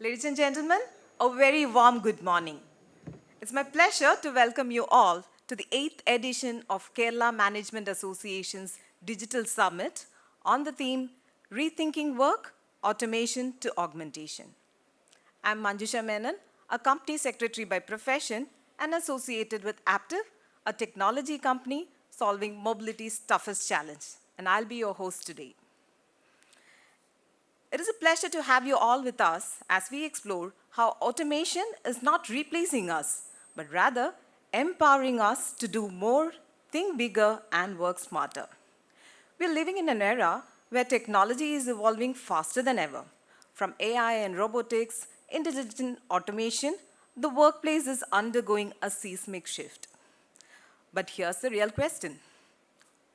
Ladies and gentlemen, a very warm good morning. It's my pleasure to welcome you all to the 8th edition of Kerala Management Association's Digital Summit on the theme Rethinking Work, Automation to Augmentation. I'm Manjusha Menon, a company secretary by profession and associated with Aptiv, a technology company solving mobility's toughest challenge. And I'll be your host today. It is a pleasure to have you all with us as we explore how automation is not replacing us, but rather empowering us to do more, think bigger, and work smarter. We're living in an era where technology is evolving faster than ever. From AI and robotics, intelligent automation, the workplace is undergoing a seismic shift. But here's the real question.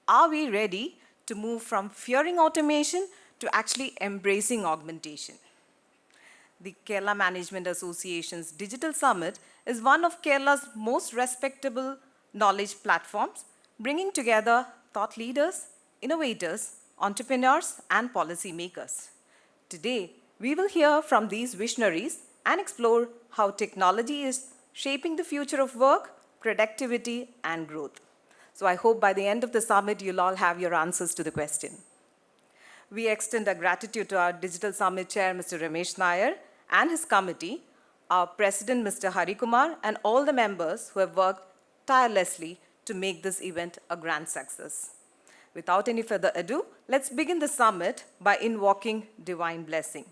Are we ready to move from fearing automation to actually embracing augmentation? The Kerala Management Association's Digital Summit is one of Kerala's most respectable knowledge platforms, bringing together thought leaders, innovators, entrepreneurs, and policymakers. Today, we will hear from these visionaries and explore how technology is shaping the future of work, productivity, and growth. So I hope by the end of the summit, you'll all have your answers to the question. We extend our gratitude to our Digital Summit Chair, Mr. Ramesh Nair, and his committee, our President, Mr. Hari Kumar, and all the members who have worked tirelessly to make this event a grand success. Without any further ado, let's begin the summit by invoking divine blessing.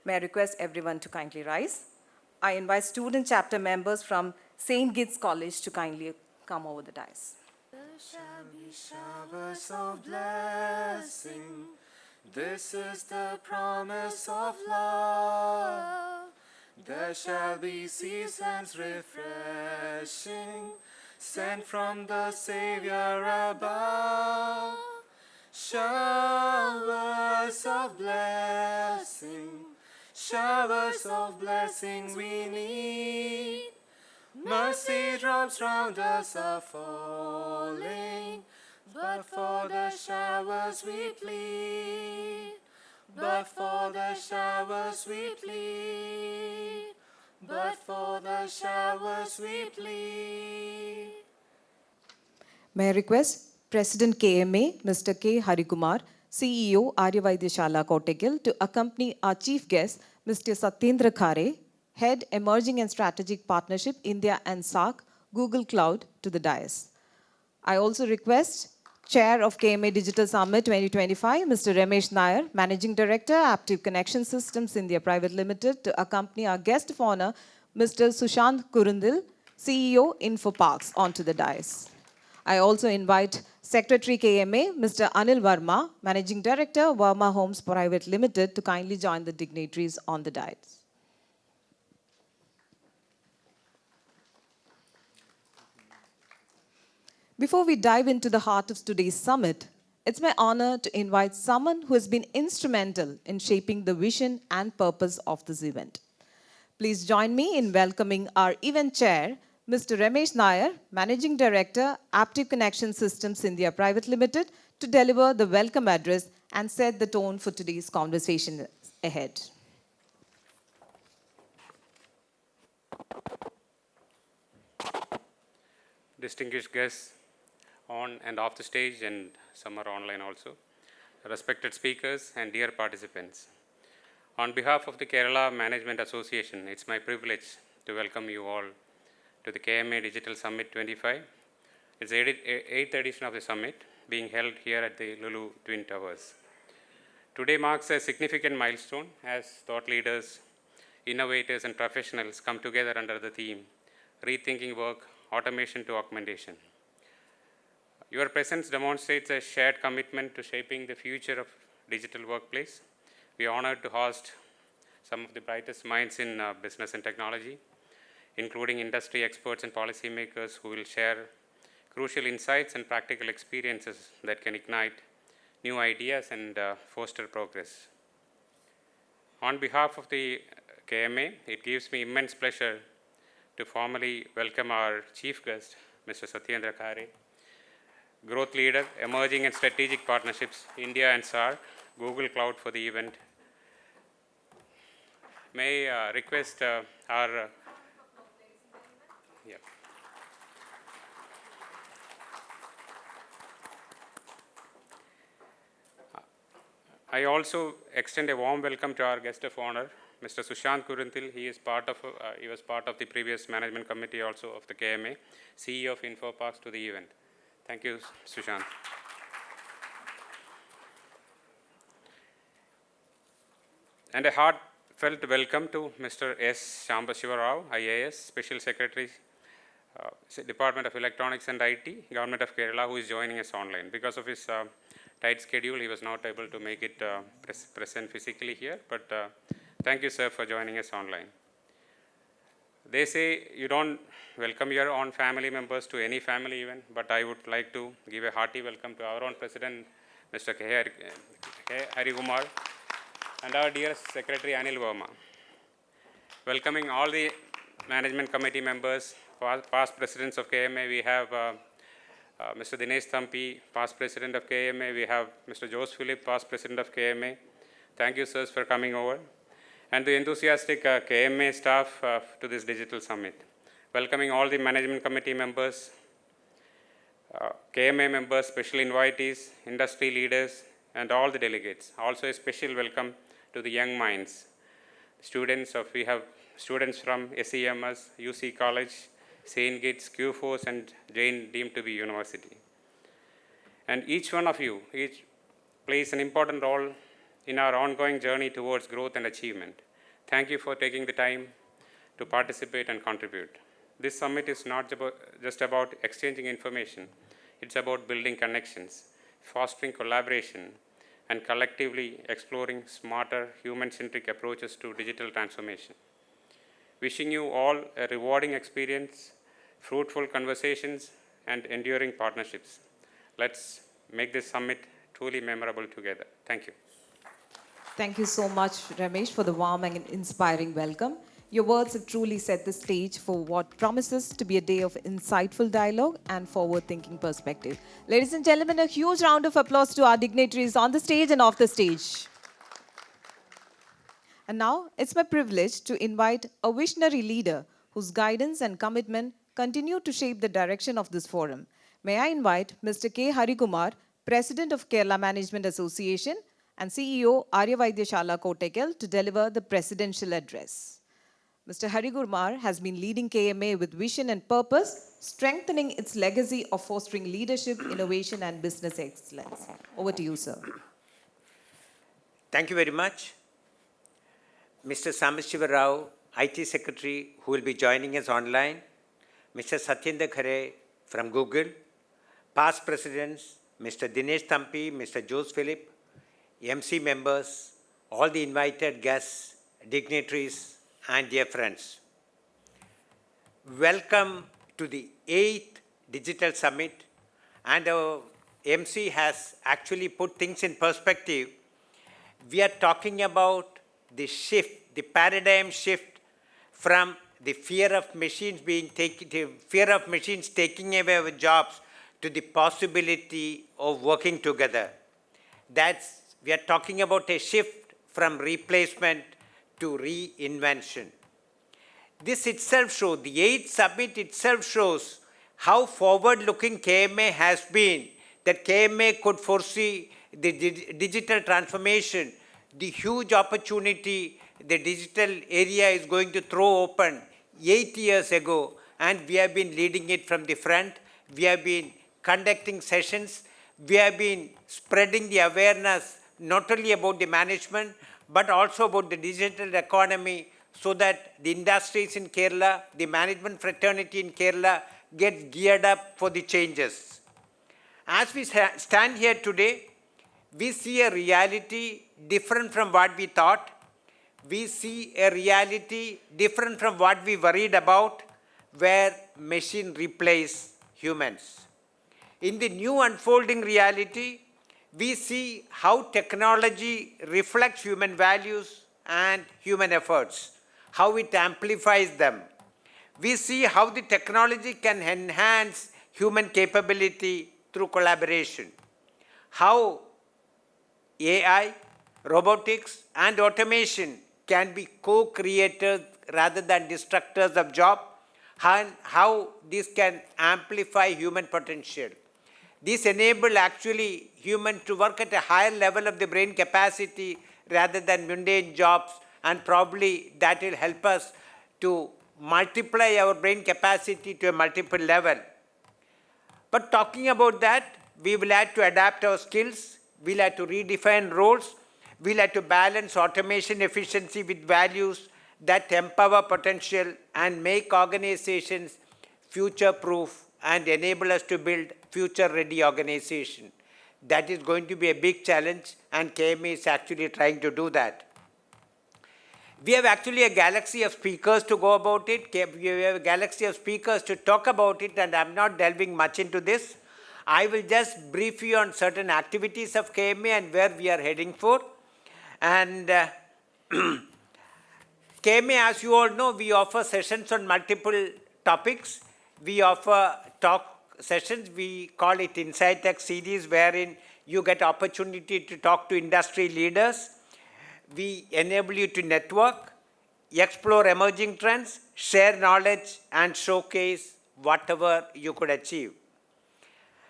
May I request everyone to kindly rise? I invite student chapter members from St. Gitt's College to kindly come over the dais. There shall be showers of blessing. This is the promise of love. There shall be seasons refreshing, sent from the Savior above. Showers of blessings we need. Mercy drops round us are falling, but for the showers we plead. But for the showers we plead. But for the showers we plead. May I request President KMA, Mr. K. Harikumar, CEO Aryavaidyashala Kottakkal, to accompany our chief guest, Mr. Satyendra Khare, Head Emerging and Strategic Partnership India and SAARC, Google Cloud, to the dais. I also request Chair of KMA Digital Summit 2025, Mr. Ramesh Nair, Managing Director, Aptiv Connection Systems India Private Limited, to accompany our guest of honor, Mr. Susanth Kurunthil, CEO Infoparks, onto the dais. I also invite Secretary KMA, Mr. Anil Verma, Managing Director, Verma Homes Private Limited, to kindly join the dignitaries on the dais. Before we dive into the heart of today's summit, it's my honor to invite someone who has been instrumental in shaping the vision and purpose of this event. Please join me in welcoming our event chair, Mr. Ramesh Nair, Managing Director, Aptiv Connection Systems India Private Limited, to deliver the welcome address and set the tone for today's conversation ahead. Distinguished guests on and off the stage, and some are online also, respected speakers and dear participants. On behalf of the Kerala Management Association, it's my privilege to welcome you all to the KMA Digital Summit 25. It's the 8th edition of the summit, being held here at the Lulu Twin Towers. Today marks a significant milestone as thought leaders, innovators, and professionals come together under the theme, Rethinking Work, Automation to Augmentation. Your presence demonstrates a shared commitment to shaping the future of digital workplace. We are honored to host some of the brightest minds in business and technology, including industry experts and policymakers who will share crucial insights and practical experiences that can ignite new ideas and foster progress. On behalf of the KMA, it gives me immense pleasure to formally welcome our chief guest, Mr. Satyendra Khare, Growth Leader, Emerging and Strategic Partnerships, India and SAARC, Google Cloud, for the event. May I request our yeah. I also extend a warm welcome to our guest of honor, Mr. Susanth Kurunthil. He was part of the previous management committee also of the KMA, CEO of Infopark to the event. Thank you, Susanth. And a heartfelt welcome to Mr. S. Sambasiva, IAS, Special Secretary, Department of Electronics and IT, Government of Kerala, who is joining us online. Because of his tight schedule, he was not able to make it present physically here, but thank you, sir, for joining us online. They say you don't welcome your own family members to any family event, but I would like to give a hearty welcome to our own President, Mr. Khare Kumar, and our dear Secretary Anil Verma. Welcoming all the management committee members, past presidents of KMA, we have Mr. Dinesh Thampi, past president of KMA. We have Mr. Jose Philip, past president of KMA. Thank you, sirs, for coming over. And the enthusiastic KMA staff to this digital summit. Welcoming all the management committee members, KMA members, special invitees, industry leaders, and all the delegates. Also a special welcome to the young minds. We have students from SEMS, UC College, St. Kitts, Q-Force, and Jain deemed to be university. And each one of you plays an important role in our ongoing journey towards growth and achievement. Thank you for taking the time to participate and contribute. This summit is not just about exchanging information. It's about building connections, fostering collaboration, and collectively exploring smarter, human-centric approaches to digital transformation. Wishing you all a rewarding experience, fruitful conversations, and enduring partnerships. Let's make this summit truly memorable together. Thank you. Thank you so much, Ramesh, for the warm and inspiring welcome. Your words have truly set the stage for what promises to be a day of insightful dialogue and forward-thinking perspective. Ladies and gentlemen, a huge round of applause to our dignitaries on the stage and off the stage. And now, it's my privilege to invite a visionary leader whose guidance and commitment continue to shape the direction of this forum. May I invite Mr. K. Harikumar, President of Kerala Management Association and CEO Aryavaidyashala Kottakkal, to deliver the presidential address. Mr. Harikumar has been leading KMA with vision and purpose, strengthening its legacy of fostering leadership, innovation, and business excellence. Over to you, sir. Thank you very much. Mr. Sambasiva, IT Secretary, who will be joining us online, Mr. Satyendra Khare from Google, past presidents, Mr. Dinesh Thampi, Mr. Jose Philip, MC members, all the invited guests, dignitaries, and dear friends. Welcome to the 8th Digital Summit, and our MC has actually put things in perspective. We are talking about the shift, the paradigm shift from the fear of machines taking away our jobs to the possibility of working together. We are talking about a shift from replacement to reinvention. This itself shows, the 8th summit itself shows how forward-looking KMA has been, that KMA could foresee the digital transformation, the huge opportunity the digital area is going to throw open 8 years ago, and we have been leading it from the front. We have been conducting sessions. We have been spreading the awareness not only about the management, but also about the digital economy, so that the industries in Kerala, the management fraternity in Kerala gets geared up for the changes. As we stand here today, we see a reality different from what we thought. We see a reality different from what we worried about, where machine replace humans. In the new unfolding reality, we see how technology reflects human values and human efforts, how it amplifies them. We see how the technology can enhance human capability through collaboration, how AI, robotics, and automation can be co-creators rather than destructors of job, and how this can amplify human potential. This enable actually humans to work at a higher level of the brain capacity rather than mundane jobs, and probably that will help us to multiply our brain capacity to a multiple level. But talking about that, we will have to adapt our skills, we'll have to redefine roles, we'll have to balance automation efficiency with values that empower potential and make organizations future-proof and enable us to build future-ready organization. That is going to be a big challenge, and KMA is actually trying to do that. We have actually a galaxy of speakers to go about it. We have a galaxy of speakers to talk about it, and I'm not delving much into this. I will just brief you on certain activities of KMA and where we are heading for. And KMA, as you all know, we offer sessions on multiple topics. We offer talk sessions. We call it Inside Tech series, wherein you get opportunity to talk to industry leaders. We enable you to network, explore emerging trends, share knowledge, and showcase whatever you could achieve.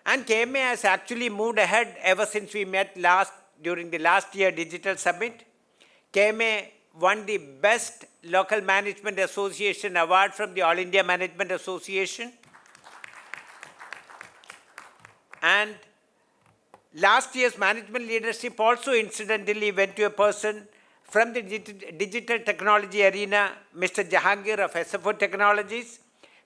And KMA has actually moved ahead ever since we met during the last year Digital Summit. KMA won the Best Local Management Association Award from the All India Management Association. And last year's management leadership also incidentally went to a person from the digital technology arena, Mr. Jahangir of SFO Technologies,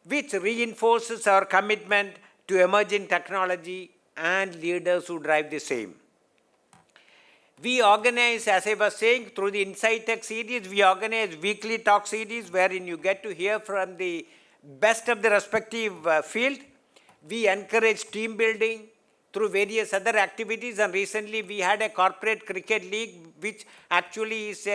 which reinforces our commitment to emerging technology and leaders who drive the same. We organize, as I was saying, through the Inside Tech series, we organize weekly talk series wherein you get to hear from the best of the respective field. We encourage team building through various other activities, and recently we had a corporate cricket league, which actually is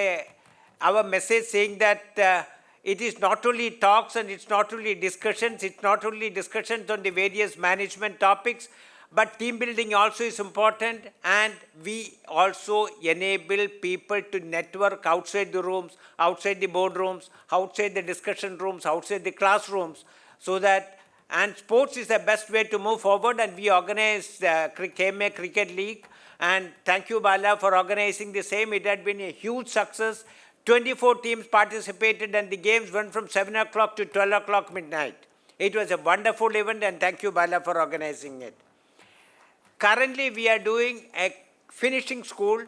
our message saying that it is not only talks and it's not only discussions, it's not only discussions on the various management topics, but team building also is important, and we also enable people to network outside the rooms, outside the boardrooms, outside the discussion rooms, outside the classrooms, so that, and sports is the best way to move forward, and we organized KMA Cricket League, and thank you Bala for organizing the same. It had been a huge success. 24 teams participated, and the games went from 7 o'clock to 12 o'clock midnight. It was a wonderful event, and thank you Bala for organizing it. Currently, we are doing a finishing school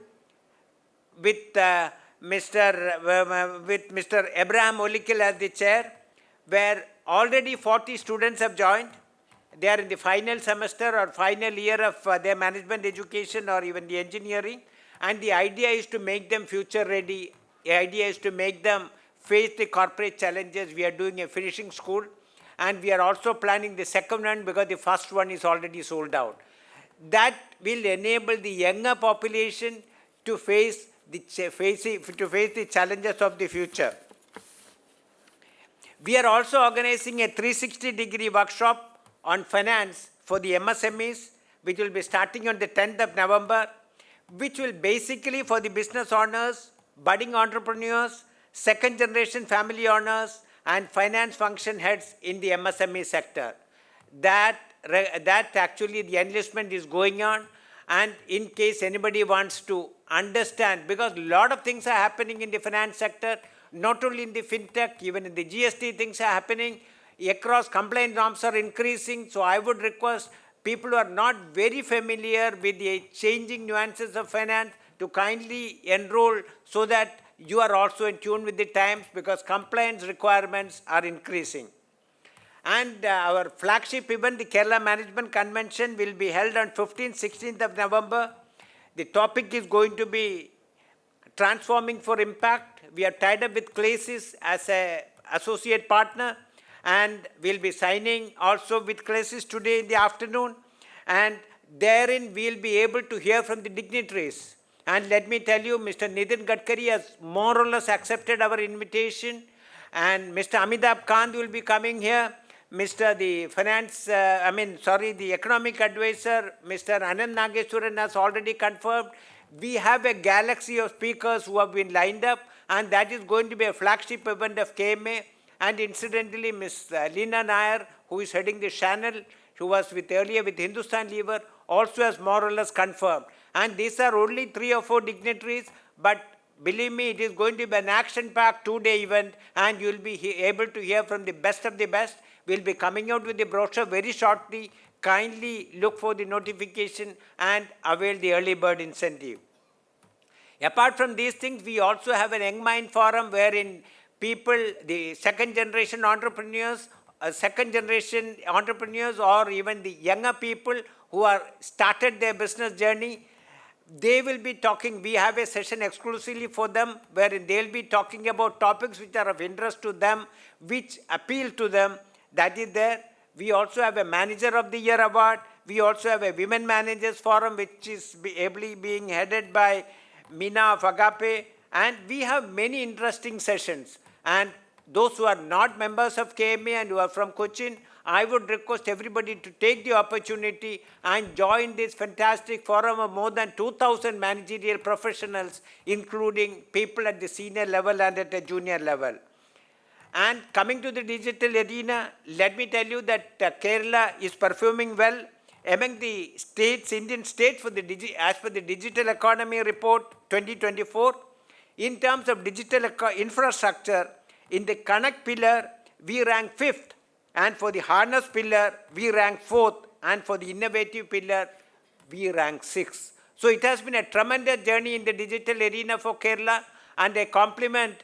with Mr. Abraham Olikil as the chair, where already 40 students have joined. They are in the final semester or final year of their management education or even the engineering. And the idea is to make them future ready. The idea is to make them face the corporate challenges. We are doing a finishing school. And we are also planning the second one because the first one is already sold out. That will enable the younger population to face the challenges of the future. We are also organizing a 360-degree workshop on finance for the MSMEs, which will be starting on the 10th of November, which will basically for the business owners, budding entrepreneurs, second-generation family owners, and finance function heads in the MSME sector. That actually the enlistment is going on, and in case anybody wants to understand, because a lot of things are happening in the finance sector, not only in the fintech, even in the GST things are happening, across compliance norms are increasing, so I would request people who are not very familiar with the changing nuances of finance to kindly enroll so that you are also in tune with the times, because compliance requirements are increasing. And our flagship event, the Kerala Management Convention, will be held on 15th, 16th of November. The topic is going to be Transforming for Impact. We are tied up with Clasys as an associate partner, and we'll be signing also with Clasys today in the afternoon. And therein we'll be able to hear from the dignitaries. And let me tell you, Mr. Nitin Gadkari has more or less accepted our invitation, and Mr. Amitabh Kant will be coming here. The economic advisor, Mr. Anand Nageswaran has already confirmed. We have a galaxy of speakers who have been lined up, and that is going to be a flagship event of KMA. And incidentally, Ms. Leena Nair, who is heading the channel, who was earlier with Hindustan Lever, also has more or less confirmed. And these are only 3 or 4 dignitaries, but believe me, it is going to be an action-packed 2-day event, and you will be able to hear from the best of the best. We will be coming out with the brochure very shortly. Kindly look for the notification and avail the early bird incentive. Apart from these things, we also have an Young Mind Forum wherein people, the second generation entrepreneurs or even the younger people who are started their business journey, they will be talking. We have a session exclusively for them wherein they will be talking about topics which are of interest to them, which appeal to them. That is there. We also have a Manager of the Year award. We also have a Women Managers Forum, which is ably being headed by Meena of Agape. And we have many interesting sessions. And those who are not members of KMA and who are from Kochi, I would request everybody to take the opportunity and join this fantastic forum of more than 2,000 managerial professionals, including people at the senior level and at the junior level. And coming to the digital arena, let me tell you that Kerala is performing well among the states, Indian states, as per the Digital Economy Report 2024. In terms of digital infrastructure, in the Connect pillar, we rank 5th. And for the Harness pillar, we rank 4th. And for the Innovative pillar, we rank 6th. So it has been a tremendous journey in the digital arena for Kerala. And I compliment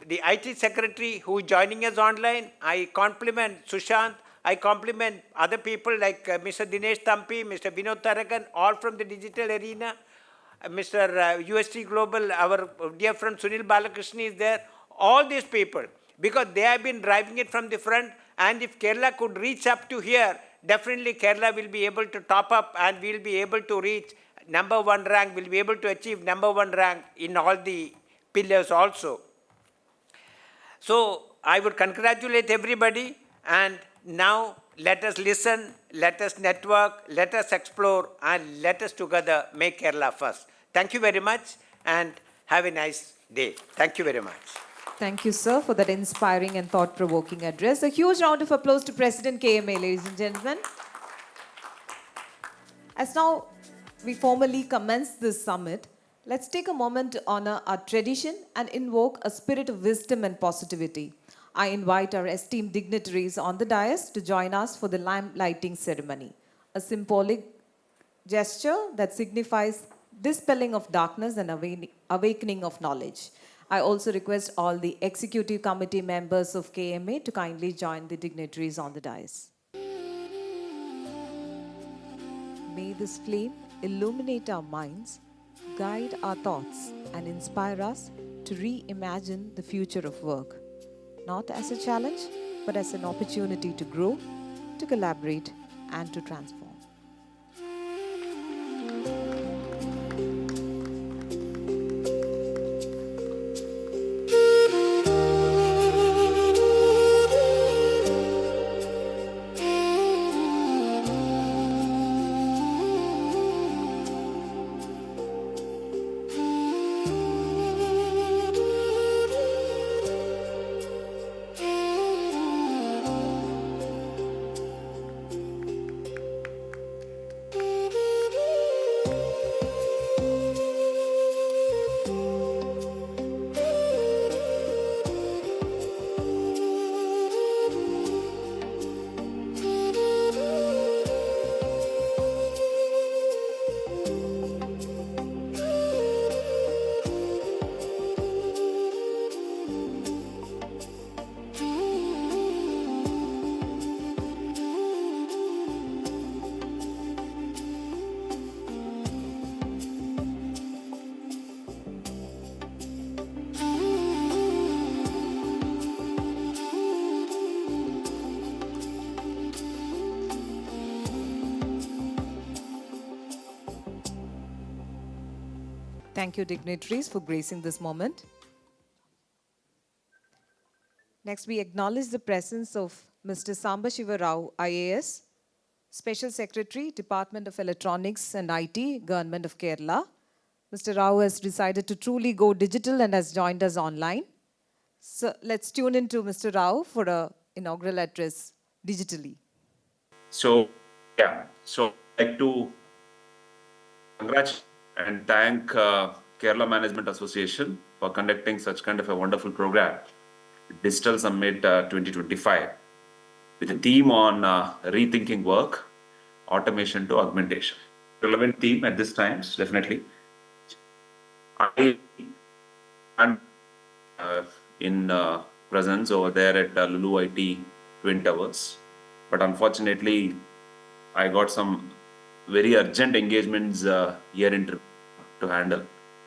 the IT Secretary who is joining us online. I compliment Susanth. I compliment other people like Mr. Dinesh Thampi, Mr. Vinod Tarakan, all from the digital arena. Mr. UST Global, our dear friend Sunil Balakrishnan is there. All these people, because they have been driving it from the front, and if Kerala could reach up to here, definitely Kerala will be able to top up and we will be able to reach #1 rank, will be able to achieve #1 rank in all the pillars also. So I would congratulate everybody, and now let us listen, let us network, let us explore, and let us together make Kerala first. Thank you very much, and have a nice day. Thank you very much. Thank you, sir, for that inspiring and thought-provoking address. A huge round of applause to President KMA, ladies and gentlemen. As now we formally commence this summit, let's take a moment to honor our tradition and invoke a spirit of wisdom and positivity. I invite our esteemed dignitaries on the dais to join us for the lamp lighting ceremony, a symbolic gesture that signifies dispelling of darkness and awakening of knowledge. I also request all the executive committee members of KMA to kindly join the dignitaries on the dais. May this flame illuminate our minds, guide our thoughts, and inspire us to reimagine the future of work, not as a challenge, but as an opportunity to grow, to collaborate, and to transform. Thank you, dignitaries, for gracing this moment. Next, we acknowledge the presence of Mr. Sambasiva Rao, IAS, Special Secretary, Department of Electronics and IT, Government of Kerala, Mr. Rao has decided to truly go digital and has joined us online. So let's tune into Mr. Rao for an inaugural address digitally. So, yeah, so I'd like to congratulate and thank Kerala Management Association for conducting such kind of a wonderful program, Digital Summit 2025, with a theme on rethinking work, automation to augmentation. Relevant theme at this time, definitely. I am in presence over there at Lulu IT Twin Towers, but unfortunately, I got some very urgent engagements here in to handle.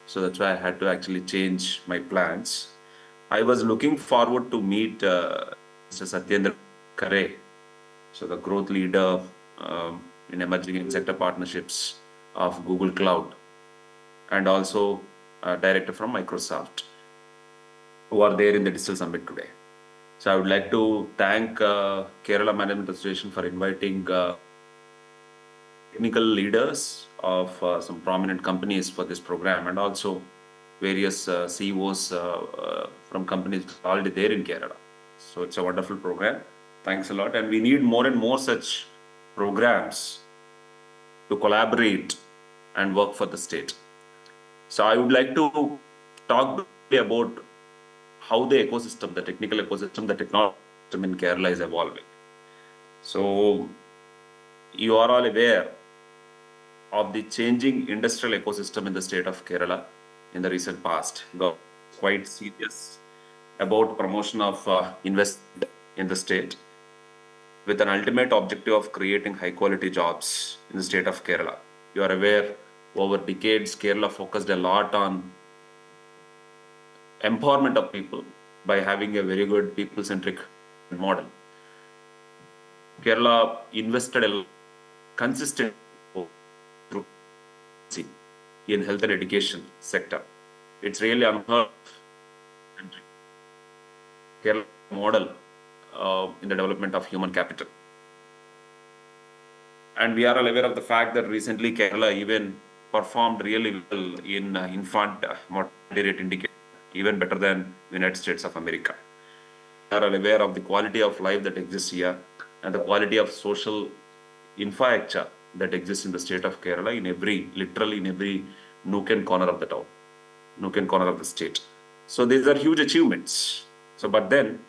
So that's why I had to actually change my plans. I was looking forward to meet Mr. Satyendra Khare, so the growth leader in emerging sector partnerships of Google Cloud, and also director from Microsoft, who are there in the Digital Summit today. So I would like to thank Kerala Management Association for inviting technical leaders of some prominent companies for this program, and also various CEOs from companies already there in Kerala. So it's a wonderful program. Thanks a lot. And we need more and more such programs to collaborate and work for the state. So I would like to talk about how the ecosystem, the technical ecosystem, the technology system in Kerala is evolving. So you are all aware of the changing industrial ecosystem in the state of Kerala in the recent past. Got quite serious about promotion of investment in the state, with an ultimate objective of creating high quality jobs in the state of Kerala. You are aware, over decades, Kerala focused a lot on empowerment of people by having a very good people-centric model. Kerala invested a consistent through in health and education sector. It's really unheard of. Kerala model in the development of human capital. And we are all aware of the fact that recently Kerala even performed really well in infant mortality rate indicator, even better than the United States of America. We are all aware of the quality of life that exists here and the quality of social infrastructure that exists in the state of Kerala literally in every nook and corner of the town, nook and corner of the state. So these are huge achievements. So, but then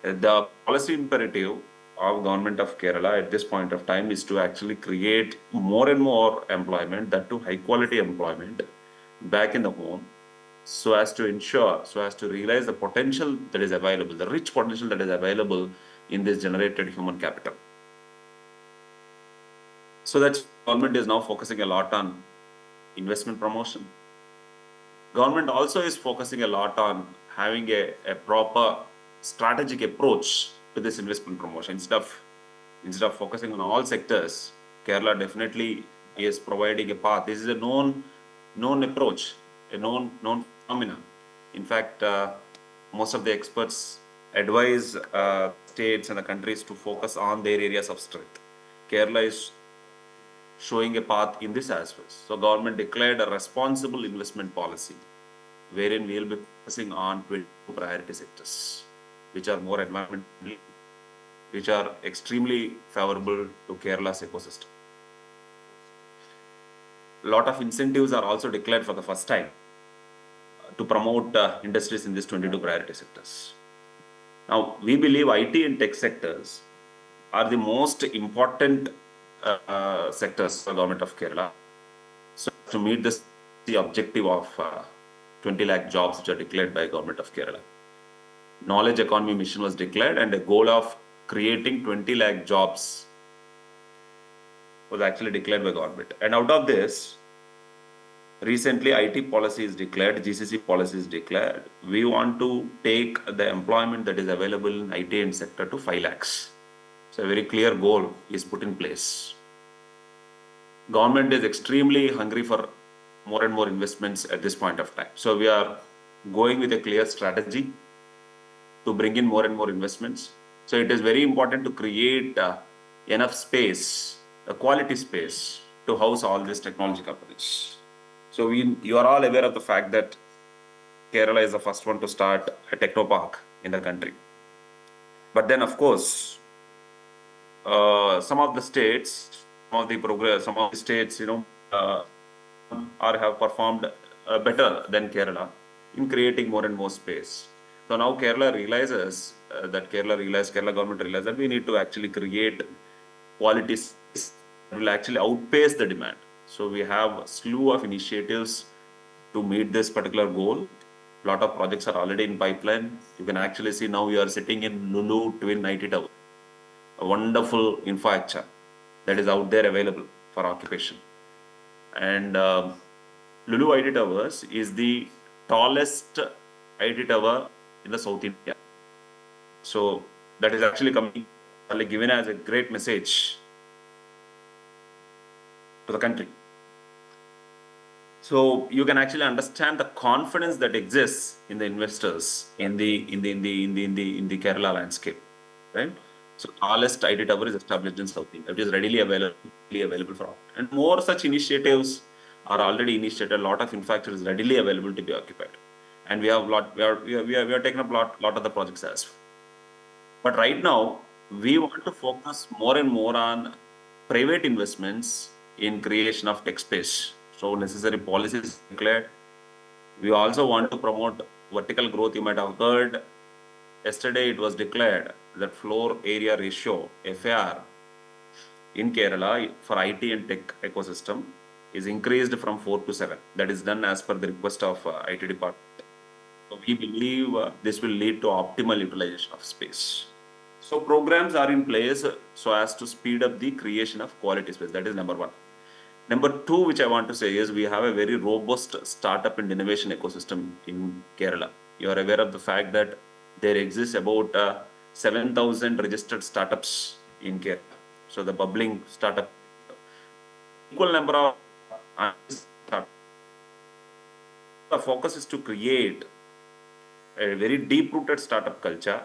the policy imperative of government of Kerala at this point of time is to actually create more and more employment, that to high quality employment back in the home, so as to realize the potential that is available, the rich potential that is available in this generated human capital. So that government is now focusing a lot on investment promotion. Government also is focusing a lot on having a proper strategic approach to this investment promotion. Instead of focusing on all sectors, Kerala definitely is providing a path. This is a known approach, a known phenomenon. In fact, most of the experts advise states and the countries to focus on their areas of strength. Kerala is showing a path in this as well. So government declared a responsible investment policy, wherein we will be focusing on 22 priority sectors, which are more environmental, which are extremely favorable to Kerala's ecosystem. A lot of incentives are also declared for the first time to promote industries in these 22 priority sectors. Now, we believe IT and tech sectors are the most important sectors for the government of Kerala. So to meet the objective of 20 lakh jobs which are declared by government of Kerala. Knowledge economy mission was declared, and a goal of creating 20 lakh jobs was actually declared by government. And out of this, recently IT policy is declared, GCC policy is declared. We want to take the employment that is available in IT and sector to 5 lakhs. So a very clear goal is put in place. Government is extremely hungry for more and more investments at this point of time. So we are going with a clear strategy to bring in more and more investments. So it is very important to create enough space, a quality space, to house all these technology companies. So you are all aware of the fact that Kerala is the first one to start a technopark in the country. But then, of course, some of the states, some of the states, or have performed better than Kerala in creating more and more space. So now Kerala government realized that we need to actually create quality space that will actually outpace the demand. So we have a slew of initiatives to meet this particular goal. A lot of projects are already in pipeline. You can actually see now we are sitting in Lulu Twin IT Tower, a wonderful infrastructure that is out there available for occupation. And Lulu IT Towers is the tallest IT tower in the South India. So that is actually given as a great message to the country. So you can actually understand the confidence that exists in the investors in the Kerala landscape, right? So tallest IT tower is established in South India. It is readily available for all. And more such initiatives are already initiated. A lot of infrastructure is readily available to be occupied. And we have taken up lot of the projects as well. But right now, we want to focus more and more on private investments in creation of tech space. So necessary policies declared. We also want to promote vertical growth. You might have heard yesterday it was declared that floor area ratio, FAR, in Kerala for IT and tech ecosystem is increased from 4 to 7. That is done as per the request of IT department. So we believe this will lead to optimal utilization of space. So programs are in place so as to speed up the creation of quality space. That is number one. Number two, which I want to say is we have a very robust startup and innovation ecosystem in Kerala. You are aware of the fact that there exists about 7,000 registered startups in Kerala. So the bubbling startup, equal number of startups. The focus is to create a very deep-rooted startup culture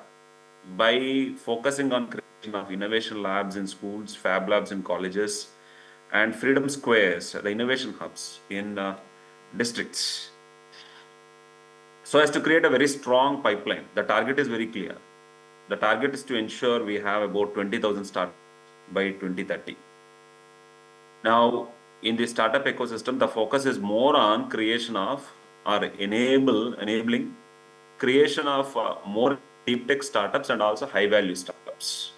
by focusing on creation of innovation labs in schools, fab labs in colleges, and freedom squares, the innovation hubs in districts. So as to create a very strong pipeline, the target is very clear. The target is to ensure we have about 20,000 startups by 2030. Now, in the startup ecosystem, the focus is more on creation of or enabling creation of more deep tech startups and also high value startups.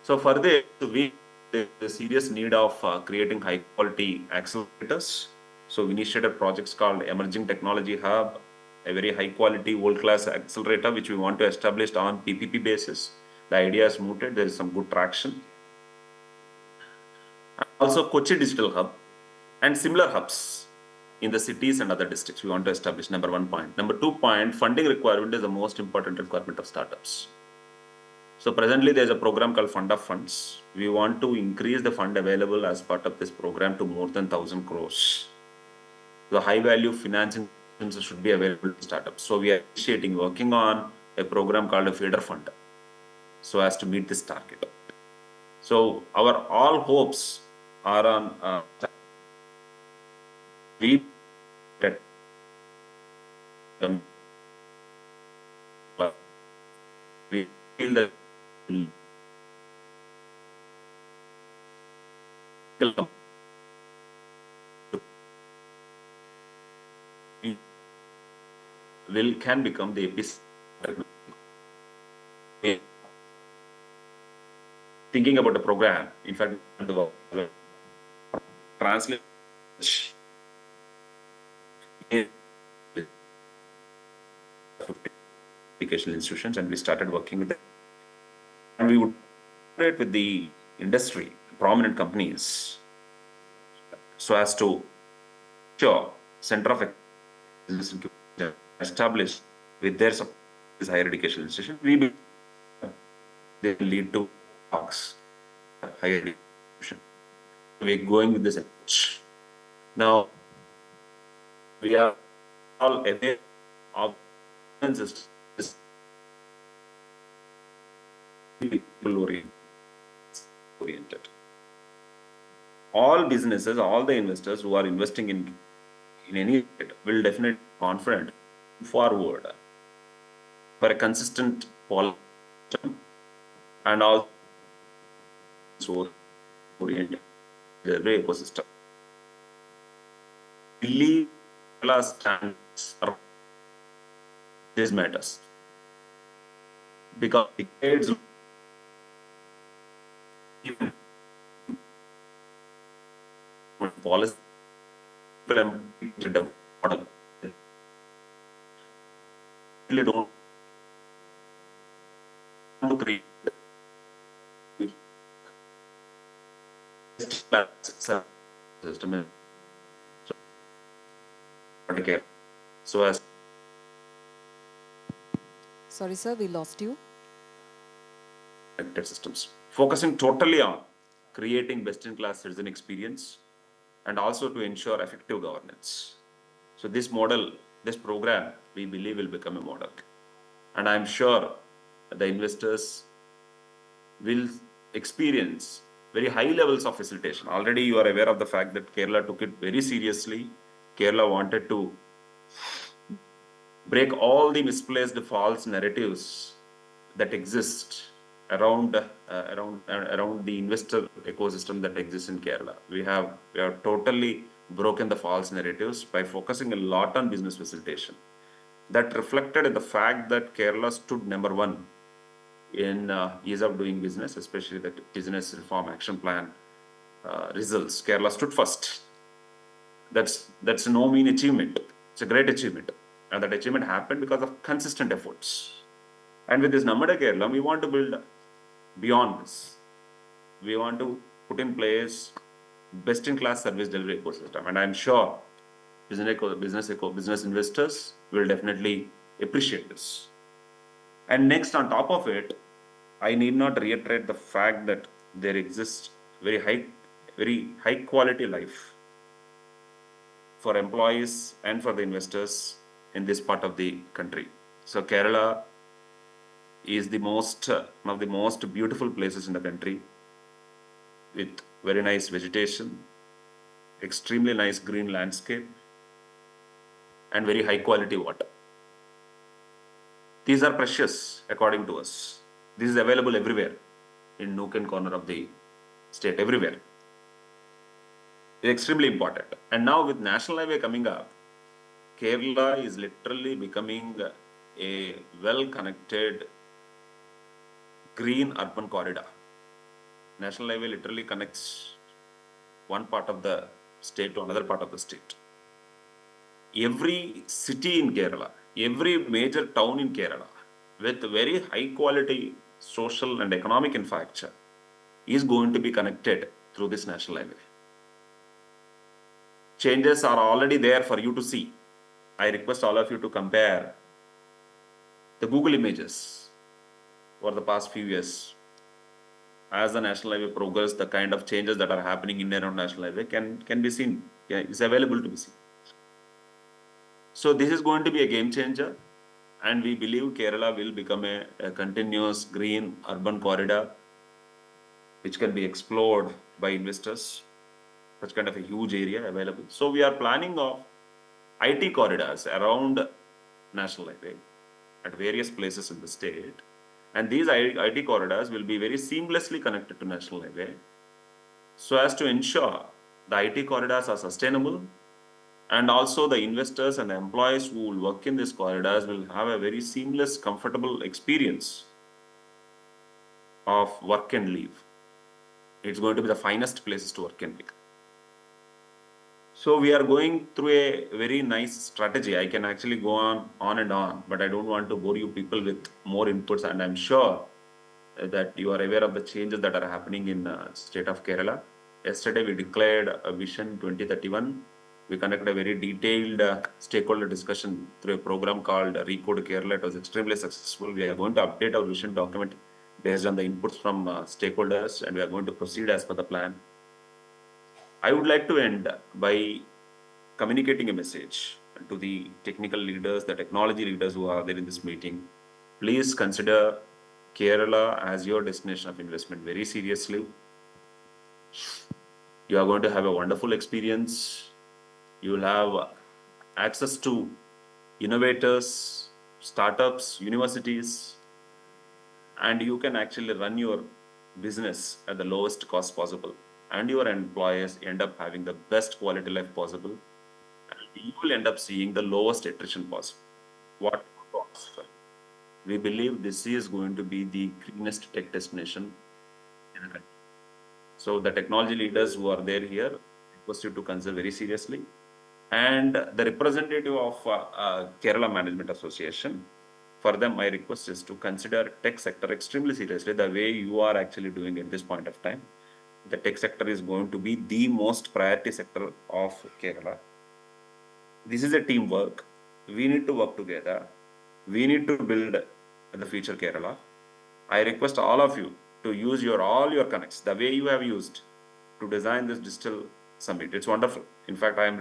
So for this, we there is a serious need of creating high quality accelerators. So we initiated projects called Emerging Technology Hub, a very high quality world class accelerator which we want to establish on PPP basis. The idea is mooted, there is some good traction. Also Kochi Digital Hub and similar hubs in the cities and other districts we want to establish, number 1 point. Number 2 point, funding requirement is the most important requirement of startups. So presently there is a program called Fund of Funds. We want to increase the fund available as part of this program to more than 1,000 crores. The high value financing should be available to startups. So we are working on a program called a feeder fund so as to meet this target. So our all hopes are on we feel that can become the epicenter. Thinking about the program, in fact, the translate educational institutions, and we started working with them. And we would collaborate with the industry, prominent companies, so as to ensure center of excellence established with their support, this higher education institution. They will lead to talks, higher education. We're going with this approach. Now, we are all aware of this oriented. All businesses, all the investors who are investing in in any state will definitely be confident forward for a consistent policy and also oriented delivery ecosystem. Believe standards are this matters because decades even policy implemented a model really don't want to create system in particular. So as Sorry, sir, we lost you. connected systems, focusing totally on creating best-in-class citizen experience and also to ensure effective governance. So this model, this program, we believe will become a model. And I'm sure the investors will experience very high levels of facilitation. Already you are aware of the fact that Kerala took it very seriously. Kerala wanted to break all the misplaced false narratives that exist around the investor ecosystem that exists in Kerala. We have totally broken the false narratives by focusing a lot on business facilitation. That reflected in the fact that Kerala stood number one in ease of doing business, especially the business reform action plan results. Kerala stood first. That's no mean achievement. It's a great achievement. And that achievement happened because of consistent efforts. And with this Namada Kerala, we want to build beyond this. We want to put in place best-in-class service delivery ecosystem. And I'm sure business investors will definitely appreciate this. And next, on top of it, I need not reiterate the fact that there exists very high quality life for employees and for the investors in this part of the country. So Kerala is one of the most beautiful places in the country with very nice vegetation, extremely nice green landscape, and very high quality water. These are precious according to us. This is available everywhere in nook and corner of the state, everywhere. It's extremely important. And now with National Highway coming up, Kerala is literally becoming a well-connected green urban corridor. National Highway literally connects one part of the state to another part of the state. Every city in Kerala, every major town in Kerala with very high quality social and economic infrastructure is going to be connected through this National Highway. Changes are already there for you to see. I request all of you to compare the Google images over the past few years. As the National Highway progresses, the kind of changes that are happening in and around National Highway can be seen, is available to be seen. So this is going to be a game changer, and we believe Kerala will become a continuous green urban corridor which can be explored by investors, such kind of a huge area available. So we are planning of IT corridors around National Highway at various places in the state. And these IT corridors will be very seamlessly connected to National Highway so as to ensure the IT corridors are sustainable, and also the investors and the employees who will work in these corridors will have a very seamless, comfortable experience of work and live. It's going to be the finest places to work and live. So we are going through a very nice strategy. I can actually go on and on, but I don't want to bore you people with more inputs. And I'm sure that you are aware of the changes that are happening in the state of Kerala. Yesterday, we declared a Vision 2031. We conducted a very detailed stakeholder discussion through a program called Recode Kerala. It was extremely successful. We are going to update our vision document based on the inputs from stakeholders, and we are going to proceed as per the plan. I would like to end by communicating a message to the technical leaders, the technology leaders who are there in this meeting. Please consider Kerala as your destination of investment very seriously. You are going to have a wonderful experience. You will have access to innovators, startups, universities, and you can actually run your business at the lowest cost possible, and your employees end up having the best quality life possible, and you will end up seeing the lowest attrition possible. What we believe this is going to be the greenest tech destination in the country. So the technology leaders who are there here, request you to consider very seriously. And the representative of Kerala Management Association, for them, my request is to consider tech sector extremely seriously, the way you are actually doing at this point of time. The tech sector is going to be the most priority sector of Kerala. This is a teamwork. We need to work together. We need to build the future Kerala. I request all of you to use all your connects, the way you have used to design this digital summit. It's wonderful. In fact, I'm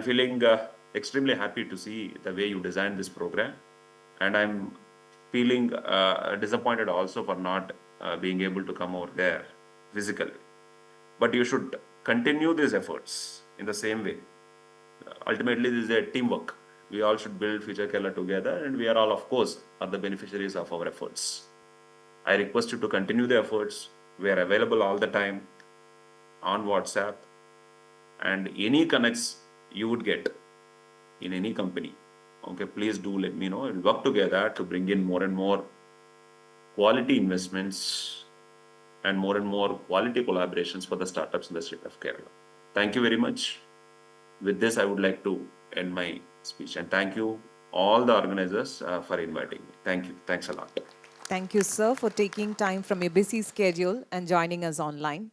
feeling extremely happy to see the way you designed this program, and I'm feeling disappointed also for not being able to come over there physically. But you should continue these efforts in the same way. Ultimately, this is a teamwork. We all should build future Kerala together, and we are all, of course, are the beneficiaries of our efforts. I request you to continue the efforts. We are available all the time on WhatsApp, and any connects you would get in any company, okay, please do let me know, and work together to bring in more and more quality investments and more quality collaborations for the startups in the state of Kerala. Thank you very much. With this, I would like to end my speech, and thank you all the organizers for inviting me. Thank you. Thanks a lot. Thank you, sir, for taking time from your busy schedule and joining us online.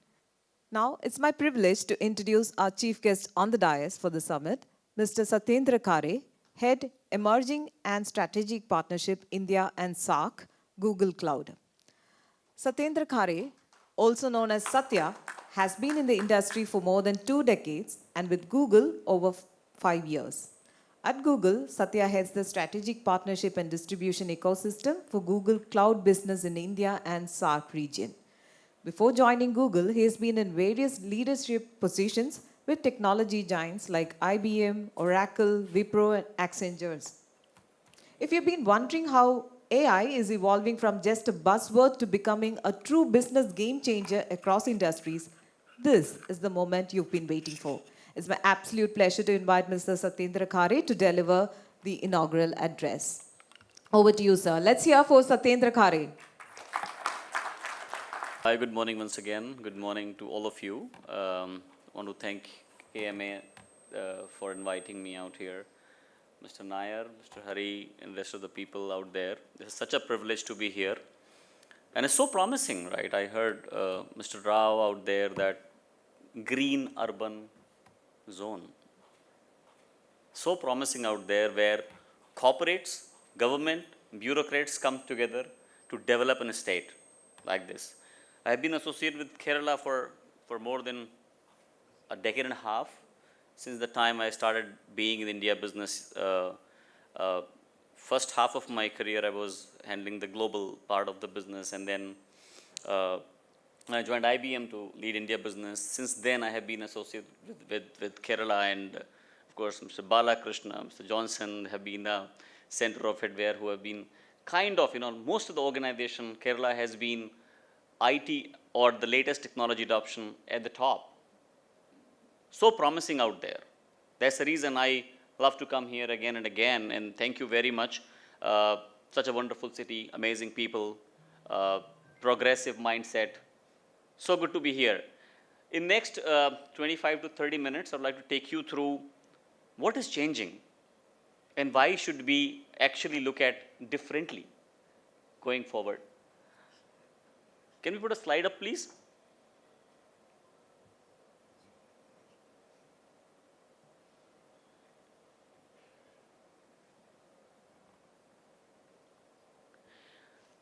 Now, it's my privilege to introduce our chief guest on the dais for the summit, Mr. Satyendra Khare, Head Emerging and Strategic Partnership India and SARC, Google Cloud. Satyendra Khare, also known as Satya, has been in the industry for more than 2 decades and with Google over 5 years. At Google, Satya heads the strategic partnership and distribution ecosystem for Google Cloud business in India and SARC region. Before joining Google, he has been in various leadership positions with technology giants like IBM, Oracle, Wipro, and Accenture. If you've been wondering how AI is evolving from just a buzzword to becoming a true business game changer across industries, this is the moment you've been waiting for. It's my absolute pleasure to invite Mr. Satyendra Khare to deliver the inaugural address. Over to you, sir. Let's hear for Satyendra Khare. Hi, good morning once again. Good morning to all of you. I want to thank KMA for inviting me out here. Mr. Nair, Mr. Hari, and the rest of the people out there. It's such a privilege to be here. And it's so promising, right? I heard Mr. Rao out there that green urban zone. So promising out there where corporates, government, bureaucrats come together to develop an state like this. I have been associated with Kerala for more than a decade and a half, since the time I started being in India business. First half of my career, I was handling the global part of the business, and then I joined IBM to lead India business. Since then, I have been associated with Kerala, and of course, Mr. Balakrishna, Mr. Johnson have been the center of it, who have been kind of, most of the organization, Kerala has been IT or the latest technology adoption at the top. So promising out there. That's the reason I love to come here again and again, and thank you very much. Such a wonderful city, amazing people, progressive mindset. So good to be here. In next 25 to 30 minutes, I'd like to take you through what is changing and why should we actually look at differently going forward. Can we put a slide up, please?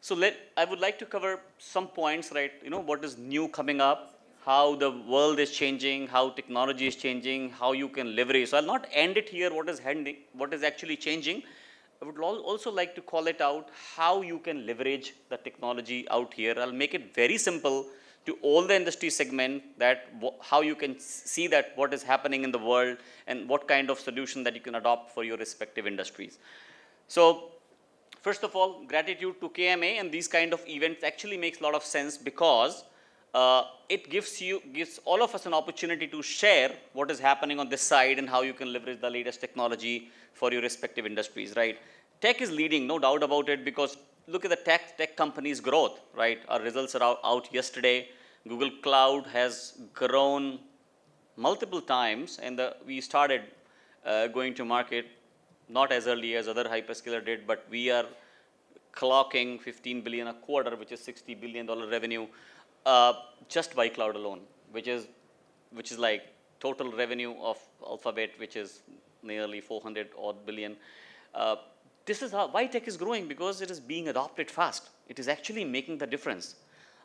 So I would like to cover some points, right? What is new coming up, how the world is changing, how technology is changing, how you can leverage. So I'll not end it here, what is actually changing. I would also like to call it out how you can leverage the technology out here. I'll make it very simple to all the industry segment, that how you can see that what is happening in the world and what kind of solution that you can adopt for your respective industries. So first of all, gratitude to KMA, and these kind of events actually makes a lot of sense because it gives all of us an opportunity to share what is happening on this side and how you can leverage the latest technology for your respective industries, right? Tech is leading, no doubt about it, because look at the tech companies' growth, right? Our results are out yesterday. Google Cloud has grown multiple times, and we started going to market not as early as other hyperscaler did, but we are clocking 15 billion a quarter, which is $60 billion revenue, just by cloud alone, which is like total revenue of Alphabet, which is nearly 400 odd billion. This is why tech is growing, because it is being adopted fast. It is actually making the difference.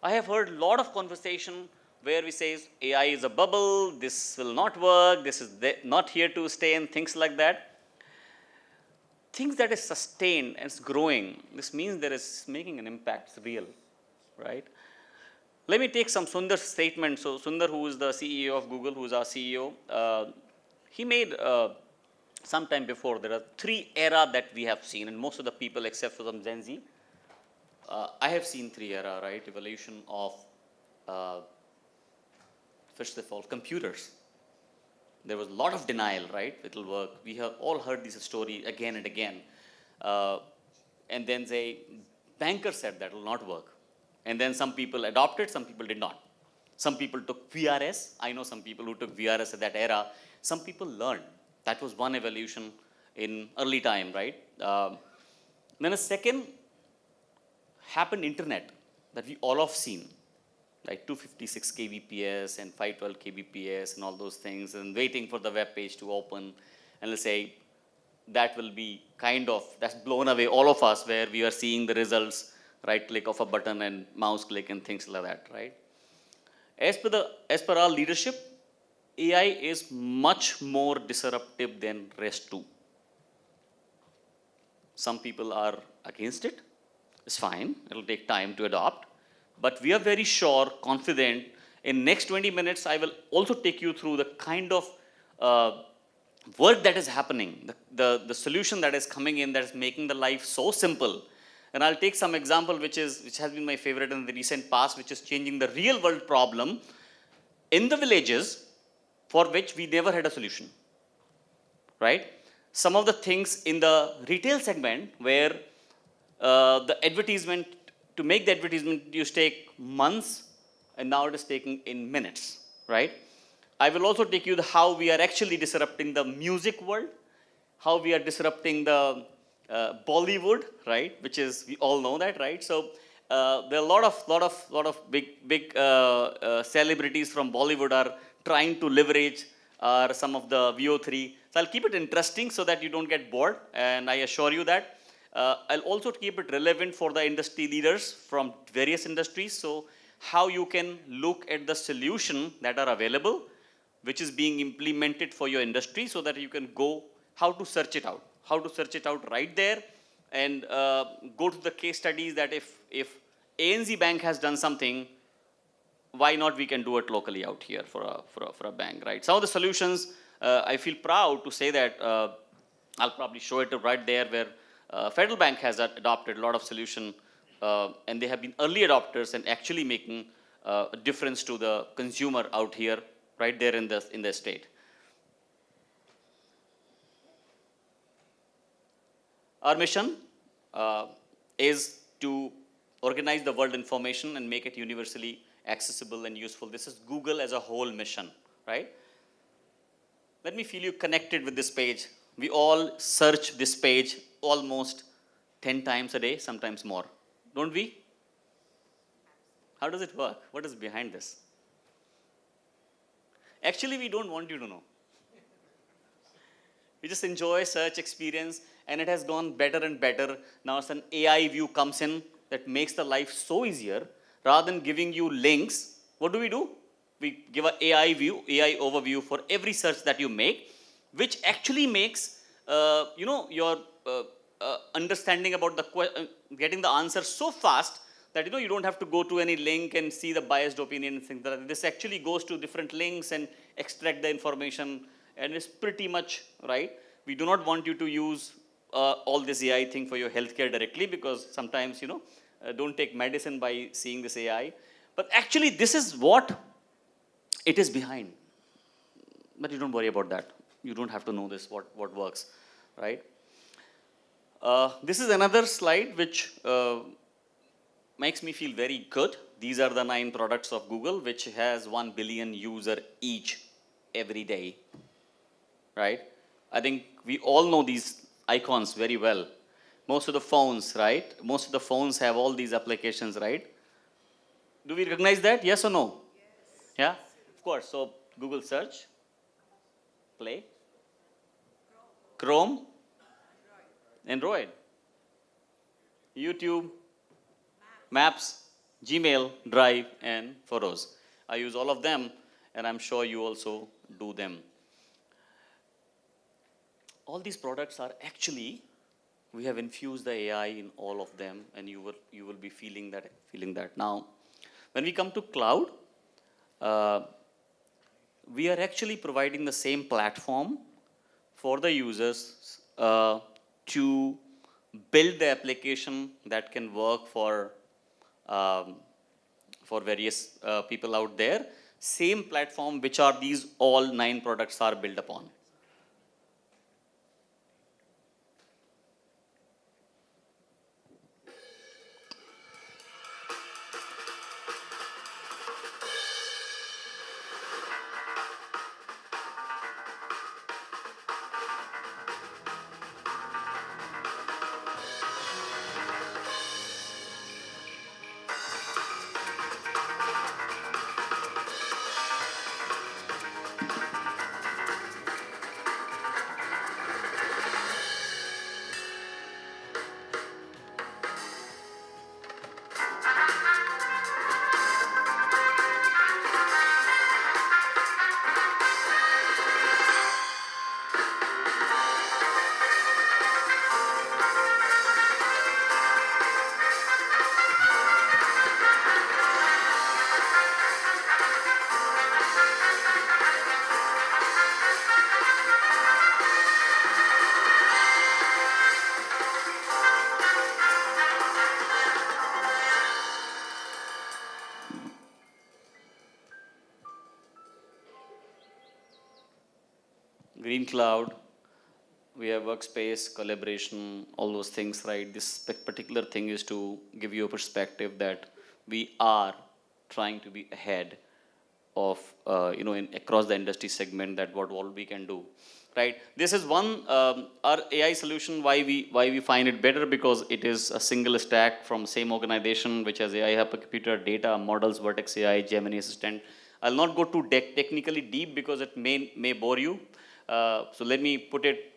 I have heard a lot of conversation where we say AI is a bubble, this will not work, this is not here to stay, and things like that. Things that is sustained and it's growing, this means there is making an impact, it's real, right? Let me take some Sundar's statement. So Sundar, who is the CEO of Google, who is our CEO, he made some time before, there are 3 eras that we have seen, and most of the people except for some Gen Z, I have seen 3 eras, right? Evolution of, first of all, computers. There was a lot of denial, right? It will work. We have all heard this story again and again. And then bankers said that will not work. And then some people adopted, some people did not. Some people took VRS. I know some people who took VRS at that era. Some people learned. That was one evolution in early time, right? Then a second happened internet that we all have seen, like 256 kbps and 512 kbps and all those things, and waiting for the web page to open. And let's say that will be that's blown away all of us, where we are seeing the results, right click of a button and mouse click and things like that, right? As per our leadership, AI is much more disruptive than rest too. Some people are against it. It's fine. It'll take time to adopt. But we are very sure, confident, in next 20 minutes, I will also take you through the kind of work that is happening, the solution that is coming in, that is making the life so simple. And I'll take some example which has been my favorite in the recent past, which is changing the real world problem in the villages for which we never had a solution, right? Some of the things in the retail segment where the advertisement, to make the advertisement used to take months, and now it is taking in minutes, right? I will also take you how we are actually disrupting the music world, how we are disrupting the Bollywood, right? Which is, we all know that, right? So there are a lot of big celebrities from Bollywood are trying to leverage some of the VO3. So I'll keep it interesting so that you don't get bored, and I assure you that. I'll also keep it relevant for the industry leaders from various industries. So how you can look at the solution that are available, which is being implemented for your industry, so that you can go how to search it out right there, and go to the case studies that if ANZ Bank has done something, why not we can do it locally out here for a bank, right? Some of the solutions, I feel proud to say that I'll probably show it right there where Federal Bank has adopted a lot of solution, and they have been early adopters and actually making a difference to the consumer out here, right there in the state. Our mission is to organize the world information and make it universally accessible and useful. This is Google as a whole mission, right? Let me feel you connected with this page. We all search this page almost 10 times a day, sometimes more. Don't we? How does it work? What is behind this? Actually, we don't want you to know. We just enjoy search experience, and it has gone better and better. Now it's an AI view comes in that makes the life so easier. Rather than giving you links, what do? We give an AI view, AI overview for every search that you make, which actually makes your understanding about getting the answer so fast that, you don't have to go to any link and see the biased opinion and things like that. This actually goes to different links and extract the information, and it's pretty much right. We do not want you to use all this AI thing for your healthcare directly, because sometimes, don't take medicine by seeing this AI. But actually, this is what it is behind. But you don't worry about that. You don't have to know this, what works, right? This is another slide which makes me feel very good. These are the 9 products of Google, which has 1 billion user each every day, right? I think we all know these icons very well. Most of the phones, right? Most of the phones have all these applications, right? Do we recognize that? Yes or no? Yes. Yeah? Of course. So Google search, Play, Chrome, Android, YouTube, Maps, Gmail, Drive, and Photos. I use all of them, and I'm sure you also do them. All these products are actually, we have infused the AI in all of them, and you will be feeling that now. When we come to cloud, we are actually providing the same platform for the users to build the application that can work for various people out there. Same platform which are these all 9 products are built upon. Green cloud, we have workspace, collaboration, all those things, right? This particular thing is to give you a perspective that we are trying to be ahead of, across the industry segment, that what all we can do, right? This is one, our AI solution, why we find it better, because it is a single stack from same organization, which has AI hypercomputer, data, models, Vertex AI, Gemini Assistant. I'll not go too technically deep because it may bore you. So let me put it,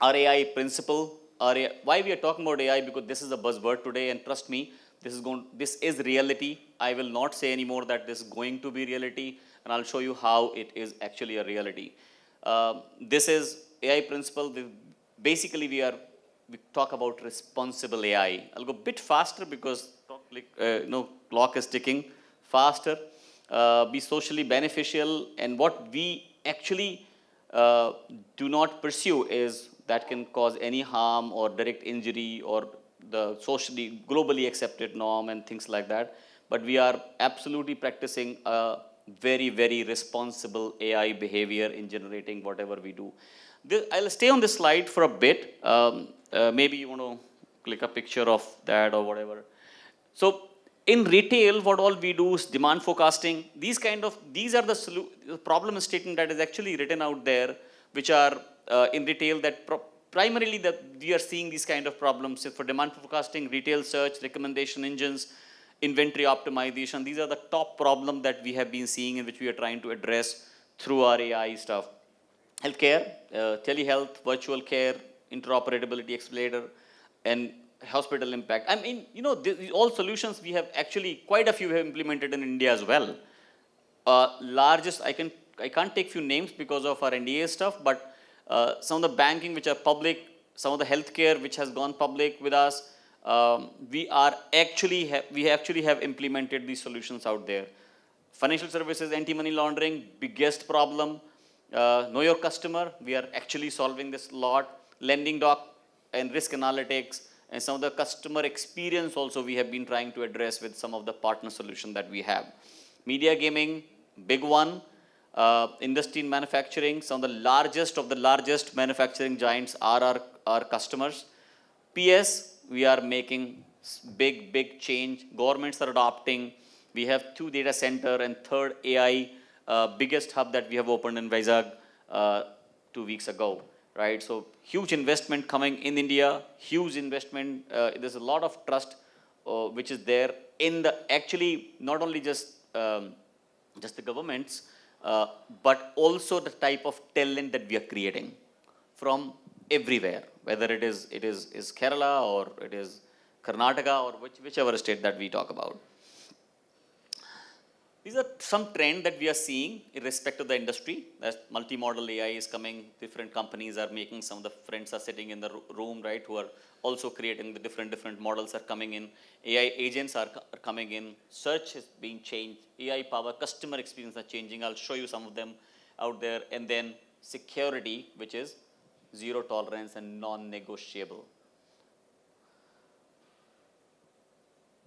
our AI principle, why we are talking about AI, because this is a buzzword today, and trust me, this is reality. I will not say anymore that this is going to be reality, and I'll show you how it is actually a reality. This is AI principle. Basically, we talk about responsible AI. I'll go a bit faster because clock is ticking. Faster, be socially beneficial, and what we actually do not pursue is that can cause any harm or direct injury or the socially, globally accepted norm and things like that. But we are absolutely practicing a very, very responsible AI behavior in generating whatever we do. I'll stay on this slide for a bit. Maybe you want to click a picture of that or whatever. So in retail, what all we do is demand forecasting. These are the problem statement that is actually written out there, which are in retail that primarily that we are seeing these kind of problems. So for demand forecasting, retail search, recommendation engines, inventory optimization. These are the top problems that we have been seeing and which we are trying to address through our AI stuff. Healthcare, telehealth, virtual care, interoperability accelerator, and hospital impact. I mean, all solutions we have actually, quite a few have implemented in India as well. Largest, I can't take few names because of our NDA stuff, but some of the banking which are public, some of the healthcare which has gone public with us, we actually have implemented these solutions out there. Financial services, anti-money laundering, biggest problem. Know your customer, we are actually solving this a lot. Lending doc and risk analytics, and some of the customer experience also we have been trying to address with some of the partner solution that we have. Media gaming, big one. Industry in manufacturing, some of the largest manufacturing giants are our customers. PS, we are making big change. Governments are adopting. We have 2 data center and 3rd AI, biggest hub that we have opened in Vizag 2 weeks ago, right? So huge investment coming in India, huge investment. There's a lot of trust which is there in the, actually not only just the governments, but also the type of talent that we are creating from everywhere, whether it is Kerala or it is Karnataka or whichever state that we talk about. These are some trends that we are seeing irrespective of the industry. As multimodal AI is coming, different companies are making, some of the friends are sitting in the room, right, who are also creating the different models are coming in. AI agents are coming in. Search is being changed. AI power, customer experience are changing. I'll show you some of them out there. And then security, which is zero tolerance and non-negotiable.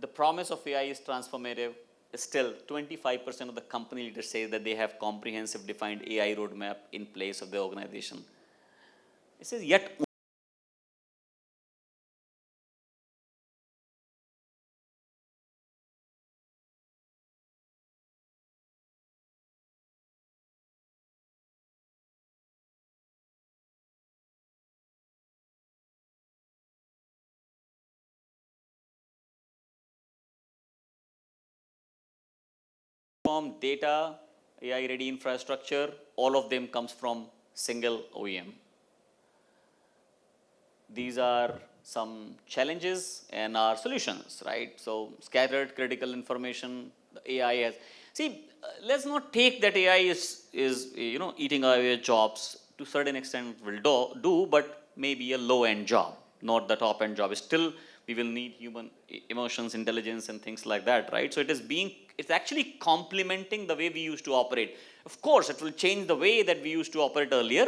The promise of AI is transformative. Still, 25% of the company leaders say that they have comprehensive defined AI roadmap in place of the organization. It says yet from data, AI ready infrastructure, all of them comes from single OEM. These are some challenges and our solutions, right? So scattered critical information, the AI has, see, let's not take that AI is eating away jobs. To a certain extent will do, but maybe a low-end job, not the top-end job. Still, we will need human emotions, intelligence, and things like that, right? So it's actually complementing the way we used to operate. Of course, it will change the way that we used to operate earlier,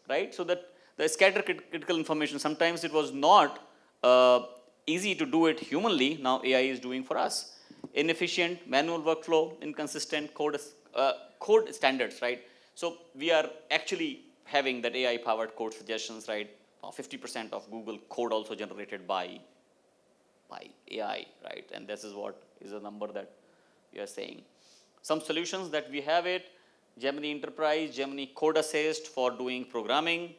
right? So that the scattered critical information, sometimes it was not easy to do it humanly. Now AI is doing for us. Inefficient, manual workflow, inconsistent code standards, right? So we are actually having that AI-powered code suggestions, right? 50% of Google code also generated by AI, right? And this is what is a number that we are saying. Some solutions that we have it, Gemini Enterprise, Gemini Code Assist for doing programming,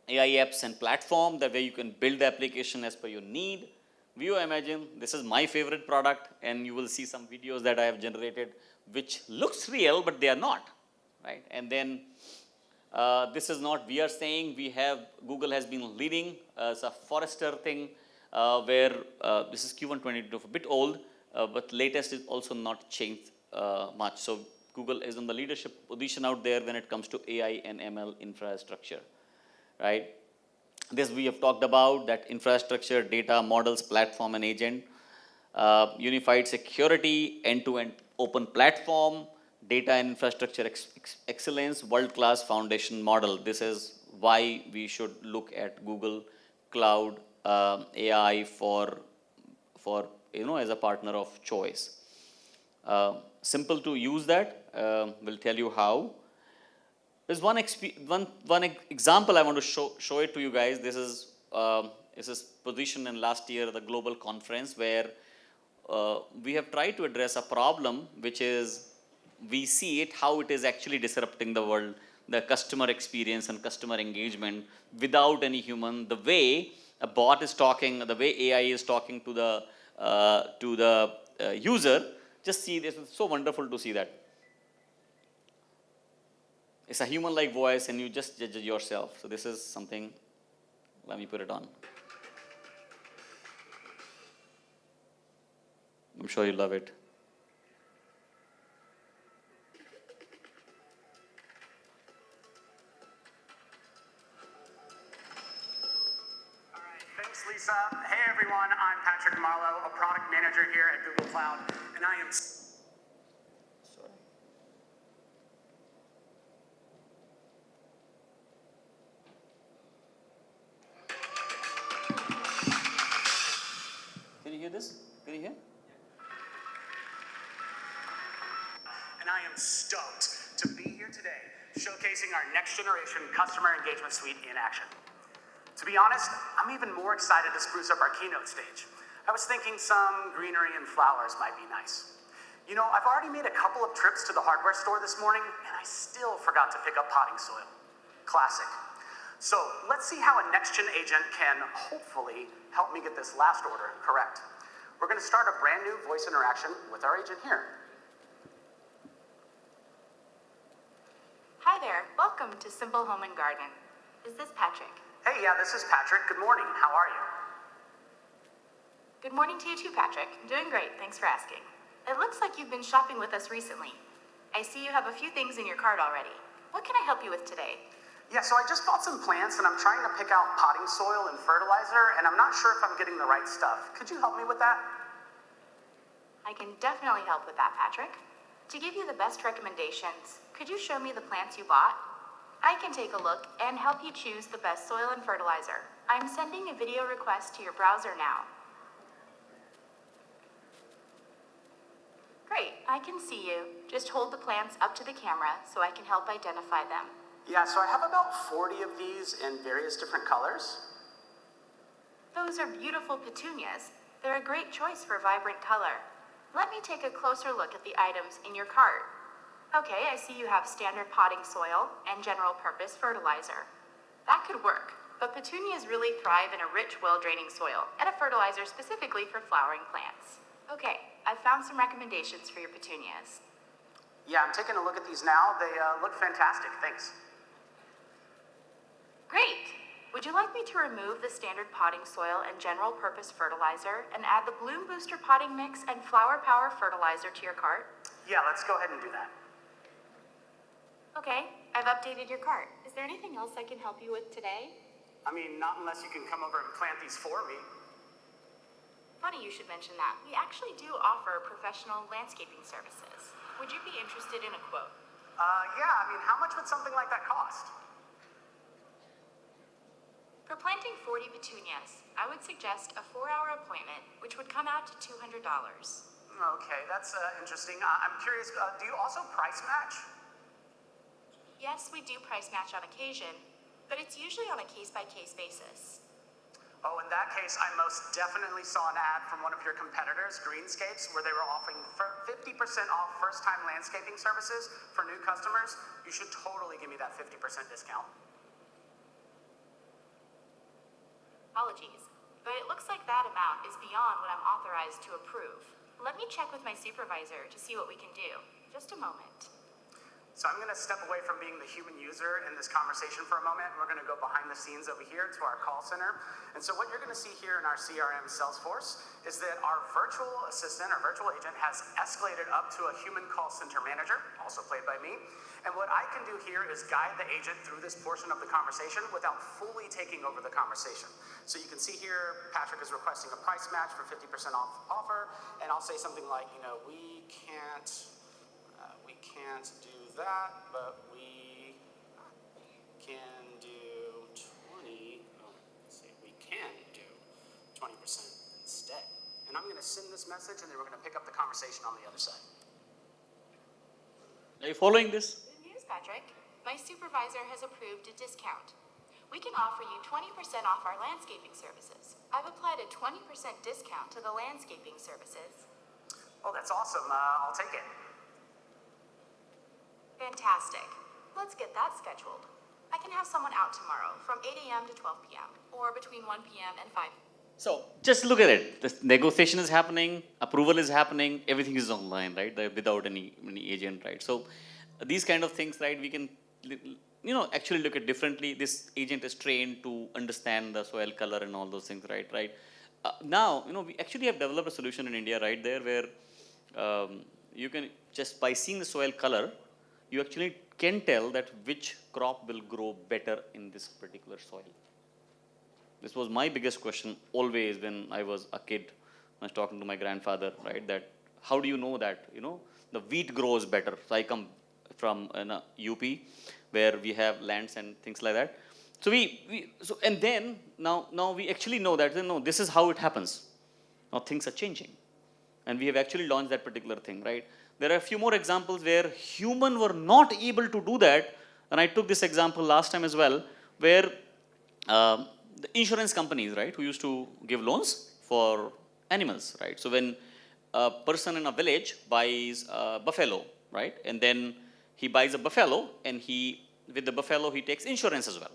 AI apps and platform, the way you can build the application as per your need. View Imagine, this is my favorite product, and you will see some videos that I have generated which looks real, but they are not, right? And then this is not, we are saying Google has been leading, it's a Forrester thing, where this is Q1 22, a bit old, but latest is also not changed much. So Google is in the leadership position out there when it comes to AI and ML infrastructure, right? This we have talked about, that infrastructure, data, models, platform, and agent. Unified security, end-to-end open platform, data and infrastructure excellence, world-class foundation model. This is why we should look at Google Cloud AI for as a partner of choice. Simple to use that. We'll tell you how. There's one example I want to show it to you guys. This is positioned in last year the global conference where we have tried to address a problem which is, we see it how it is actually disrupting the world, the customer experience and customer engagement without any human. The way a bot is talking, the way AI is talking to the user. Just see this. It's so wonderful to see that. It's a human-like voice, and you just judge it yourself. So this is something. Let me put it on. I'm sure you love it. Thanks, Lisa. Hey, everyone. I'm Patrick Marlowe, a product manager here at Google Cloud, and I am... Sorry. Can you hear this? Can you hear? And I am stoked to be here today, showcasing our next generation customer engagement suite in action. To be honest, I'm even more excited to spruce up our keynote stage. I was thinking some greenery and flowers might be nice. You know, I've already made a couple of trips to the hardware store this morning, and I still forgot to pick up potting soil. Classic. So let's see how a next-gen agent can hopefully help me get this last order correct. We're going to start a brand new voice interaction with our agent here. Hi there, welcome to Simple Home and Garden. Is this Patrick? Hey, yeah, this is Patrick. Good morning. How are you? Good morning to you too, Patrick. I'm doing great, thanks for asking. It looks like you've been shopping with us recently. I see you have a few things in your cart already. What can I help you with today? Yeah, so I just bought some plants and I'm trying to pick out potting soil and fertilizer, and I'm not sure if I'm getting the right stuff. Could you help me with that? I can definitely help with that, Patrick. To give you the best recommendations, could you show me the plants you bought? I can take a look and help you choose the best soil and fertilizer. I'm sending a video request to your browser now. Great, I can see you. Just hold the plants up to the camera so I can help identify them. Yeah, so I have about 40 of these in various different colors. Those are beautiful petunias. They're a great choice for vibrant color. Let me take a closer look at the items in your cart. Okay, I see you have standard potting soil and general purpose fertilizer. That could work, but petunias really thrive in a rich, well-draining soil and a fertilizer specifically for flowering plants. Okay, I've found some recommendations for your petunias. Yeah, I'm taking a look at these now. They look fantastic. Thanks. Great! Would you like me to remove the standard potting soil and general purpose fertilizer and add the Bloom Booster potting mix and Flower Power fertilizer to your cart? Yeah, let's go ahead and do that. Okay, I've updated your cart. Is there anything else I can help you with today? I mean, not unless you can come over and plant these for me. Funny you should mention that. We actually do offer professional landscaping services. Would you be interested in a quote? Yeah, I mean, how much would something like that cost? For planting 40 petunias, I would suggest a 4-hour appointment, which would come out to $200. Okay, that's interesting. I'm curious, do you also price match? Yes, we do price match on occasion, but it's usually on a case-by-case basis. Oh, in that case, I most definitely saw an ad from one of your competitors, Greenscapes, where they were offering 50% off first-time landscaping services for new customers. You should totally give me that 50% discount. Apologies, but it looks like that amount is beyond what I'm authorized to approve. Let me check with my supervisor to see what we can do. Just a moment. So I'm going to step away from being the human user in this conversation for a moment, and we're going to go behind the scenes over here to our call center. And so what you're going to see here in our CRM Salesforce is that our virtual assistant, our virtual agent, has escalated up to a human call center manager, also played by me. And what I can do here is guide the agent through this portion of the conversation without fully taking over the conversation. So you can see here, Patrick is requesting a price match for 50% off offer, and I'll say something like, you know, we can't do that, but we can do 20, oh, let's see, we can do 20% instead. And I'm going to send this message, and then we're going to pick up the conversation on the other side. Are you following this? Good news, Patrick. My supervisor has approved a discount. We can offer you 20% off our landscaping services. I've applied a 20% discount to the landscaping services. Oh, that's awesome. I'll take it. Fantastic. Let's get that scheduled. I can have someone out tomorrow from 8 a.m. to 12 p.m. or between 1 p.m. and 5. So just look at it. The negotiation is happening, approval is happening, everything is online, right? Without any agent, right? So these kind of things, right? We can, actually look at differently. This agent is trained to understand the soil color and all those things, right? Now, we actually have developed a solution in India, right there, where you can just by seeing the soil color, you actually can tell that which crop will grow better in this particular soil. This was my biggest question always when I was a kid. I was talking to my grandfather, right? That how do you know that, the wheat grows better? So I come from UP where we have lands and things like that. So and then now we actually know that, this is how it happens. Now things are changing. And we have actually launched that particular thing, right? There are a few more examples where humans were not able to do that. And I took this example last time as well, where the insurance companies, right, who used to give loans for animals, right? So when a person in a village buys a buffalo, right, and then he buys a buffalo, and with the buffalo he takes insurance as well.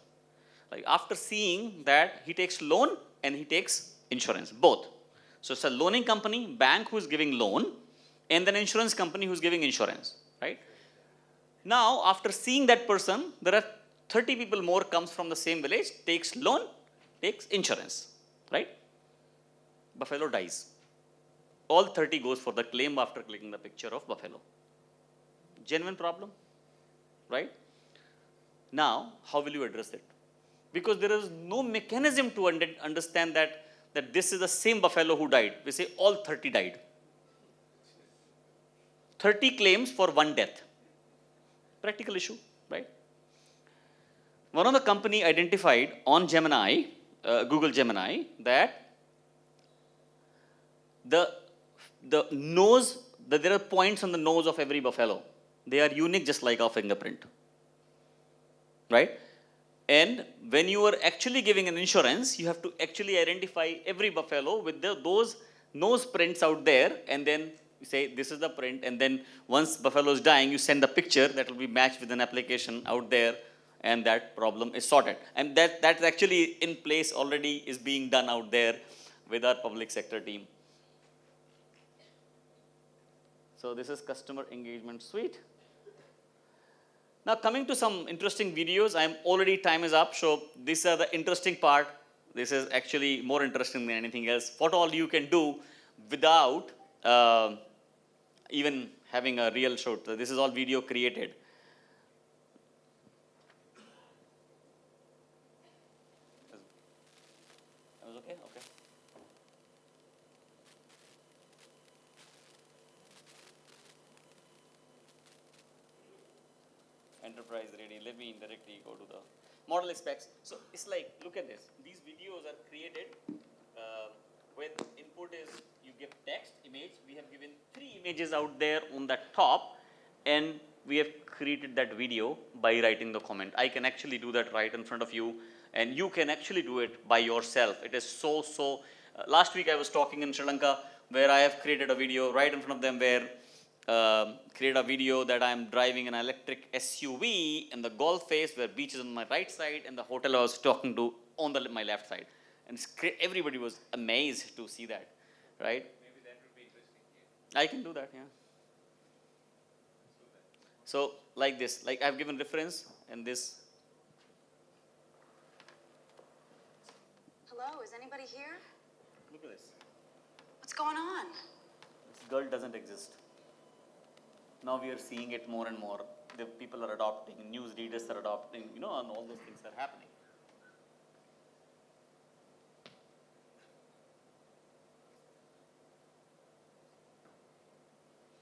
Like after seeing that, he takes loan and he takes insurance, both. So it's a loaning company, bank who is giving loan, and then insurance company who is giving insurance, right? Now, after seeing that person, there are 30 people more comes from the same village, takes loan, takes insurance, right? Buffalo dies. All 30 goes for the claim after clicking the picture of buffalo. Genuine problem, right? Now, how will you address it? Because there is no mechanism to understand that this is the same buffalo who died. We say all 30 died. 30 claims for one death. Practical issue, right? One of the company identified on Gemini, Google Gemini, that the nose, that there are points on the nose of every buffalo. They are unique just like our fingerprint, right? And when you are actually giving an insurance, you have to actually identify every buffalo with those nose prints out there, and then you say this is the print, and then once buffalo is dying, you send the picture that will be matched with an application out there, and that problem is sorted. And that's actually in place already, is being done out there with our public sector team. So this is customer engagement suite. Now coming to some interesting videos, time is up, so these are the interesting part. This is actually more interesting than anything else. What all you can do without even having a real shoot. So this is all video created. That was okay? Okay. Enterprise ready. Let me indirectly go to the model specs. So it's like, look at this. These videos are created when input is you give text, image. We have given 3 images out there on the top, and we have created that video by writing the comment. I can actually do that right in front of you, and you can actually do it by yourself. It is so. Last week I was talking in Sri Lanka where I have created a video right in front of them where create a video that I'm driving an electric SUV in the golf face where beach is on my right side and the hotel I was talking to on my left side. And everybody was amazed to see that, right? Maybe that would be interesting. I can do that, yeah. So like this, like I've given reference and this. Hello, is anybody here? Look at this. What's going on? This girl doesn't exist. Now we are seeing it more and more. The people are adopting, news readers are adopting, and all those things are happening.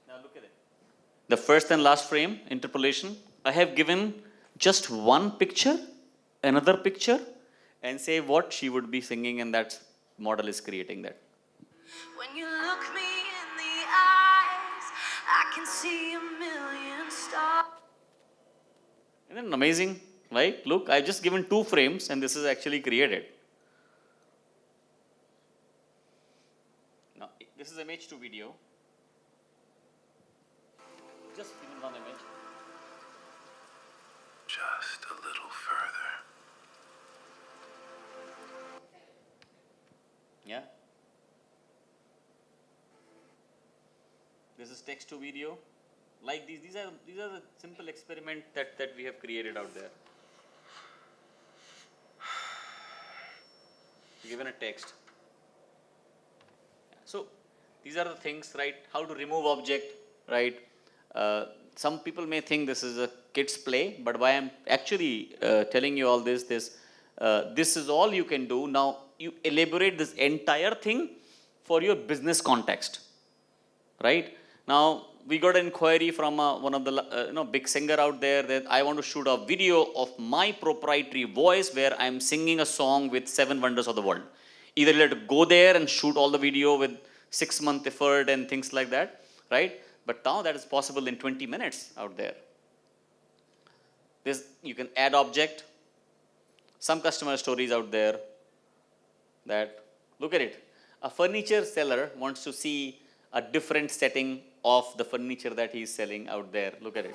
Now look at it. The first and last frame, interpolation. I have given just one picture, another picture, and say what she would be singing, and that model is creating that. When you look me in the eyes, I can see a million stars. Isn't it amazing? Right? Look, I've just given 2 frames and this is actually created. Now, this is image to video. Just given one image. Just a little further. Yeah. This is text to video. Like these are the simple experiment that we have created out there. Given a text. So these are the things, right? How to remove object, right? Some people may think this is a kid's play, but why I'm actually telling you all this, This is all you can do. Now, you elaborate this entire thing for your business context, right? Now, we got an inquiry from one of the big singer out there that I want to shoot a video of my proprietary voice where I'm singing a song with 7 wonders of the world. Either you have to go there and shoot all the video with 6-month effort and things like that, right? But now that is possible in 20 minutes out there. You can add object. Some customer stories out there that, look at it. A furniture seller wants to see a different setting of the furniture that he is selling out there. Look at it.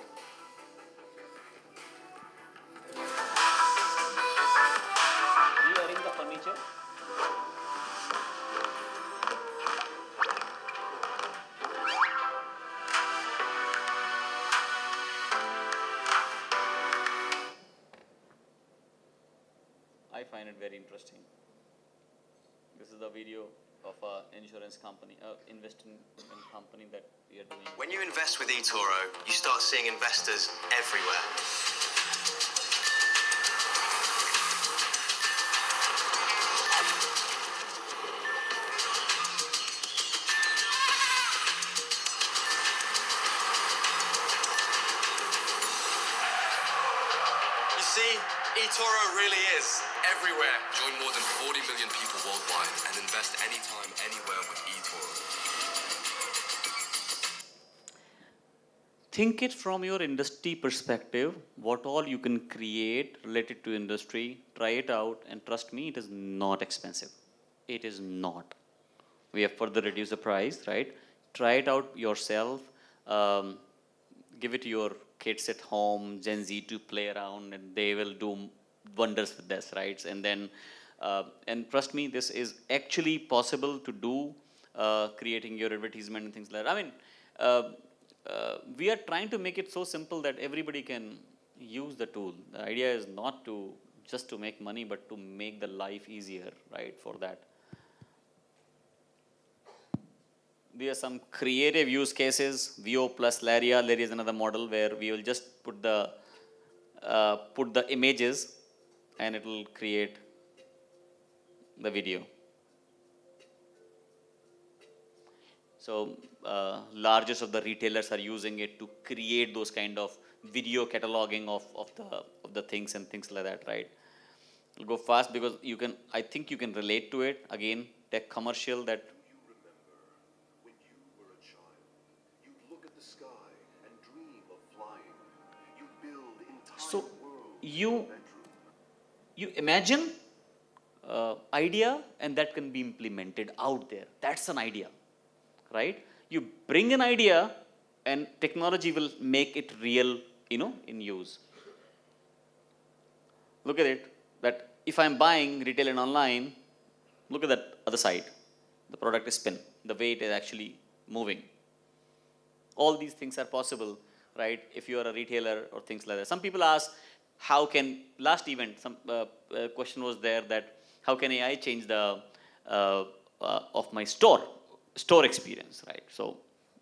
Rearrange the furniture. I find it very interesting. This is the video of an insurance company, investment company that we are doing. When you invest with eToro, you start seeing investors everywhere. You see, eToro really is everywhere. Join more than 40 million people worldwide and invest anytime, anywhere with eToro. Think it from your industry perspective, what all you can create related to industry, try it out, and trust me, it is not expensive. It is not. We have further reduced the price, right? Try it out yourself. Give it to your kids at home, Gen Z to play around, and they will do wonders with this, right? And then, and trust me, this is actually possible to do, creating your advertisement and things like that. I mean, we are trying to make it so simple that everybody can use the tool. The idea is not to just to make money, but to make the life easier, right, for that. There are some creative use cases. VO plus Laria. Laria is another model where we will just put the images and it will create the video. So largest of the retailers are using it to create those kind of video cataloging of the things and things like that, right? It'll go fast because I think you can relate to it. Again, tech commercial that. So you imagine idea and that can be implemented out there. That's an idea, right? You bring an idea and technology will make it real, in use. Look at it, that if I'm buying retail and online, look at that other side. The product is spin, the way it is actually moving. All these things are possible, right? If you are a retailer or things like that. Some people ask, how can, last event, some question was there that how can AI change the, of my store experience, right? So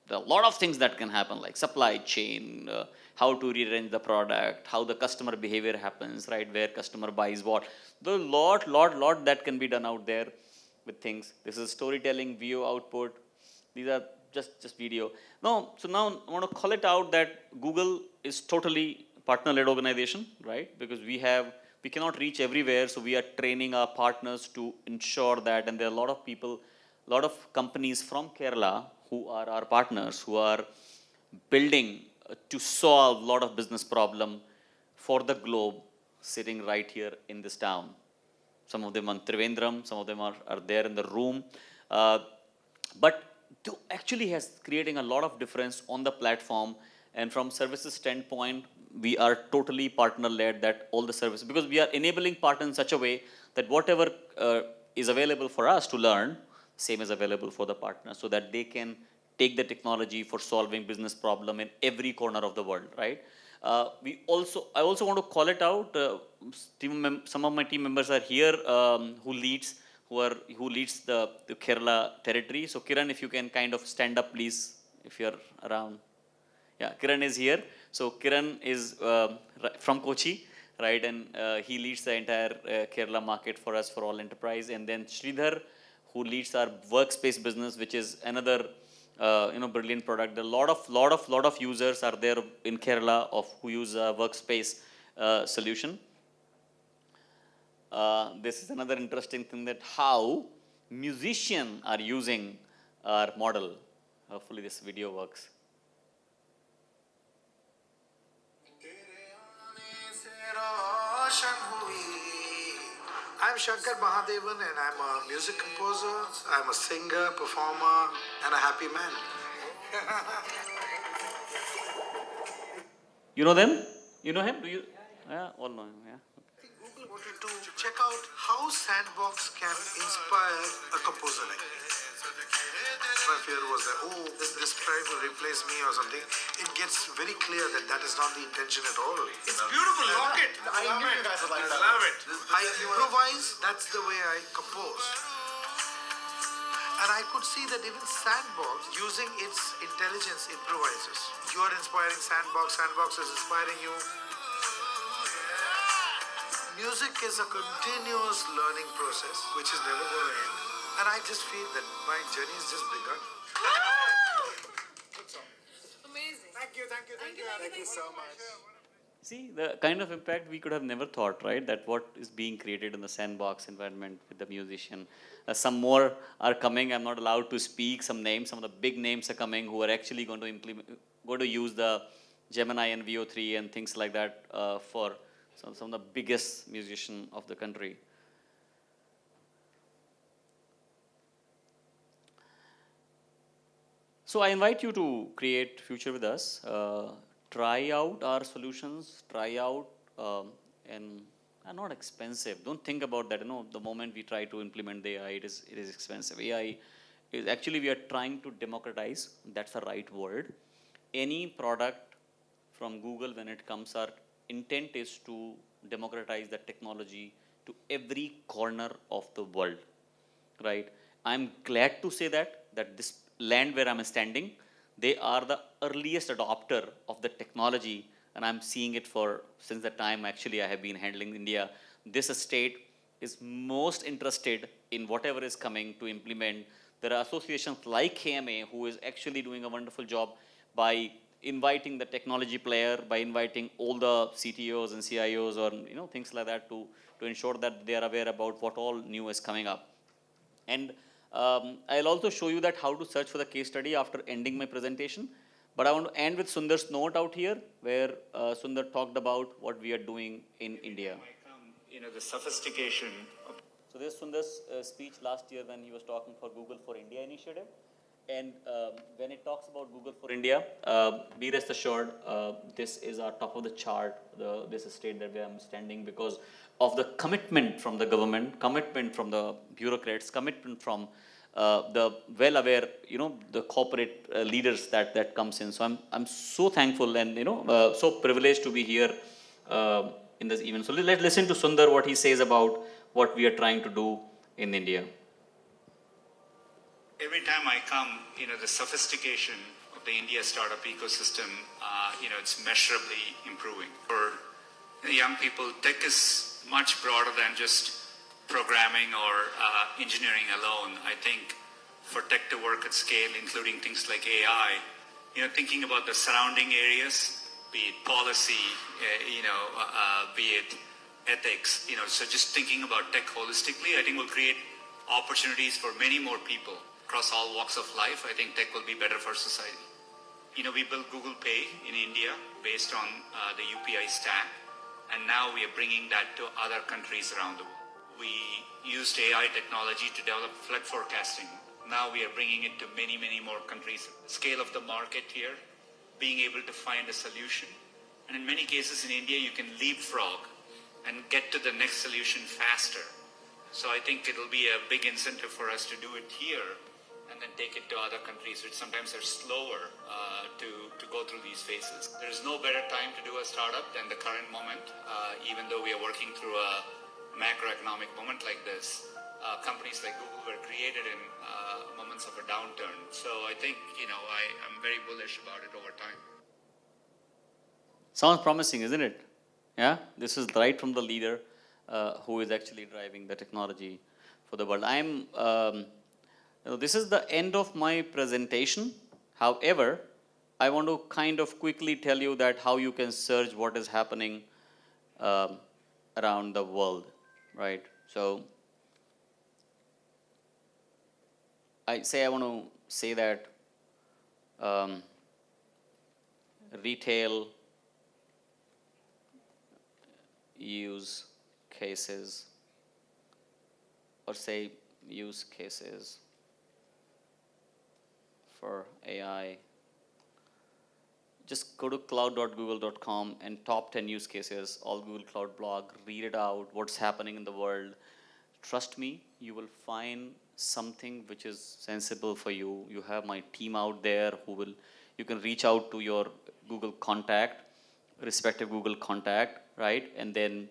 there are a lot of things that can happen like supply chain, how to rearrange the product, how the customer behavior happens, right? Where customer buys what. There's a lot that can be done out there with things. This is storytelling, VO output. These are just video. No, so now I want to call it out that Google is totally partner-led organization, right? Because we cannot reach everywhere, so we are training our partners to ensure that, and there are a lot of people, a lot of companies from Kerala who are our partners, who are building to solve a lot of business problem for the globe, sitting right here in this town. Some of them on Trivandrum, some of them are there in the room. But actually has creating a lot of difference on the platform, and from services standpoint, we are totally partner-led that all the services, because we are enabling partners in such a way that whatever is available for us to learn, same is available for the partner, so that they can take the technology for solving business problem in every corner of the world, right? I also want to call it out. Some of my team members are here who leads the Kerala territory. So Kiran, if you can kind of stand up, please, if you're around. Yeah, Kiran is here. So Kiran is from Kochi, right? And he leads the entire Kerala market for us for all enterprise. And then Sridhar, who leads our workspace business, which is another brilliant product. A lot of users are there in Kerala of who use workspace solution. This is another interesting thing, that how musicians are using our model. Hopefully this video works. I'm Shankar Mahadevan and I'm a music composer, I'm a singer, performer and a happy man. You know them? You know him? Do you? Yeah, all know him, yeah. Google wanted to check out how Sandbox can inspire a composer like me. My fear was that, this trying to replace me or something. It gets very clear that that is not the intention at all. It's beautiful, lock it. I knew you guys would like that. Love it. I improvise, that's the way I compose. And I could see that even Sandbox, using its intelligence, improvises. You are inspiring Sandbox, Sandbox is inspiring you. Music is a continuous learning process, which is never going to end. And I just feel that my journey has just begun. Amazing. Thank you so much. See, the kind of impact we could have never thought, right? That what is being created in the Sandbox environment with the musician. Some more are coming. I'm not allowed to speak some names. Some of the big names are coming who are actually going to use the Gemini and VO3 and things like that for some of the biggest musicians of the country. So I invite you to create future with us. Try out our solutions. Try out, and are not expensive. Don't think about that. The moment we try to implement the AI, it is expensive. AI is actually, we are trying to democratize. That's the right word. Any product from Google, when it comes, our intent is to democratize the technology to every corner of the world, right? I'm glad to say that this land where I'm standing, they are the earliest adopter of the technology, and I'm seeing it since the time actually I have been handling India. This state is most interested in whatever is coming to implement. There are associations like KMA who is actually doing a wonderful job by inviting the technology player, by inviting all the CTOs and CIOs or things like that to ensure that they are aware about what all new is coming up. And I'll also show you that how to search for the case study after ending my presentation. But I want to end with Sundar's note out here, where Sundar talked about what we are doing in India. The sophistication. So this is Sundar's speech last year when he was talking for Google for India initiative. And when it talks about Google for India, be rest assured, this is our top of the chart, this state that I'm standing, because of the commitment from the government, commitment from the bureaucrats, commitment from the well-aware, the corporate leaders that comes in. So I'm so thankful and so privileged to be here in this event. So let's listen to Sundar what he says about what we are trying to do in India. Every time I come, the sophistication of the India startup ecosystem, it's measurably improving. For the young people, tech is much broader than just programming or engineering alone. I think for tech to work at scale, including things like AI, thinking about the surrounding areas, be it policy, be it ethics, so just thinking about tech holistically, I think will create opportunities for many more people across all walks of life. I think tech will be better for society. We built Google Pay in India based on the UPI stack, and now we are bringing that to other countries around the world. We used AI technology to develop flood forecasting. Now we are bringing it to many, many more countries. The scale of the market here, being able to find a solution. And in many cases in India, you can leapfrog and get to the next solution faster. So I think it'll be a big incentive for us to do it here and then take it to other countries, which sometimes are slower to go through these phases. There is no better time to do a startup than the current moment, even though we are working through a macroeconomic moment like this. Companies like Google were created in moments of a downturn. So I think, I'm very bullish about it over time. Sounds promising, isn't it? Yeah, this is right from the leader who is actually driving the technology for the world. This is the end of my presentation. However, I want to kind of quickly tell you that how you can search what is happening around the world, right? So I want to say that retail use cases, or say use cases for AI. Just go to cloud.google.com and top 10 use cases, all Google Cloud blog, read it out, what's happening in the world. Trust me, you will find something which is sensible for you. You have my team out there you can reach out to your Google contact, respective Google contact, right? And then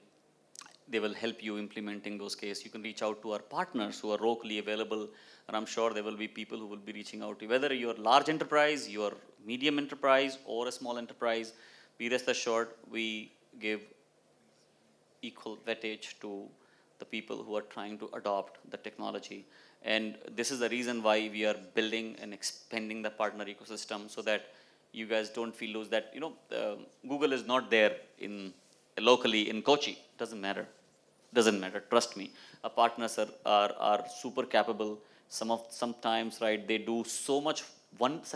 they will help you implementing those cases. You can reach out to our partners who are locally available, and I'm sure there will be people who will be reaching out to you. Whether you're a large enterprise, you're medium enterprise, or a small enterprise, be rest assured we give equal weightage to the people who are trying to adopt the technology. And this is the reason why we are building and expanding the partner ecosystem, so that you guys don't feel loose that, Google is not there locally in Kochi. Doesn't matter. Trust me. Our partners are super capable. Sometimes, right, they do such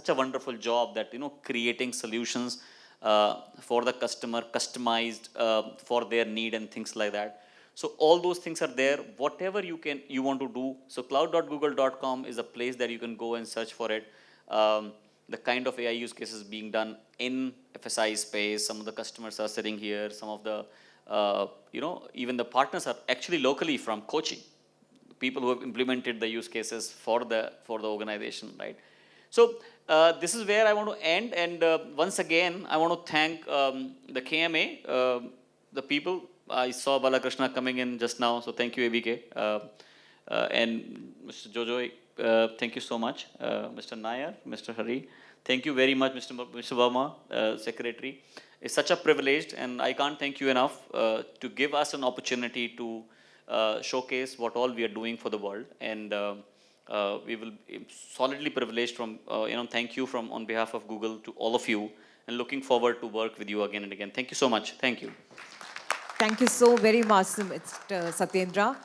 a wonderful job that, creating solutions for the customer, customized for their need and things like that. So all those things are there. Whatever you want to do. So cloud.google.com is a place that you can go and search for it. The kind of AI use cases being done in FSI space. Some of the customers are sitting here. Some of the, even the partners are actually locally from Kochi. People who have implemented the use cases for the organization, right? So this is where I want to end. And once again, I want to thank the KMA, the people. I saw Balakrishna coming in just now, so thank you, ABK. And Mr. Jojo, thank you so much. Mr. Nair, Mr. Hari, thank you very much, Mr. Verma, Secretary. It's such a privilege, and I can't thank you enough to give us an opportunity to showcase what all we are doing for the world. And we will be solidly privileged from, thank you on behalf of Google to all of you, and looking forward to work with you again and again. Thank you so much. Thank you. Thank you so very much, Mr. Satyendra.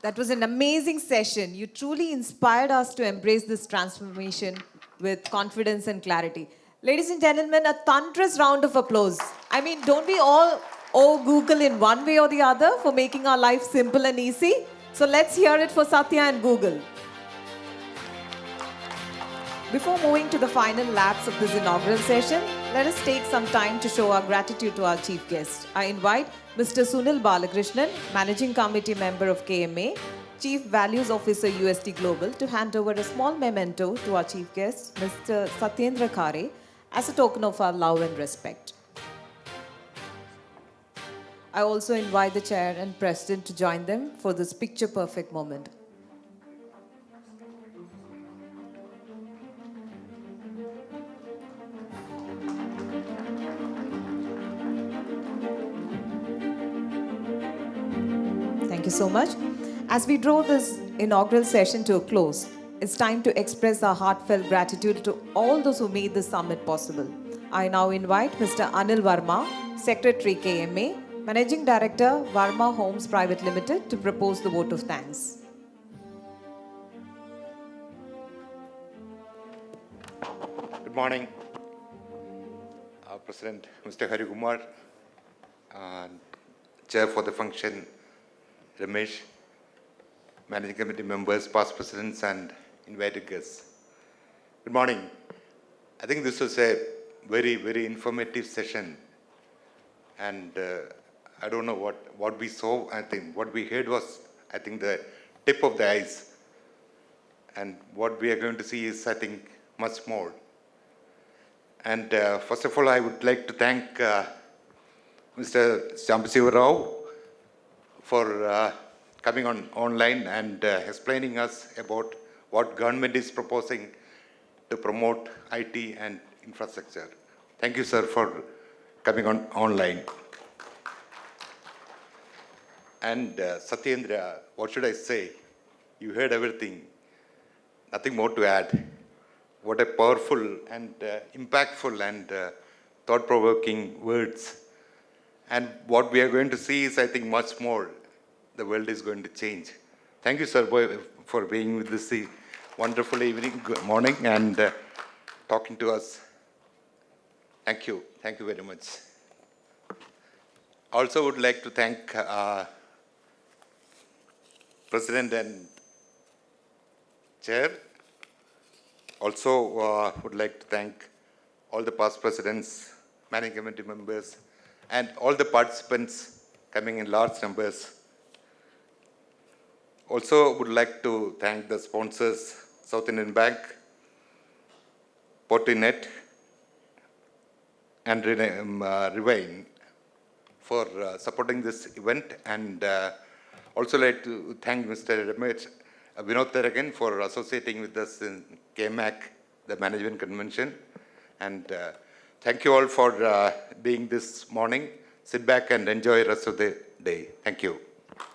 That was an amazing session. You truly inspired us to embrace this transformation with confidence and clarity. Ladies and gentlemen, a thunderous round of applause. I mean, don't we all owe Google in one way or the other for making our life simple and easy? So let's hear it for Satya and Google. Before moving to the final laps of this inaugural session, let us take some time to show our gratitude to our chief guest. I invite Mr. Sunil Balakrishnan, Managing Committee Member of KMA, Chief Values Officer UST Global, to hand over a small memento to our chief guest, Mr. Satyendra Khare, as a token of our love and respect. I also invite the Chair and President to join them for this picture-perfect moment. Thank you so much. As we draw this inaugural session to a close, it's time to express our heartfelt gratitude to all those who made this summit possible. I now invite Mr. Anil Verma, Secretary KMA, Managing Director, Verma Homes Private Limited, to propose the vote of thanks. Good morning, President Mr. Hari Kumar, Chair for the function, Ramesh, Managing Committee members, past presidents, and invited guests. Good morning. I think this was a very, very informative session. And I don't know what we saw. I think what we heard was, I think, the tip of the ice. And what we are going to see is, I think, much more. And first of all, I would like to thank Mr. Sambasiva for coming online and explaining us about what government is proposing to promote IT and infrastructure. Thank you, sir, for coming online. And Satyendra, what should I say? You heard everything. Nothing more to add. What a powerful and impactful and thought-provoking words. And what we are going to see is, I think, much more. The world is going to change. Thank you, sir, for being with this wonderful evening, good morning, and talking to us. Thank you. Thank you very much. Also would like to thank President and Chair. Also would like to thank all the past presidents, managing committee members, and all the participants coming in large numbers. Also would like to thank the sponsors, South Indian Bank, Fortinet, and Revine for supporting this event, and also like to thank Mr. Ramesh Vinod again for associating with us in KMA, the management convention, and thank you all for being this morning. Sit back and enjoy the rest of the day. Thank you.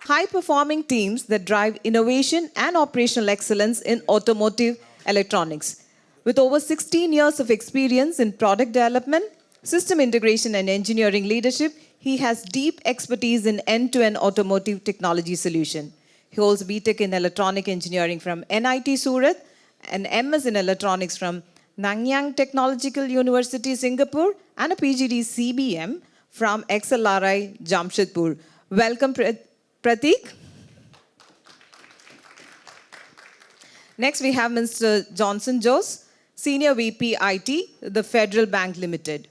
High-performing teams that drive innovation and operational excellence in automotive electronics. With over 16 years of experience in product development, system integration and engineering leadership, he has deep expertise in end-to-end automotive technology solution. He holds BTech in electronic engineering from NIT Surat and MS in electronics from Nanyang Technological University, Singapore, and a PGD CBM from XLRI, Jamshedpur. Welcome, Pratik. Next, we have Mr. Johnson Jose, Senior VP IT, the Federal Bank Limited.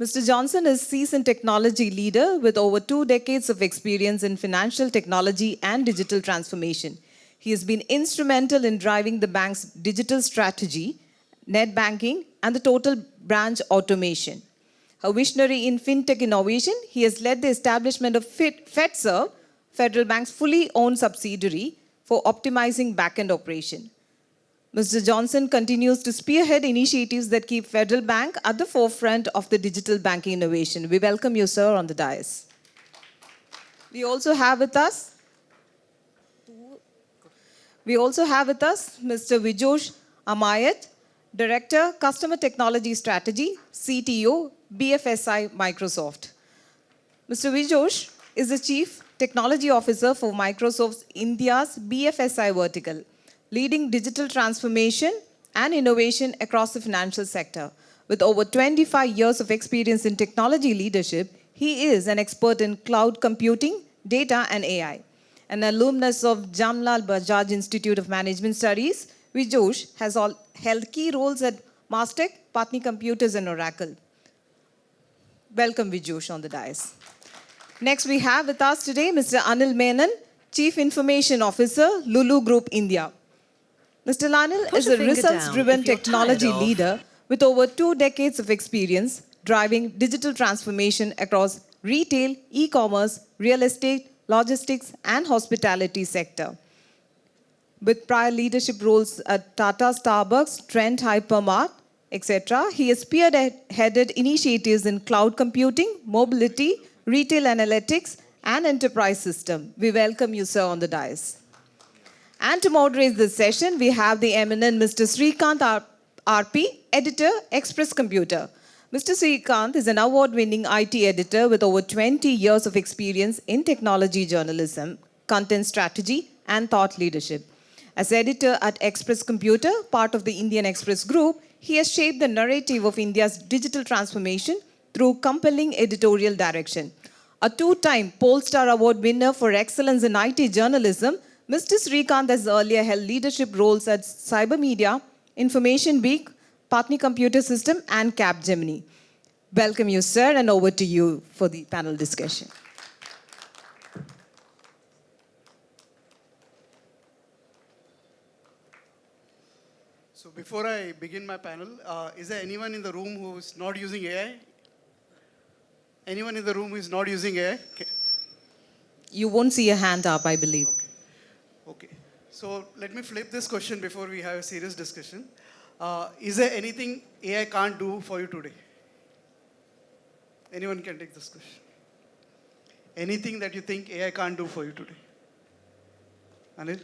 Mr. Johnson is a seasoned technology leader with over 2 decades of experience in financial technology and digital transformation. He has been instrumental in driving the bank's digital strategy, net banking, and the total branch automation. A visionary in fintech innovation, he has led the establishment of FedServe, Federal Bank's fully owned subsidiary, for optimizing back-end operation. Mr. Johnson continues to spearhead initiatives that keep Federal Bank at the forefront of the digital banking innovation. We welcome you, sir, on the dais. We also have with us Mr. Vijosh Amayat, Director, Customer Technology Strategy, CTO, BFSI Microsoft. Mr. Vijosh is the Chief Technology Officer for Microsoft's India's BFSI vertical, leading digital transformation and innovation across the financial sector. With over 25 years of experience in technology leadership, he is an expert in cloud computing, data, and AI. An alumnus of Jamlal Bajaj Institute of Management Studies, Vijosh has held key roles at Mastech, Patni Computers, and Oracle. Welcome, Vijosh, on the dais. Next, we have with us today Mr. Anil Menon, Chief Information Officer, Lulu Group India. Mr. Anil is a results-driven technology leader with over 2 decades of experience driving digital transformation across retail, e-commerce, real estate, logistics, and hospitality sector. With prior leadership roles at Tata, Starbucks, Trent Hypermart, etc., he has spearheaded initiatives in cloud computing, mobility, retail analytics, and enterprise system. We welcome you, sir, on the dais. And to moderate this session, we have the eminent Mr. Srikanth RP, Editor, Express Computer. Mr. Srikanth is an award-winning IT editor with over 20 years of experience in technology journalism, content strategy, and thought leadership. As editor at Express Computer, part of the Indian Express Group, he has shaped the narrative of India's digital transformation through compelling editorial direction. A 2-time Polestar Award winner for excellence in IT journalism, Mr. Srikanth has earlier held leadership roles at Cybermedia, Information Week, Patni Computer System, and Capgemini. Welcome you, sir, and over to you for the panel discussion. So before I begin my panel, is there anyone in the room who is not using AI? Anyone in the room who is not using AI? Okay. You won't see a hand up, I believe. Okay. So let me flip this question before we have a serious discussion. Is there anything AI can't do for you today? Anyone can take this question. anything that you think AI can't do for you today? Anil?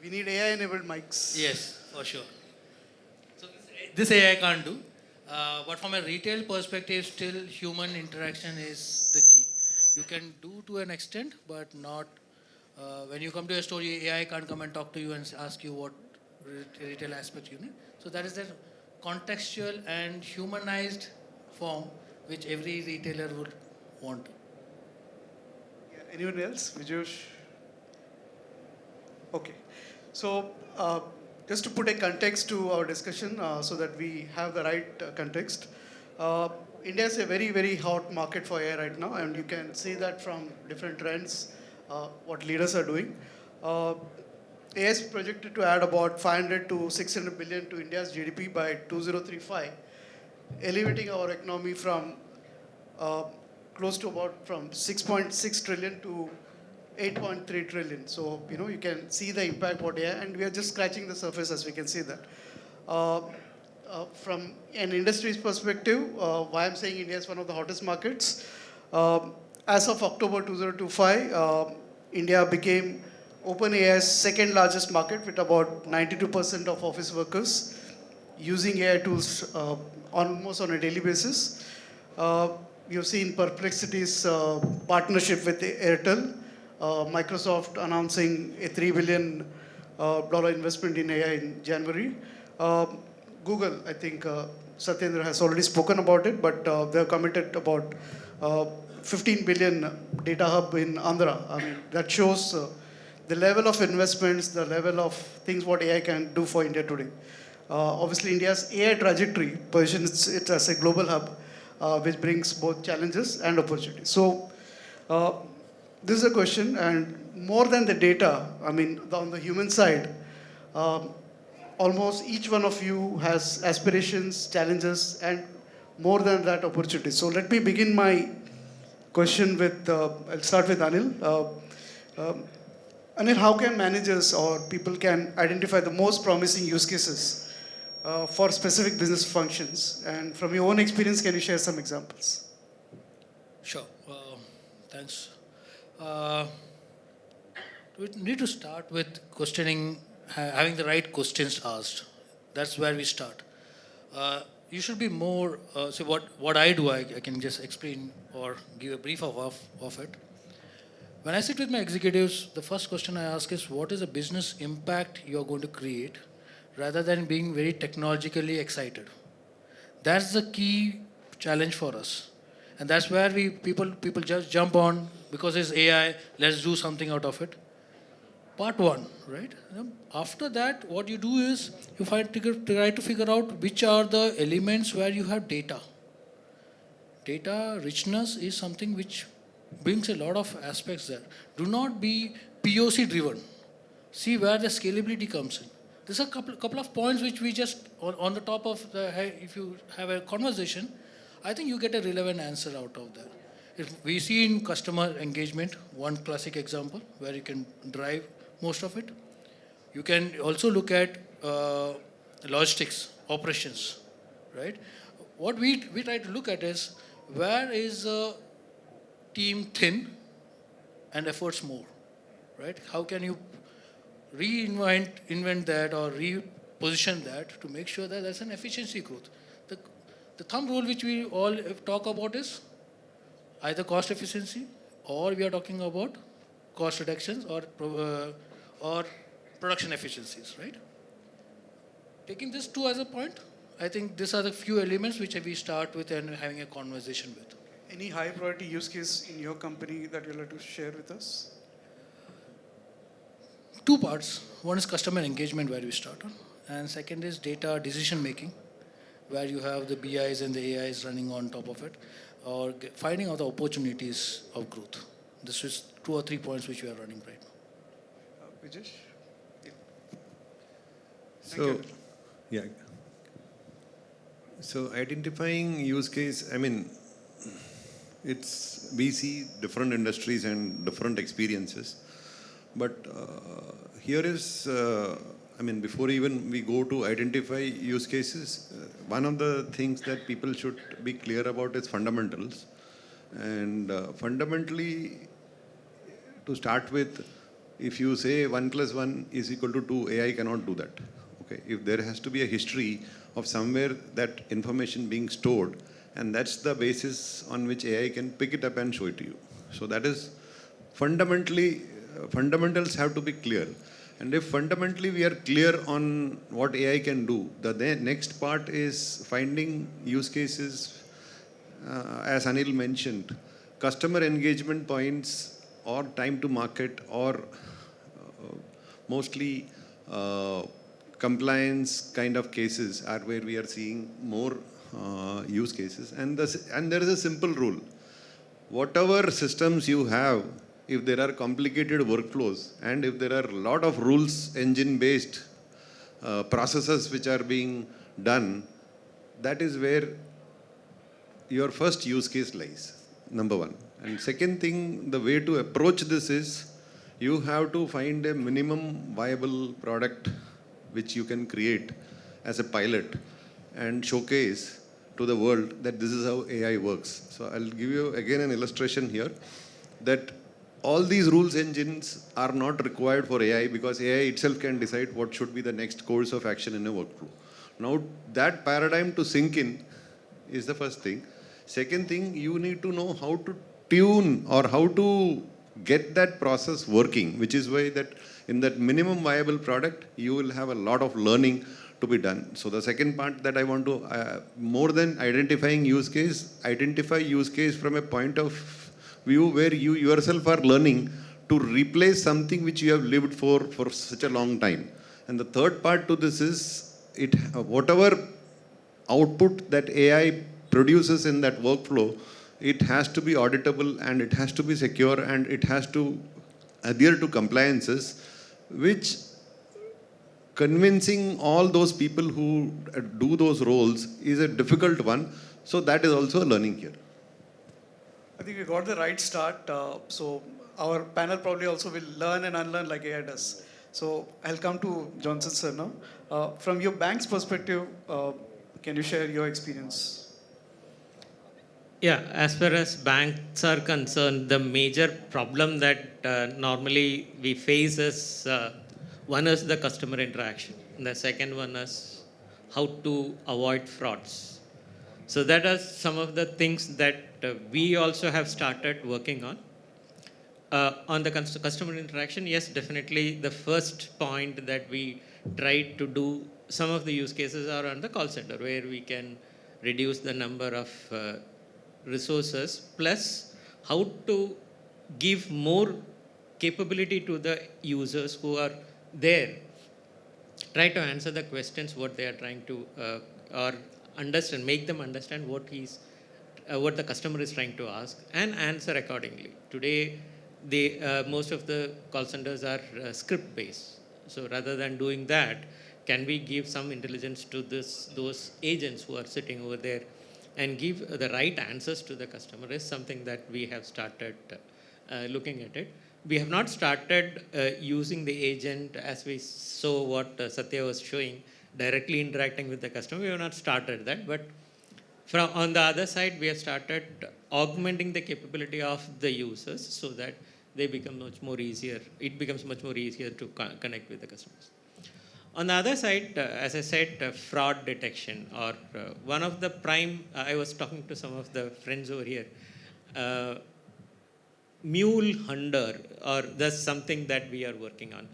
We need AI-enabled mics. Yes, for sure. So this AI can't do. But from a retail perspective, still human interaction is the key. You can do to an extent, but not when you come to a store, AI can't come and talk to you and ask you what retail aspect you need. So that is the contextual and humanized form which every retailer would want. Yeah, anyone else? Vijosh? Okay. So just to put a context to our discussion so that we have the right context, India is a very, very hot market for AI right now, and you can see that from different trends, what leaders are doing. AI is projected to add about 500 to 600 billion to India's GDP by 2035, elevating our economy from close to about from 6.6 trillion to 8.3 trillion. So, you can see the impact what AI, and we are just scratching the surface as we can see that. From an industry's perspective, why I'm saying India is one of the hottest markets. As of October 2025, India became OpenAI's second largest market with about 92% of office workers using AI tools almost on a daily basis. You've seen Perplexity's partnership with Airtel, Microsoft announcing a $3 billion investment in AI in January. Google, I think Satyendra has already spoken about it, but they're committed about 15 billion data hub in Andhra. I mean, that shows the level of investments, the level of things what AI can do for India today. Obviously, India's AI trajectory positions it as a global hub, which brings both challenges and opportunities. So, this is a question, and more than the data, I mean, on the human side, almost each one of you has aspirations, challenges, and more than that, opportunities. So let me begin my question with, I'll start with Anil. Anil, how can managers or people can identify the most promising use cases for specific business functions? And from your own experience, can you share some examples? Sure. Thanks. We need to start with questioning, having the right questions asked. That's where we start. You should be more, so what I do, I can just explain or give a brief of it. When I sit with my executives, the first question I ask is, what is the business impact you're going to create, rather than being very technologically excited. That's the key challenge for us. And that's where people just jump on, because it's AI, let's do something out of it. Part one, right? After that, what you do is, you try to figure out which are the elements where you have data. Data richness is something which brings a lot of aspects there. Do not be POC driven. See where the scalability comes in. There's a couple of points which we just, on the top of the, if you have a conversation, I think you get a relevant answer out of there. If we see in customer engagement, one classic example where you can drive most of it. You can also look at logistics, operations, right? What we try to look at is, where is team thin and efforts more, right? How can you invent that or reposition that to make sure that there's an efficiency growth? The thumb rule which we all talk about is either cost efficiency, or we are talking about cost reductions or production efficiencies, right? Taking this two as a point, I think these are the few elements which we start with and having a conversation with. Any high priority use case in your company that you'd like to share with us? Two parts. One is customer engagement, where we start on, and second is data decision making, where you have the BIs and the AIs running on top of it, or finding out the opportunities of growth. This is 2 or 3 points which we are running right now. Vijesh? So, yeah. So identifying use case, I mean, we see different industries and different experiences. But here is, before even we go to identify use cases, one of the things that people should be clear about is fundamentals. And fundamentally, to start with, if you say 1 + 1 is equal to 2, AI cannot do that. Okay? If there has to be a history of somewhere that information being stored, and that's the basis on which AI can pick it up and show it to you. So that is fundamentally, fundamentals have to be clear. And if fundamentally we are clear on what AI can do, the next part is finding use cases, as Anil mentioned, customer engagement points or time to market or mostly compliance kind of cases are where we are seeing more use cases. And there is a simple rule. Whatever systems you have, if there are complicated workflows and if there are a lot of rules engine based processes which are being done, that is where your first use case lies, number one. And second thing, the way to approach this is you have to find a minimum viable product which you can create as a pilot and showcase to the world that this is how AI works. So I'll give you again an illustration here that all these rules engines are not required for AI because AI itself can decide what should be the next course of action in a workflow. Now that paradigm to sink in is the first thing. Second thing, you need to know how to tune or how to get that process working, which is why that in that minimum viable product, you will have a lot of learning to be done. So the second part that I want to, more than identifying use case, identify use case from a point of view where you yourself are learning to replace something which you have lived for such a long time. And the third part to this is, whatever output that AI produces in that workflow, it has to be auditable and it has to be secure and it has to adhere to compliances, which convincing all those people who do those roles is a difficult one. So that is also a learning here. I think we got the right start. So our panel probably also will learn and unlearn like AI does. So I'll come to Johnson sir now. From your bank's perspective, can you share your experience? Yeah, as far as banks are concerned, the major problem that normally we face is one is the customer interaction. The second one is how to avoid frauds. So that are some of the things that we also have started working on. On the customer interaction, yes, definitely the first point that we tried to do, some of the use cases are on the call center where we can reduce the number of resources, plus how to give more capability to the users who are there. Try to answer the questions what they are trying to or understand, make them understand what the customer is trying to ask and answer accordingly. Today, most of the call centers are script based. So rather than doing that, can we give some intelligence to those agents who are sitting over there and give the right answers to the customer is something that we have started looking at it. We have not started using the agent as we saw what Satya was showing, directly interacting with the customer. We have not started that, but on the other side, we have started augmenting the capability of the users so that they become much more easier. It becomes much more easier to connect with the customers. On the other side, as I said, fraud detection or one of the prime, I was talking to some of the friends over here, mule hunter, or that's something that we are working on.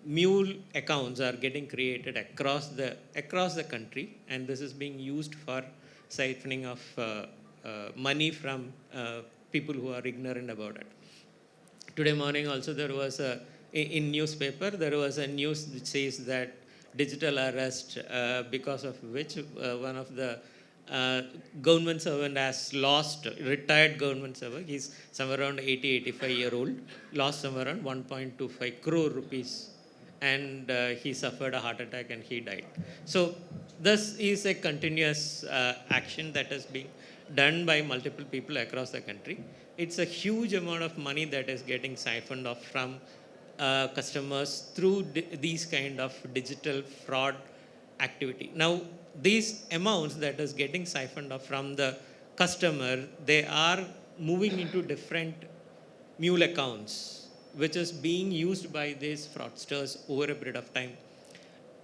Mule accounts are getting created across the country, and this is being used for siphoning of money from people who are ignorant about it. Today morning also there was in newspaper, there was a news which says that digital arrest because of which one of the government servant has lost, retired government servant, he's somewhere around 85-year-old, lost somewhere around 1.25 crore rupees and he suffered a heart attack and he died. So this is a continuous action that is being done by multiple people across the country. It's a huge amount of money that is getting siphoned off from customers through these kind of digital fraud activity. Now, these amounts that is getting siphoned off from the customer, they are moving into different mule accounts, which is being used by these fraudsters over a period of time.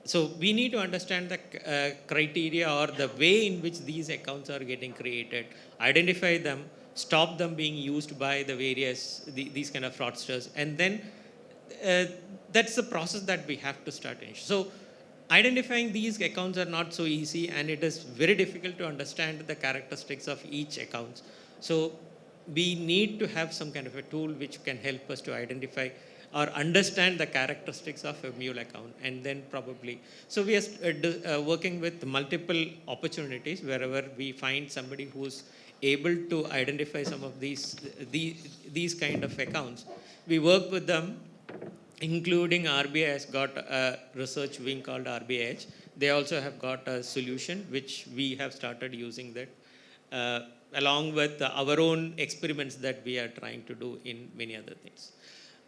So we need to understand the criteria or the way in which these accounts are getting created, identify them, stop them being used by the various, these kind of fraudsters, and then that's the process that we have to start. So identifying these accounts are not so easy, and it is very difficult to understand the characteristics of each account. So we need to have some kind of a tool which can help us to identify or understand the characteristics of a mule account, and then probably. So we are working with multiple opportunities wherever we find somebody who's able to identify some of these kind of accounts. We work with them, including RBI has got a research wing called RBI Edge. They also have got a solution which we have started using that, along with our own experiments that we are trying to do in many other things.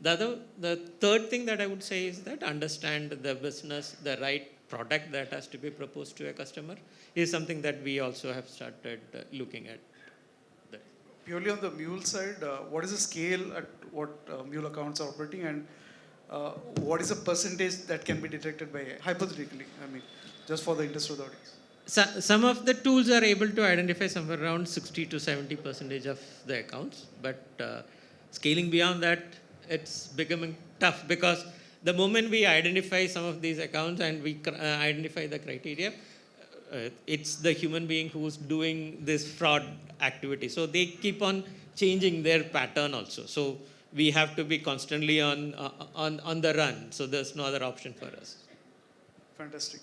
The third thing that I would say is that understand the business, the right product that has to be proposed to a customer is something that we also have started looking at. Purely on the mule side, what is the scale at what mule accounts are operating, and what is the percentage that can be detected by AI? Hypothetically, I mean, just for the interest of the audience. Some of the tools are able to identify somewhere around 60 to 70% of the accounts, but scaling beyond that, it's becoming tough, because the moment we identify some of these accounts and we identify the criteria, it's the human being who's doing this fraud activity. So they keep on changing their pattern also. So we have to be constantly on the run. So there's no other option for us. Fantastic.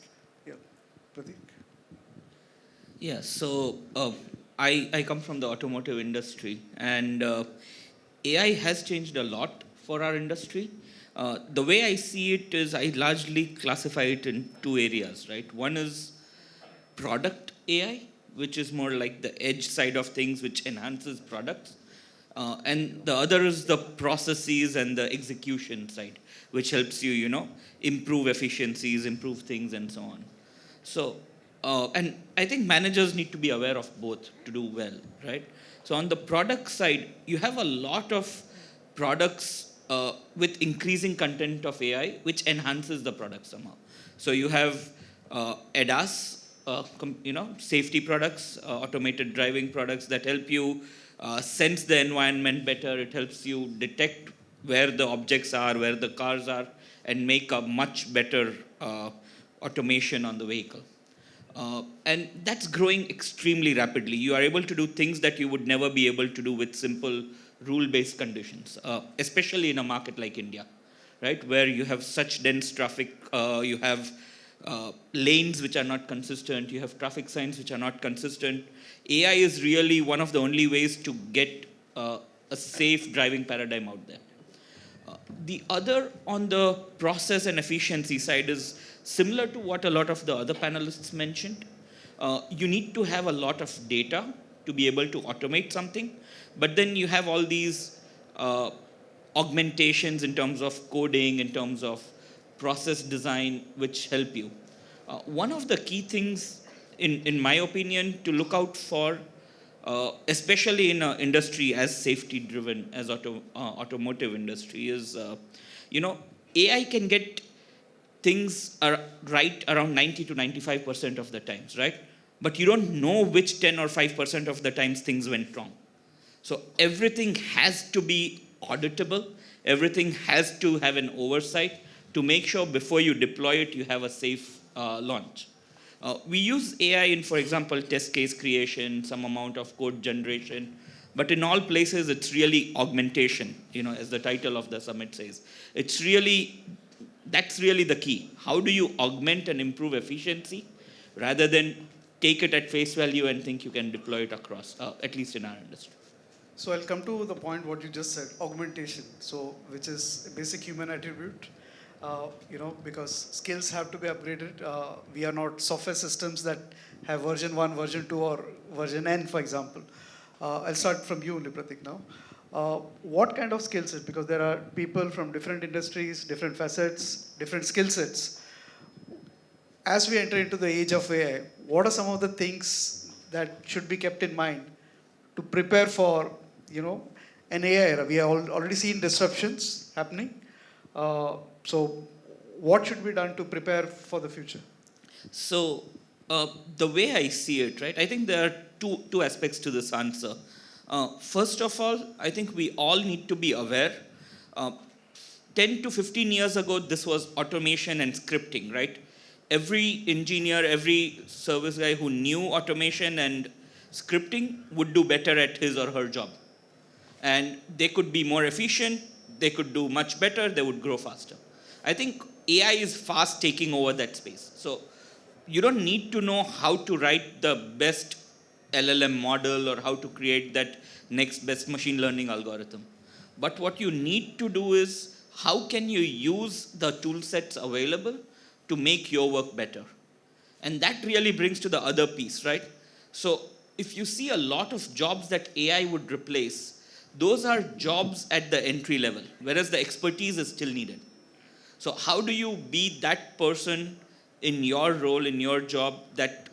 Yeah. Pratik? Yeah, so I come from the automotive industry, and AI has changed a lot for our industry. The way I see it is I largely classify it in two areas, right? One is product AI, which is more like the edge side of things, which enhances products. And the other is the processes and the execution side, which helps you, improve efficiencies, improve things, and so on. So, and I think managers need to be aware of both to do well, right? So on the product side, you have a lot of products with increasing content of AI, which enhances the product somehow. So you have ADAS, safety products, automated driving products that help you sense the environment better. It helps you detect where the objects are, where the cars are, and make a much better automation on the vehicle. And that's growing extremely rapidly. You are able to do things that you would never be able to do with simple rule-based conditions, especially in a market like India, right, where you have such dense traffic, you have lanes which are not consistent, you have traffic signs which are not consistent. AI is really one of the only ways to get a safe driving paradigm out there. The other on the process and efficiency side is similar to what a lot of the other panelists mentioned. You need to have a lot of data to be able to automate something, but then you have all these augmentations in terms of coding, in terms of process design, which help you. One of the key things, in my opinion, to look out for, especially in an industry as safety-driven as automotive industry, is, AI can get things are right around 90 to 95% of the times, right? But you don't know which 10 or 5% of the times things went wrong. So everything has to be auditable. Everything has to have an oversight to make sure before you deploy it, you have a safe launch. We use AI in, for example, test case creation, some amount of code generation, but in all places, it's really augmentation, as the title of the summit says. That's really the key. How do you augment and improve efficiency rather than take it at face value and think you can deploy it across, at least in our industry? So I'll come to the point what you just said, augmentation, so which is a basic human attribute. because skills have to be upgraded. We are not software systems that have version 1, version 2, or version N, for example. I'll start from you, Pratik, now. What kind of skill set? Because there are people from different industries, different facets, different skill sets. As we enter into the age of AI, what are some of the things that should be kept in mind to prepare for, an AI era? We have already seen disruptions happening. So what should be done to prepare for the future? So the way I see it, right, I think there are two aspects to this answer. First of all, I think we all need to be aware. 10 to 15 years ago, this was automation and scripting, right? Every engineer, every service guy who knew automation and scripting would do better at his or her job. And they could be more efficient, they could do much better, they would grow faster. I think AI is fast taking over that space. So you don't need to know how to write the best LLM model or how to create that next best machine learning algorithm. But what you need to do is, how can you use the tool sets available to make your work better? And that really brings to the other piece, right? So if you see a lot of jobs that AI would replace, those are jobs at the entry level, whereas the expertise is still needed. So how do you be that person in your role, in your job, that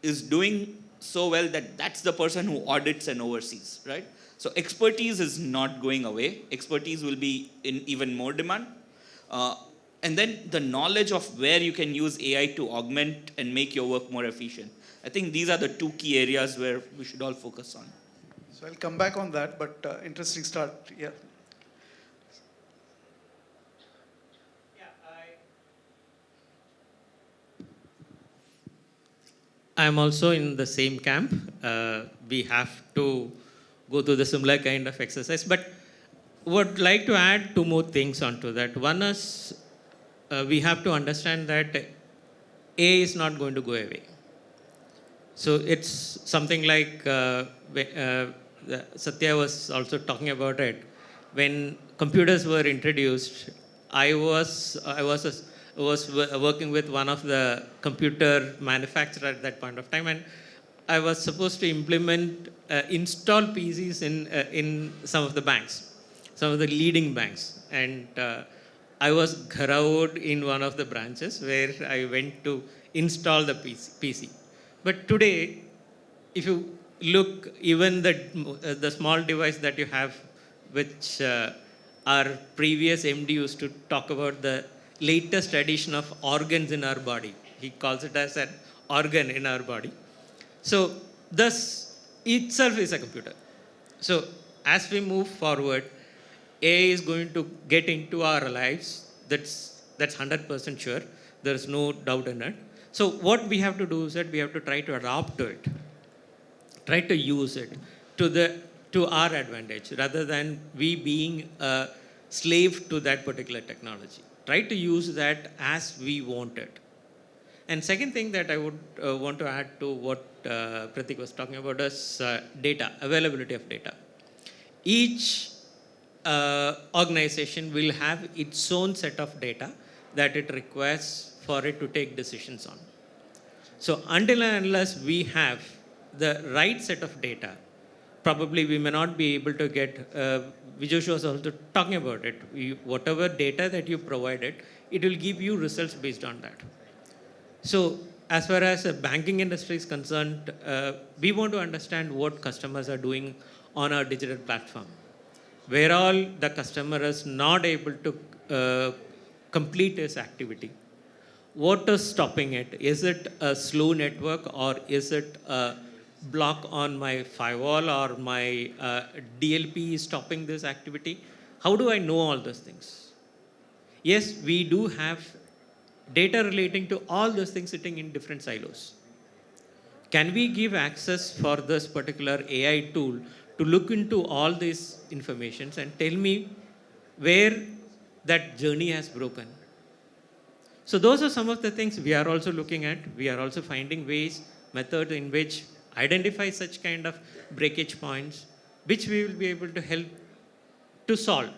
is doing so well that that's the person who audits and oversees, right? So expertise is not going away. Expertise will be in even more demand. And then the knowledge of where you can use AI to augment and make your work more efficient. I think these are the two key areas where we should all focus on. So I'll come back on that, but interesting start. Yeah. I'm also in the same camp. We have to go through the similar kind of exercise. But would like to add two more things onto that. One is we have to understand that AI is not going to go away. So it's something like Satya was also talking about it. When computers were introduced, I was working with one of the computer manufacturer at that point of time, and I was supposed to install PCs in some of the banks, some of the leading banks, and I was gharaved in one of the branches where I went to install the PC. But today, if you look, even the small device that you have, which our previous MD used to talk about, the latest addition of organs in our body. He calls it as an organ in our body. So this itself is a computer. So as we move forward, AI is going to get into our lives. That's 100% sure. There is no doubt in it. So what we have to do is that we have to try to adapt to it, try to use it to our advantage, rather than we being a slave to that particular technology. Try to use that as we want it. And second thing that I would want to add to what Pratik was talking about is data, availability of data. Each organization will have its own set of data that it requires for it to take decisions on. So until and unless we have the right set of data, probably we may not be able to get, Vijay was also talking about it, whatever data that you provided, it will give you results based on that. So as far as the banking industry is concerned, we want to understand what customers are doing on our digital platform. Where all the customer is not able to complete his activity. What is stopping it? Is it a slow network, or is it a block on my firewall, or my DLP is stopping this activity? How do I know all those things? Yes, we do have data relating to all those things sitting in different silos. Can we give access for this particular AI tool to look into all these informations and tell me where that journey has broken? So those are some of the things we are also looking at. We are also finding ways, methods in which identify such kind of breakage points, which we will be able to help to solve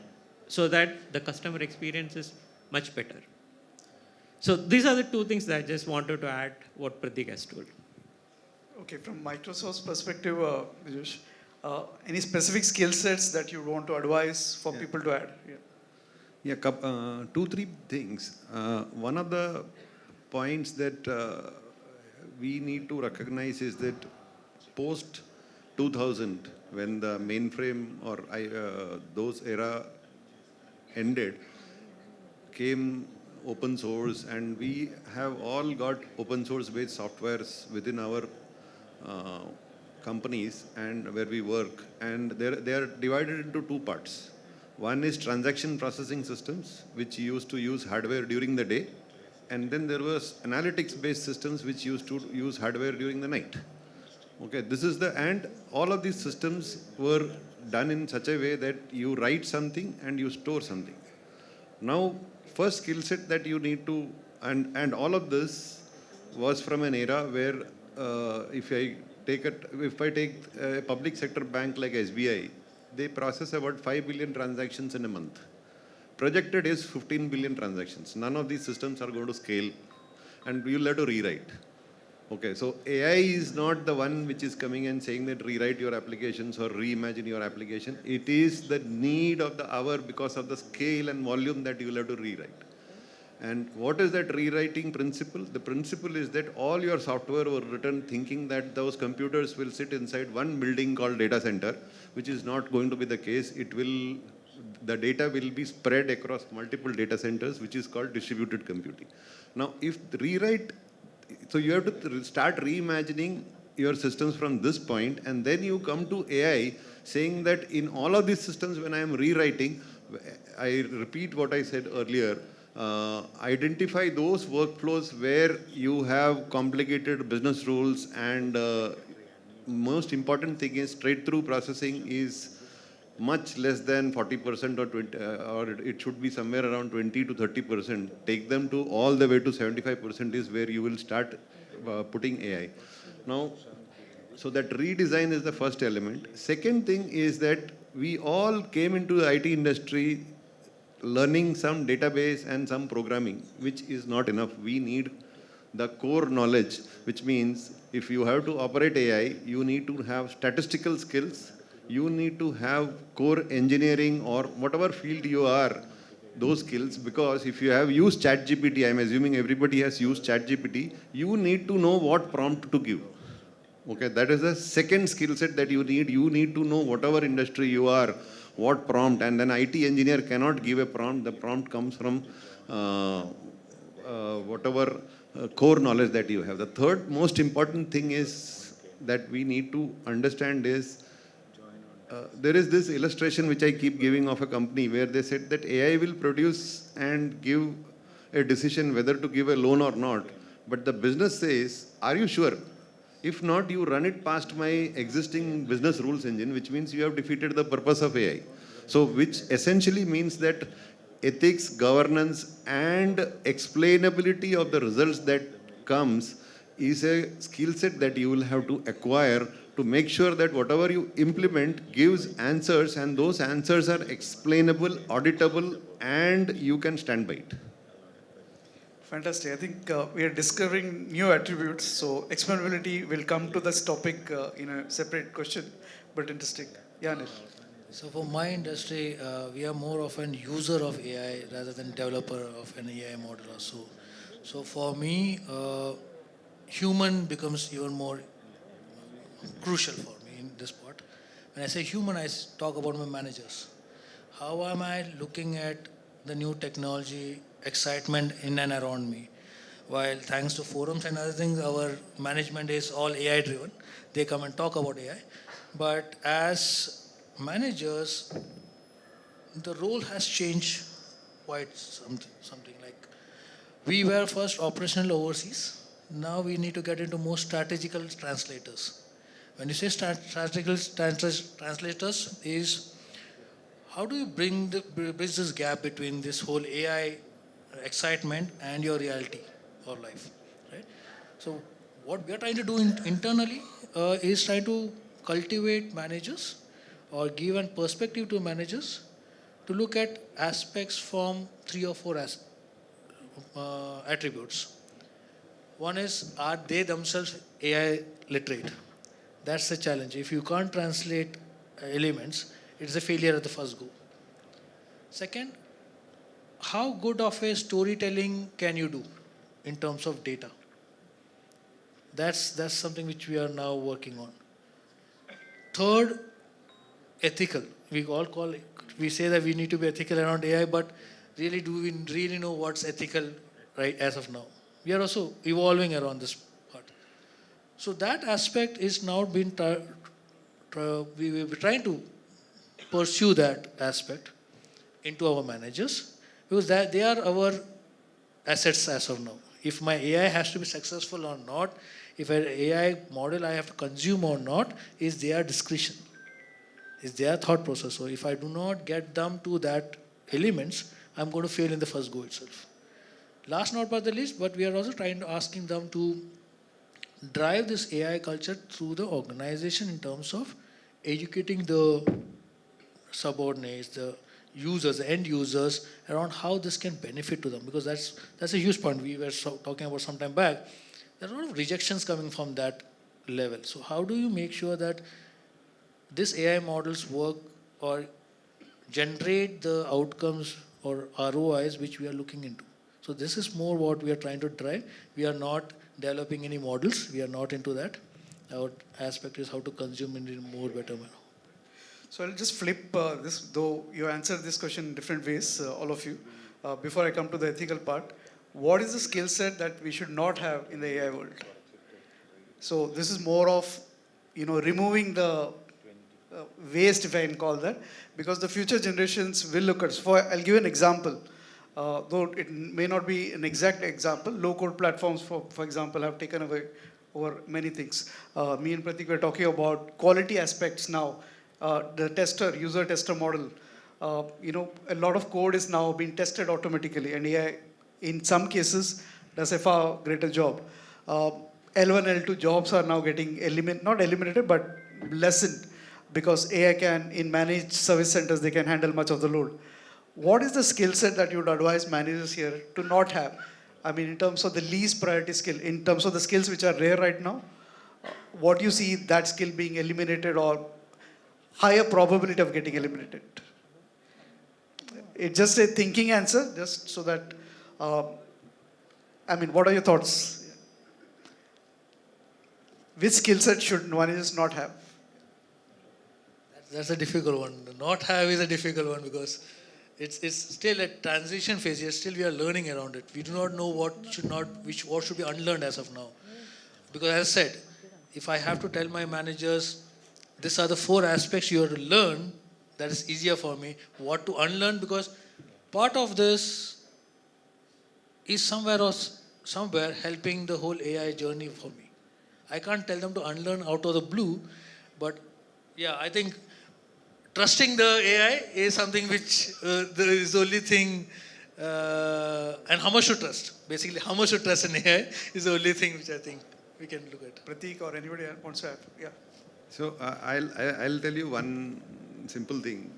so that the customer experience is much better. So these are the two things that I just wanted to add what Pratik has told. Okay, from Microsoft's perspective, Vijesh, any specific skill sets that you want to advise for people to add? Yeah, two, three things. One of the points that we need to recognize is that post 2000, when the mainframe or those era ended, came open source, and we have all got open source based softwares within our companies and where we work, and they are divided into two parts. One is transaction processing systems, which used to use hardware during the day, and then there was analytics based systems which used to use hardware during the night. Okay, and all of these systems were done in such a way that you write something and you store something. Now, first skill set that you need to, and all of this was from an era where if I take a public sector bank like SBI, they process about 5 billion transactions in a month. Projected is 15 billion transactions. None of these systems are going to scale, and you'll have to rewrite. Okay, so AI is not the one which is coming and saying that rewrite your applications or reimagine your application. It is the need of the hour because of the scale and volume that you will have to rewrite. And what is that rewriting principle? The principle is that all your software were written thinking that those computers will sit inside one building called data center, which is not going to be the case. The data will be spread across multiple data centers, which is called distributed computing. Now, so you have to start reimagining your systems from this point, and then you come to AI saying that in all of these systems, when I am rewriting, I repeat what I said earlier, identify those workflows where you have complicated business rules, and most important thing is straight-through processing is much less than 40% or 20, or it should be somewhere around 20 to 30%. Take them to all the way to 75% is where you will start putting AI. Now, so that redesign is the first element. Second thing is that we all came into the IT industry learning some database and some programming, which is not enough. We need the core knowledge, which means if you have to operate AI, you need to have statistical skills, you need to have core engineering or whatever field you are, those skills, because if you have used ChatGPT, I'm assuming everybody has used ChatGPT, you need to know what prompt to give. Okay, that is the second skill set that you need. You need to know whatever industry you are, what prompt, and then IT engineer cannot give a prompt. The prompt comes from whatever core knowledge that you have. The third most important thing is that we need to understand is there is this illustration which I keep giving of a company where they said that AI will produce and give a decision whether to give a loan or not. But the business says, are you sure? If not, you run it past my existing business rules engine, which means you have defeated the purpose of AI. So which essentially means that ethics, governance, and explainability of the results that comes is a skill set that you will have to acquire to make sure that whatever you implement gives answers, and those answers are explainable, auditable, and you can stand by it. Fantastic. I think we are discovering new attributes. So explainability will come to this topic in a separate question, but interesting. Yeah, Anil. So for my industry, we are more of an user of AI rather than developer of an AI model or so. So for me, human becomes even more crucial for me in this part. When I say human, I talk about my managers. How am I looking at the new technology, excitement in and around me? While thanks to forums and other things, our management is all AI driven. They come and talk about AI. But as managers, the role has changed quite something like we were first operational overseas. Now we need to get into more strategical translators. When you say strategical translators is how do you bridge this gap between this whole AI excitement and your reality or life, right? So what we are trying to do internally is try to cultivate managers or give a perspective to managers to look at aspects from 3 or 4 attributes. One is, are they themselves AI literate? That's the challenge. If you can't translate elements, it's a failure at the first go. Second, how good of a storytelling can you do in terms of data? That's something which we are now working on. Third, ethical. We say that we need to be ethical around AI, but really, do we really know what's ethical right as of now? We are also evolving around this part. So that aspect is now being we're trying to pursue that aspect into our managers, because they are our assets as of now. If my AI has to be successful or not, if an AI model I have to consume or not, is their discretion, is their thought process. So if I do not get them to that elements, I'm going to fail in the first go itself. Last not but the least, but we are also asking them to drive this AI culture through the organization in terms of educating the subordinates, the users, the end users, around how this can benefit to them, because that's a huge point. We were talking about some time back. There are a lot of rejections coming from that level. So how do you make sure that these AI models work or generate the outcomes or ROIs which we are looking into? So this is more what we are trying to drive. We are not developing any models. We are not into that. Our aspect is how to consume in a more better manner. So I'll just flip this, though you answered this question in different ways, all of you. Before I come to the ethical part, what is the skill set that we should not have in the AI world? So this is more of, removing the waste, if I can call that, because the future generations will look at. I'll give you an example. Though it may not be an exact example, low-code platforms, for example, have taken away over many things. Me and Pratik were talking about quality aspects now. The user tester model, a lot of code is now being tested automatically, and AI, in some cases, does a far greater job. L1, L2 jobs are now getting not eliminated, but lessened, because AI can, in managed service centers, they can handle much of the load. What is the skill set that you would advise managers here to not have? I mean, in terms of the least priority skill, in terms of the skills which are rare right now, what do you see that skill being eliminated or higher probability of getting eliminated? It's just a thinking answer, just so that, what are your thoughts? Which skill set should managers not have? That's a difficult one. Not have is a difficult one, because it's still a transition phase. Still we are learning around it. We do not know what should be unlearned as of now. Because as I said, if I have to tell my managers, these are the 4 aspects you have to learn, that is easier for me. What to unlearn, because part of this is somewhere helping the whole AI journey for me. I can't tell them to unlearn out of the blue, but yeah, I think trusting the AI is something which is the only thing, and how much to trust. Basically, how much to trust in AI is the only thing which I think we can look at. Pratik or anybody else wants to add? Yeah. So I'll tell you one simple thing.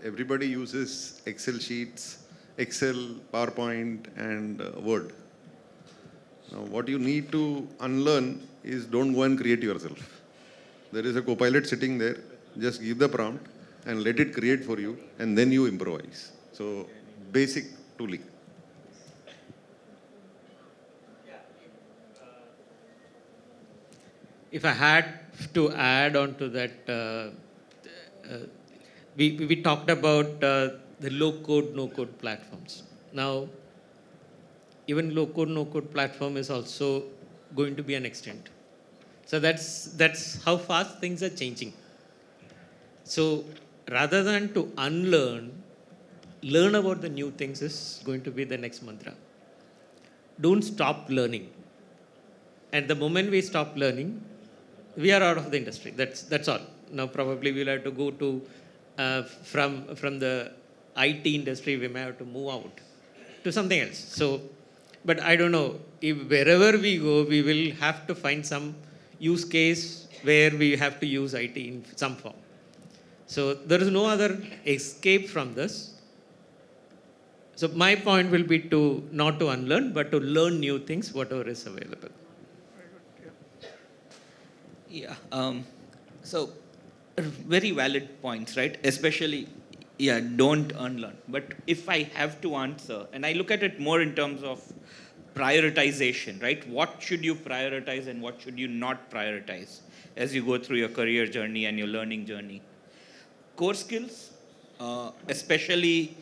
Everybody uses Excel sheets, Excel, PowerPoint, and Word. Now, what you need to unlearn is don't go and create yourself. There is a copilot sitting there. Just give the prompt and let it create for you, and then you improvise. So, basic tooling. If I had to add on to that, we talked about the low-code, no-code platforms. Now, even low-code, no-code platform is also going to be an extent. So that's how fast things are changing. So rather than to unlearn, learn about the new things is going to be the next mantra. Don't stop learning. And the moment we stop learning, we are out of the industry. That's all. Now probably we'll have to go to from the IT industry, we may have to move out to something else. So, but I don't know, if wherever we go, we will have to find some use case where we have to use IT in some form. So there is no other escape from this. So my point will be to not to unlearn, but to learn new things, whatever is available. Yeah. So, very valid points, right? Especially, yeah, don't unlearn. But if I have to answer, and I look at it more in terms of prioritization, right? What should you prioritize and what should you not prioritize as you go through your career journey and your learning journey? Core skills, especially,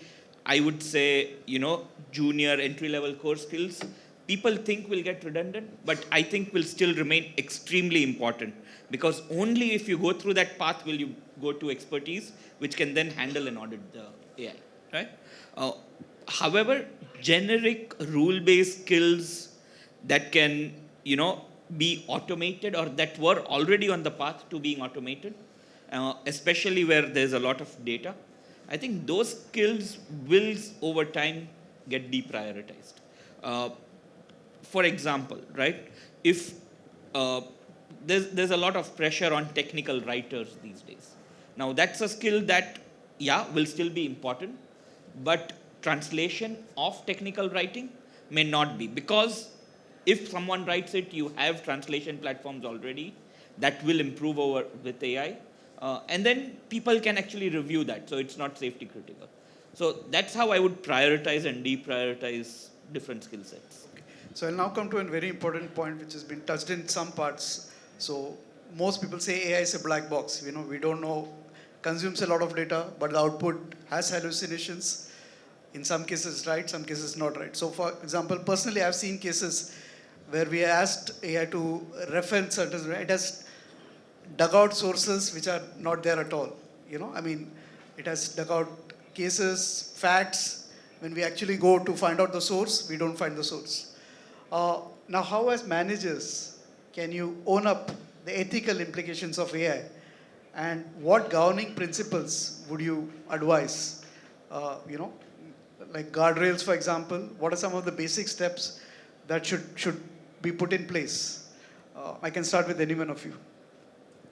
I would say, junior entry-level core skills, people think will get redundant, but I think will still remain extremely important, because only if you go through that path will you go to expertise, which can then handle and audit the AI, right? However, generic rule-based skills that can, be automated or that were already on the path to being automated, especially where there's a lot of data, I think those skills will over time get deprioritized. For example, right, if there's a lot of pressure on technical writers these days. Now that's a skill that, will still be important, but translation of technical writing may not be, because if someone writes it, you have translation platforms already that will improve over with AI. And then people can actually review that, so it's not safety critical. So that's how I would prioritize and deprioritize different skill sets. So I'll now come to a very important point which has been touched in some parts. So most people say AI is a black box. We don't know, consumes a lot of data, but the output has hallucinations. In some cases right, some cases not right. So for example, personally I've seen cases where we asked AI to reference certain, it has dug out sources which are not there at all. It has dug out cases, facts. When we actually go to find out the source, we don't find the source. Now, how as managers can you own up the ethical implications of AI? And what governing principles would you advise? Like guardrails, for example. What are some of the basic steps that should be put in place? I can start with any one of you.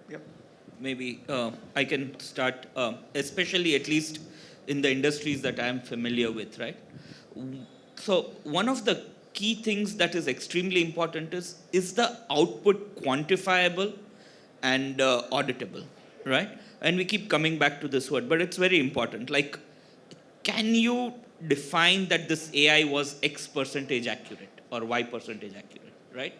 Yep. Maybe I can start, especially at least in the industries that I am familiar with, right? So one of the key things that is extremely important is the output quantifiable and auditable, right? And we keep coming back to this word, but it's very important. Like, can you define that this AI was X percentage accurate or Y percentage accurate, right?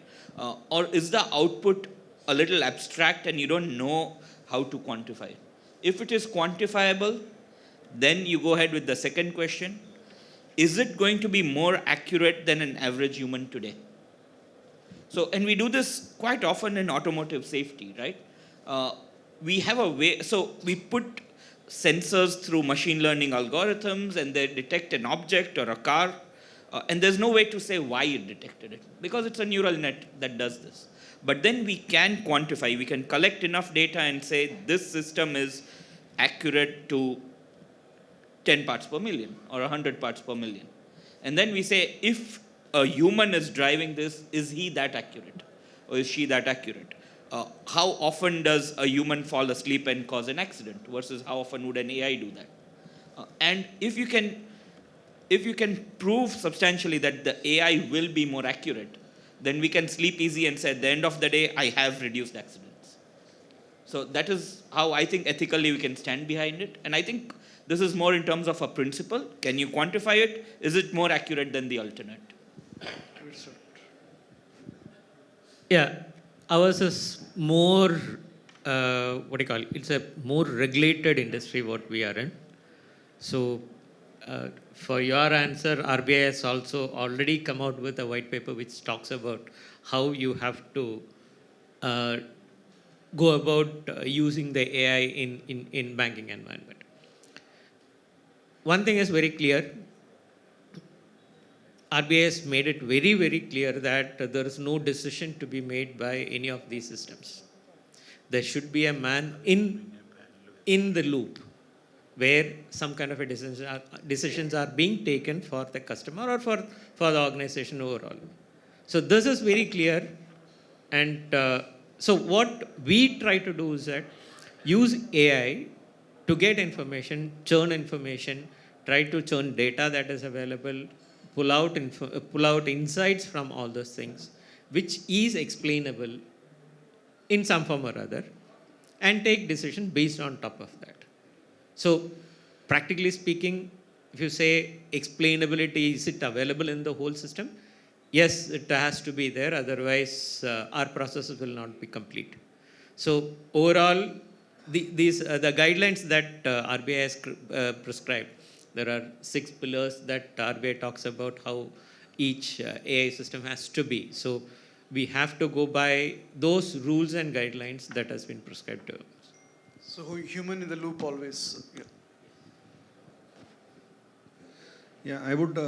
Or is the output a little abstract and you don't know how to quantify it? If it is quantifiable, then you go ahead with the second question. Is it going to be more accurate than an average human today? So, and we do this quite often in automotive safety, right? We have a way, so we put sensors through machine learning algorithms and they detect an object or a car, and there's no way to say why it detected it, because it's a neural net that does this. But then we can quantify, we can collect enough data and say this system is accurate to 10 parts per million or 100 parts per million. And then we say, if a human is driving this, is he that accurate? Or is she that accurate? How often does a human fall asleep and cause an accident versus how often would an AI do that? And if you can prove substantially that the AI will be more accurate, then we can sleep easy and say, at the end of the day, I have reduced accidents. So that is how I think ethically we can stand behind it. And I think this is more in terms of a principle. Can you quantify it? Is it more accurate than the alternate? Yeah, ours is more, it's a more regulated industry what we are in. So for your answer, RBI has also already come out with a white paper which talks about how you have to go about using the AI in banking environment. One thing is very clear. RBI has made it very, very clear that there is no decision to be made by any of these systems. There should be a man in the loop where some kind of a decisions are being taken for the customer or for the organization overall. So this is very clear. And so what we try to do is that use AI to get information, churn information, try to churn data that is available, pull out insights from all those things, which is explainable in some form or other, and take decision based on top of that. So practically speaking, if you say explainability, is it available in the whole system? Yes, it has to be there, otherwise our processes will not be complete. So overall, the guidelines that RBI has prescribed, there are 6 pillars that RBI talks about how each AI system has to be. So we have to go by those rules and guidelines that has been prescribed to us. So human in the loop always. Yeah, I would,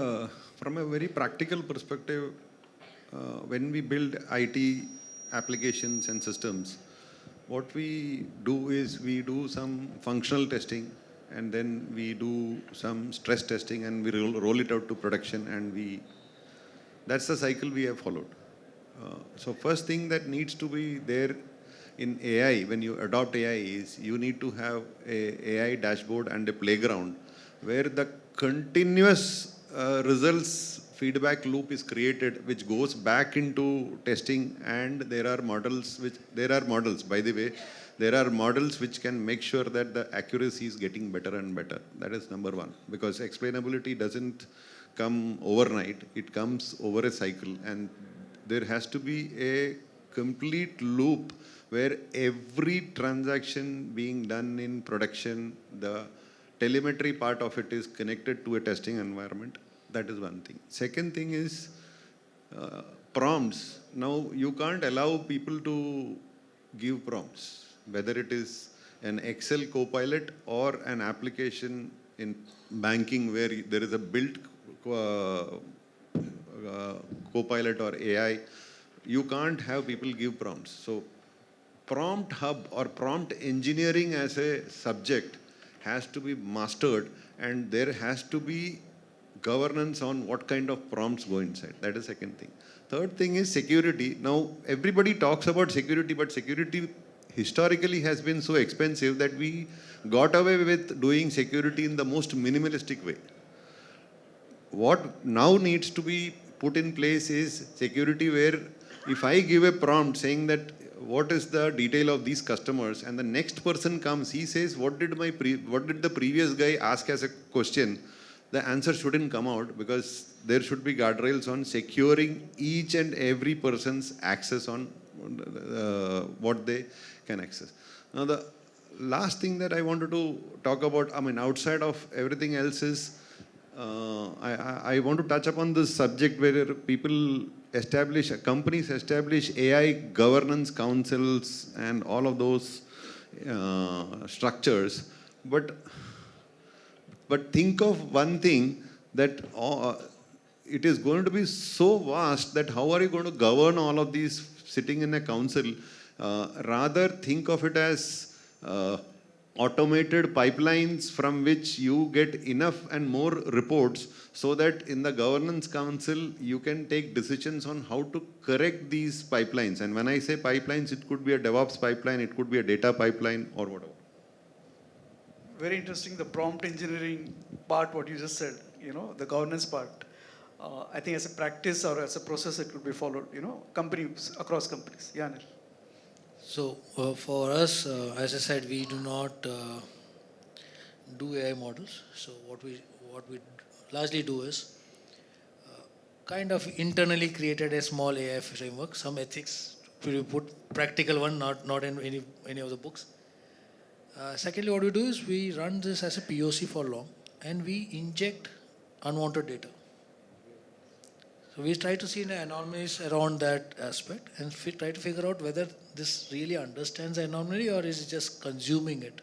from a very practical perspective, when we build IT applications and systems, what we do is we do some functional testing, and then we do some stress testing, and we roll it out to production, and that's the cycle we have followed. So first thing that needs to be there in AI, when you adopt AI, is you need to have a AI dashboard and a playground where the continuous results feedback loop is created, which goes back into testing, and there are models, by the way, there are models which can make sure that the accuracy is getting better and better. That is number one, because explainability doesn't come overnight, it comes over a cycle, and there has to be a complete loop where every transaction being done in production, the telemetry part of it is connected to a testing environment. That is one thing. Second thing is prompts. Now, you can't allow people to give prompts, whether it is an Excel copilot or an application in banking where there is a built copilot or AI. You can't have people give prompts. So prompt hub or prompt engineering as a subject has to be mastered, and there has to be governance on what kind of prompts go inside. That is second thing. Third thing is security. Now, everybody talks about security, but security historically has been so expensive that we got away with doing security in the most minimalistic way. What now needs to be put in place is security where if I give a prompt saying that what is the detail of these customers, and the next person comes, he says, what did the previous guy ask as a question? The answer shouldn't come out, because there should be guardrails on securing each and every person's access on what they can access. Now, the last thing that I wanted to talk about, outside of everything else is, I want to touch upon this subject where companies establish AI governance councils and all of those structures. But think of one thing, that it is going to be so vast that how are you going to govern all of these sitting in a council? Rather think of it as automated pipelines from which you get enough and more reports so that in the governance council you can take decisions on how to correct these pipelines. And when I say pipelines, it could be a DevOps pipeline, it could be a data pipeline, or whatever. Very interesting, the prompt engineering part, what you just said, the governance part. I think as a practice or as a process, it could be followed, companies, across companies. Yeah, Anil. So for us, as I said, we do not do AI models. So what we largely do is kind of internally created a small AI framework, some ethics, we put practical one, not in any of the books. Secondly, what we do is we run this as a POC for long, and we inject unwanted data. So we try to see an anomaly around that aspect, and we try to figure out whether this really understands the anomaly or is it just consuming it.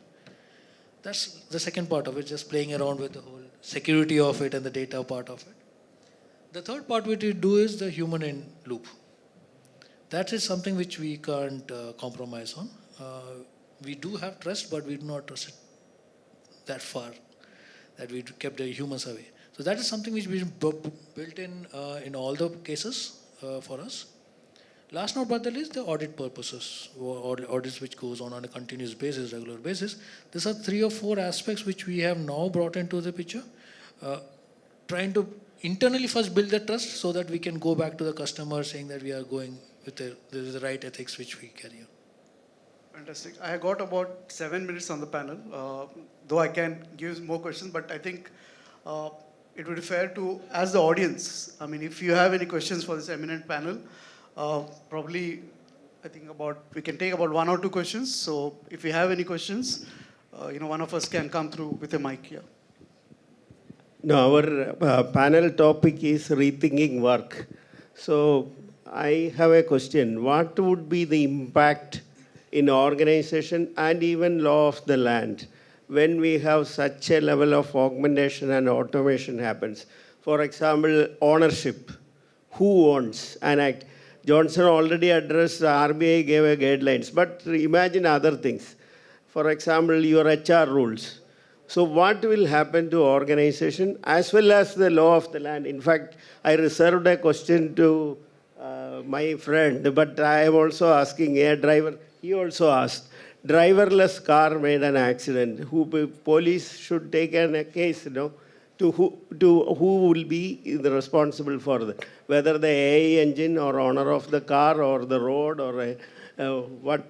That's the second part of it, just playing around with the whole security of it and the data part of it. The third part which we do is the human in loop. That is something which we can't compromise on. We do have trust, but we do not trust it that far that we kept the humans away. So that is something which we built in all the cases for us. Last not but the least, the audit purposes, or audits which goes on a continuous basis, regular basis. These are 3 or 4 aspects which we have now brought into the picture. trying to internally first build the trust so that we can go back to the customer saying that we are going with the right ethics which we carry on. Fantastic. I got about 7 minutes on the panel, though I can give more questions, but I think it would be fair to ask the audience. I mean, if you have any questions for this eminent panel, probably I think we can take about 1 or 2 questions. So if you have any questions, one of us can come through with a mic here. No, our panel topic is rethinking work. So I have a question. What would be the impact in organization and even law of the land when we have such a level of augmentation and automation happens? For example, ownership. Who owns? And Johnson already addressed, the RBI gave a guidelines, but imagine other things. For example, your HR rules. So what will happen to organization as well as the law of the land? In fact, I reserved a question to my friend, but I am also asking a driver. He also asked, driverless car made an accident. Police should take a case, to who will be the responsible for that? Whether the AI engine or owner of the car or the road or what?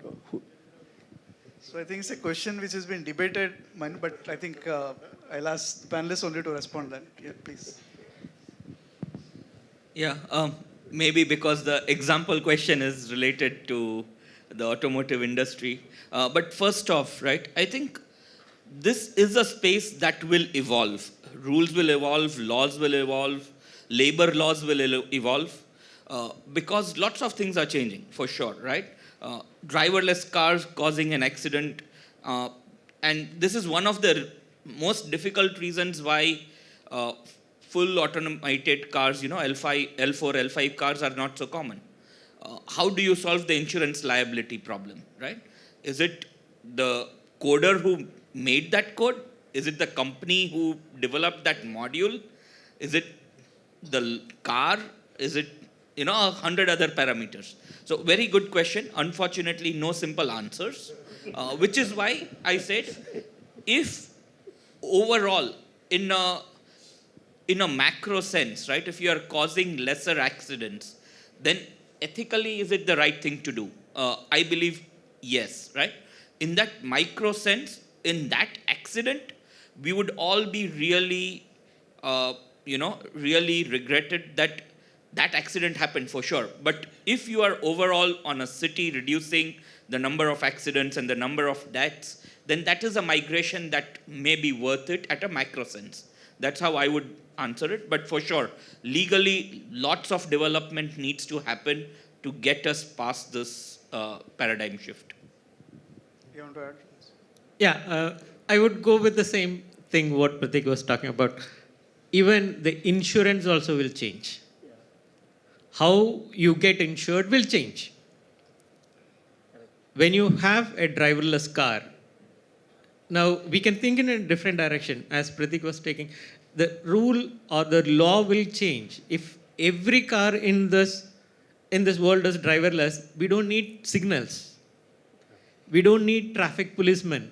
So I think it's a question which has been debated, but I think I'll ask the panelists only to respond then. Yeah, please. Yeah, maybe because the example question is related to the automotive industry. But first off, right, I think this is a space that will evolve. Rules will evolve, laws will evolve, labor laws will evolve, because lots of things are changing, for sure, right? Driverless cars causing an accident. And this is one of the most difficult reasons why full automated cars, L5, L4, L5 cars are not so common. How do you solve the insurance liability problem, right? Is it the coder who made that code? Is it the company who developed that module? Is it the car? Is it, 100 other parameters? So very good question. Unfortunately, no simple answers, which is why I said, if overall, in a macro sense, right, if you are causing lesser accidents, then ethically, is it the right thing to do? I believe yes, right? In that micro sense, in that accident, we would all be really, really regretted that that accident happened for sure. But if you are overall on a city reducing the number of accidents and the number of deaths, then that is a migration that may be worth it at a macro sense. That's how I would answer it. But for sure, legally, lots of development needs to happen to get us past this paradigm shift. You want to add? Yeah, I would go with the same thing what Pratik was talking about. Even the insurance also will change. How you get insured will change. When you have a driverless car, now we can think in a different direction, as Pratik was taking. The rule or the law will change. If every car in this world is driverless, we don't need signals. We don't need traffic policemen.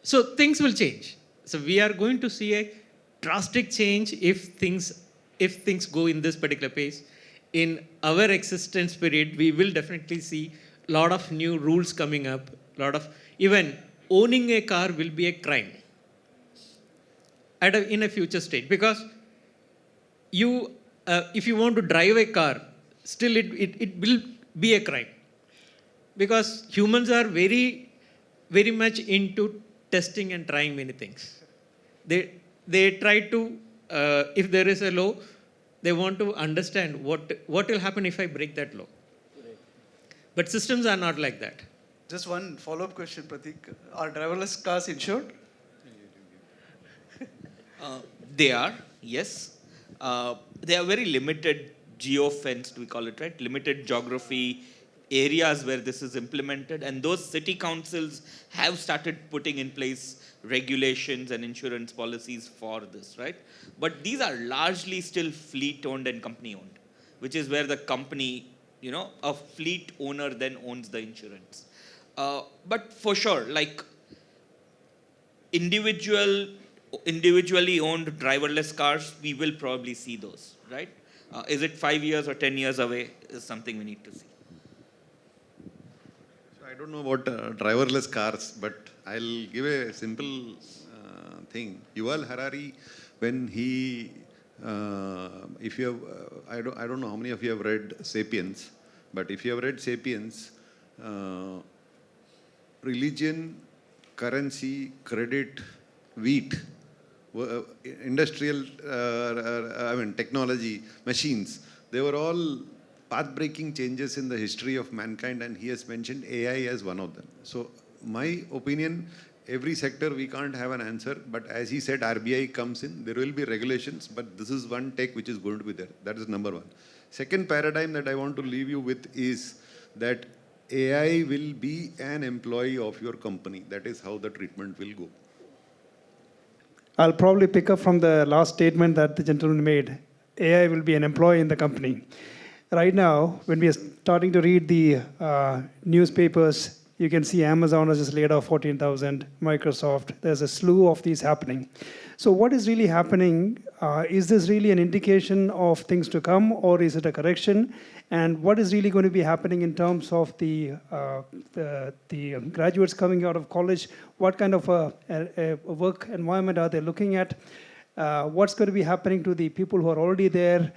So things will change. So we are going to see a drastic change if things go in this particular pace. In our existence period, we will definitely see a lot of new rules coming up. Even owning a car will be a crime in a future state, because if you want to drive a car, still it will be a crime, because humans are very, very much into testing and trying many things. They try to, if there is a law, they want to understand what will happen if I break that law. But systems are not like that. Just one follow-up question, Pratik. Are driverless cars insured? They are, yes. They are very limited geo-fenced, we call it, right? Limited geography areas where this is implemented. And those city councils have started putting in place regulations and insurance policies for this, right? But these are largely still fleet-owned and company-owned, which is where the company, a fleet owner then owns the insurance. But for sure, like individual individually owned driverless cars, we will probably see those, right? Is it 5 years or 10 years away is something we need to see. So I don't know about driverless cars, but I'll give a simple thing. Yuval Harari, when he, if you have, I don't know how many of you have read *Sapiens*, but if you have read *Sapiens*, religion, currency, credit, wheat, industrial, technology, machines, they were all path-breaking changes in the history of mankind, and he has mentioned AI as one of them. So my opinion, every sector we can't have an answer, but as he said, RBI comes in, there will be regulations, but this is one tech which is going to be there. That is number one. Second paradigm that I want to leave you with is that AI will be an employee of your company. That is how the treatment will go. I'll probably pick up from the last statement that the gentleman made. AI will be an employee in the company. Right now, when we are starting to read the newspapers, you can see Amazon has just laid off 14,000, Microsoft, there's a slew of these happening. So what is really happening? Is this really an indication of things to come, or is it a correction? And what is really going to be happening in terms of the graduates coming out of college? What kind of a work environment are they looking at? What's going to be happening to the people who are already there?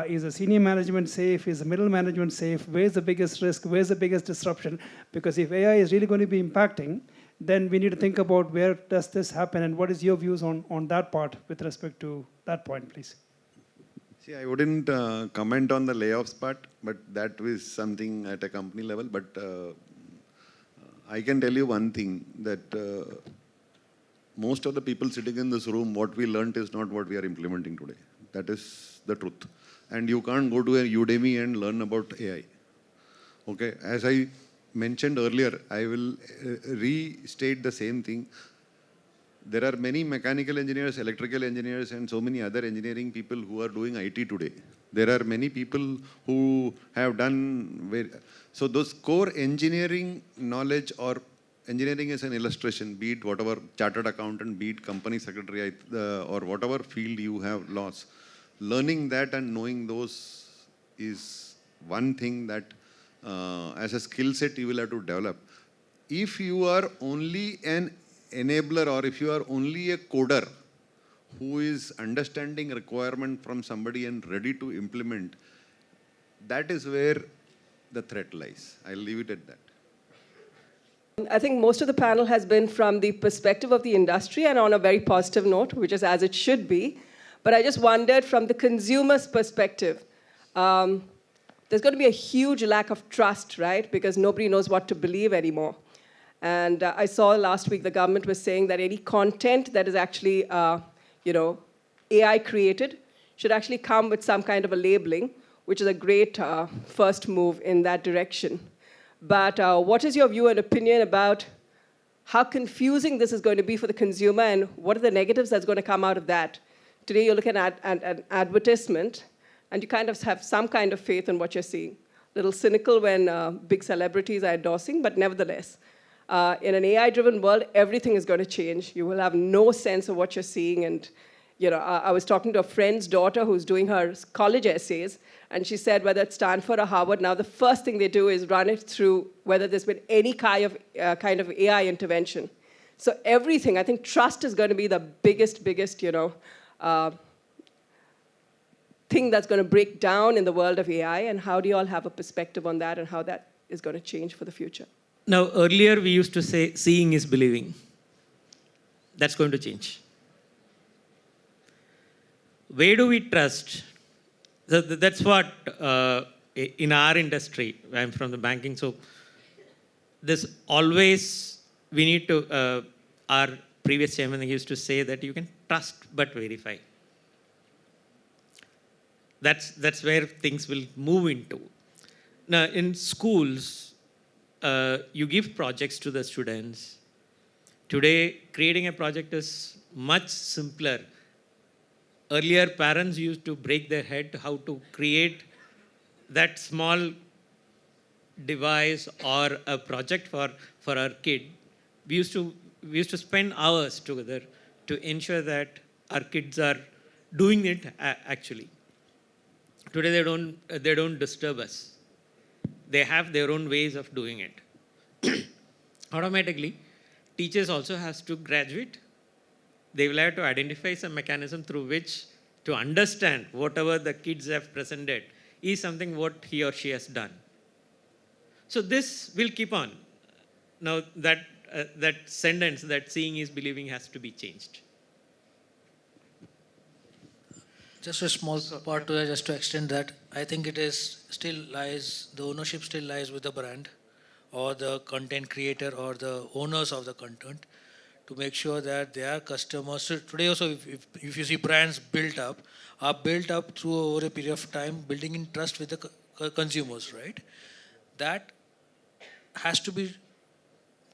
Is the senior management safe? Is the middle management safe? Where's the biggest risk? Where's the biggest disruption? Because if AI is really going to be impacting, then we need to think about where does this happen, and what is your views on that part with respect to that point, please? See, I wouldn't comment on the layoffs part, but that was something at a company level. But I can tell you one thing, that most of the people sitting in this room, what we learned is not what we are implementing today. That is the truth. And you can't go to a Udemy and learn about AI. Okay, as I mentioned earlier, I will restate the same thing. There are many mechanical engineers, electrical engineers, and so many other engineering people who are doing IT today. There are many people who have done, so those core engineering knowledge, or engineering is an illustration, be it whatever chartered accountant, be it company secretary, or whatever field you have lost. Learning that and knowing those is one thing that as a skill set you will have to develop. If you are only an enabler, or if you are only a coder who is understanding requirement from somebody and ready to implement, that is where the threat lies. I'll leave it at that. I think most of the panel has been from the perspective of the industry and on a very positive note, which is as it should be. But I just wondered from the consumer's perspective, there's going to be a huge lack of trust, right? Because nobody knows what to believe anymore. And I saw last week the government was saying that any content that is actually, AI created should actually come with some kind of a labeling, which is a great first move in that direction. But what is your view and opinion about how confusing this is going to be for the consumer, and what are the negatives that's going to come out of that? Today you're looking at an advertisement, and you kind of have some kind of faith in what you're seeing. A little cynical when big celebrities are endorsing, but nevertheless. In an AI-driven world, everything is going to change. You will have no sense of what you're seeing. And I was talking to a friend's daughter who's doing her college essays, and she said whether it's Stanford or Harvard, now the first thing they do is run it through whether there's been any kind of AI intervention. So everything, I think trust is going to be the biggest, thing that's going to break down in the world of AI. And how do you all have a perspective on that, and how that is going to change for the future? Now, earlier we used to say, seeing is believing. That's going to change. Where do we trust? That's what, in our industry, I'm from the banking, so there's always, we need to, our previous chairman used to say that you can trust but verify. That's where things will move into. Now, in schools, you give projects to the students. Today, creating a project is much simpler. Earlier, parents used to break their head how to create that small device or a project for our kid. We used to spend hours together to ensure that our kids are doing it actually. Today they don't disturb us. They have their own ways of doing it. Automatically, teachers also has to graduate. They will have to identify some mechanism through which to understand whatever the kids have presented is something what he or she has done. So this will keep on. Now that sentence, that seeing is believing, has to be changed. Just a small part to that, just to extend that. I think it is still lies, the ownership still lies with the brand or the content creator or the owners of the content to make sure that their customers, so today also if you see brands are built up through over a period of time, building in trust with the consumers, right? That has to be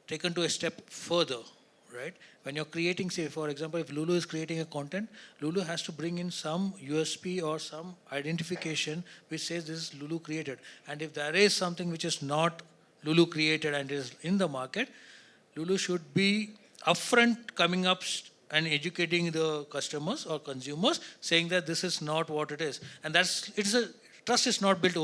taken to a step further, right? When you're creating, say, for example, if Lulu is creating a content, Lulu has to bring in some USP or some identification which says this is Lulu created. And if there is something which is not Lulu created and is in the market, Lulu should be upfront coming up and educating the customers or consumers, saying that this is not what it is. And trust is not built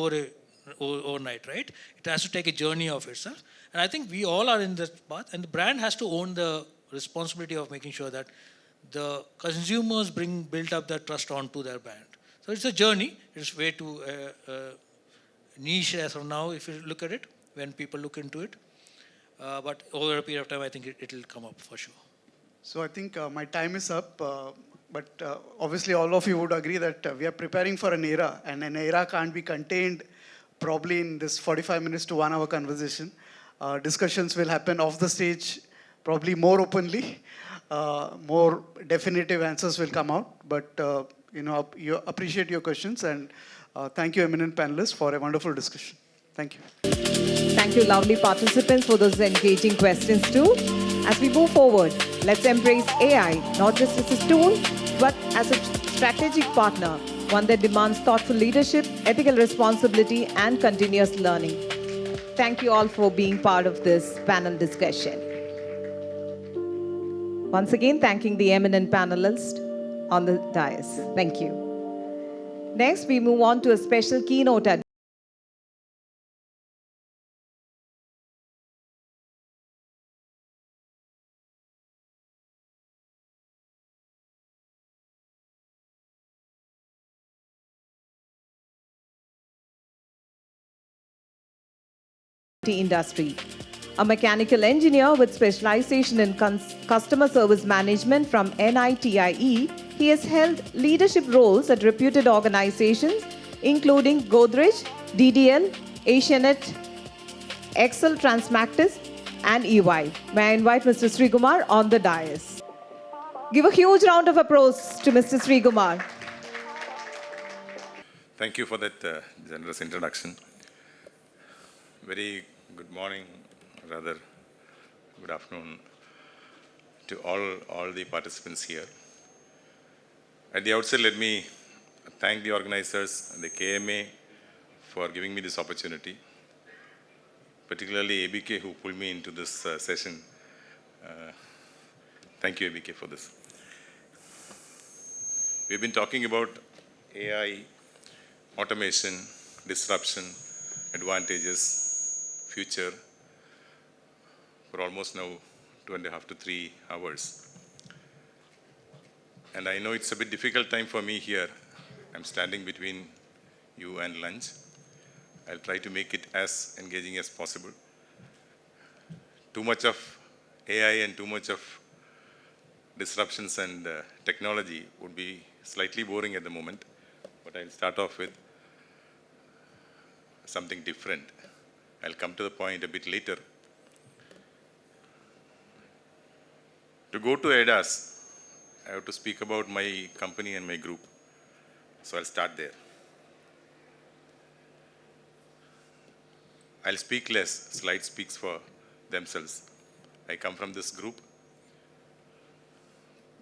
overnight, right? It has to take a journey of itself. And I think we all are in that path, and the brand has to own the responsibility of making sure that the consumers build up that trust onto their brand. So it's a journey. It's way too niche as of now, if you look at it, when people look into it. But over a period of time, I think it will come up for sure. So I think my time is up. But obviously, all of you would agree that we are preparing for an era, and an era can't be contained probably in this 45 minutes to 1 hour conversation. Discussions will happen off the stage, probably more openly. More definitive answers will come out. But you appreciate your questions, and thank you, eminent panelists, for a wonderful discussion. Thank you. Thank you, lovely participants, for those engaging questions too. As we move forward, let's embrace AI, not just as a tool, but as a strategic partner, one that demands thoughtful leadership, ethical responsibility, and continuous learning. Thank you all for being part of this panel discussion. Once again, thanking the eminent panelists on the dais. Thank you. Next, we move on to a special keynote at industry. A mechanical engineer with specialization in customer service management from NITIE, he has held leadership roles at reputed organizations including Godrej, DDL, Asianet, Excel Transmactis, and EY. May I invite Mr. Srikumar on the dais. Give a huge round of applause to Mr. Srikumar. Thank you for that generous introduction. Very good morning, rather good afternoon to all the participants here. At the outset, let me thank the organizers and the KMA for giving me this opportunity, particularly ABK who pulled me into this session. Thank you, ABK, for this. We've been talking about AI, automation, disruption, advantages, future for almost now 2.5 to 3 hours. And I know it's a bit difficult time for me here. I'm standing between you and lunch. I'll try to make it as engaging as possible. Too much of AI and too much of disruptions and technology would be slightly boring at the moment, but I'll start off with something different. I'll come to the point a bit later. To go to ADAS, I have to speak about my company and my group. So I'll start there. I'll speak less, slides speaks for themselves. I come from this group.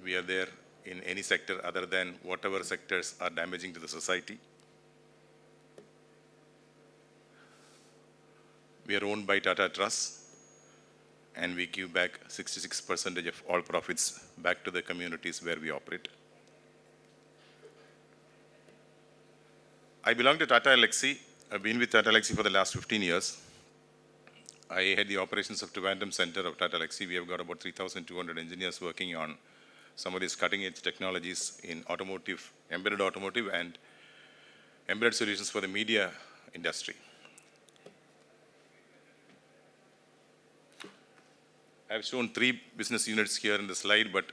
We are there in any sector other than whatever sectors are damaging to the society. We are owned by Tata Trust. and we give back 66% of all profits back to the communities where we operate. I belong to Tata Elxsi. I've been with Tata Elxsi for the last 15 years. I head the operations of Trivandrum Center of Tata Elxsi. We have got about 3,200 engineers working on some of these cutting-edge technologies in automotive, and embedded solutions for the media industry. I've shown 3 business units here in the slide, but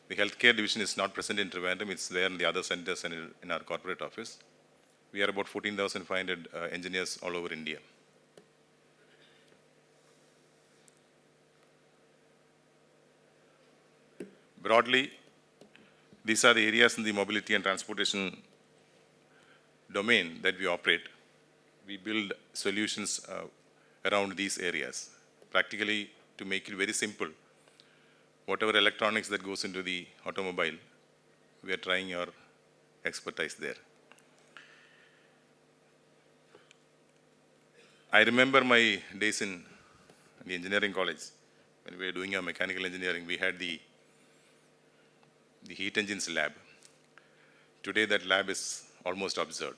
the healthcare division is not present in Trivandrum. It's there in the other centers and in our corporate office. We are about 14,500 engineers all over India. Broadly, these are the areas in the mobility and transportation domain that we operate. We build solutions around these areas. Practically, to make it very simple, whatever electronics that goes into the automobile, we are trying our expertise there. I remember my days in the engineering college. When we were doing our mechanical engineering, we had the heat engines lab. Today that lab is almost absurd.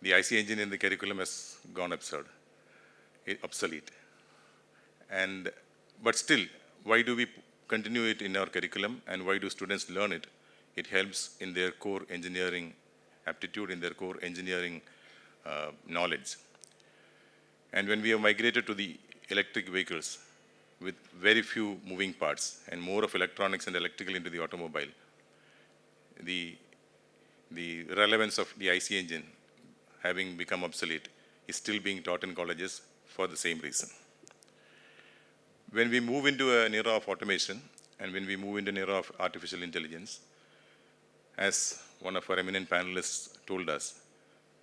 The IC engine in the curriculum has gone obsolete. But still, why do we continue it in our curriculum, and why do students learn it? It helps in their core engineering aptitude, in their core engineering knowledge. And when we have migrated to the electric vehicles with very few moving parts and more of electronics and electrical into the automobile, the relevance of the IC engine having become obsolete is still being taught in colleges for the same reason. When we move into an era of automation and when we move into an era of artificial intelligence, as one of our eminent panelists told us,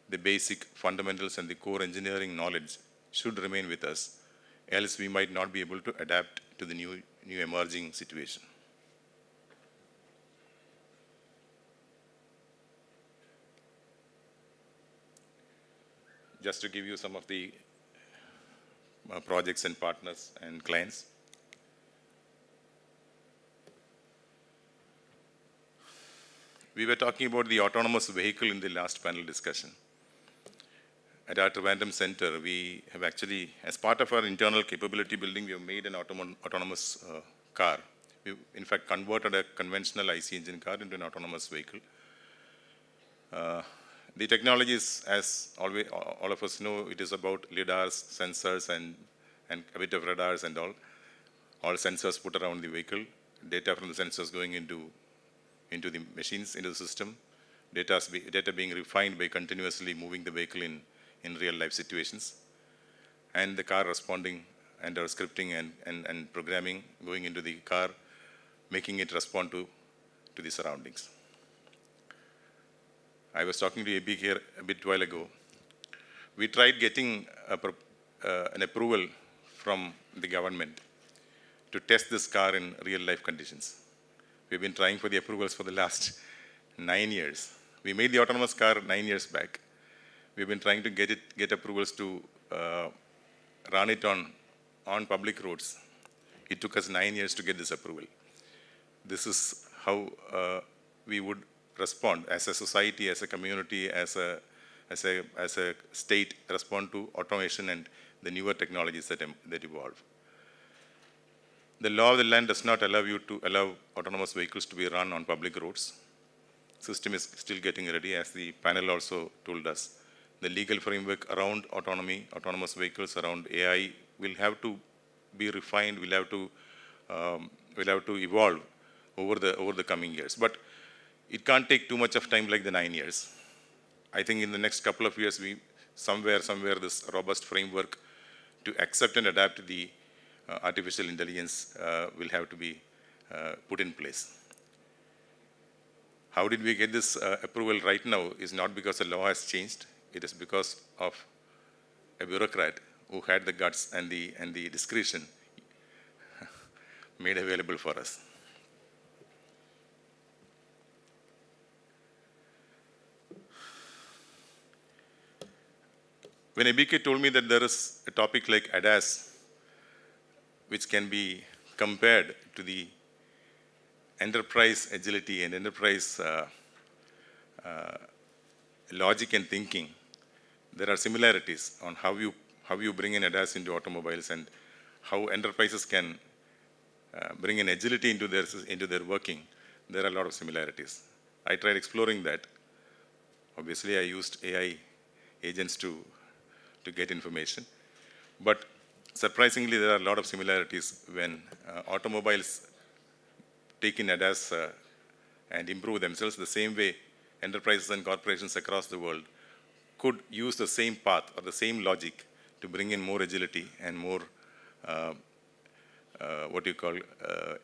the basic fundamentals and the core engineering knowledge should remain with us, else we might not be able to adapt to the new emerging situation. Just to give you some of the projects and partners and clients. We were talking about the autonomous vehicle in the last panel discussion. At our Trivandrum Center, we have actually, as part of our internal capability building, we have made an autonomous car. We, in fact, converted a conventional IC engine car into an autonomous vehicle. The technology is, as always, all of us know, it is about lidars, sensors, and a bit of radars and all. All sensors put around the vehicle, data from the sensors going into the machines, into the system, data being refined by continuously moving the vehicle in real-life situations, and the car responding and our scripting and programming going into the car, making it respond to the surroundings. I was talking to AB here a bit while ago. We tried getting an approval from the government to test this car in real-life conditions. We've been trying for the approvals for the last 9 years. We made the autonomous car 9 years back. We've been trying to get approvals to run it on public roads. It took us 9 years to get this approval. This is how we would respond as a society, as a community, as a state, respond to automation and the newer technologies that evolve. The law of the land does not allow you to allow autonomous vehicles to be run on public roads. System is still getting ready, as the panel also told us. The legal framework around autonomy, autonomous vehicles, around AI will have to be refined, will have to evolve over the coming years. But it can't take too much of time like the 9 years. I think in the next couple of years, somewhere this robust framework to accept and adapt the artificial intelligence will have to be put in place. How did we get this approval right now is not because the law has changed. It is because of a bureaucrat who had the guts and the discretion made available for us. When ABK told me that there is a topic like ADAS which can be compared to the enterprise agility and enterprise logic and thinking, there are similarities on how you bring in ADAS into automobiles and how enterprises can bring in agility into their working. There are a lot of similarities. I tried exploring that. Obviously, I used AI agents to get information. But surprisingly, there are a lot of similarities when automobiles take in ADAS and improve themselves the same way enterprises and corporations across the world could use the same path or the same logic to bring in more agility and more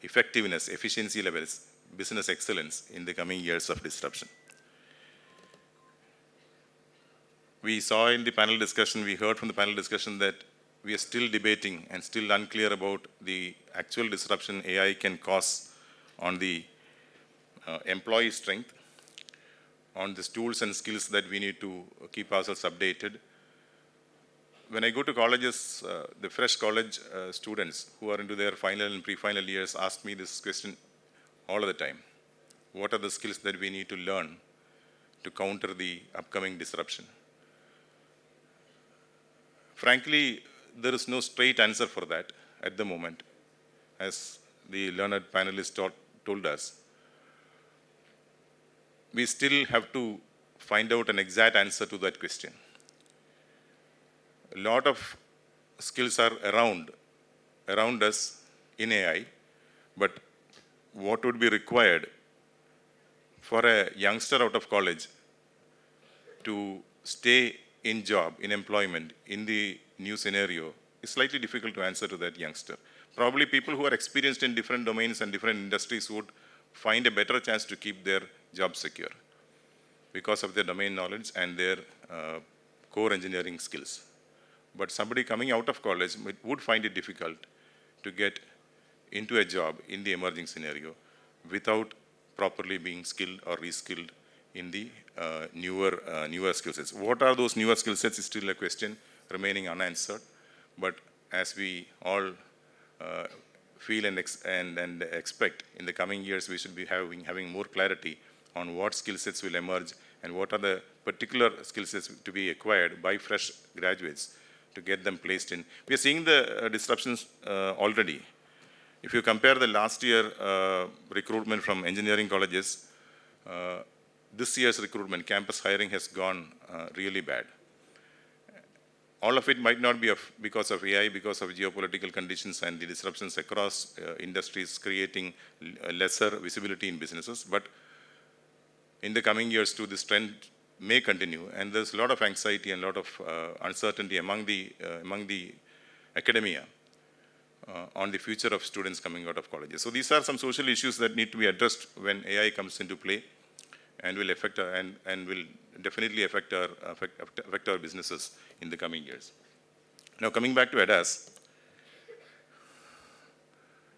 effectiveness, efficiency levels, business excellence in the coming years of disruption. We saw in the panel discussion, we heard from the panel discussion that we are still debating and still unclear about the actual disruption AI can cause on the employee strength, on the tools and skills that we need to keep ourselves updated. When I go to colleges, the fresh college students who are into their final and pre-final years ask me this question all of the time. What are the skills that we need to learn to counter the upcoming disruption? Frankly, there is no straight answer for that at the moment, as the learned panelists told us. We still have to find out an exact answer to that question. A lot of skills are around us in AI, but what would be required for a youngster out of college to stay in job, in employment, in the new scenario is slightly difficult to answer to that youngster. Probably people who are experienced in different domains and different industries would find a better chance to keep their job secure because of their domain knowledge and their core engineering skills. But somebody coming out of college would find it difficult to get into a job in the emerging scenario without properly being skilled or reskilled in the newer skill sets. What are those newer skill sets is still a question remaining unanswered. But as we all feel and expect in the coming years, we should be having more clarity on what skill sets will emerge and what are the particular skill sets to be acquired by fresh graduates to get them placed in. We are seeing the disruptions already. If you compare the last year recruitment from engineering colleges, this year's recruitment, campus hiring has gone really bad. All of it might not be because of AI, because of geopolitical conditions and the disruptions across industries creating lesser visibility in businesses, but in the coming years too, this trend may continue, and there's a lot of anxiety and a lot of uncertainty among the academia on the future of students coming out of colleges. So these are some social issues that need to be addressed when AI comes into play, and will affect and will definitely affect our businesses in the coming years. Now coming back to ADAS,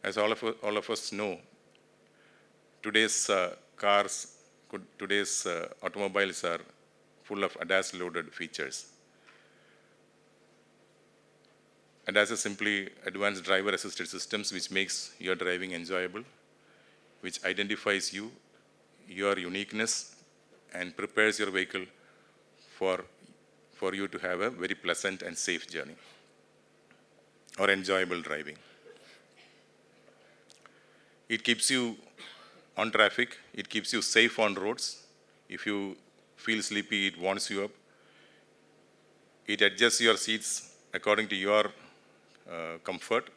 as all of us know, today's automobiles are full of ADAS-loaded features. ADAS is simply advanced driver-assisted systems which makes your driving enjoyable, which identifies you, your uniqueness, and prepares your vehicle for you to have a very pleasant and safe journey or enjoyable driving. It keeps you on traffic, it keeps you safe on roads. If you feel sleepy, it warms you up. It adjusts your seats according to your comfort.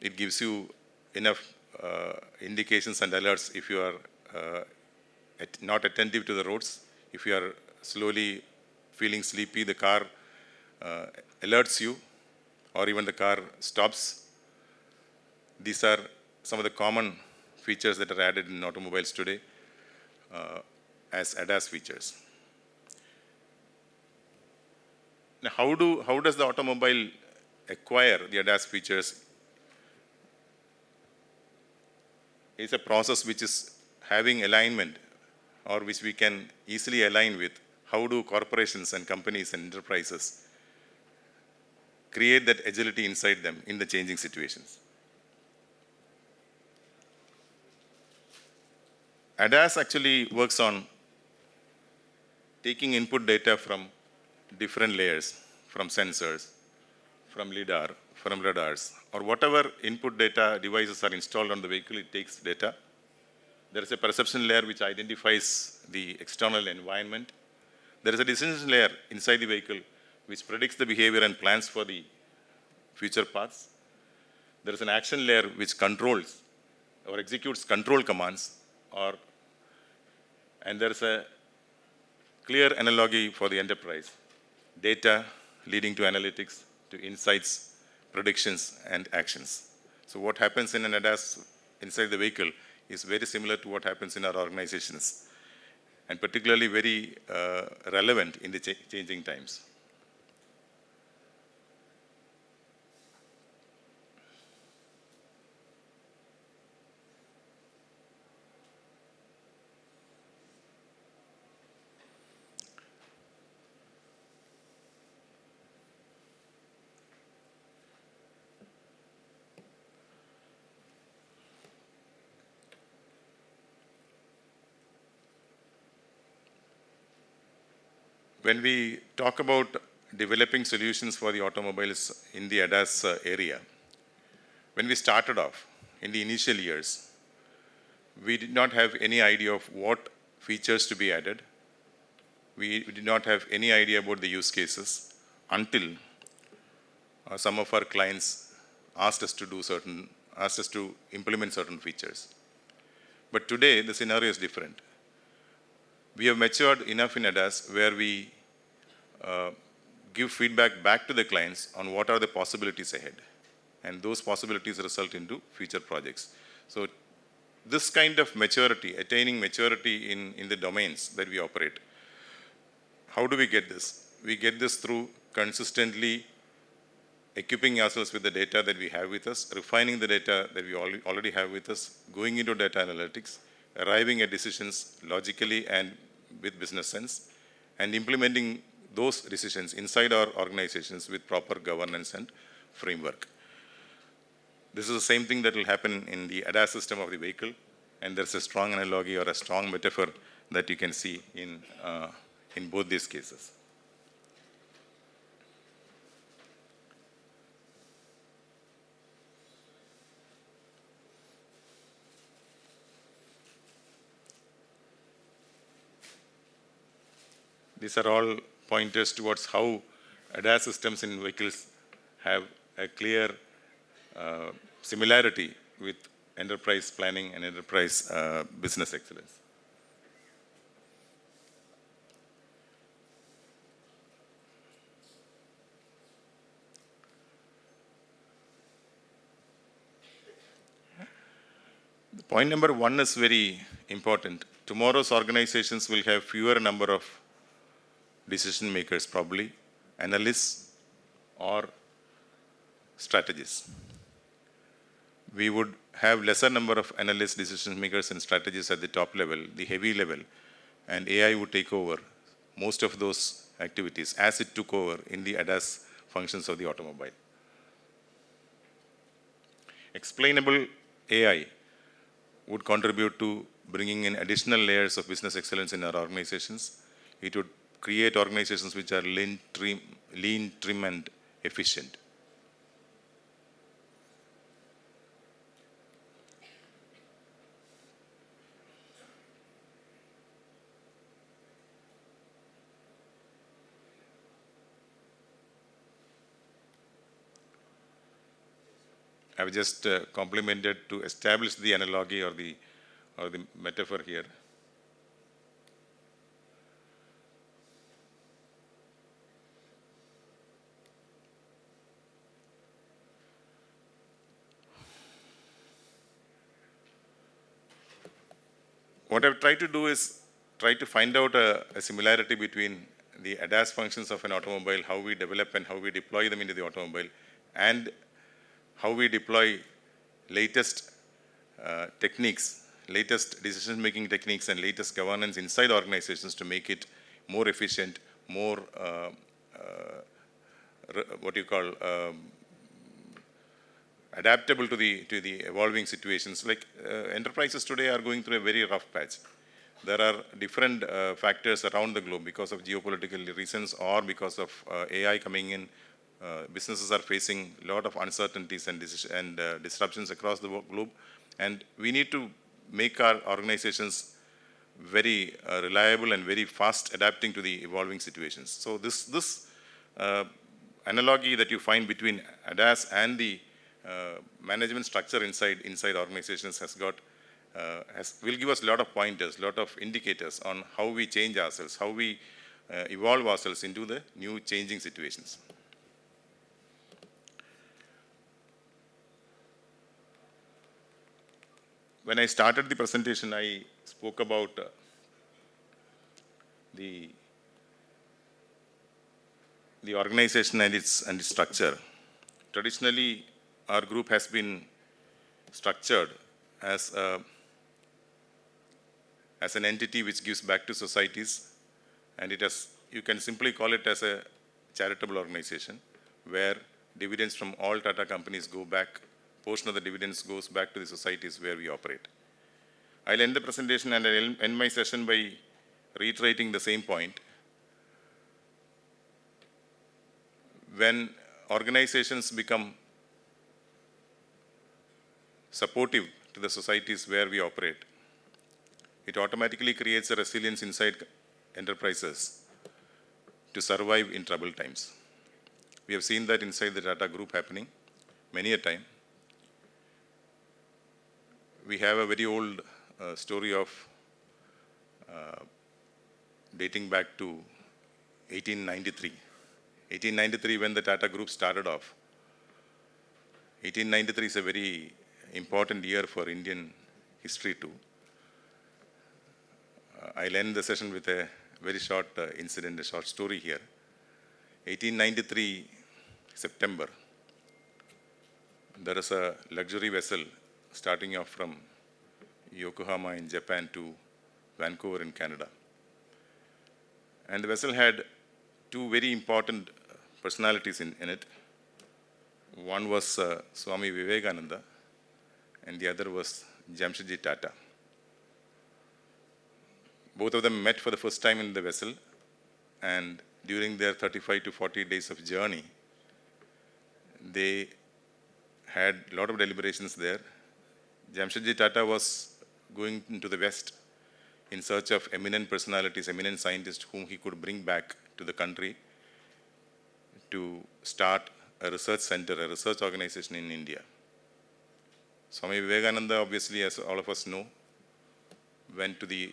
It gives you enough indications and alerts if you are not attentive to the roads. If you are slowly feeling sleepy, the car alerts you, or even the car stops. These are some of the common features that are added in automobiles today as ADAS features. Now, how does the automobile acquire the ADAS features? It's a process which is having alignment, or which we can easily align with. How do corporations and companies and enterprises create that agility inside them in the changing situations. ADAS actually works on taking input data from different layers, from sensors, from LiDAR, from radars, or whatever input data devices are installed on the vehicle, it takes data. There is a perception layer which identifies the external environment. There is a decision layer inside the vehicle which predicts the behavior and plans for the future paths. There is an action layer which controls or executes control commands, and there is a clear analogy for the enterprise. Data leading to analytics, to insights, predictions, and actions. So what happens in an ADAS inside the vehicle is very similar to what happens in our organizations, and particularly very relevant in the changing times. When we talk about developing solutions for the automobiles in the ADAS area, when we started off in the initial years, we did not have any idea of what features to be added. We did not have any idea about the use cases until some of our clients asked us to implement certain features. But today, the scenario is different. We have matured enough in ADAS where we give feedback back to the clients on what are the possibilities ahead. And those possibilities result into future projects. So this kind of maturity, attaining maturity in the domains that we operate, how do we get this? We get this through consistently equipping ourselves with the data that we have with us, refining the data that we already have with us, going into data analytics, arriving at decisions logically and with business sense, and implementing those decisions inside our organizations with proper governance and framework. This is the same thing that will happen in the ADAS system of the vehicle, and there's a strong analogy or a strong metaphor that you can see in both these cases. These are all pointers towards how ADAS systems in vehicles have a clear similarity with enterprise planning and enterprise business excellence. Point number one is very important. Tomorrow's organizations will have fewer number of decision makers, probably analysts or strategists. We would have lesser number of analysts, decision makers, and strategists at the top level, the heavy level, and AI would take over most of those activities as it took over in the ADAS functions of the automobile. Explainable AI would contribute to bringing in additional layers of business excellence in our organizations. It would create organizations which are lean, trim, and efficient. I've just complemented to establish the analogy or the metaphor here. What I've tried to do is try to find out a similarity between the ADAS functions of an automobile, how we develop and how we deploy them into the automobile, and how we deploy latest techniques, latest decision-making techniques, and latest governance inside organizations to make it more efficient, more what you call adaptable to the evolving situations. Like enterprises today are going through a very rough patch. There are different factors around the globe because of geopolitical reasons or because of AI coming in. Businesses are facing a lot of uncertainties and disruptions across the globe, and we need to make our organizations very reliable and very fast adapting to the evolving situations. So this analogy that you find between ADAS and the management structure inside organizations will give us a lot of pointers, a lot of indicators on how we change ourselves, how we evolve ourselves into the new changing situations. When I started the presentation, I spoke about the organization and its structure. Traditionally, our group has been structured as an entity which gives back to societies, and you can simply call it as a charitable organization where dividends from all Tata companies go back. Portion of the dividends goes back to the societies where we operate. I'll end the presentation and I'll end my session by reiterating the same point. When organizations become supportive to the societies where we operate, it automatically creates a resilience inside enterprises to survive in troubled times. We have seen that inside the Tata Group happening many a time. We have a very old story of dating back to 1893. 1893 when the Tata Group started off. 1893 is a very important year for Indian history too. I'll end the session with a very short incident, a short story here. 1893 September, there is a luxury vessel starting off from Yokohama in Japan to Vancouver in Canada. And the vessel had two very important personalities in it. One was Swami Vivekananda and the other was Jamshedji Tata. Both of them met for the first time in the vessel, and during their 35 to 40 days of journey, they had a lot of deliberations there. Jamshedji Tata was going into the West in search of eminent personalities, eminent scientists whom he could bring back to the country to start a research center, a research organization in India. Swami Vivekananda, obviously, as all of us know, went to the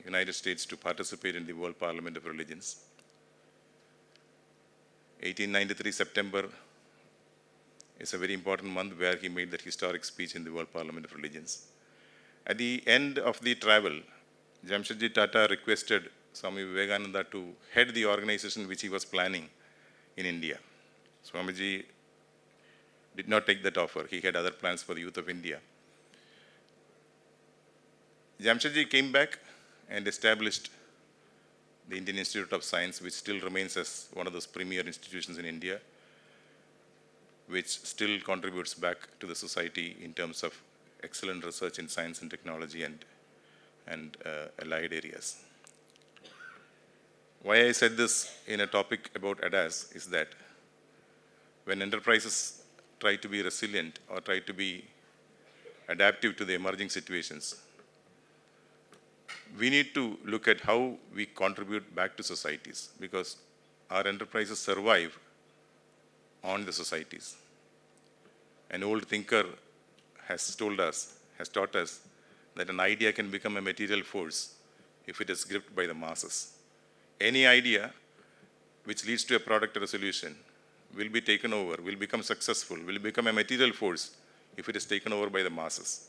United States to participate in the World Parliament of Religions. 1893 September is a very important month where he made that historic speech in the World Parliament of Religions. At the end of the travel, Jamshedji Tata requested Swami Vivekananda to head the organization which he was planning in India. Swamiji did not take that offer. He had other plans for the youth of India. Jamshedji came back and established the Indian Institute of Science, which still remains as one of those premier institutions in India, which still contributes back to the society in terms of excellent research in science and technology and allied areas. Why I said this in a topic about ADAS is that when enterprises try to be resilient or try to be adaptive to the emerging situations, we need to look at how we contribute back to societies, because our enterprises survive on the societies. An old thinker has taught us that an idea can become a material force if it is gripped by the masses. Any idea which leads to a product or a solution will be taken over, will become successful, will become a material force if it is taken over by the masses.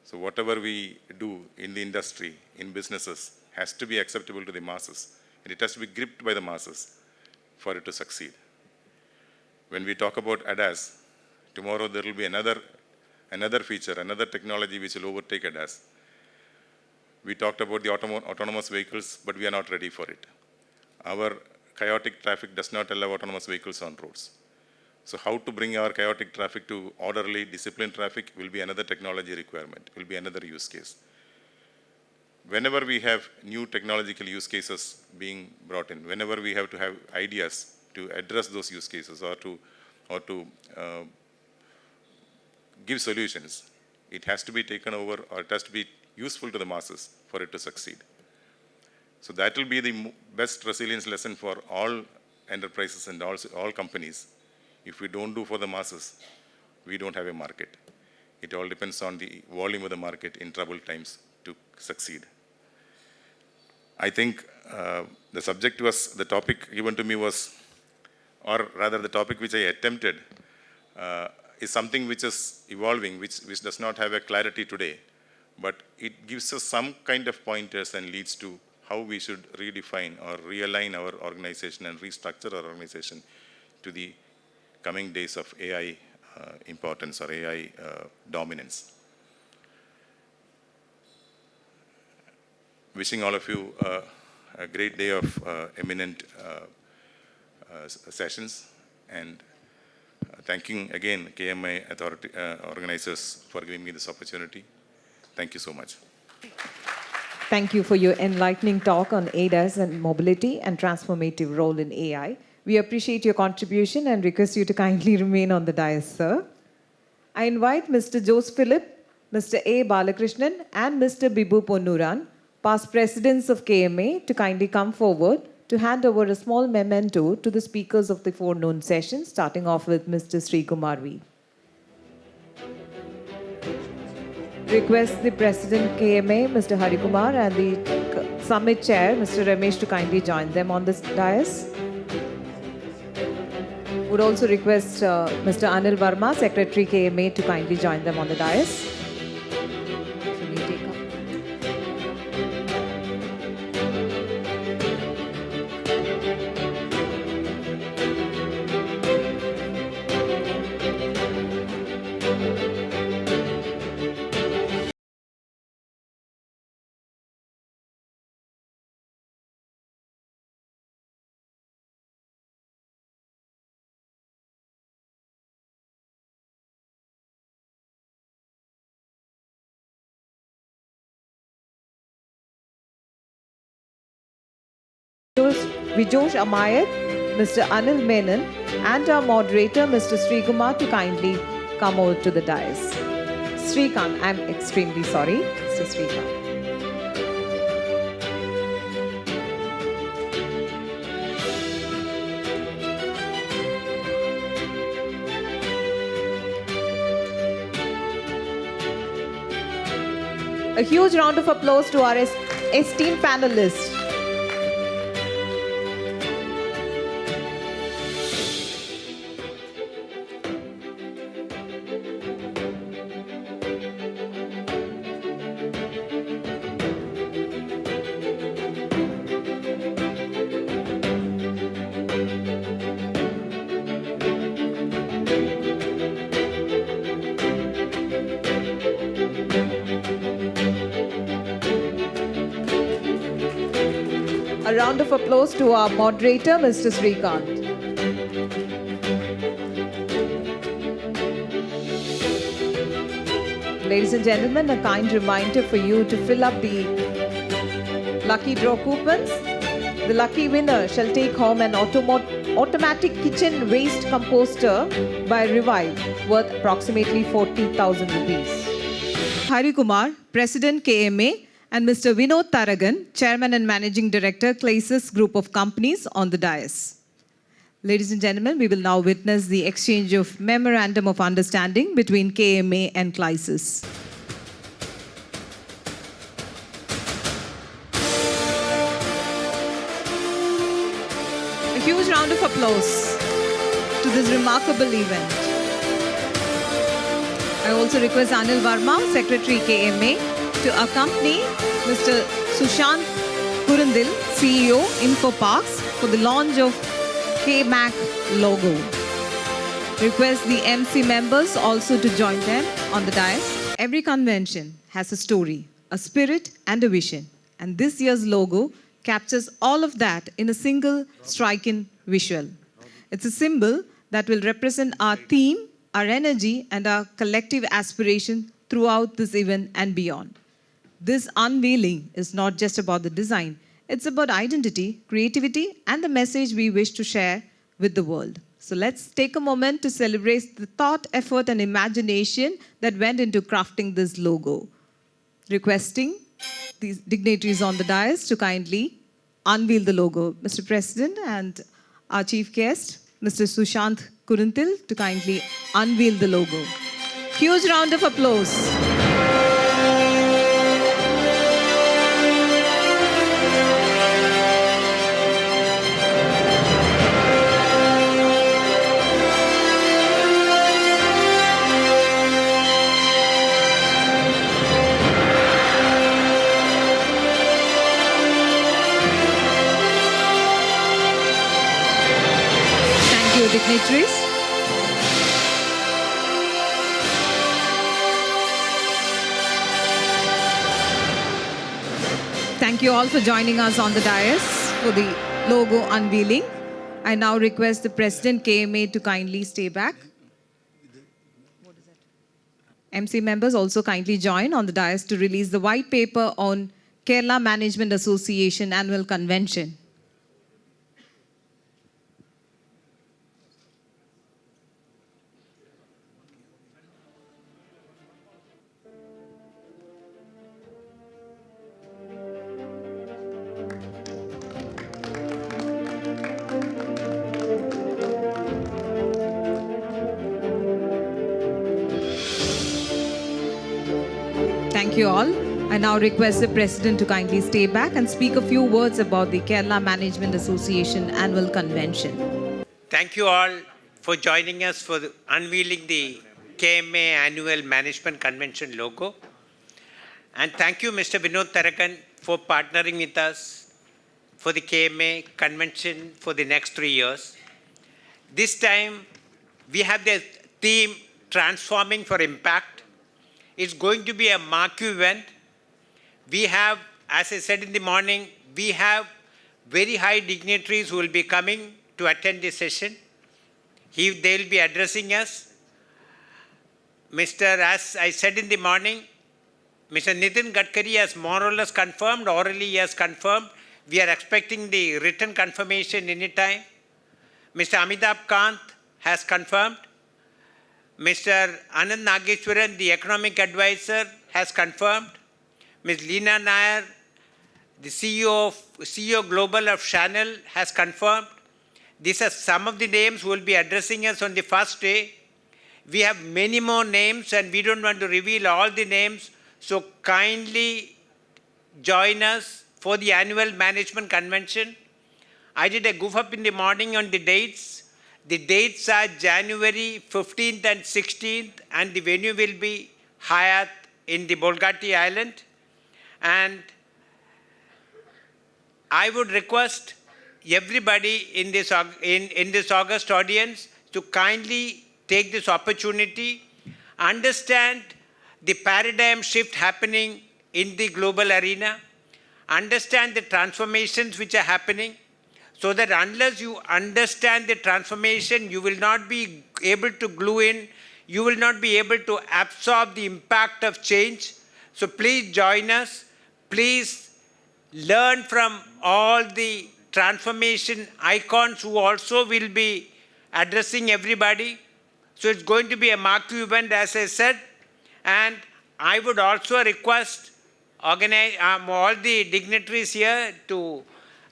So whatever we do in the industry, in businesses, has to be acceptable to the masses, and it has to be gripped by the masses for it to succeed. When we talk about ADAS, tomorrow there will be another feature, another technology which will overtake ADAS. We talked about the autonomous vehicles, but we are not ready for it. Our chaotic traffic does not allow autonomous vehicles on roads. So how to bring our chaotic traffic to orderly, disciplined traffic will be another technology requirement, will be another use case. Whenever we have new technological use cases being brought in, whenever we have to have ideas to address those use cases or to give solutions, it has to be taken over or it has to be useful to the masses for it to succeed. So that will be the best resilience lesson for all enterprises and also all companies. If we don't do for the masses, we don't have a market. It all depends on the volume of the market in troubled times to succeed. I think the subject was, the topic given to me was, or rather the topic which I attempted is something which is evolving, which does not have a clarity today, but it gives us some kind of pointers and leads to how we should redefine or realign our organization and restructure our organization to the coming days of AI importance or AI dominance. Wishing all of you a great day of eminent sessions, and thanking again KMA organizers for giving me this opportunity. Thank you so much. Thank you for your enlightening talk on ADAS and mobility and transformative role in AI. We appreciate your contribution and request you to kindly remain on the dais, sir. I invite Mr. Jose Philip, Mr. A. Balakrishnan, and Mr. Bibu Ponnuran, past presidents of KMA, to kindly come forward to hand over a small memento to the speakers of the forenoon session, starting off with Mr. Sri Kumar V. Request the President KMA, Mr. Hari Kumar, and the Summit Chair, Mr. Ramesh, to kindly join them on this dais. Would also request Mr. Anil Verma, Secretary KMA, to kindly join them on the dais. Vijosh Amayat, Mr. Anil Menon, and our moderator, Mr. Sri Kumar, to kindly come over to the dais. Srikant, I'm extremely sorry, Mr. Srikant. A huge round of applause to our esteemed panelists. A round of applause to our moderator, Mr. Srikant. Ladies and gentlemen, a kind reminder for you to fill up the lucky draw coupons. The lucky winner shall take home an automatic kitchen waste composter by Revive, worth approximately 40,000 rupees. Hari Kumar, President KMA, and Mr. Vinod Taragan, Chairman and Managing Director, Claysis Group of Companies, on the dais. Ladies and gentlemen, we will now witness the exchange of Memorandum of Understanding between KMA and Claysis. A huge round of applause to this remarkable event. I also request Anil Verma, Secretary KMA, to accompany Mr. Susanth Kurunthil, CEO, Infopark, for the launch of KMAC logo. Request the MC members also to join them on the dais. Every convention has a story, a spirit, and a vision. And this year's logo captures all of that in a single striking visual. It's a symbol that will represent our theme, our energy, and our collective aspiration throughout this event and beyond. This unveiling is not just about the design, it's about identity, creativity, and the message we wish to share with the world. So let's take a moment to celebrate the thought, effort, and imagination that went into crafting this logo. Requesting these dignitaries on the dais to kindly unveil the logo. Mr. President and our chief guest, Mr. Susanth Kurunthil, to kindly unveil the logo. Huge round of applause. Dignitaries. Thank you all for joining us on the dais for the logo unveiling. I now request the President KMA to kindly stay back. MC members also kindly join on the dais to release the white paper on Kerala Management Association Annual Convention. Thank you all. I now request the President to kindly stay back and speak a few words about the Kerala Management Association Annual Convention. Thank you all for joining us for unveiling the KMA Annual Management Convention logo. And thank you, Mr. Vinod Tarakan, for partnering with us for the KMA Convention for the next 3 years. This time, we have the theme, Transforming for Impact. It's going to be a marquee event. We have, as I said in the morning, we have very high dignitaries who will be coming to attend this session. They will be addressing us. As I said in the morning, Mr. Nitin Gadkari has more or less confirmed, orally he has confirmed. We are expecting the written confirmation anytime. Mr. Amitabh Kant has confirmed. Mr. Anand Nageshwaran, the economic advisor, has confirmed. Ms. Leena Nair, the CEO Global of Channel, has confirmed. These are some of the names who will be addressing us on the first day. We have many more names and we don't want to reveal all the names. So kindly join us for the annual management convention. I did a goof up in the morning on the dates. The dates are January 15th and 16th, and the venue will be Hyatt in the Bolgati Island. And I would request everybody in this August audience to kindly take this opportunity, understand the paradigm shift happening in the global arena, understand the transformations which are happening, so that unless you understand the transformation, you will not be able to glue in, you will not be able to absorb the impact of change. So please join us. Please learn from all the transformation icons who also will be addressing everybody. So it's going to be a marquee event, as I said. And I would also request all the dignitaries here to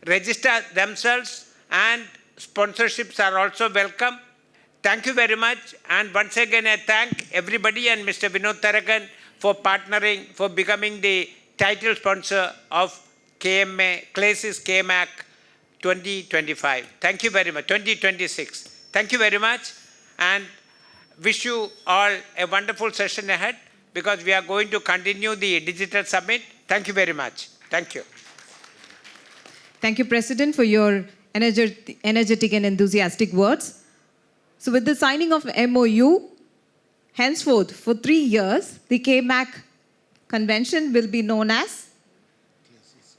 register themselves, and sponsorships are also welcome. Thank you very much. And once again, I thank everybody and Mr. Vinod Tarakan for partnering, for becoming the title sponsor of KMA, Classes KMAC 2025. Thank you very much. 2026. Thank you very much. And wish you all a wonderful session ahead, because we are going to continue the digital summit. Thank you very much. Thank you. Thank you, President, for your energetic and enthusiastic words. So with the signing of MOU, henceforth, for 3 years, the KMAC convention will be known as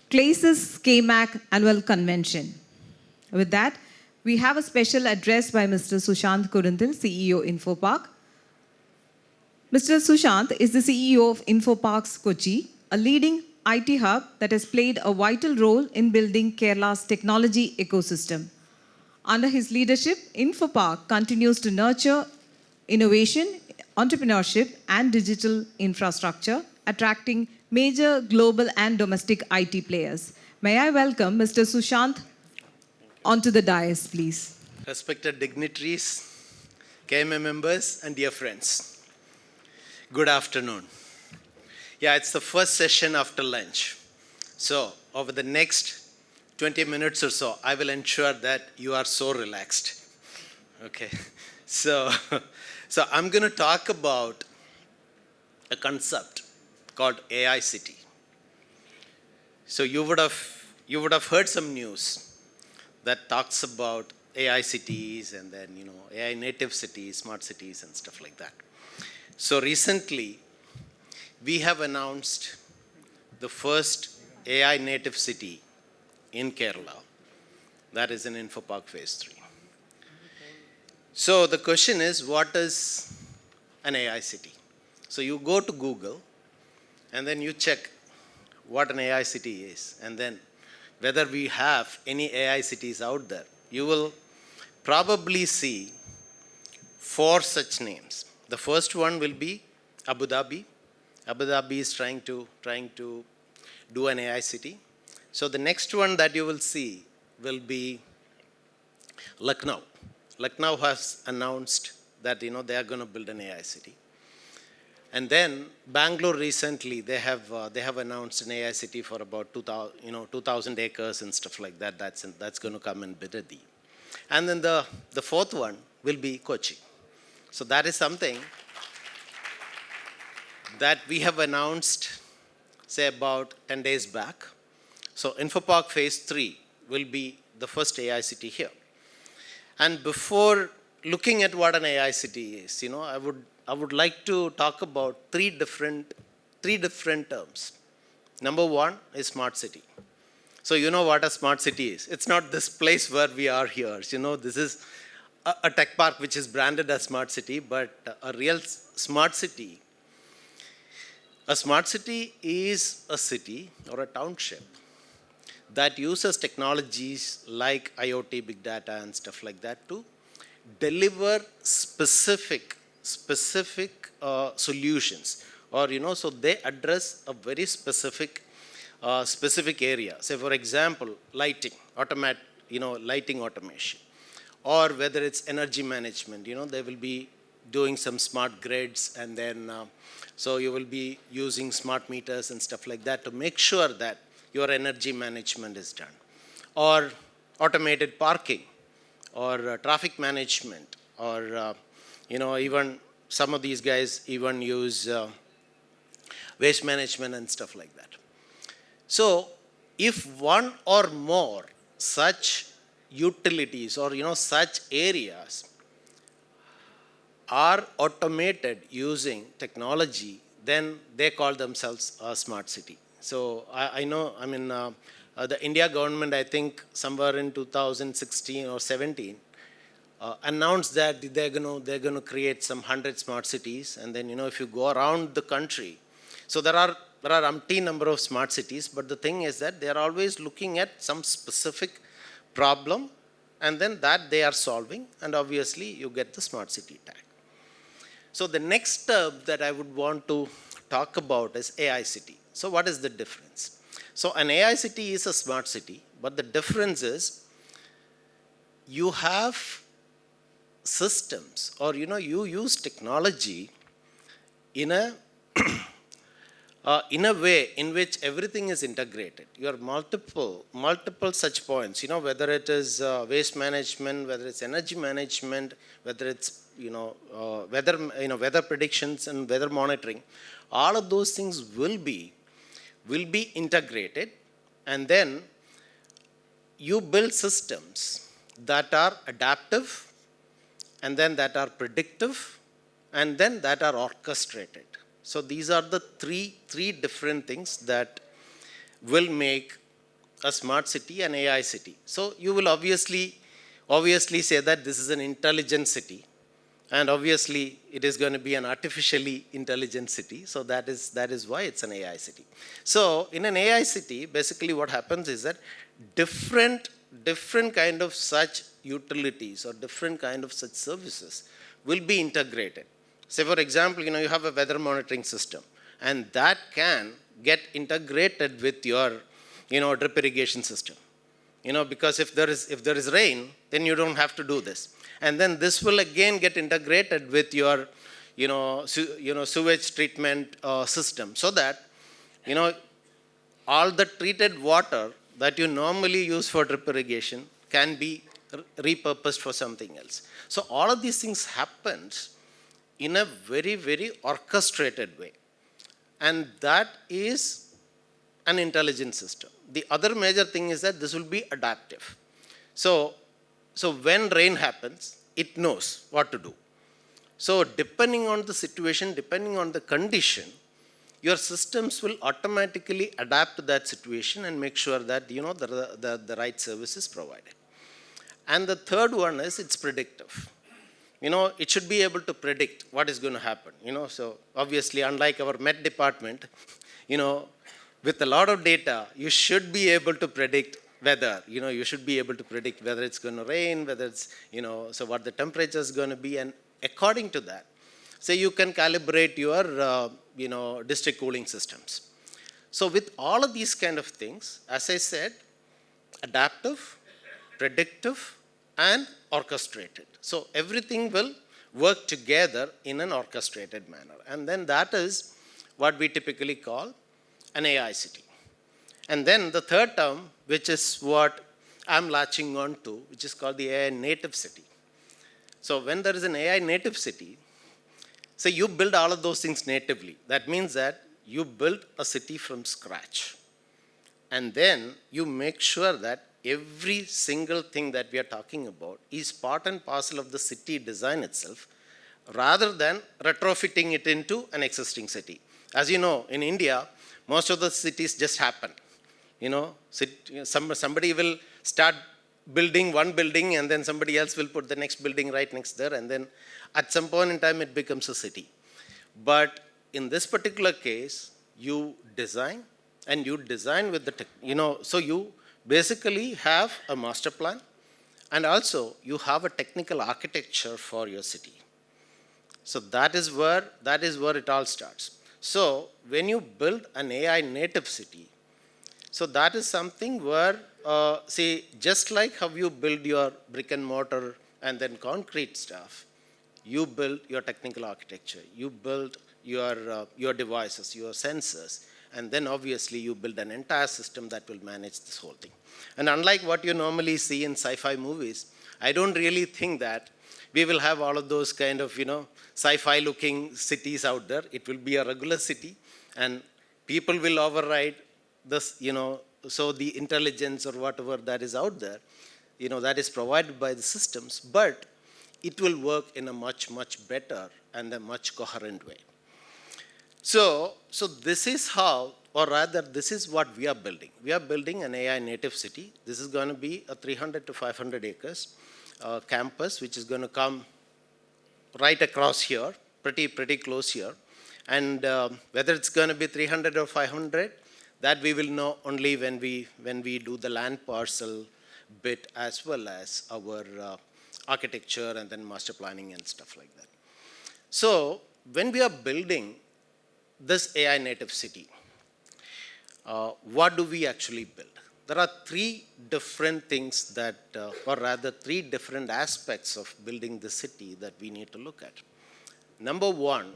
Places KMAC Annual Convention. With that, we have a special address by Mr. Susanth Kurunthil, CEO Infopark. Mr. Susanth is the CEO of Infopark's Kochi, a leading IT hub that has played a vital role in building Kerala's technology ecosystem. Under his leadership, Infopark continues to nurture innovation, entrepreneurship, and digital infrastructure, attracting major global and domestic IT players. May I welcome Mr. Susanth onto the dais, please. Respected dignitaries, KMA members, and dear friends, good afternoon. Yeah, it's the first session after lunch. So, over the next 20 minutes or so, I will ensure that you are so relaxed. Okay, so I'm going to talk about a concept called AI City. So you would have heard some news that talks about AI cities and then AI native cities, smart cities, and stuff like that. So recently, we have announced the first AI native city in Kerala, that is in Infopark Phase 3. So the question is, what is an AI city? So you go to Google and then you check what an AI city is, and then whether we have any AI cities out there. You will probably see 4 such names. The first one will be Abu Dhabi. Abu Dhabi is trying to do an AI city. So the next one that you will see will be Lucknow. Lucknow has announced that they are going to build an AI city. And then Bangalore recently, they have announced an AI city for about 2,000 acres and stuff like that. That's going to come in Bidadi. And then the fourth one will be Kochi. So that is something that we have announced, say about 10 days back. So Infopark Phase 3 will be the first AI city here. And before looking at what an AI city is, I would like to talk about three different terms. Number one is smart city. So you know what a smart city is. It's not this place where we are here. This is a tech park which is branded as smart city, but a real smart city. A smart city is a city or a township that uses technologies like IoT, big data, and stuff like that to deliver specific solutions, or so they address a very specific area. Say for example, lighting automation, or whether it's energy management. They will be doing some smart grids, and then so you will be using smart meters and stuff like that to make sure that your energy management is done, or automated parking, or traffic management, or even some of these guys even use waste management and stuff like that. So if one or more such utilities or such areas are automated using technology, then they call themselves a smart city. So I know, the India government, I think somewhere in 2016 or 17, announced that they're going to create some 100 smart cities. And then, if you go around the country, so there are umpteen number of smart cities, but the thing is that they are always looking at some specific problem, and then that they are solving, and obviously you get the smart city tag. So the next term that I would want to talk about is AI city. So what is the difference? So an AI city is a smart city, but the difference is you have systems, or you use technology in a way in which everything is integrated. You have multiple such points, whether it is waste management, whether it's energy management, whether it's weather predictions and weather monitoring. All of those things will be integrated, and then you build systems that are adaptive, and then that are predictive, and then that are orchestrated. So these are the three different things that will make a smart city, an AI city. So you will obviously say that this is an intelligent city. And obviously, it is going to be an artificially intelligent city. So that is why it's an AI city. So in an AI city, basically what happens is that different kind of such utilities or different kind of such services will be integrated. Say, for example, you have a weather monitoring system, and that can get integrated with your, drip irrigation system. Because if there is rain, then you don't have to do this. And then this will again get integrated with your, sewage treatment system, so that, all the treated water that you normally use for drip irrigation can be repurposed for something else. So all of these things happens in a very, very orchestrated way. And that is an intelligent system. The other major thing is that this will be adaptive. So when rain happens, it knows what to do. So depending on the situation, depending on the condition, your systems will automatically adapt to that situation and make sure that the right service is provided. And the third one is it's predictive. It should be able to predict what is going to happen. So obviously, unlike our Met department, with a lot of data, you should be able to predict weather. You should be able to predict whether it's going to rain, whether it's, so what the temperature is going to be. And according to that, say you can calibrate your, district cooling systems. So with all of these kind of things, as I said, adaptive, predictive, and orchestrated. So everything will work together in an orchestrated manner. And then that is what we typically call an AI city. And then the third term, which is what I'm latching on to, which is called the AI native city. So when there is an AI native city, say you build all of those things natively. That means that you build a city from scratch. And then you make sure that every single thing that we are talking about is part and parcel of the city design itself, rather than retrofitting it into an existing city. As you know, in India, most of the cities just happen. Somebody will start building one building, and then somebody else will put the next building right next there, and then at some point in time it becomes a city. But in this particular case, you design, and you design with the so you basically have a master plan, and also you have a technical architecture for your city. So that is where it all starts. So when you build an AI native city, so that is something where, just like how you build your brick and mortar and then concrete stuff, you build your technical architecture, you build your devices, your sensors, and then obviously you build an entire system that will manage this whole thing. And unlike what you normally see in sci-fi movies, I don't really think that we will have all of those kind of, sci-fi looking cities out there. It will be a regular city, and people will override this, so the intelligence or whatever that is out there, that is provided by the systems, but it will work in a much, much better and a much coherent way. So this is how, or rather this is what we are building. We are building an AI native city. This is going to be a 300 to 500 acres campus, which is going to come right across here, pretty close here. And whether it's going to be 300 or 500, that we will know only when we do the land parcel bit, as well as our architecture and then master planning and stuff like that. So when we are building this AI native city, what do we actually build? There are three different things that, or rather three different aspects of building the city that we need to look at. Number one,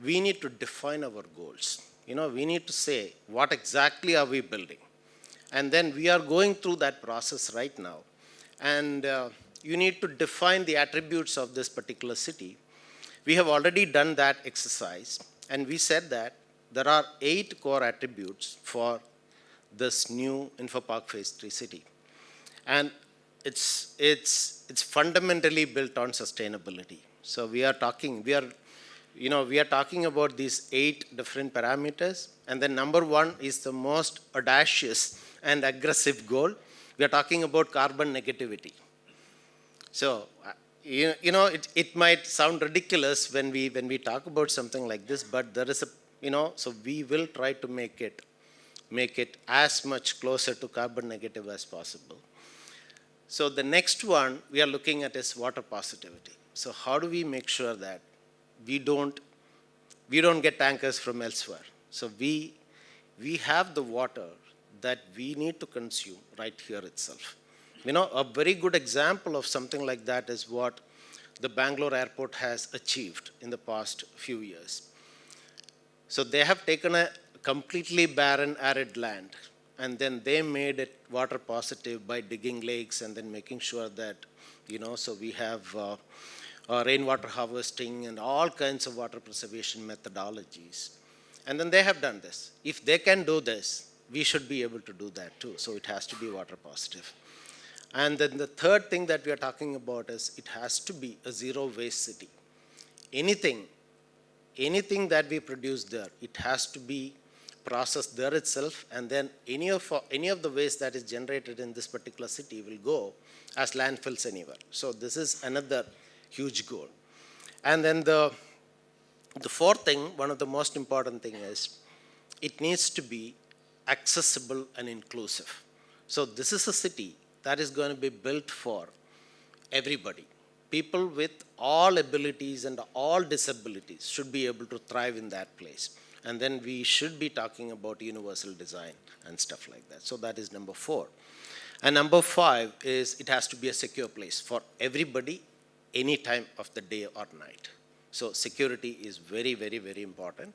we need to define our goals. We need to say, what exactly are we building? And then we are going through that process right now. And you need to define the attributes of this particular city. We have already done that exercise, and we said that there are 8 core attributes for this new Infopark Phase 3 city. And it's fundamentally built on sustainability. So we are talking about these 8 different parameters, and then number one is the most audacious and aggressive goal. We are talking about carbon negativity. So, it might sound ridiculous when we talk about something like this, but there is a, so we will try to make it as much closer to carbon negative as possible. So the next one we are looking at is water positivity. So how do we make sure that we don't get tankers from elsewhere? So we have the water that we need to consume right here itself. A very good example of something like that is what the Bangalore airport has achieved in the past few years. So they have taken a completely barren, arid land, and then they made it water positive by digging lakes and then making sure that, so we have rainwater harvesting and all kinds of water preservation methodologies. And then they have done this. If they can do this, we should be able to do that too. So it has to be water positive. And then the third thing that we are talking about is it has to be a zero waste city. Anything that we produce there, it has to be processed there itself, and then any of the waste that is generated in this particular city will go as landfills anywhere. So this is another huge goal. And then the fourth thing, one of the most important thing is it needs to be accessible and inclusive. So this is a city that is going to be built for everybody. People with all abilities and all disabilities should be able to thrive in that place. And then we should be talking about universal design and stuff like that. So that is number 4. And number 5 is it has to be a secure place for everybody, any time of the day or night. So security is very, very, very important.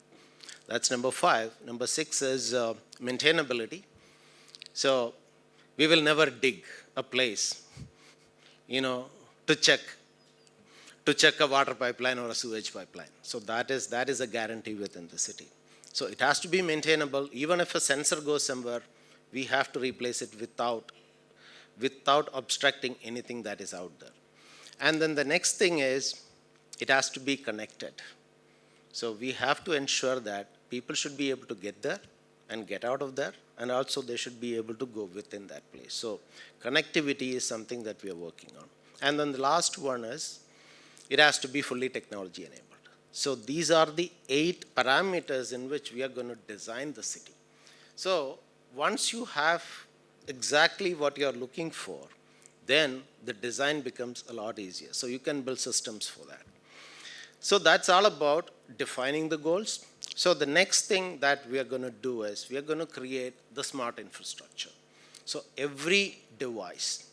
That's number 5. Number 6 is maintainability. So we will never dig a place, to check a water pipeline or a sewage pipeline. So that is a guarantee within the city. So it has to be maintainable. Even if a sensor goes somewhere, we have to replace it without obstructing anything that is out there. And then the next thing is it has to be connected. So we have to ensure that people should be able to get there and get out of there, and also they should be able to go within that place. So connectivity is something that we are working on. And then the last one is it has to be fully technology enabled. So these are the 8 parameters in which we are going to design the city. So once you have exactly what you are looking for, then the design becomes a lot easier. So you can build systems for that. So that's all about defining the goals. So the next thing that we are going to do is we are going to create the smart infrastructure. So every device,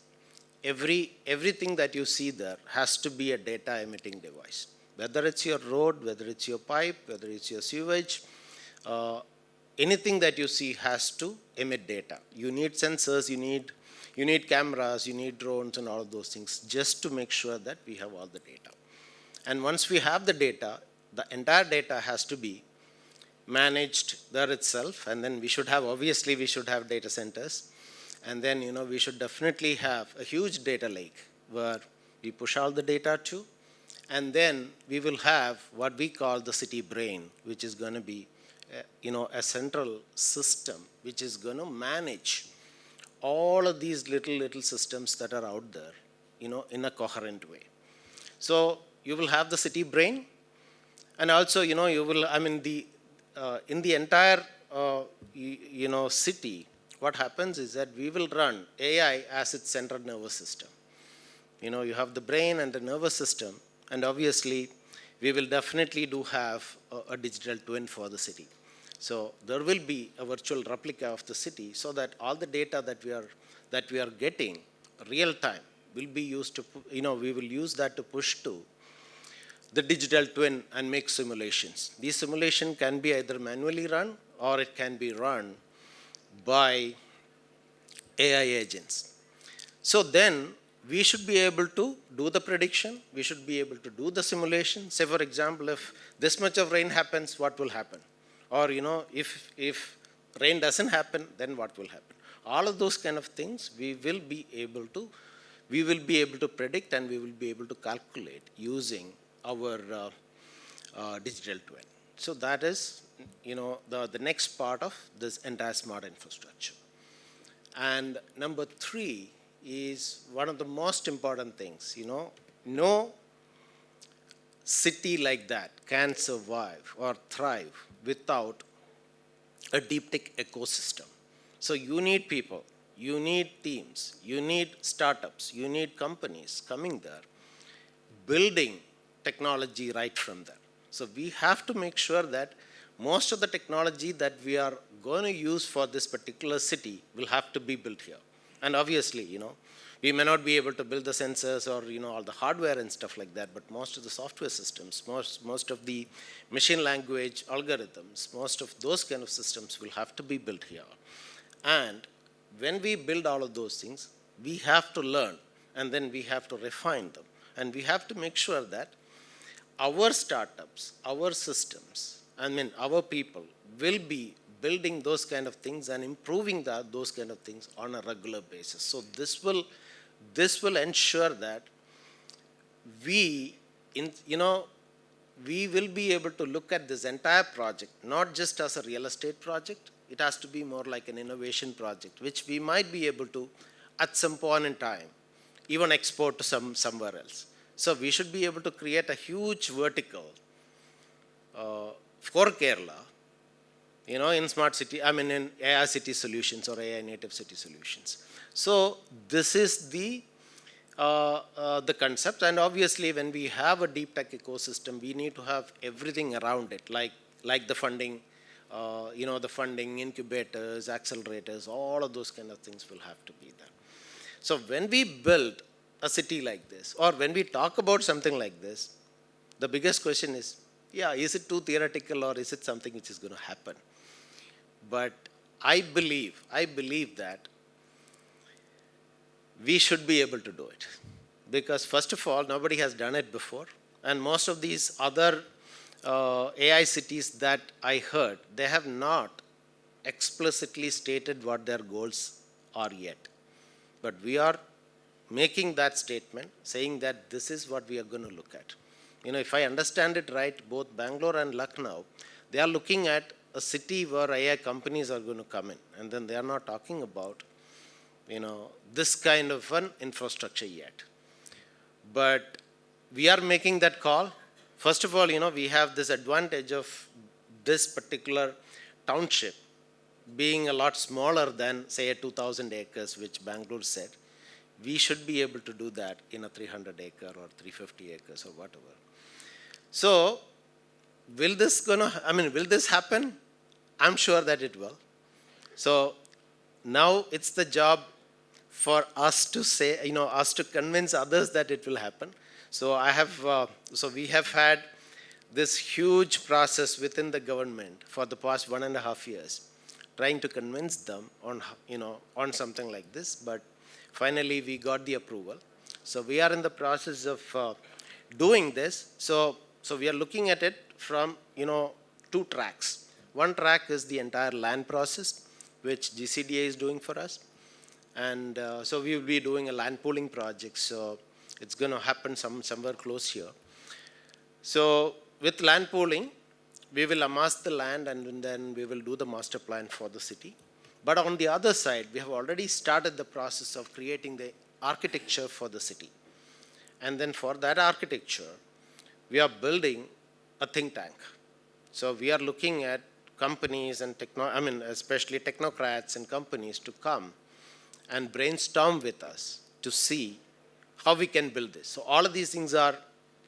everything that you see there has to be a data emitting device. Whether it's your road, whether it's your pipe, whether it's your sewage, anything that you see has to emit data. You need sensors, you need cameras, you need drones and all of those things just to make sure that we have all the data. And once we have the data, the entire data has to be managed there itself, and then we should have data centers. And then, we should definitely have a huge data lake where we push all the data to. And then we will have what we call the city brain, which is going to be, a central system, which is going to manage all of these little systems that are out there, in a coherent way. So you will have the city brain, and also, you will, in the entire, city, what happens is that we will run AI as its central nervous system. You have the brain and the nervous system, and obviously, we will definitely do have a digital twin for the city. So there will be a virtual replica of the city, so that all the data that we are getting real time will be used to, we will use that to push to the digital twin and make simulations. These simulations can be either manually run or it can be run by AI agents. So then we should be able to do the prediction, we should be able to do the simulation. Say for example, if this much of rain happens, what will happen? Or if rain doesn't happen, then what will happen? All of those kind of things we will be able to predict, and we will be able to calculate using our digital twin. So that is the next part of this entire smart infrastructure. And number three is one of the most important things, no city like that can survive or thrive without a deep tech ecosystem. So you need people, you need teams, you need startups, you need companies coming there, building technology right from there. So we have to make sure that most of the technology that we are going to use for this particular city will have to be built here. And obviously, we may not be able to build the sensors or, all the hardware and stuff like that, but most of the software systems, most of the machine language algorithms, most of those kind of systems will have to be built here. And when we build all of those things, we have to learn and then we have to refine them. And we have to make sure that our startups, our systems, our people will be building those kind of things and improving those kind of things on a regular basis. So this will ensure that we will be able to look at this entire project, not just as a real estate project. It has to be more like an innovation project, which we might be able to, at some point in time, even export to somewhere else. So we should be able to create a huge vertical for Kerala, in smart city, in AI city solutions or AI native city solutions. So this is the concept. And obviously, when we have a deep tech ecosystem, we need to have everything around it, like the funding, the funding, incubators, accelerators, all of those kind of things will have to be there. So when we build a city like this, or when we talk about something like this, the biggest question is, is it too theoretical or is it something which is going to happen? But I believe that we should be able to do it. Because first of all, nobody has done it before. And most of these other AI cities that I heard, they have not explicitly stated what their goals are yet. But we are making that statement, saying that this is what we are going to look at. If I understand it right, both Bangalore and Lucknow, they are looking at a city where AI companies are going to come in. And then they are not talking about, this kind of an infrastructure yet. But we are making that call. First of all, we have this advantage of this particular township being a lot smaller than, say, a 2,000 acres, which Bangalore said. We should be able to do that in a 300 acre or 350 acres or whatever. So, will this happen? I'm sure that it will. So, now it's the job for us to say, us to convince others that it will happen. So we have had this huge process within the government for the past 1.5 years, trying to convince them on something like this. But finally, we got the approval. So we are in the process of doing this. So we are looking at it from 2 tracks. One track is the entire land process, which GCDA is doing for us. And so we will be doing a land pooling project. So it's going to happen somewhere close here. So with land pooling, we will amass the land and then we will do the master plan for the city. But on the other side, we have already started the process of creating the architecture for the city. And then for that architecture, we are building a think tank. So we are looking at companies and especially technocrats and companies to come and brainstorm with us to see how we can build this. So all of these things are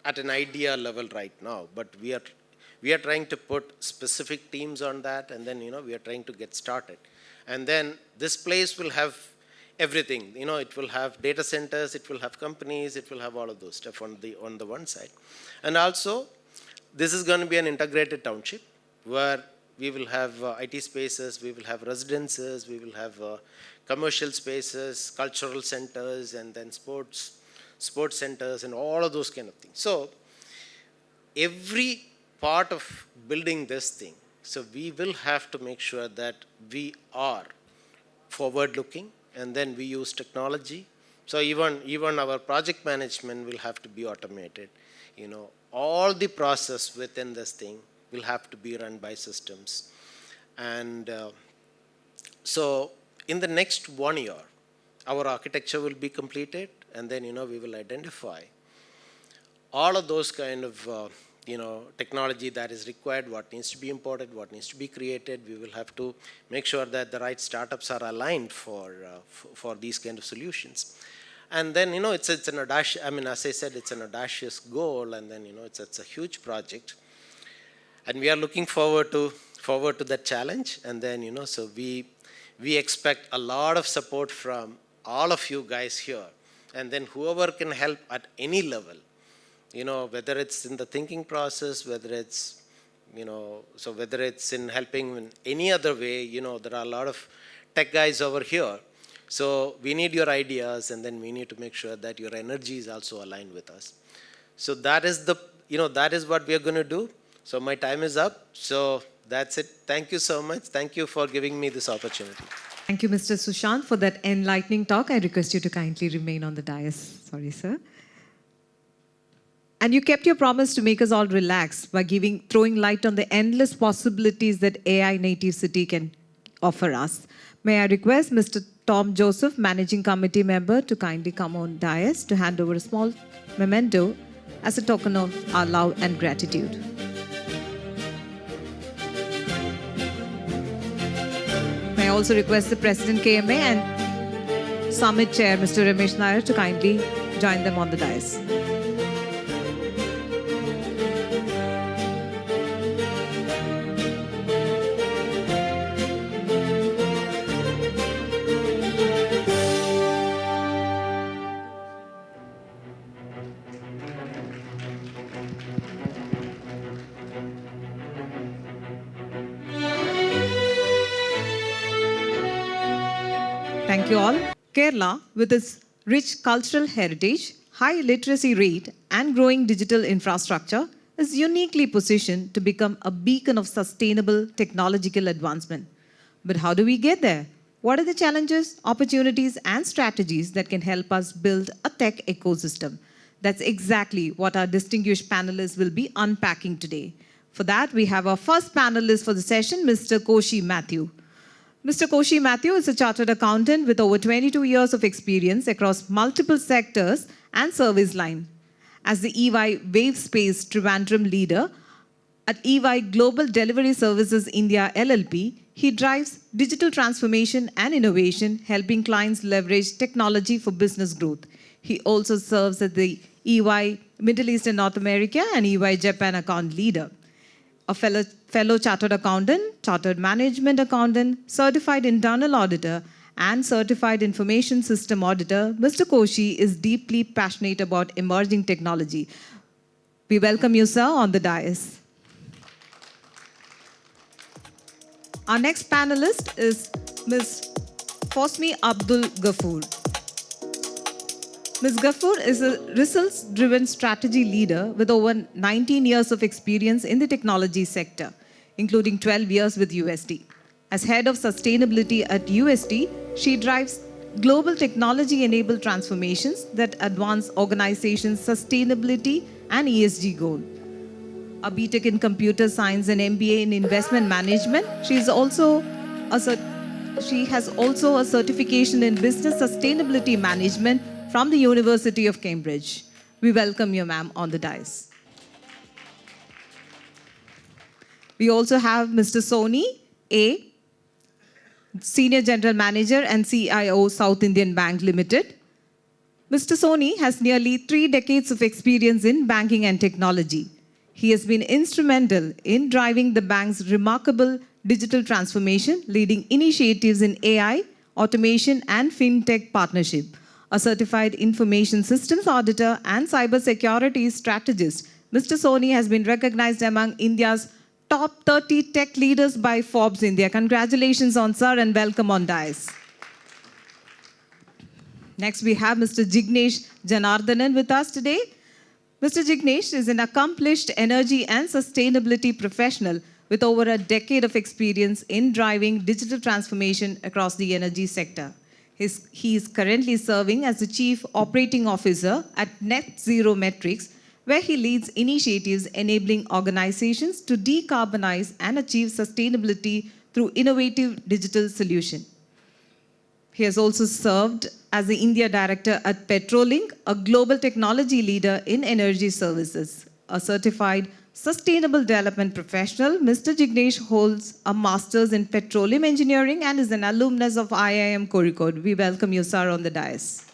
at an idea level right now, but we are trying to put specific teams on that, and then we are trying to get started. And then this place will have everything. It will have data centers, it will have companies, it will have all of those stuff on the one side. And also, this is going to be an integrated township where we will have IT spaces, we will have residences, we will have commercial spaces, cultural centers, and then sports centers, and all of those kind of things. So every part of building this thing, so we will have to make sure that we are forward-looking, and then we use technology. So even our project management will have to be automated. All the process within this thing will have to be run by systems. And so in the next 1 year, our architecture will be completed, and then, we will identify all of those kind of, technology that is required, what needs to be imported, what needs to be created. We will have to make sure that the right startups are aligned for these kind of solutions. And then, it's an audacious, as I said, it's an audacious goal, and then, it's a huge project. And we are looking forward to that challenge. And then, so we expect a lot of support from all of you guys here. And then whoever can help at any level, whether it's in the thinking process, whether it's, whether it's in helping in any other way, there are a lot of tech guys over here. So we need your ideas, and then we need to make sure that your energy is also aligned with us. So that is that is what we are going to do. So my time is up. So that's it. Thank you so much. Thank you for giving me this opportunity. Thank you, Mr. Susanth, for that enlightening talk. I request you to kindly remain on the dais. Sorry, sir. And you kept your promise to make us all relax by throwing light on the endless possibilities that AI native city can offer us. May I request Mr. Tom Joseph, Managing Committee member, to kindly come on dais to hand over a small memento as a token of our love and gratitude. May I also request the President KMA and Summit Chair, Mr. Ramesh Nair, to kindly join them on the dais. Thank you all. Kerala, with its rich cultural heritage, high literacy rate, and growing digital infrastructure, is uniquely positioned to become a beacon of sustainable technological advancement. But how do we get there? What are the challenges, opportunities, and strategies that can help us build a tech ecosystem? That's exactly what our distinguished panelists will be unpacking today. For that, we have our first panelist for the session, Mr. Kochi Matthew. Mr. Kochi Matthew is a chartered accountant with over 22 years of experience across multiple sectors and service line. As the EY Wavespace Trivandrum leader at EY Global Delivery Services India LLP, he drives digital transformation and innovation, helping clients leverage technology for business growth. He also serves as the EY Middle East and North America and EY Japan account leader. A fellow chartered accountant, chartered management accountant, certified internal auditor, and certified information system auditor, Mr. Kochi is deeply passionate about emerging technology. We welcome you, sir, on the dais. Our next panelist is Ms. Fosmi Abdul Ghafoor. Ms. Ghafoor is a results-driven strategy leader with over 19 years of experience in the technology sector, including 12 years with USD. As head of sustainability at USD, she drives global technology-enabled transformations that advance organizations' sustainability and ESG goals. A BTech in computer science and MBA in investment management, she has also a certification in business sustainability management from the University of Cambridge. We welcome you, ma'am, on the dais. We also have Mr. Sony A, Senior General Manager and CIO, South Indian Bank Limited. Mr. Sony has nearly 3 decades of experience in banking and technology. He has been instrumental in driving the bank's remarkable digital transformation, leading initiatives in AI, automation, and fintech partnership. A certified information systems auditor and cybersecurity strategist, Mr. Sony has been recognized among India's top 30 tech leaders by Forbes India. Congratulations on sir and welcome on dais. Next, we have Mr. Jignesh Janardhanan with us today. Mr. Jignesh is an accomplished energy and sustainability professional with over a decade of experience in driving digital transformation across the energy sector. He is currently serving as the Chief Operating Officer at Net Zero Metrics, where he leads initiatives enabling organizations to decarbonize and achieve sustainability through innovative digital solutions. He has also served as the India Director at Petrolink, a global technology leader in energy services. A certified sustainable development professional, Mr. Jignesh holds a master's in petroleum engineering and is an alumnus of IIM Kozhikode. We welcome you, sir, on the dais.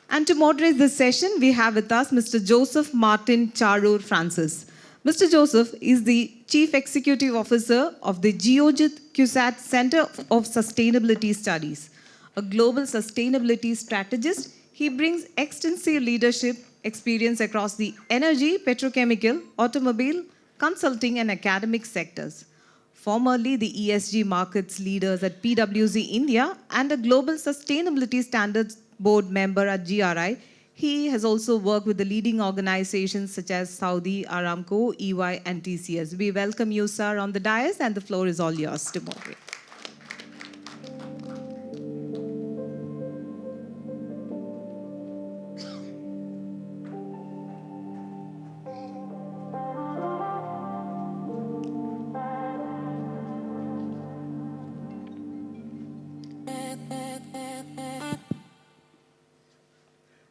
And to moderate this session, we have with us Mr. Joseph Martin Charur Francis. Mr. Joseph is the Chief Executive Officer of the Geojit CUSAT Center of Sustainability Studies. A global sustainability strategist, he brings extensive leadership experience across the energy, petrochemical, automobile, consulting, and academic sectors. Formerly the ESG markets leaders at PwC India and a global sustainability standards board member at GRI, he has also worked with the leading organizations such as Saudi Aramco, EY, and TCS. We welcome you, sir, on the dais, and the floor is all yours to moderate.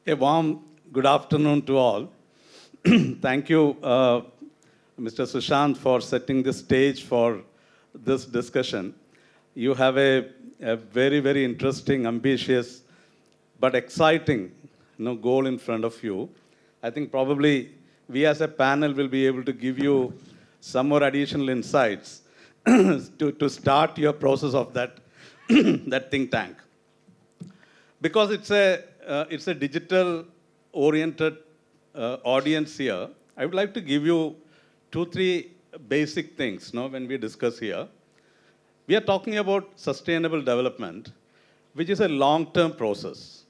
A warm good afternoon to all. Thank you, Mr. Susanth, for setting the stage for this discussion. You have a very, very interesting, ambitious, but exciting goal in front of you. I think probably we as a panel will be able to give you some more additional insights to start your process of that, that think tank. Because it's a digital-oriented audience here, I would like to give you 2-3 basic things when we discuss here. We are talking about sustainable development, which is a long-term process.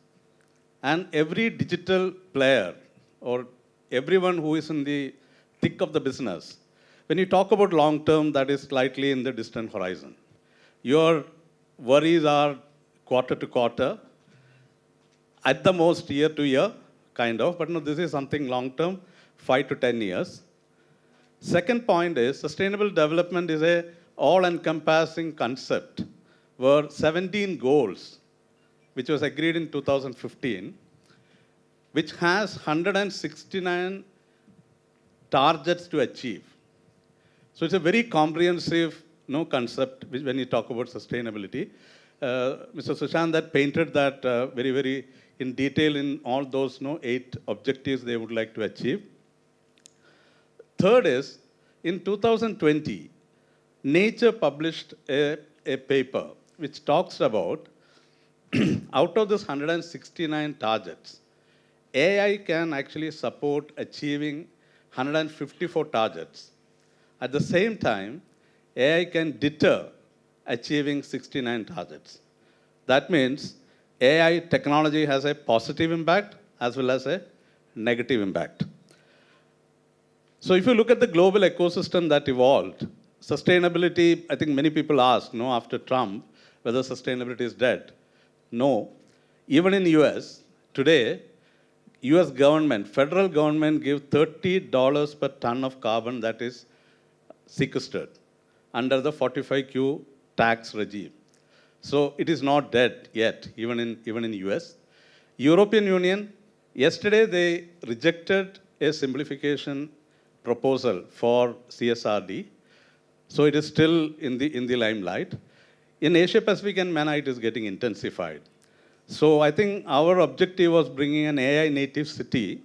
And every digital player or everyone who is in the thick of the business, when you talk about long-term, that is slightly in the distant horizon. Your worries are quarter to quarter, at the most year to year, kind of, but no, this is something long-term, 5 to 10 years. Second point is sustainable development is a all-encompassing concept where 17 goals, which was agreed in 2015, which has 169 targets to achieve. So it's a very comprehensive concept when you talk about sustainability. Mr. Susanth that painted that very, very in detail in all those 8 objectives they would like to achieve. Third is, in 2020, Nature published a paper which talks about, out of this 169 targets, AI can actually support achieving 154 targets. At the same time, AI can deter achieving 69 targets. That means AI technology has a positive impact as well as a negative impact. So if you look at the global ecosystem that evolved, sustainability, I think many people ask, after Trump, whether sustainability is dead. No. Even in US, today, US government, federal government gives $30 per ton of carbon that is sequestered under the 45Q tax regime. So it is not dead yet, even in US. European Union, yesterday they rejected a simplification proposal for CSRD. So it is still in the limelight. In Asia Pacific and MENA, it is getting intensified. So I think our objective was bringing an AI native city,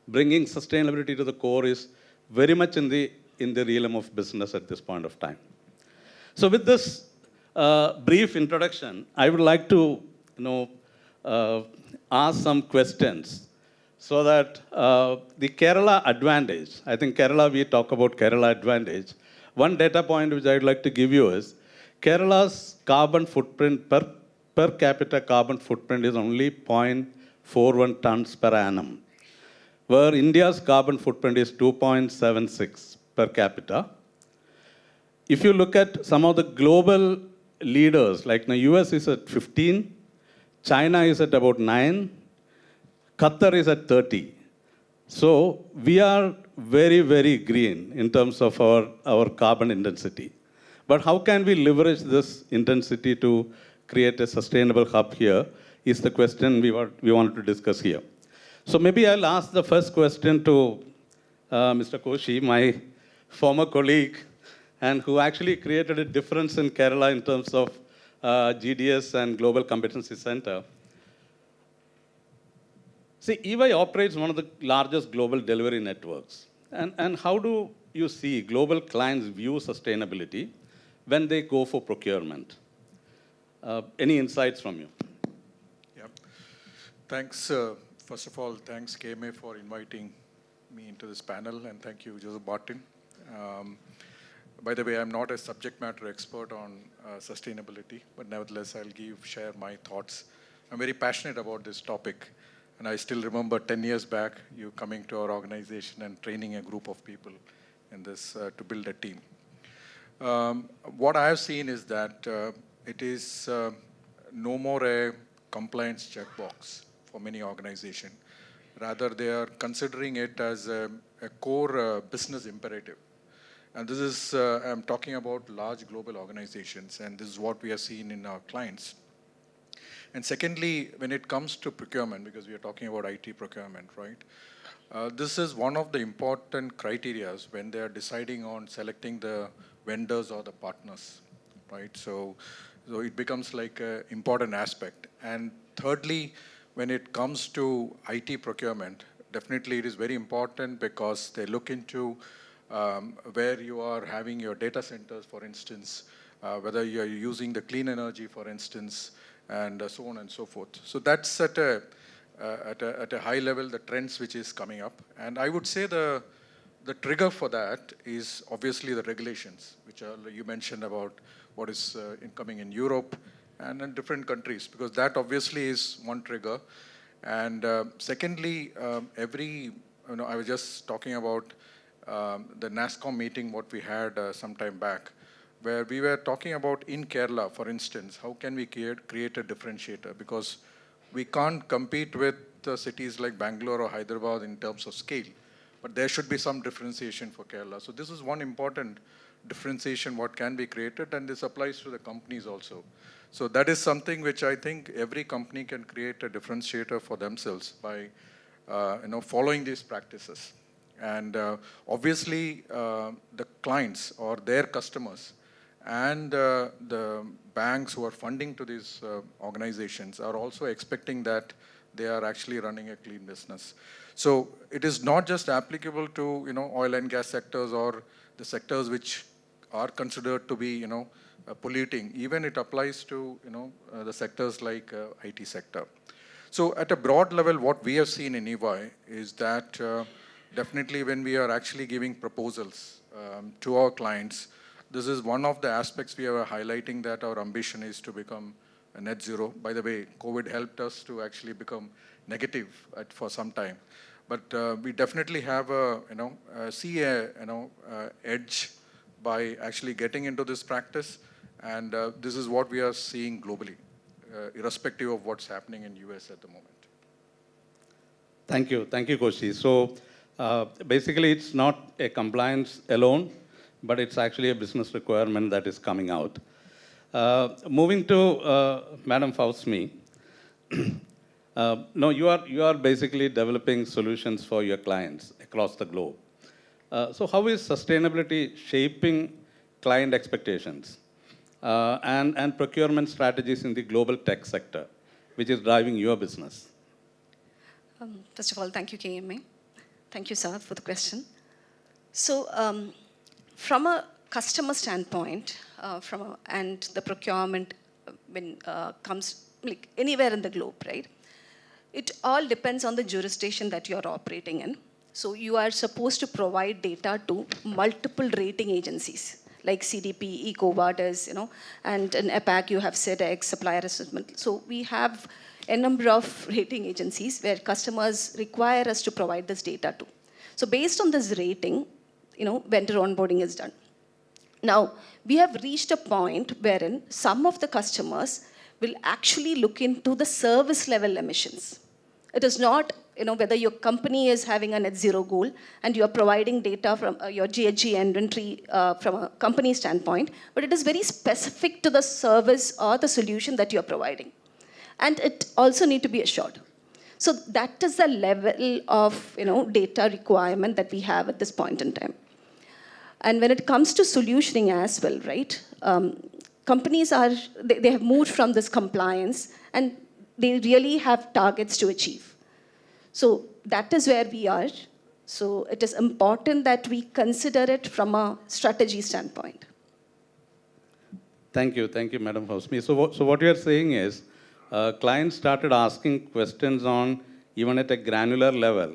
bringing sustainability to the core is very much in the realm of business at this point of time. So with this brief introduction, I would like to ask some questions so that the Kerala advantage, I think Kerala, we talk about Kerala advantage. One data point which I would like to give you is Kerala's carbon footprint per capita carbon footprint is only 0.41 tons per annum, where India's carbon footprint is 2.76 per capita. If you look at some of the global leaders, like the US is at 15, China is at about 9, Qatar is at 30. So we are very, very green in terms of our carbon intensity. But how can we leverage this intensity to create a sustainable hub here is the question we wanted to discuss here. So maybe I'll ask the first question to Mr. Kochi, my former colleague, and who actually created a difference in Kerala in terms of GDS and Global Competency Center. See, EY operates one of the largest global delivery networks. And how do you see global clients view sustainability when they go for procurement? Any insights from you? Yeah. Thanks. First of all, thanks KMA for inviting me into this panel, and thank you, Joseph Barton. By the way, I'm not a subject matter expert on sustainability, but nevertheless, I'll share my thoughts. I'm very passionate about this topic, and I still remember 10 years back, you coming to our organization and training a group of people in this to build a team. What I have seen is that it is no more a compliance checkbox for many organizations. Rather, they are considering it as a core business imperative. And this is, I'm talking about large global organizations, and this is what we have seen in our clients. And secondly, when it comes to procurement, because we are talking about IT procurement, right? This is one of the important criteria when they are deciding on selecting the vendors or the partners, right? So it becomes like an important aspect. And thirdly, when it comes to IT procurement, definitely it is very important because they look into where you are having your data centers, for instance, whether you are using the clean energy, for instance, and so on and so forth. So that's at a high level, the trends which is coming up. And I would say the trigger for that is obviously the regulations, which you mentioned about what is incoming in Europe and in different countries, because that obviously is one trigger. And secondly, I was just talking about the NASSCOM meeting, what we had some time back, where we were talking about in Kerala, for instance, how can we create a differentiator? Because we can't compete with cities like Bangalore or Hyderabad in terms of scale, but there should be some differentiation for Kerala. So this is one important differentiation what can be created, and this applies to the companies also. So that is something which I think every company can create a differentiator for themselves by following these practices. And obviously, the clients or their customers and the banks who are funding to these organizations are also expecting that they are actually running a clean business. So it is not just applicable to oil and gas sectors or the sectors which are considered to be polluting. Even it applies to the sectors like IT sector. So at a broad level, what we have seen in EY is that definitely when we are actually giving proposals to our clients, this is one of the aspects we are highlighting, that our ambition is to become a net zero. By the way, COVID helped us to actually become negative for some time. But we definitely have see a edge by actually getting into this practice. And this is what we are seeing globally, irrespective of what's happening in US at the moment. Thank you, Kochi. So basically, it's not a compliance alone, but it's actually a business requirement that is coming out. Moving to Madam Faustmi. No, you are basically developing solutions for your clients across the globe. So how is sustainability shaping client expectations and procurement strategies in the global tech sector, which is driving your business? First of all, thank you, KMA. Thank you, sir, for the question. So from a customer standpoint, and the procurement when comes like anywhere in the globe, right? It all depends on the jurisdiction that you are operating in. So you are supposed to provide data to multiple rating agencies like CDP, EcoVadis, and in APAC you have SEDEX, supplier assessment. So we have a number of rating agencies where customers require us to provide this data to. So based on this rating, vendor onboarding is done. Now, we have reached a point wherein some of the customers will actually look into the service level emissions. It is not, whether your company is having a net zero goal and you're providing data from your GHG inventory from a company standpoint, but it is very specific to the service or the solution that you're providing. And it also need to be assured. So that is the level of data requirement that we have at this point in time. And when it comes to solutioning as well, right? Companies they have moved from this compliance and they really have targets to achieve. So that is where we are. So it is important that we consider it from a strategy standpoint. Thank you, Madam Hosmi. So what you are saying is, clients started asking questions on, even at a granular level,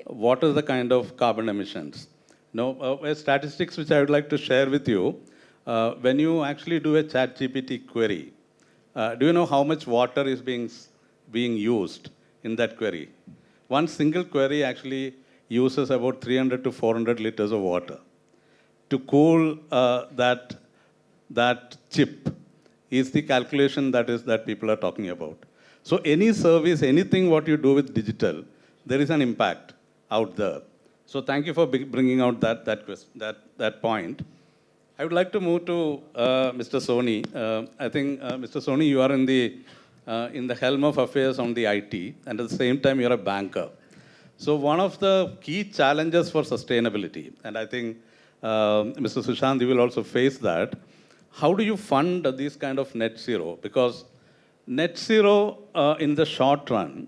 what is the kind of carbon emissions? Statistics which I would like to share with you, when you actually do a ChatGPT query, do you know how much water is being used in that query? One single query actually uses about 300 to 400 liters of water. To cool that chip is the calculation that people are talking about. So any service, anything what you do with digital, there is an impact out there. So thank you for bringing out that point. I would like to move to Mr. Soni. I think, Mr. Soni, you are in the helm of affairs on the IT, and at the same time, you're a banker. So one of the key challenges for sustainability, and I think Mr. Susanth, you will also face that, how do you fund these kind of net zero? Because net zero in the short run,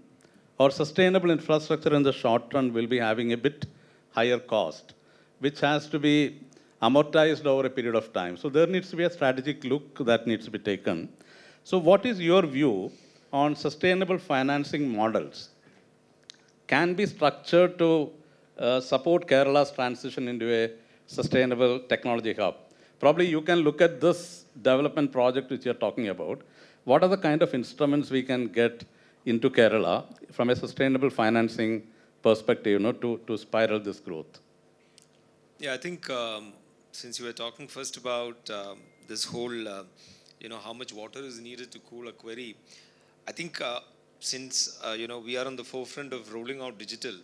or sustainable infrastructure in the short run, will be having a bit higher cost, which has to be amortized over a period of time. So there needs to be a strategic look that needs to be taken. So what is your view on sustainable financing models? Can be structured to support Kerala's transition into a sustainable technology hub? Probably you can look at this development project which you're talking about. What are the kind of instruments we can get into Kerala from a sustainable financing perspective, to spiral this growth? Yeah, I think since you were talking first about this whole, how much water is needed to cool a query, I think since, we are on the forefront of rolling out digital,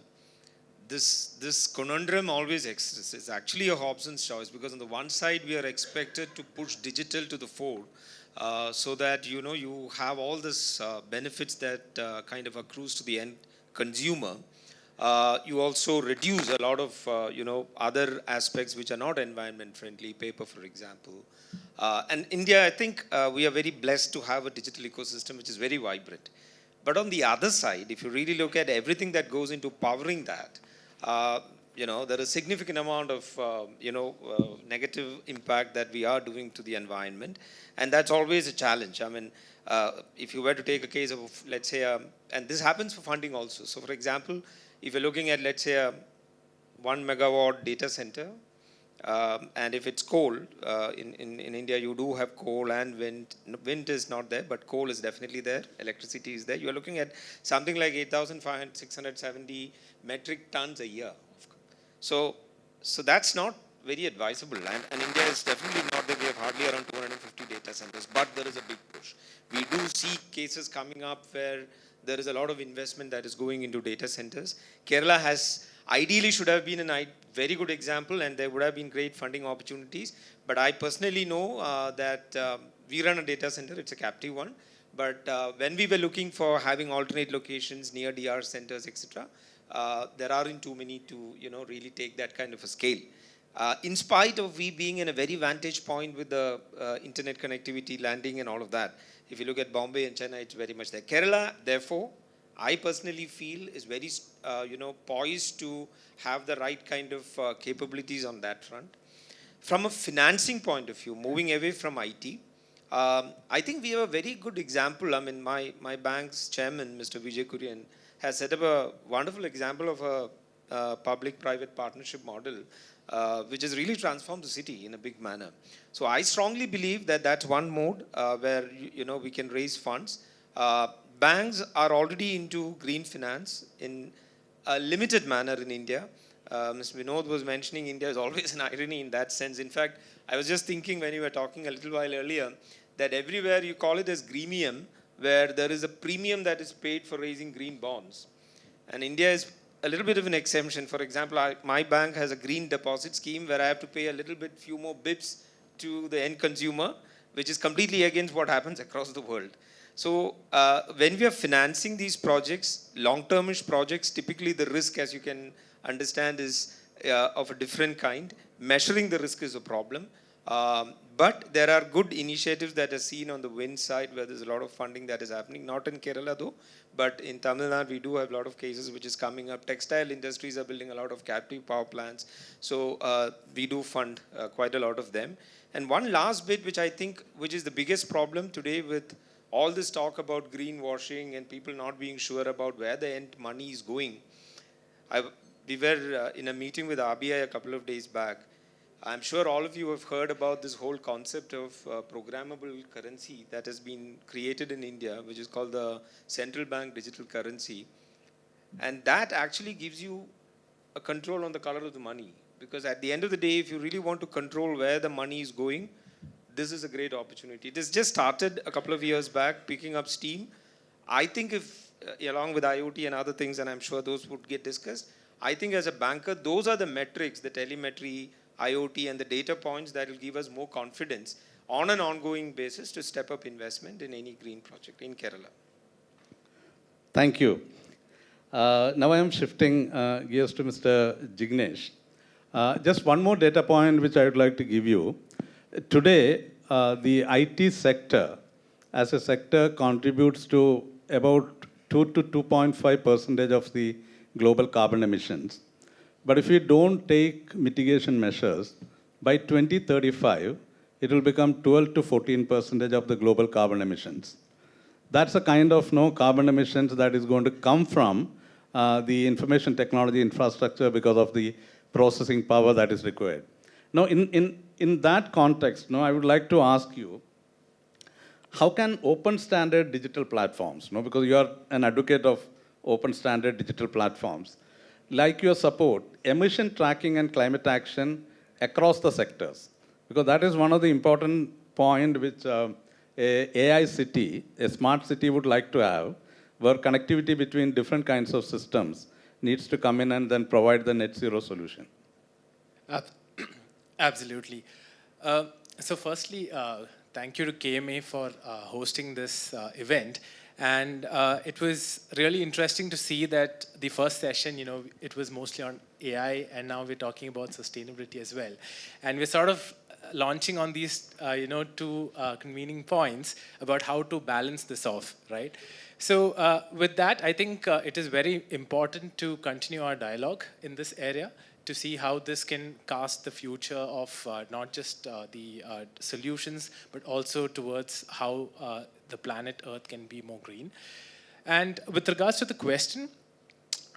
this conundrum always exists. It's actually a Hobson's choice, because on the one side, we are expected to push digital to the fore so that, you have all this benefits that kind of accrues to the end consumer. You also reduce a lot of, other aspects which are not environment friendly, paper, for example. And India, I think we are very blessed to have a digital ecosystem which is very vibrant. But on the other side, if you really look at everything that goes into powering that, there is significant amount of, negative impact that we are doing to the environment. And that's always a challenge. I mean, if you were to take a case of, let's say, and this happens for funding also. So for example, if you're looking at, let's say, a 1 megawatt data center, and if it's coal, in India, you do have coal and wind. Wind is not there, but coal is definitely there. Electricity is there. You're looking at something like 8,670 metric tons a year. So that's not very advisable. And India is definitely not there. We have hardly around 250 data centers, but there is a big push. We do see cases coming up where there is a lot of investment that is going into data centers. Kerala ideally should have been a very good example, and there would have been great funding opportunities. But I personally know that we run a data center, it's a captive one. But when we were looking for having alternate locations near DR centers, etc., there aren't too many to really take that kind of a scale. In spite of we being in a very vantage point with the internet connectivity, landing and all of that, if you look at Bombay and Chennai, it's very much there. Kerala, therefore, I personally feel is very, poised to have the right kind of capabilities on that front. From a financing point of view, moving away from IT, I think we have a very good example. I mean, my bank's chairman, Mr. Vijay Kurian, has set up a wonderful example of a public-private partnership model, which has really transformed the city in a big manner. So I strongly believe that that's one mode where we can raise funds. Banks are already into green finance in a limited manner in India. Mr. Vinod was mentioning India is always an irony in that sense. In fact, I was just thinking when you were talking a little while earlier that everywhere you call it as greenium, where there is a premium that is paid for raising green bonds. And India is a little bit of an exemption. For example, my bank has a green deposit scheme where I have to pay a little bit, few more bips to the end consumer, which is completely against what happens across the world. So when we are financing these projects, long-termish projects, typically the risk, as you can understand, is of a different kind. Measuring the risk is a problem. But there are good initiatives that are seen on the wind side where there's a lot of funding that is happening, not in Kerala though, but in Tamil Nadu we do have a lot of cases which is coming up. Textile industries are building a lot of captive power plants. So we do fund quite a lot of them. And one last bit which I think, which is the biggest problem today with all this talk about greenwashing and people not being sure about where the end money is going. We were in a meeting with RBI a couple of days back. I'm sure all of you have heard about this whole concept of programmable currency that has been created in India, which is called the central bank digital currency. And that actually gives you a control on the color of the money. Because at the end of the day, if you really want to control where the money is going, this is a great opportunity. This just started a couple of years back, picking up steam. I think if, along with IoT and other things, and I'm sure those would get discussed, I think as a banker, those are the metrics, the telemetry, IoT, and the data points that will give us more confidence on an ongoing basis to step up investment in any green project in Kerala. Thank you. Now I am shifting gears to Mr. Jignesh. Just one more data point which I would like to give you. Today, the IT sector as a sector contributes to about 2 to 2.5% of the global carbon emissions. But if we don't take mitigation measures, by 2035, it will become 12 to 14% of the global carbon emissions. That's a kind of carbon emissions that is going to come from the information technology infrastructure because of the processing power that is required. Now, in that context, I would like to ask you, how can open standard digital platforms, because you are an advocate of open standard digital platforms, like your support, emission tracking and climate action across the sectors? Because that is one of the important points which a AI city, a smart city would like to have, where connectivity between different kinds of systems needs to come in and then provide the net zero solution. Absolutely. So firstly, thank you to KMA for hosting this event. And it was really interesting to see that the first session, it was mostly on AI, and now we're talking about sustainability as well. And we're sort of launching on these, two convening points about how to balance this off, right? So with that, I think it is very important to continue our dialogue in this area to see how this can cast the future of not just the solutions, but also towards how the planet Earth can be more green. And with regards to the question,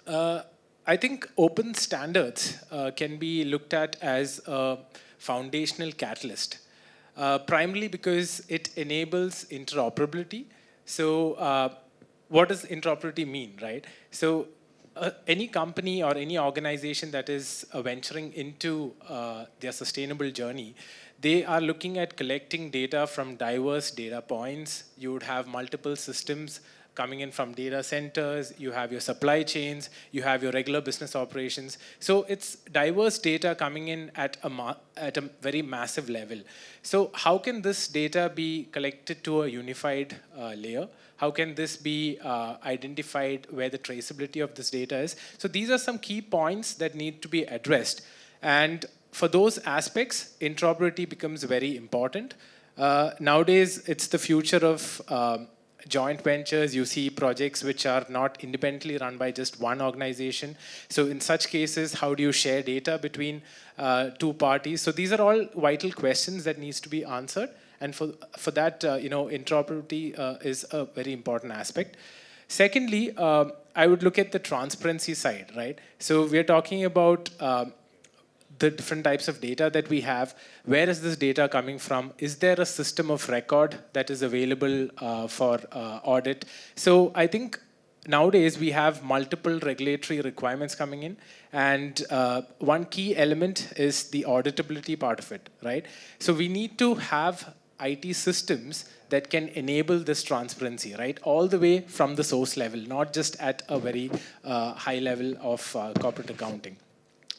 I think open standards can be looked at as a foundational catalyst, primarily because it enables interoperability. So what does interoperability mean, right? So any company or any organization that is venturing into their sustainable journey, they are looking at collecting data from diverse data points. You would have multiple systems coming in from data centers, you have your supply chains, you have your regular business operations. So it's diverse data coming in at a very massive level. So how can this data be collected to a unified layer? How can this be identified where the traceability of this data is? So these are some key points that need to be addressed. And for those aspects, interoperability becomes very important. Nowadays, it's the future of joint ventures. You see projects which are not independently run by just one organization. So in such cases, how do you share data between two parties? So these are all vital questions that needs to be answered. And for that, interoperability is a very important aspect. Secondly, I would look at the transparency side, right? So we're talking about the different types of data that we have. Where is this data coming from? Is there a system of record that is available for audit? So I think nowadays we have multiple regulatory requirements coming in, and one key element is the auditability part of it, right? So we need to have IT systems that can enable this transparency, right? All the way from the source level, not just at a very high level of corporate accounting.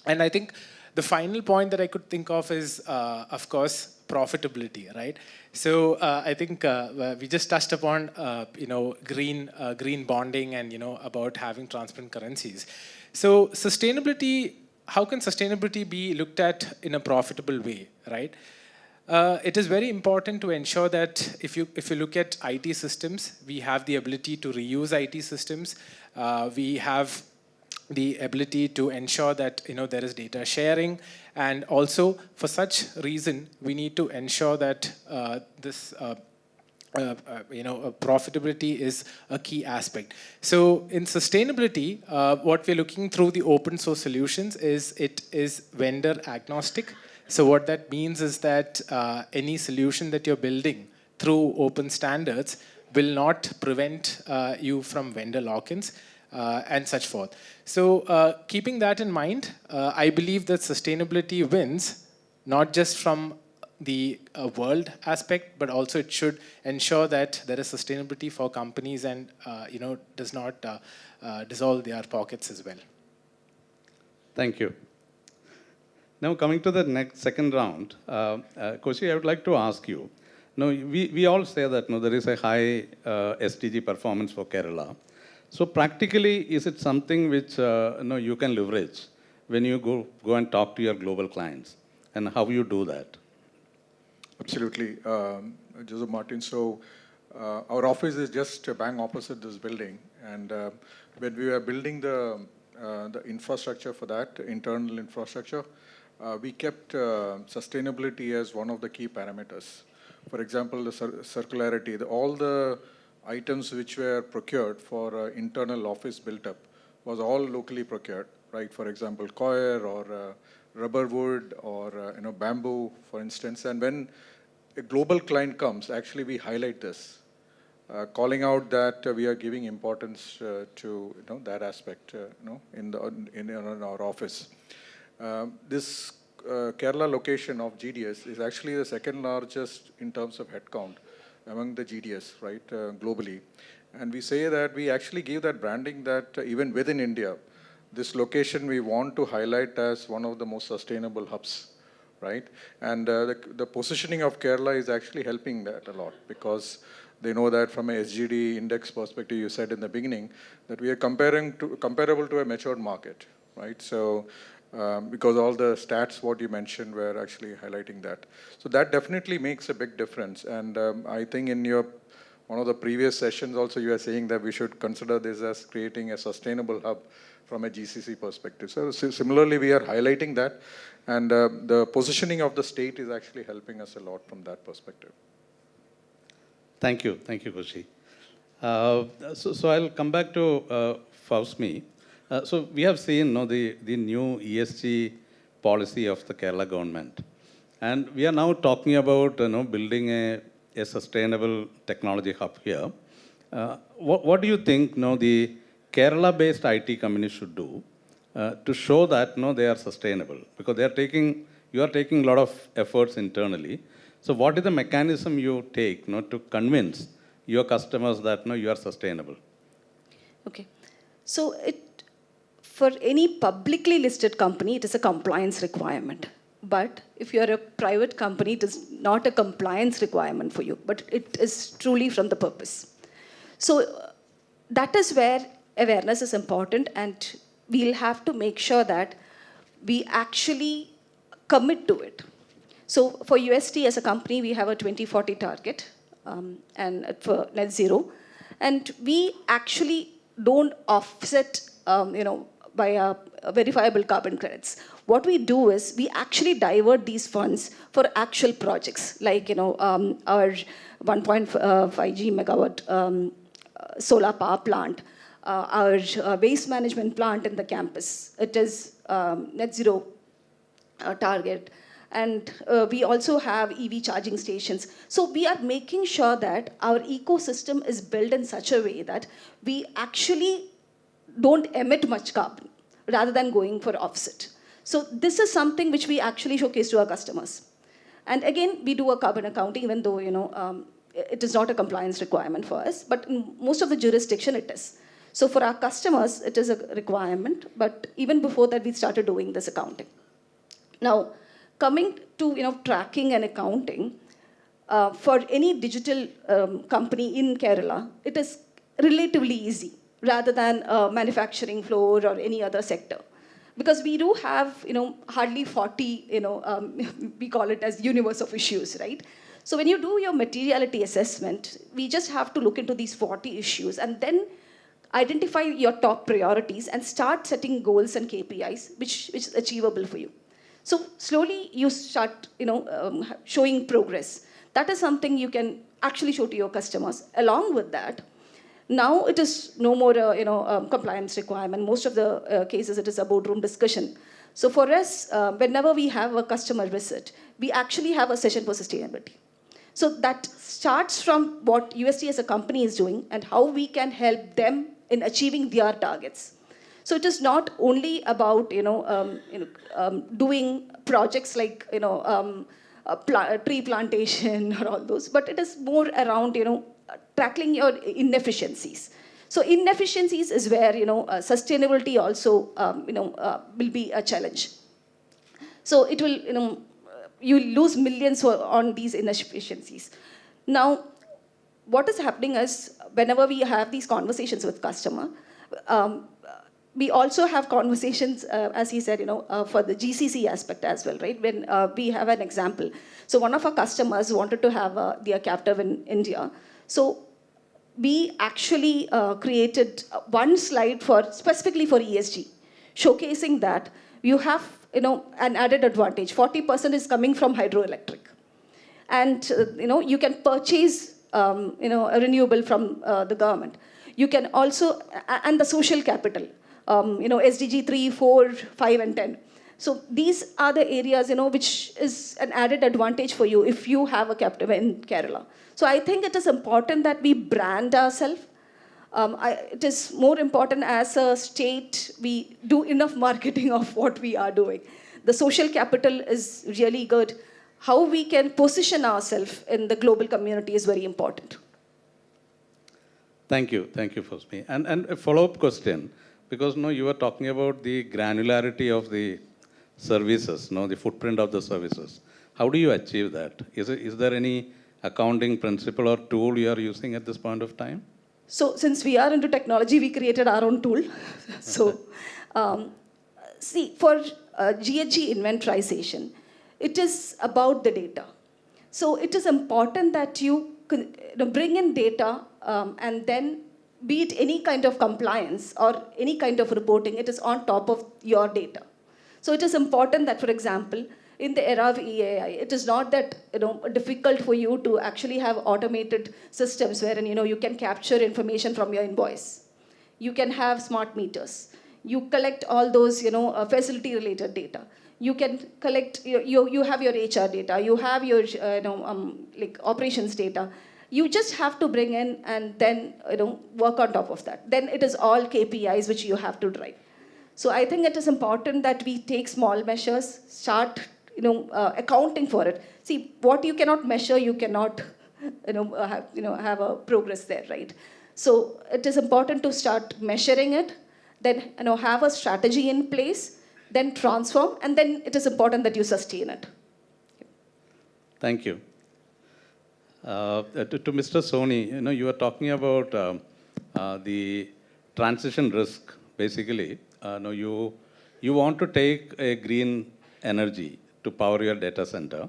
And I think the final point that I could think of is, of course, profitability, right? So I think we just touched upon, green bonding and, about having transparent currencies. So sustainability, how can sustainability be looked at in a profitable way, right? It is very important to ensure that if you look at IT systems, we have the ability to reuse IT systems. We have the ability to ensure that there is data sharing, and also for such reason we need to ensure that this profitability is a key aspect. So in sustainability, what we're looking through the open source solutions is it is vendor agnostic. So what that means is that any solution that you're building through open standards will not prevent you from vendor lock-ins and such forth. So keeping that in mind, I believe that sustainability wins not just from the world aspect, but also it should ensure that there is sustainability for companies and does not dissolve their pockets as well. Thank you. Now coming to the second round, Kochi, I would like to ask you. We all say that there is a high SDG performance for Kerala. So practically, is it something which you can leverage when you go and talk to your global clients, and how you do that? Absolutely, Joseph Martin. So our office is just bang opposite this building, and when we were building the infrastructure for that, internal infrastructure, we kept sustainability as one of the key parameters. For example, the circularity, all the items which were procured for internal office built up was all locally procured, right? For example, coir or rubber wood or bamboo, for instance. And when a global client comes, actually we highlight this, calling out that we are giving importance to that aspect, in our office. This Kerala location of GDS is actually the second largest in terms of headcount among the GDS, right, globally. And we say that we actually give that branding that even within India, this location we want to highlight as one of the most sustainable hubs, right? And the positioning of Kerala is actually helping that a lot, because they know that from a SGD index perspective, you said in the beginning, that we are comparable to a matured market, right? So, because all the stats, what you mentioned, were actually highlighting that. So that definitely makes a big difference. And I think in one of the previous sessions also, you are saying that we should consider this as creating a sustainable hub from a GCC perspective. So similarly, we are highlighting that. And the positioning of the state is actually helping us a lot from that perspective. Thank you, Kochi. So I'll come back to Fausmi. So we have seen the new ESG policy of the Kerala government. And we are now talking about building a sustainable technology hub here. What do you think the Kerala-based IT companies should do to show that they are sustainable? Because you are taking a lot of efforts internally. So what is the mechanism you take to convince your customers that you are sustainable? Okay. So for any publicly listed company, it is a compliance requirement. But if you are a private company, it is not a compliance requirement for you, but it is truly from the purpose. So that is where awareness is important, and we'll have to make sure that we actually commit to it. So for UST as a company, we have a 2040 target and for net zero. And we actually don't offset, by verifiable carbon credits. What we do is we actually divert these funds for actual projects, like our 1.5G megawatt solar power plant, our waste management plant in the campus. It is net zero target. And we also have EV charging stations. So we are making sure that our ecosystem is built in such a way that we actually don't emit much carbon rather than going for offset. So this is something which we actually showcase to our customers. And again, we do a carbon accounting, even though, it is not a compliance requirement for us, but in most of the jurisdiction it is. So for our customers, it is a requirement, but even before that, we started doing this accounting. Now, coming to, tracking and accounting, for any digital company in Kerala, it is relatively easy rather than a manufacturing floor or any other sector. Because we do have, hardly 40, we call it as universe of issues, right? So when you do your materiality assessment, we just have to look into these 40 issues and then identify your top priorities and start setting goals and KPIs, which is achievable for you. So slowly you start, showing progress. That is something you can actually show to your customers. Along with that, now it is no more a compliance requirement. Most of the cases, it is a boardroom discussion. So for us, whenever we have a customer visit, we actually have a session for sustainability. So that starts from what UST as a company is doing and how we can help them in achieving their targets. So it is not only about doing projects like tree plantation or all those, but it is more around tackling your inefficiencies. So inefficiencies is where sustainability also will be a challenge. So it will you lose millions on these inefficiencies. Now, what is happening is whenever we have these conversations with customer, we also have conversations, as he said, for the GCC aspect as well, right? When we have an example. So one of our customers wanted to have their captive in India. So we actually created one slide specifically for ESG, showcasing that you have an added advantage. 40% is coming from hydroelectric. And you can purchase a renewable from the government. You can also, and the social capital, SDG 3, 4, 5, and 10. So these are the areas, which is an added advantage for you if you have a captive in Kerala. So I think it is important that we brand ourselves. It is more important as a state, we do enough marketing of what we are doing. The social capital is really good. How we can position ourselves in the global community is very important. Thank you, Fosmi. And a follow-up question, because you were talking about the granularity of the services, the footprint of the services. How do you achieve that? Is there any accounting principle or tool you are using at this point of time? So since we are into technology, we created our own tool. So see, for GHG inventorization, it is about the data. So it is important that you bring in data and then be it any kind of compliance or any kind of reporting, it is on top of your data. So it is important that, for example, in the era of EAI, it is not that difficult for you to actually have automated systems wherein you can capture information from your invoice. You can have smart meters. You collect all those facility-related data. You can collect. You have your HR data. You have your like operations data. You just have to bring in and then work on top of that. Then it is all KPIs which you have to drive. So I think it is important that we take small measures, start accounting for it. See, what you cannot measure, you cannot have a progress there, right? So it is important to start measuring it, then have a strategy in place, then transform, and then it is important that you sustain it. Thank you. To Mr. Soni, you were talking about the transition risk, basically. You want to take a green energy to power your data center,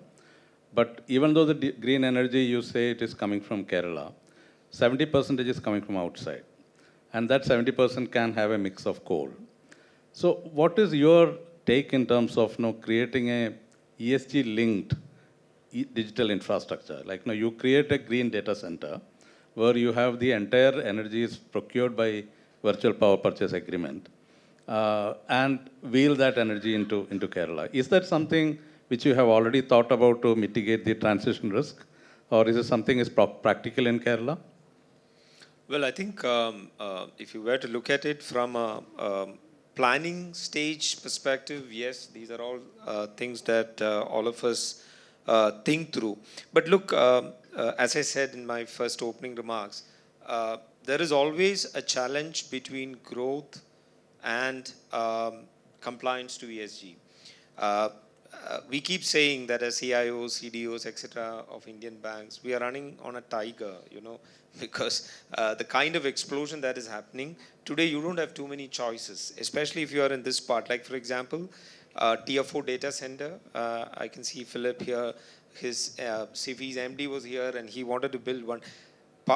but even though the green energy, you say it is coming from Kerala, 70% is coming from outside. And that 70% can have a mix of coal. So what is your take in terms of creating a ESG-linked digital infrastructure? Like you create a green data center where you have the entire energy is procured by virtual power purchase agreement and wheel that energy into Kerala. Is that something which you have already thought about to mitigate the transition risk? Or is it something is practical in Kerala? Well, I think if you were to look at it from a planning stage perspective, yes, these are all things that all of us think through. But look, as I said in my first opening remarks, there is always a challenge between growth and compliance to ESG. We keep saying that as CIOs, CDOs, etc. of Indian banks, we are running on a tiger, because the kind of explosion that is happening today, you don't have too many choices, especially if you are in this part. Like for example, Tier 4 data center. I can see Philip here. His CV's MD was here, and he wanted to build one.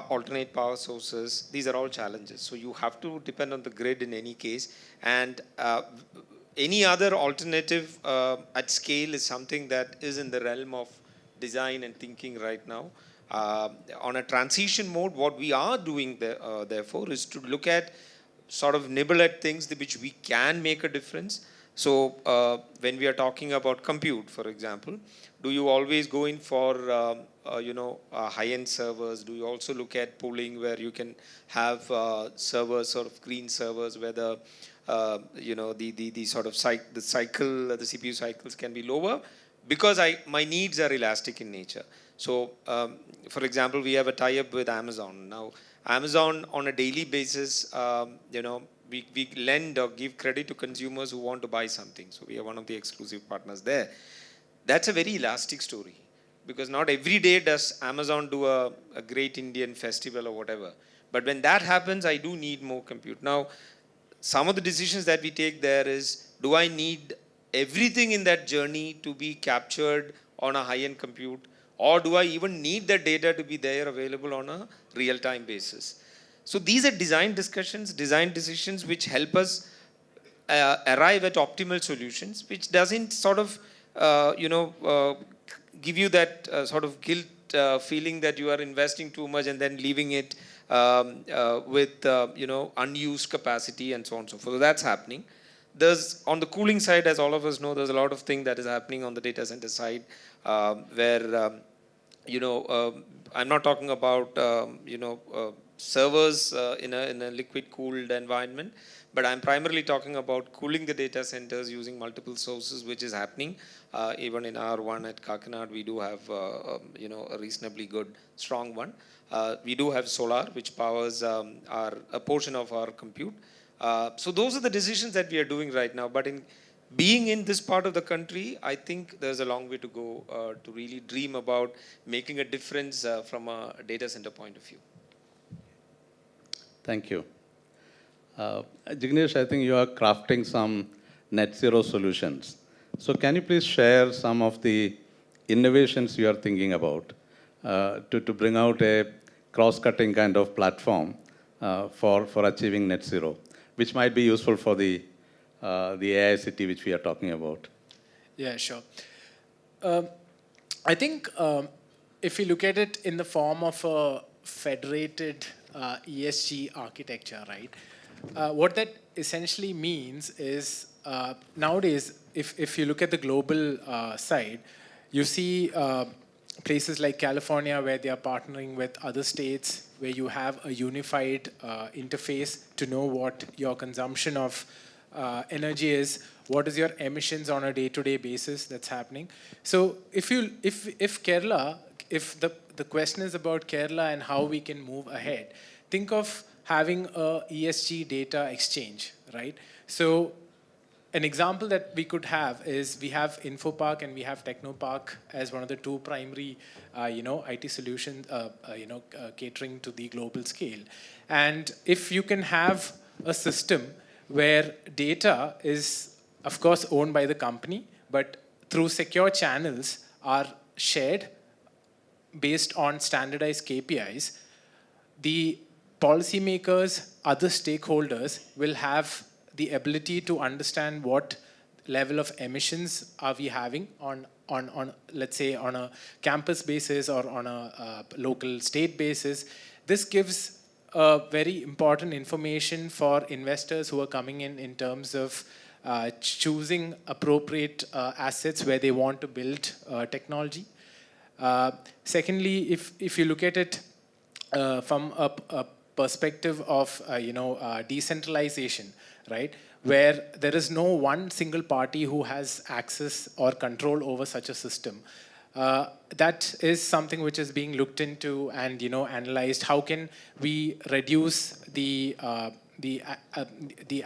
Alternate power sources. These are all challenges. So you have to depend on the grid in any case, and any other alternative at scale is something that is in the realm of design and thinking right now. On a transition mode, what we are doing therefore is to look at sort of nibble at things which we can make a difference. So when we are talking about compute, for example, do you always go in for high-end servers? Do you also look at pooling where you can have servers, sort of green servers, where the the sort of the CPU cycles can be lower because my needs are elastic in nature. So, for example, we have a tie-up with Amazon. Now, Amazon on a daily basis, we lend or give credit to consumers who want to buy something. So we are one of the exclusive partners there. That's a very elastic story, because not every day does Amazon do a great Indian festival or whatever. But when that happens, I do need more compute. Now, some of the decisions that we take there is, do I need everything in that journey to be captured on a high-end compute? Or do I even need the data to be there available on a real-time basis? So these are design discussions, design decisions which help us arrive at optimal solutions, which doesn't sort of, give you that sort of guilt feeling that you are investing too much and then leaving it with unused capacity and so on and so forth. So that's happening. There's, on the cooling side, as all of us know, there's a lot of things that is happening on the data center side, where I'm not talking about servers in a liquid cooled environment, but I'm primarily talking about cooling the data centers using multiple sources, which is happening. Even in our one at Kakkanad, we do have a reasonably good, strong one. We do have solar, which powers a portion of our compute. So those are the decisions that we are doing right now. But in being in this part of the country, I think there's a long way to go to really dream about making a difference from a data center point of view. Thank you. Jignesh, I think you are crafting some net zero solutions. So can you please share some of the innovations you are thinking about to bring out a cross-cutting kind of platform for achieving net zero, which might be useful for the AI city which we are talking about? Yeah, sure. I think if you look at it in the form of a federated ESG architecture, right? What that essentially means is nowadays, if you look at the global side, you see places like California where they are partnering with other states, where you have a unified interface to know what your consumption of energy is, what is your emissions on a day-to-day basis that's happening. So if Kerala, if the question is about Kerala and how we can move ahead, think of having a ESG data exchange, right? So an example that we could have is we have Infopark and we have Technopark as one of the two primary, IT solutions, catering to the global scale. And if you can have a system where data is, of course, owned by the company, but through secure channels are shared based on standardized KPIs, the policymakers, other stakeholders will have the ability to understand what level of emissions are we having on let's say on a campus basis or on a local state basis. This gives very important information for investors who are coming in terms of choosing appropriate assets where they want to build technology. Secondly, if you look at it from a perspective of decentralization, right, where there is no one single party who has access or control over such a system. That is something which is being looked into and analyzed. How can we reduce the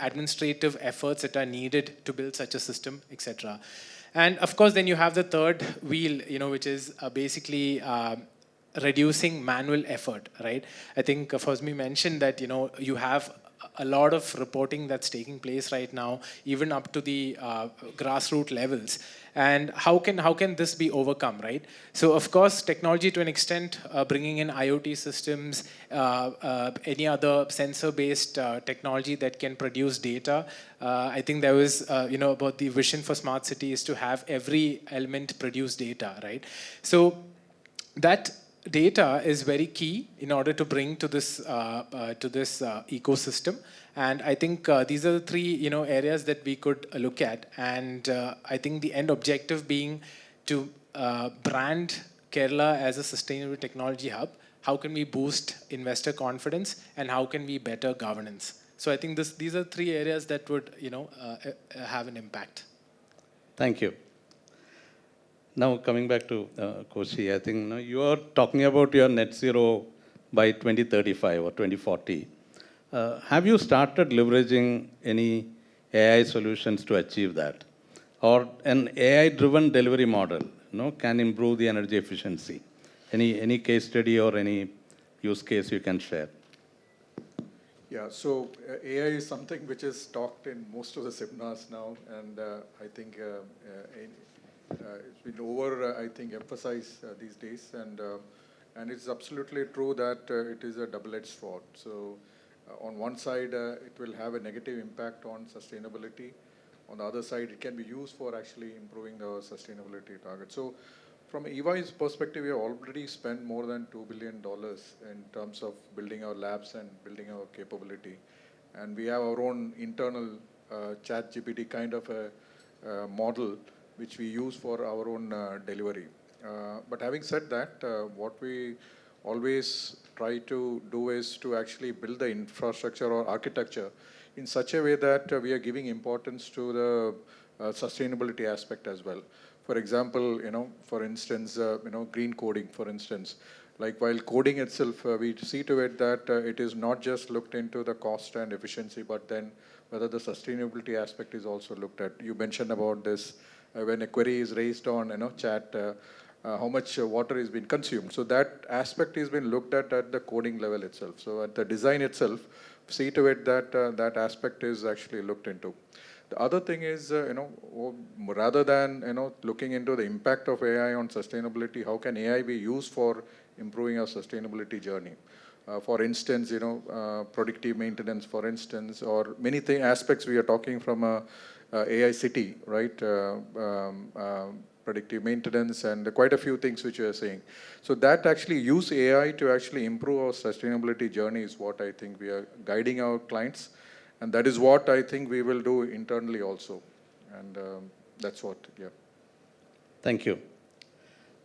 administrative efforts that are needed to build such a system, etc. And of course, then you have the third wheel, which is basically reducing manual effort, right? I think Fosmi mentioned that, you have a lot of reporting that's taking place right now, even up to the grassroots levels. And how can this be overcome, right? So of course, technology to an extent, bringing in IoT systems, any other sensor-based technology that can produce data. I think there was, about the vision for smart city is to have every element produce data, right? So that data is very key in order to bring to this ecosystem, and I think these are the three areas that we could look at, and I think the end objective being to brand Kerala as a sustainable technology hub. How can we boost investor confidence, and how can we better governance? So I think these are three areas that would have an impact. Thank you. Now, coming back to Kochi, I think you are talking about your net zero by 2035 or 2040. Have you started leveraging any AI solutions to achieve that? Or an AI-driven delivery model can improve the energy efficiency? Any case study or any use case you can share? Yeah, so AI is something which is talked in most of the seminars now, and I think it's been emphasized these days, and it's absolutely true that it is a double-edged sword. So on one side, it will have a negative impact on sustainability. On the other side, it can be used for actually improving the sustainability target. So from EY's perspective, we have already spent more than $2 billion in terms of building our labs and building our capability. And we have our own internal ChatGPT kind of a model which we use for our own delivery. But having said that, what we always try to do is to actually build the infrastructure or architecture in such a way that we are giving importance to the sustainability aspect as well. For example, for instance, green coding, for instance. Like while coding itself, we see to it that it is not just looked into the cost and efficiency, but then whether the sustainability aspect is also looked at. You mentioned about this. When a query is raised on chat, how much water is being consumed. So that aspect has been looked at the coding level itself. So at the design itself, see to it that that aspect is actually looked into. The other thing is, rather than looking into the impact of AI on sustainability, how can AI be used for improving our sustainability journey? For instance, predictive maintenance, for instance, or many aspects we are talking from a AI city, right? Predictive maintenance and quite a few things which you are saying. So that actually use AI to actually improve our sustainability journey is what I think we are guiding our clients. And that is what I think we will do internally also. And that's what, yeah. Thank you.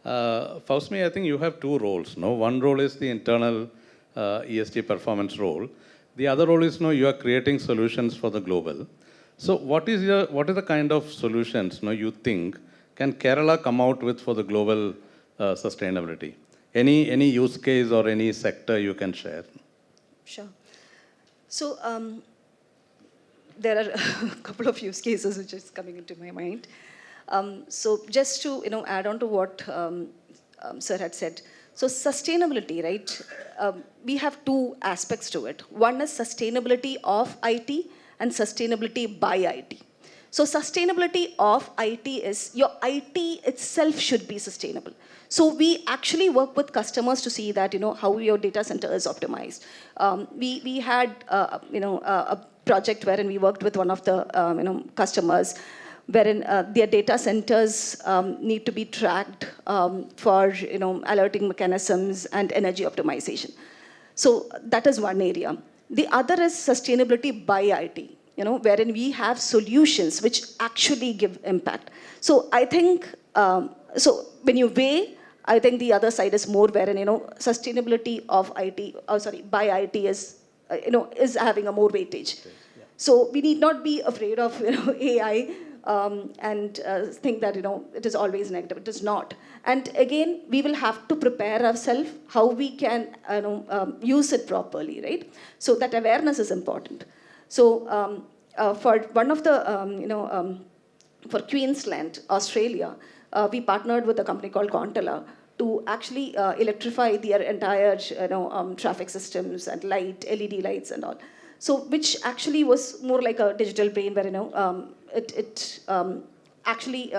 Faustmi, I think you have two roles. One role is the internal ESG performance role. The other role is you are creating solutions for the global. So what is the kind of solutions you think can Kerala come out with for the global sustainability? Any use case or any sector you can share? Sure. So there are a couple of use cases which is coming into my mind. So just to add on to what Sir had said. So sustainability, right? We have two aspects to it. One is sustainability of IT and sustainability by IT. So sustainability of IT is your IT itself should be sustainable. So we actually work with customers to see that how your data center is optimized. We had a project wherein we worked with one of the customers, wherein their data centers need to be tracked for alerting mechanisms and energy optimization. So that is one area. The other is sustainability by IT, wherein we have solutions which actually give impact. So I think, so when you weigh, I think the other side is more wherein, sustainability of IT, by IT is having a more weightage. Yeah. So we need not be afraid of, AI and think that, it is always negative. It is not. And again, we will have to prepare ourselves how we can, use it properly, right? So that awareness is important. So for one of the, for Queensland, Australia, we partnered with a company called Contella to actually electrify their entire traffic systems and LED lights and all. So which actually was more like a digital brain where it actually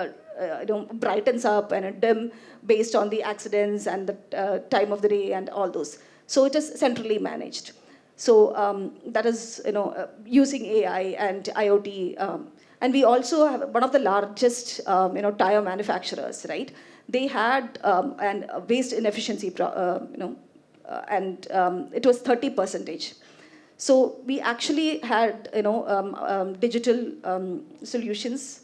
brightens up and dim based on the accidents and the time of the day and all those. So it is centrally managed. So that is using AI and IoT. And we also have one of the largest tire manufacturers, right? They had an waste inefficiency, and it was 30%. So we actually had digital solutions,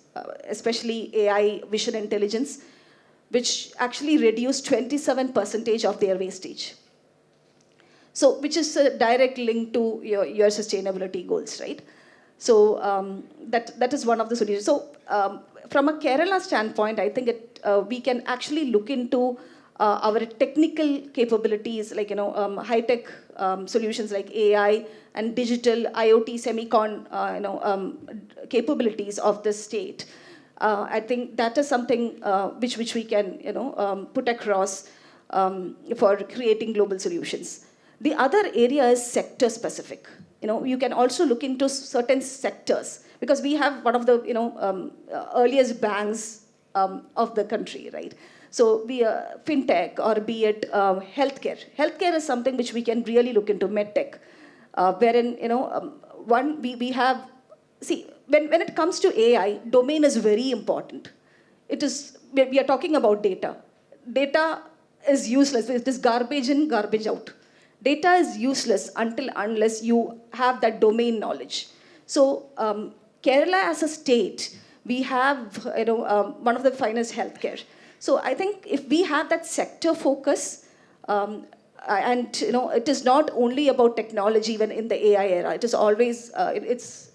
especially AI vision intelligence, which actually reduced 27% of their wastage. So which is a direct link to your sustainability goals, right? So that is one of the solutions. So from a Kerala standpoint, I think we can actually look into our technical capabilities, like high-tech solutions like AI and digital IoT semicon capabilities of the state. I think that is something which we can put across for creating global solutions. The other area is sector specific. You can also look into certain sectors because we have one of the earliest banks of the country, right? So be a fintech or be it healthcare. Healthcare is something which we can really look into, medtech, wherein we have, see, when it comes to AI, domain is very important. We are talking about data. Data is useless. It is garbage in, garbage out. Data is useless unless you have that domain knowledge. So Kerala as a state, we have one of the finest healthcare. So I think if we have that sector focus, and it is not only about technology when in the AI era, it is always it's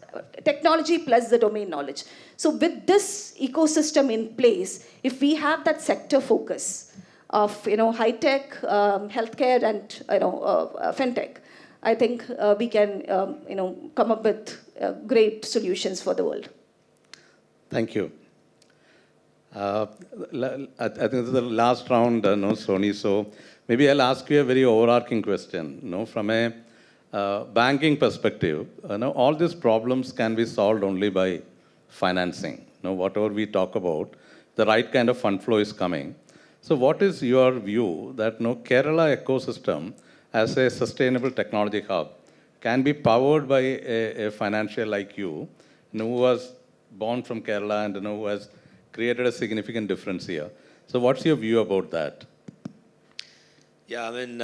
technology plus the domain knowledge. So with this ecosystem in place, if we have that sector focus of high tech, healthcare, and fintech, I think we can come up with great solutions for the world. Thank you. I think this is the last round, Sony. So maybe I'll ask you a very overarching question. From a banking perspective, all these problems can be solved only by financing. Whatever we talk about, the right kind of fund flow is coming. So what is your view that Kerala ecosystem as a sustainable technology hub can be powered by a financial like you, who was born from Kerala and who has created a significant difference here. So what's your view about that? Yeah, I mean,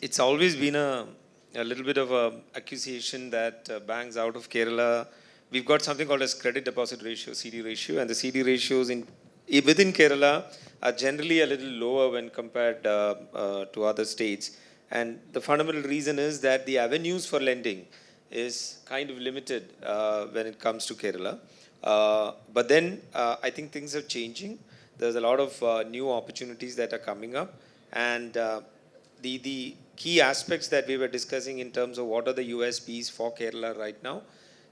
it's always been a little bit of an accusation that banks out of Kerala, we've got something called as credit deposit ratio, CD ratio, and the CD ratios within Kerala are generally a little lower when compared to other states. And the fundamental reason is that the avenues for lending is kind of limited when it comes to Kerala. But then I think things are changing. There's a lot of new opportunities that are coming up. And the key aspects that we were discussing in terms of what are the USPs for Kerala right now,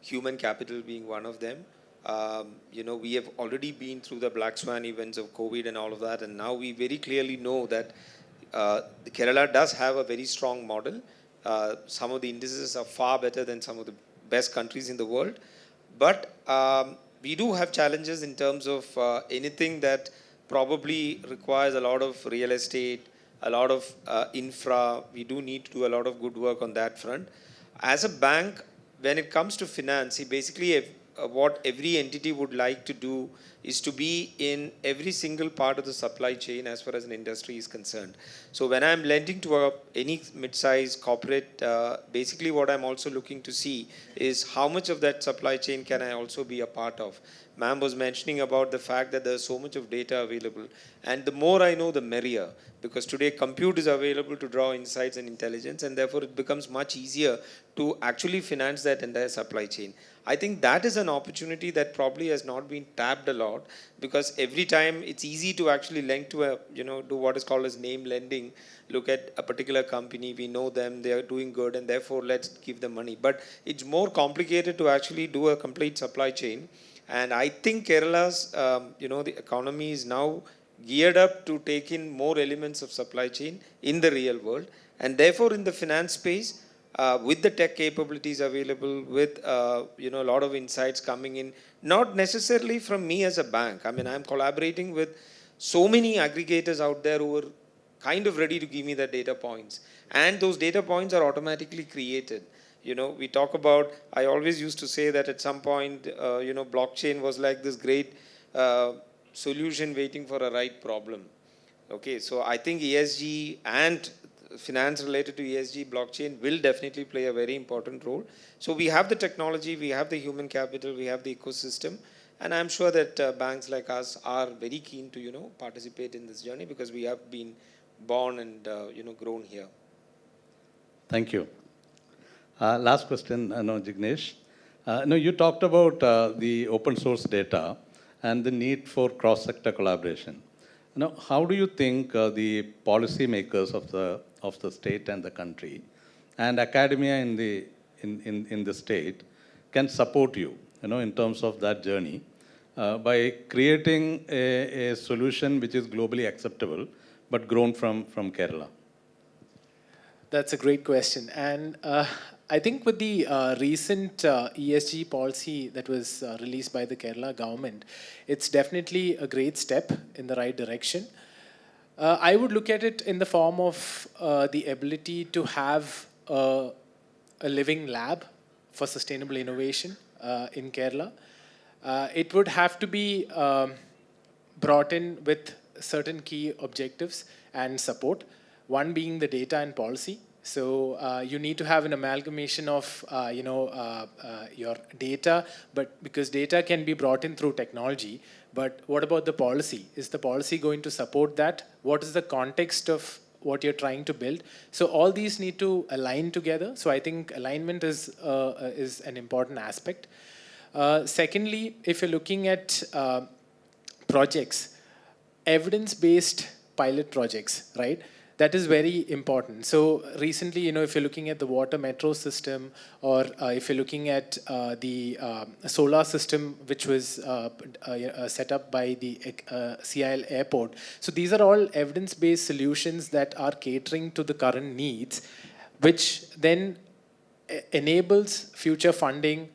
human capital being one of them. We have already been through the black swan events of COVID and all of that, and now we very clearly know that Kerala does have a very strong model. Some of the indices are far better than some of the best countries in the world. But we do have challenges in terms of anything that probably requires a lot of real estate, a lot of infra. We do need to do a lot of good work on that front. As a bank, when it comes to finance, basically what every entity would like to do is to be in every single part of the supply chain as far as an industry is concerned. So when I'm lending to any mid-sized corporate, basically what I'm also looking to see is how much of that supply chain can I also be a part of. ma'am was mentioning about the fact that there's so much of data available. And the more I know, the merrier. Because today compute is available to draw insights and intelligence, and therefore it becomes much easier to actually finance that entire supply chain. I think that is an opportunity that probably has not been tapped a lot, because every time it's easy to actually lend to a, do what is called as name lending. Look at a particular company, we know them, they are doing good, and therefore let's give them money. But it's more complicated to actually do a complete supply chain. And I think Kerala's, the economy is now geared up to take in more elements of supply chain in the real world. And therefore, in the finance space, with the tech capabilities available, with a lot of insights coming in, not necessarily from me as a bank. I mean, I'm collaborating with so many aggregators out there who are kind of ready to give me the data points. And those data points are automatically created. We talk about, I always used to say that at some point, blockchain was like this great solution waiting for a right problem. Okay, so I think ESG and finance related to ESG, blockchain will definitely play a very important role. So we have the technology, we have the human capital, we have the ecosystem, and I'm sure that banks like us are very keen to, participate in this journey, because we have been born and, grown here. Thank you. Last question, Jignesh. You talked about the open source data and the need for cross-sector collaboration. How do you think the policymakers of the state and the country and academia in the state can support you, in terms of that journey by creating a solution which is globally acceptable but grown from Kerala? That's a great question. And I think with the recent ESG policy that was released by the Kerala government, it's definitely a great step in the right direction. I would look at it in the form of the ability to have a living lab for sustainable innovation in Kerala. It would have to be brought in with certain key objectives and support, one being the data and policy. So you need to have an amalgamation of your data, but because data can be brought in through technology, but what about the policy? Is the policy going to support that? What is the context of what you're trying to build? So all these need to align together. So I think alignment is an important aspect. Secondly, if you're looking at projects, evidence-based pilot projects, right? That is very important. So recently, if you're looking at the water metro system, or if you're looking at the solar system, which was set up by the CIL airport. So these are all evidence-based solutions that are catering to the current needs, which then enables future funding,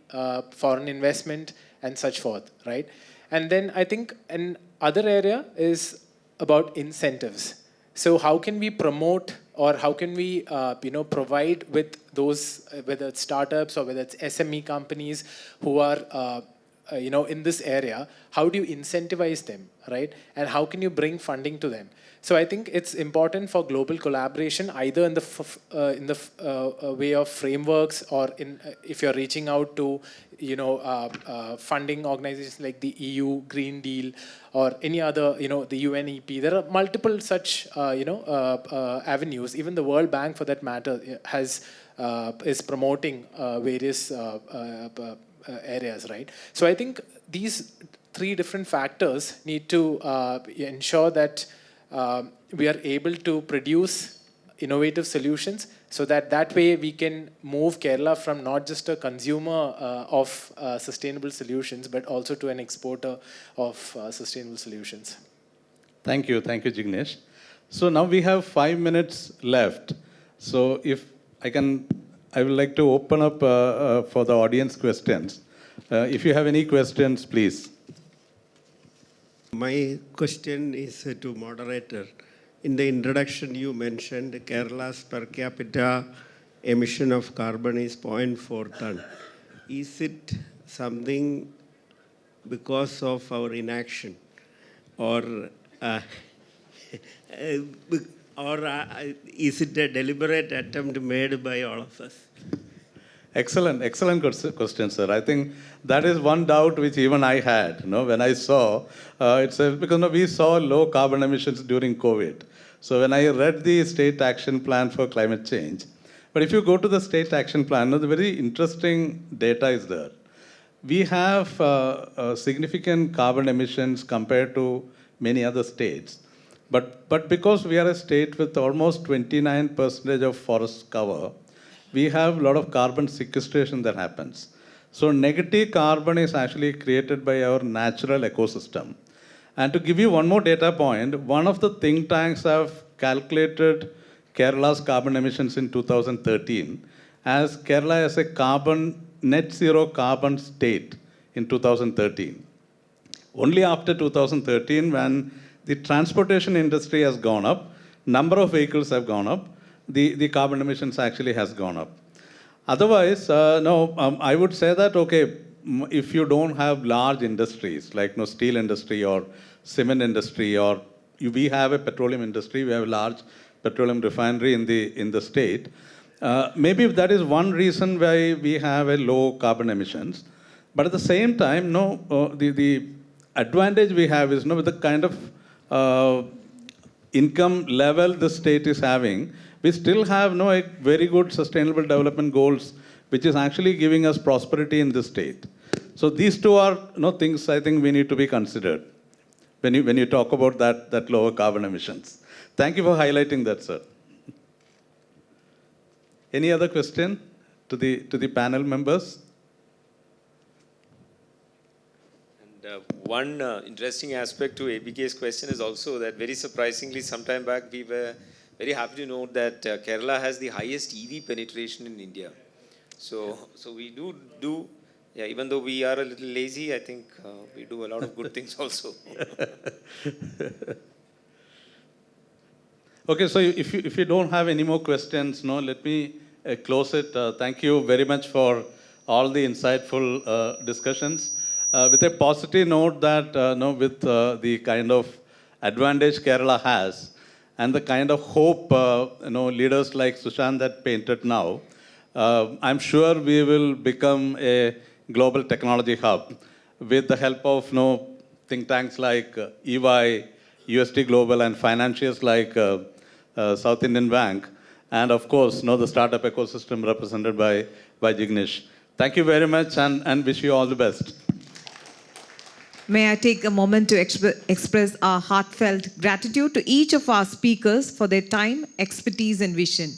foreign investment, and such forth, right? And then I think another area is about incentives. So how can we promote, or how can we provide with those, whether it's startups or whether it's SME companies who are in this area, how do you incentivize them, right? And how can you bring funding to them? So I think it's important for global collaboration, either in the way of frameworks, or if you're reaching out to funding organizations like the EU Green Deal or any other, the UNEP. There are multiple such avenues. Even the World Bank, for that matter, is promoting various areas, right? So I think these three different factors need to ensure that we are able to produce innovative solutions, so that way we can move Kerala from not just a consumer of sustainable solutions, but also to an exporter of sustainable solutions. Thank you, Jignesh. So now we have 5 minutes left. So if I would like to open up for the audience questions. If you have any questions, please. My question is to moderator. In the introduction, you mentioned Kerala's per capita emission of carbon is 0.4 ton. Is it something because of our inaction, or is it a deliberate attempt made by all of us? Excellent question, sir. I think that is one doubt which even I had, when I saw, because we saw low carbon emissions during COVID. So when I read the state action plan for climate change, but if you go to the state action plan, the very interesting data is there. We have significant carbon emissions compared to many other states. But because we are a state with almost 29% of forest cover, we have a lot of carbon sequestration that happens. So negative carbon is actually created by our natural ecosystem. And to give you one more data point, one of the think tanks have calculated Kerala's carbon emissions in 2013 as Kerala as a net zero carbon state in 2013. Only after 2013, when the transportation industry has gone up, number of vehicles have gone up, the carbon emissions actually has gone up. Otherwise, I would say that, okay, if you don't have large industries like steel industry or cement industry, or we have a petroleum industry, we have a large petroleum refinery in the state, maybe that is one reason why we have a low carbon emissions. But at the same time, the advantage we have is with the kind of income level the state is having, we still have a very good sustainable development goals, which is actually giving us prosperity in this state. So these two are things I think we need to be considered when you talk about that lower carbon emissions. Thank you for highlighting that, sir. Any other question to the panel members? And one interesting aspect to ABK's question is also that very surprisingly, sometime back we were very happy to note that Kerala has the highest EV penetration in India. So we do, yeah, even though we are a little lazy, I think we do a lot of good things also. Okay, so if you don't have any more questions, let me close it. Thank you very much for all the insightful discussions. With a positive note that with the kind of advantage Kerala has and the kind of hope leaders like Susanth had painted now, I'm sure we will become a global technology hub with the help of think tanks like EY, UST Global, and financiers like South Indian Bank, and of course, the startup ecosystem represented by Jignesh. Thank you very much, and wish you all the best. May I take a moment to express our heartfelt gratitude to each of our speakers for their time, expertise, and vision.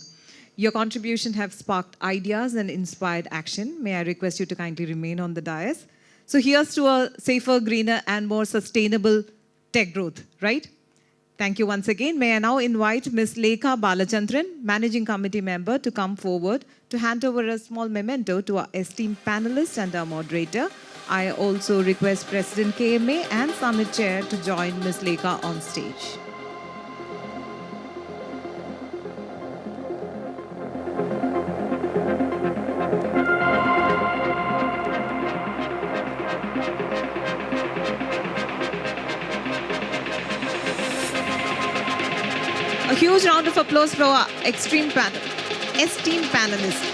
Your contribution have sparked ideas and inspired action. May I request you to kindly remain on the dais. So here's to a safer, greener, and more sustainable tech growth, right? Thank you once again. May I now invite Ms. Lekha Balachandran, Managing Committee Member, to come forward to hand over a small memento to our esteemed panelists and our moderator. I also request President KMA and Summit Chair to join Ms. Lekha on stage. A huge round of applause for our esteemed panelists.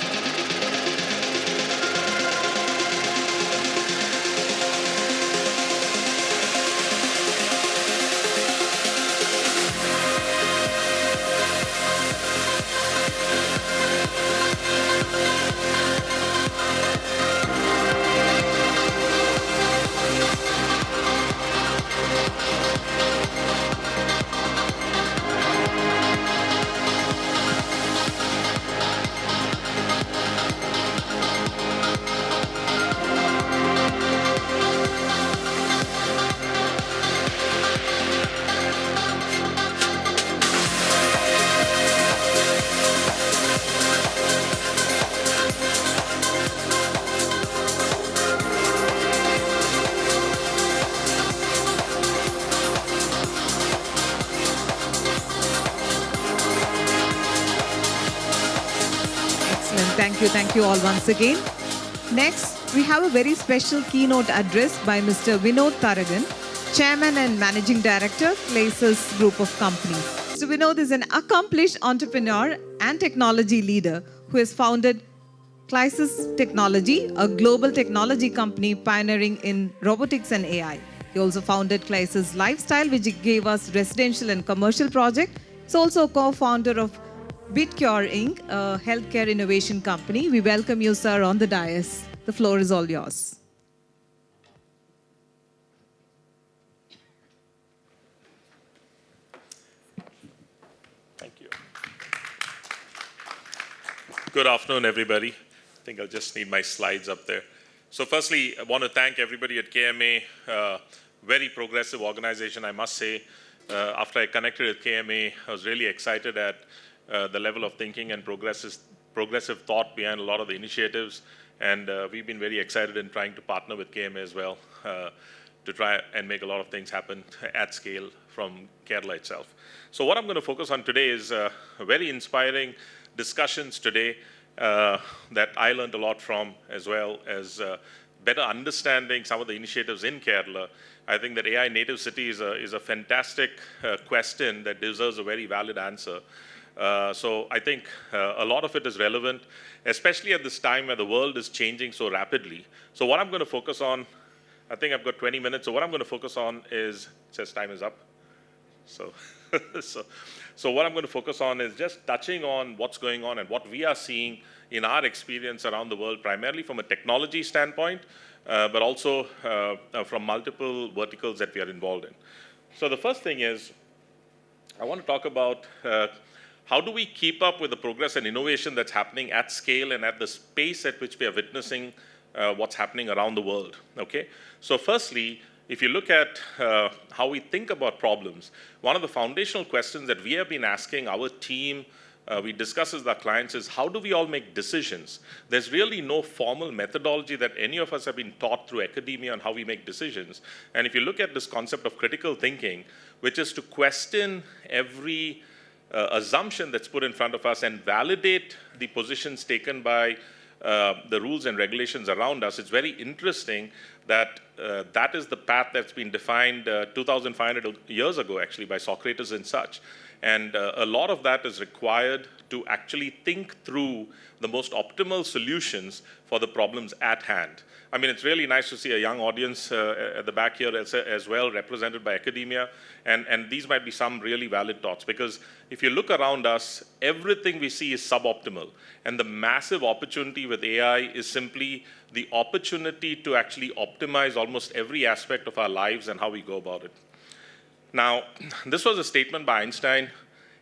Thank you all once again. Next, we have a very special keynote address by Mr. Vinod Taragan, Chairman and Managing Director, Places Group of Companies. Mr. Vinod is an accomplished entrepreneur and technology leader who has founded Clysis Technology, a global technology company pioneering in robotics and AI. He also founded Clysis Lifestyle, which gave us residential and commercial project. He's also a co-founder of BitCure Inc., a healthcare innovation company. We welcome you, sir, on the dais. The floor is all yours. Thank you. Good afternoon, everybody. I think I'll just need my slides up there. So firstly, I want to thank everybody at KMA. Very progressive organization, I must say. After I connected with KMA, I was really excited at the level of thinking and progressive thought behind a lot of the initiatives. And we've been very excited in trying to partner with KMA as well to try and make a lot of things happen at scale from Kerala itself. So what I'm going to focus on today is very inspiring discussions today that I learned a lot from, as well as better understanding some of the initiatives in Kerala. I think that AI native city is a fantastic question that deserves a very valid answer. So I think a lot of it is relevant, especially at this time where the world is changing so rapidly. So what I'm going to focus on, I think I've got 20 minutes, so what I'm going to focus on is, it says time is up. So, so what I'm going to focus on is just touching on what's going on and what we are seeing in our experience around the world, primarily from a technology standpoint, but also from multiple verticals that we are involved in. So the first thing is, I want to talk about how do we keep up with the progress and innovation that's happening at scale and at the pace at which we are witnessing what's happening around the world, okay? So firstly, if you look at how we think about problems, one of the foundational questions that we have been asking our team, we discuss with our clients, is how do we all make decisions? There's really no formal methodology that any of us have been taught through academia on how we make decisions. And if you look at this concept of critical thinking, which is to question every assumption that's put in front of us and validate the positions taken by the rules and regulations around us, it's very interesting that that is the path that's been defined 2,500 years ago, actually, by Socrates and such. And a lot of that is required to actually think through the most optimal solutions for the problems at hand. I mean, it's really nice to see a young audience at the back here as well, represented by academia. And these might be some really valid thoughts, because if you look around us, everything we see is suboptimal. And the massive opportunity with AI is simply the opportunity to actually optimize almost every aspect of our lives and how we go about it. Now, this was a statement by Einstein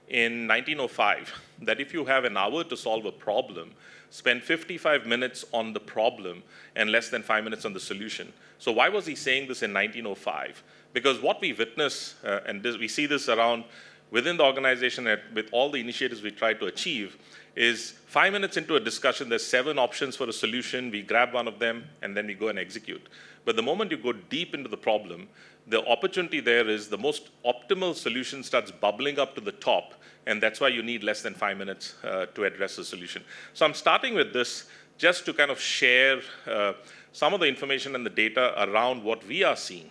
in 1905, that if you have an hour to solve a problem, spend 55 minutes on the problem and less than 5 minutes on the solution. So why was he saying this in 1905? Because what we witness, and we see this around within the organization with all the initiatives we try to achieve, is 5 minutes into a discussion, there's 7 options for a solution, we grab one of them, and then we go and execute. But the moment you go deep into the problem, the opportunity there is the most optimal solution starts bubbling up to the top, and that's why you need less than 5 minutes to address the solution. So I'm starting with this just to kind of share some of the information and the data around what we are seeing.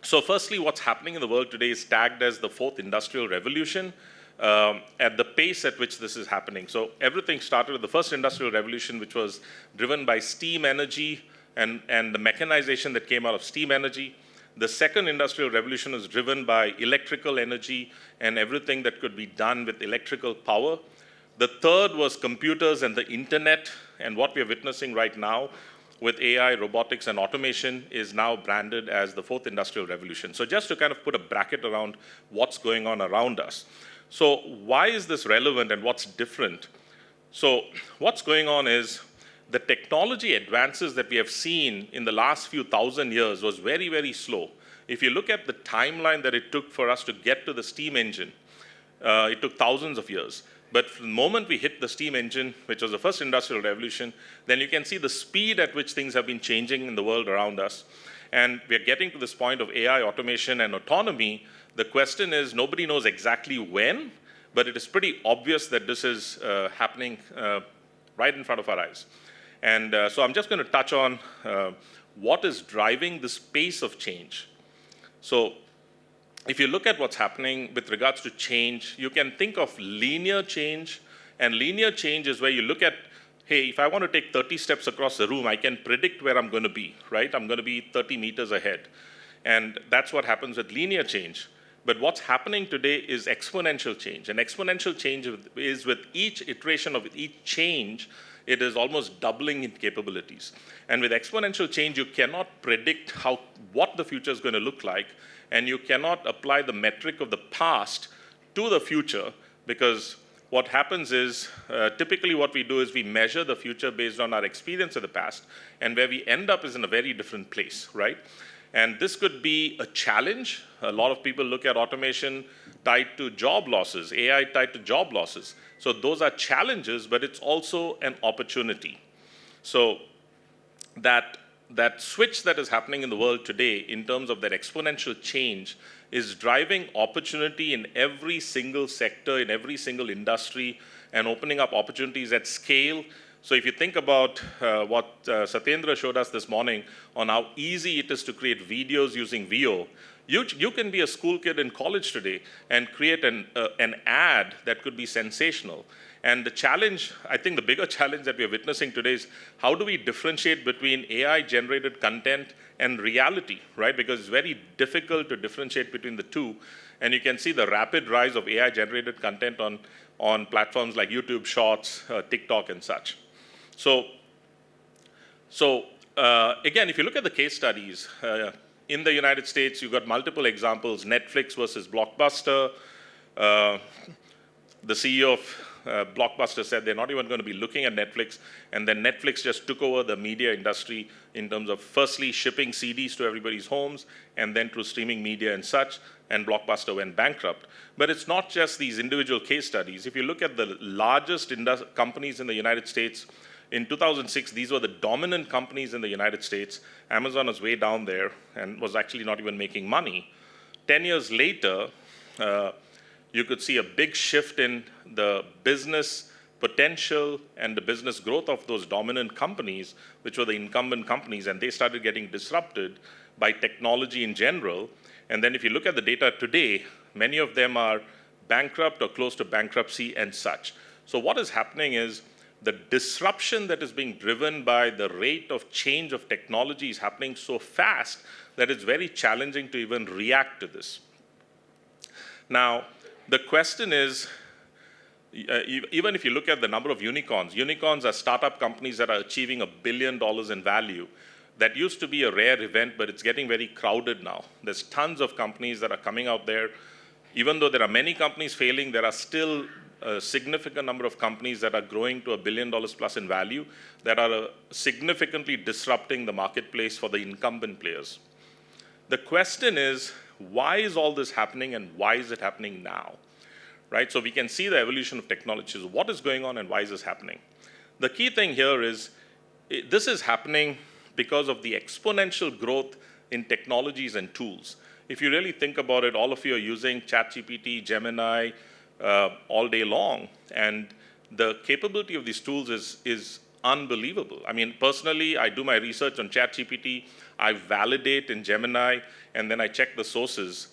So firstly, what's happening in the world today is tagged as the 4th industrial revolution at the pace at which this is happening. So everything started with the first industrial revolution, which was driven by steam energy and the mechanization that came out of steam energy. The second industrial revolution was driven by electrical energy and everything that could be done with electrical power. The third was computers and the internet, and what we are witnessing right now with AI, robotics, and automation is now branded as the 4th industrial revolution. So just to kind of put a bracket around what's going on around us. So why is this relevant and what's different? So what's going on is the technology advances that we have seen in the last few thousand years was very, very slow. If you look at the timeline that it took for us to get to the steam engine, it took thousands of years. But from the moment we hit the steam engine, which was the first industrial revolution, then you can see the speed at which things have been changing in the world around us. And we're getting to this point of AI, automation, and autonomy. The question is, nobody knows exactly when, but it is pretty obvious that this is happening right in front of our eyes. And so I'm just going to touch on what is driving this pace of change. So if you look at what's happening with regards to change, you can think of linear change And linear change is where you look at, hey, if I want to take 30 steps across the room, I can predict where I'm going to be, right? I'm going to be 30 meters ahead. And that's what happens with linear change. But what's happening today is exponential change. And exponential change is with each iteration of each change, it is almost doubling in capabilities. And with exponential change, you cannot predict what the future is going to look like, and you cannot apply the metric of the past to the future, because what happens is, typically what we do is we measure the future based on our experience of the past, and where we end up is in a very different place, right? And this could be a challenge. A lot of people look at automation tied to job losses, AI tied to job losses. So those are challenges, but it's also an opportunity. So that switch that is happening in the world today in terms of that exponential change is driving opportunity in every single sector, in every single industry, and opening up opportunities at scale. So if you think about what Satyendra showed us this morning on how easy it is to create videos using VO, you can be a school kid in college today and create an ad that could be sensational. And the challenge, I think the bigger challenge that we're witnessing today is how do we differentiate between AI-generated content and reality, right? Because it's very difficult to differentiate between the two. And you can see the rapid rise of AI-generated content on platforms like YouTube Shorts, TikTok, and such. So again, if you look at the case studies, in the United States, you've got multiple examples, Netflix versus Blockbuster. The CEO of Blockbuster said they're not even going to be looking at Netflix, and then Netflix just took over the media industry in terms of firstly shipping CDs to everybody's homes, and then through streaming media and such, and Blockbuster went bankrupt. But it's not just these individual case studies. If you look at the largest companies in the United States, in 2006, these were the dominant companies in the United States. Amazon was way down there and was actually not even making money. 10 years later, you could see a big shift in the business potential and the business growth of those dominant companies, which were the incumbent companies, and they started getting disrupted by technology in general. And then if you look at the data today, many of them are bankrupt or close to bankruptcy and such. So what is happening is the disruption that is being driven by the rate of change of technology is happening so fast that it's very challenging to even react to this. Now, the question is, even if you look at the number of unicorns are startup companies that are achieving $1 billion in value. That used to be a rare event, but it's getting very crowded now. There's tons of companies that are coming out there. Even though there are many companies failing, there are still a significant number of companies that are growing to $1 billion plus in value that are significantly disrupting the marketplace for the incumbent players. The question is, why is all this happening and why is it happening now? Right? So we can see the evolution of technology. So what is going on and why is this happening? The key thing here is this is happening because of the exponential growth in technologies and tools. If you really think about it, all of you are using ChatGPT, Gemini, all day long, and the capability of these tools is unbelievable. I mean, personally, I do my research on ChatGPT, I validate in Gemini, and then I check the sources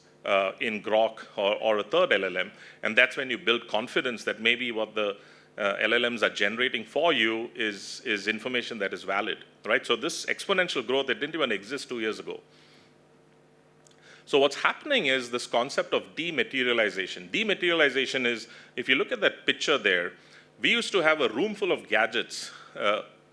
in Grok or a third LLM, and that's when you build confidence that maybe what the LLMs are generating for you is information that is valid, right? So this exponential growth, it didn't even exist 2 years ago. So what's happening is this concept of dematerialization. Dematerialization is, if you look at that picture there, we used to have a room full of gadgets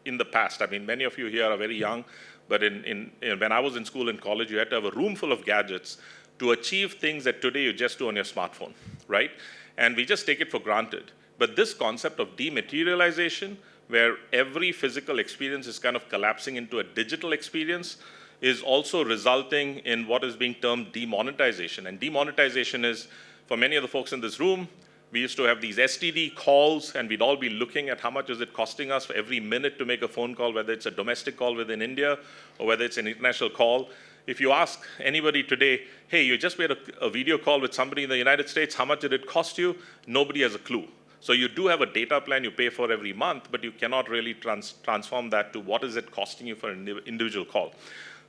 in the past. I mean, many of you here are very young, but when I was in school and college, you had to have a room full of gadgets to achieve things that today you just do on your smartphone, right? And we just take it for granted. But this concept of dematerialization, where every physical experience is kind of collapsing into a digital experience, is also resulting in what is being termed demonetization. And demonetization is, for many of the folks in this room, we used to have these STD calls, and we'd all be looking at how much is it costing us for every minute to make a phone call, whether it's a domestic call within India or whether it's an international call. If you ask anybody today, hey, you just made a video call with somebody in the United States, how much did it cost you? Nobody has a clue. So you do have a data plan you pay for every month, but you cannot really transform that to what is it costing you for an individual call.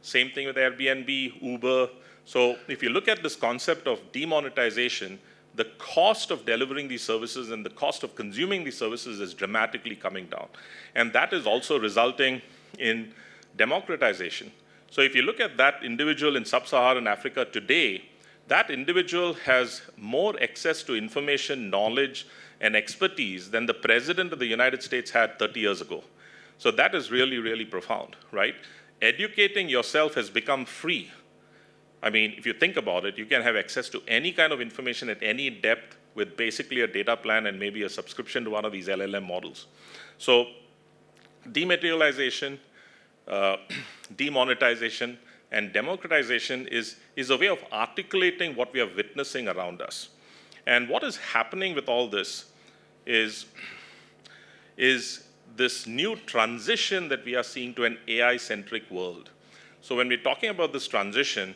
Same thing with Airbnb, Uber. So if you look at this concept of demonetization, the cost of delivering these services and the cost of consuming these services is dramatically coming down. And that is also resulting in democratization. So if you look at that individual in sub-Saharan Africa today, that individual has more access to information, knowledge, and expertise than the President of the United States had 30 years ago. So that is really, really profound, right? Educating yourself has become free. I mean, if you think about it, you can have access to any kind of information at any depth with basically a data plan and maybe a subscription to one of these LLM models. So dematerialization, demonetization, and democratization is a way of articulating what we are witnessing around us. And what is happening with all this is this new transition that we are seeing to an AI-centric world. So when we're talking about this transition,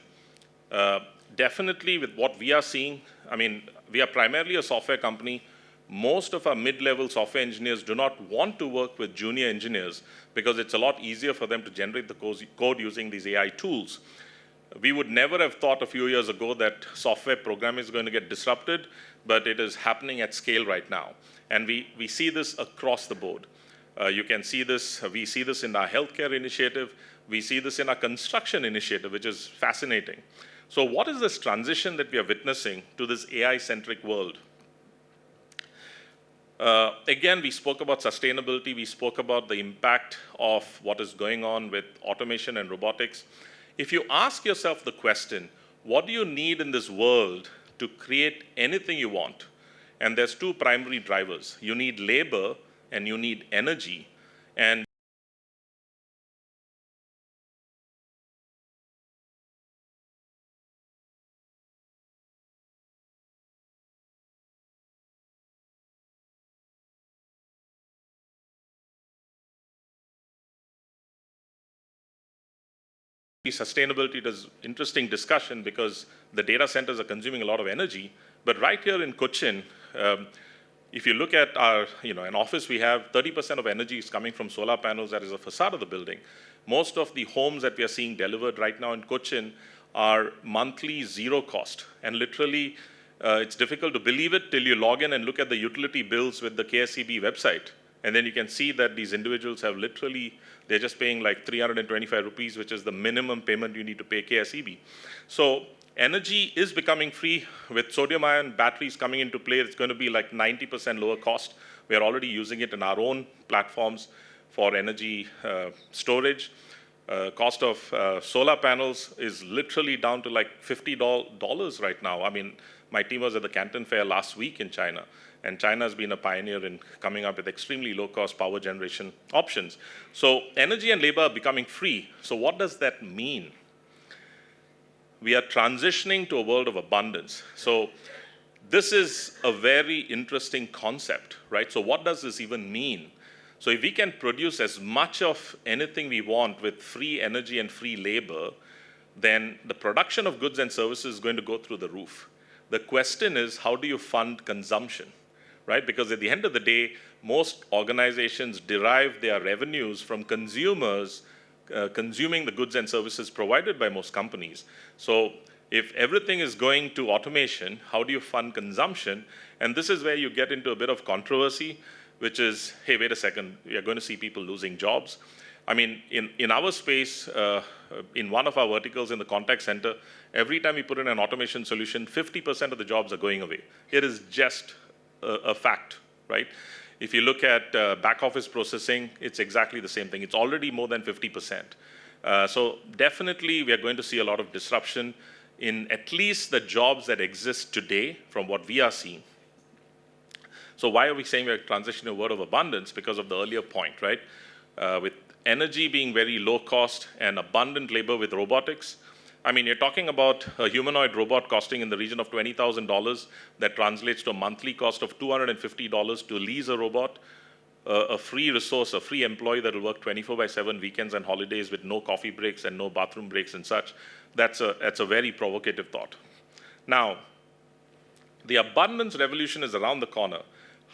definitely with what we are seeing, I mean, we are primarily a software company. Most of our mid-level software engineers do not want to work with junior engineers because it's a lot easier for them to generate the code using these AI tools. We would never have thought a few years ago that software programming is going to get disrupted, but it is happening at scale right now. And we see this across the board. You can see this, we see this in our healthcare initiative, we see this in our construction initiative, which is fascinating. So what is this transition that we are witnessing to this AI-centric world? Again, we spoke about sustainability, we spoke about the impact of what is going on with automation and robotics. If you ask yourself the question, what do you need in this world to create anything you want? And there's two primary drivers. You need labor and you need energy. And sustainability does interesting discussion because the data centers are consuming a lot of energy. But right here in Kochi, if you look at our, an office we have, 30% of energy is coming from solar panels that is the facade of the building. Most of the homes that we are seeing delivered right now in Kochi are monthly zero cost. And literally, it's difficult to believe it till you log in and look at the utility bills with the KSEB website. And then you can see that these individuals have literally, they're just paying like 325 rupees, which is the minimum payment you need to pay KSEB. So energy is becoming free. With sodium-ion batteries coming into play, it's going to be like 90% lower cost. We are already using it in our own platforms for energy storage. Cost of solar panels is literally down to like $50 right now. I mean, my team was at the Canton Fair last week in China, and China has been a pioneer in coming up with extremely low-cost power generation options. So energy and labor are becoming free. So what does that mean? We are transitioning to a world of abundance. So this is a very interesting concept, right? So what does this even mean? So if we can produce as much of anything we want with free energy and free labor, then the production of goods and services is going to go through the roof. The question is, how do you fund consumption, right? Because at the end of the day, most organizations derive their revenues from consumers consuming the goods and services provided by most companies. So if everything is going to automation, how do you fund consumption? And this is where you get into a bit of controversy, which is, hey, wait a second, you're going to see people losing jobs. I mean, in our space, in one of our verticals in the contact center, every time we put in an automation solution, 50% of the jobs are going away. It is just a fact, right? If you look at back office processing, it's exactly the same thing. It's already more than 50%. So definitely we are going to see a lot of disruption in at least the jobs that exist today from what we are seeing. So why are we saying we're transitioning to a world of abundance? Because of the earlier point, right? With energy being very low cost and abundant labor with robotics, I mean, you're talking about a humanoid robot costing in the region of $20,000. That translates to a monthly cost of $250 to lease a robot, a free resource, a free employee that will work 24/7 weekends and holidays with no coffee breaks and no bathroom breaks and such. That's a very provocative thought. Now, the abundance revolution is around the corner.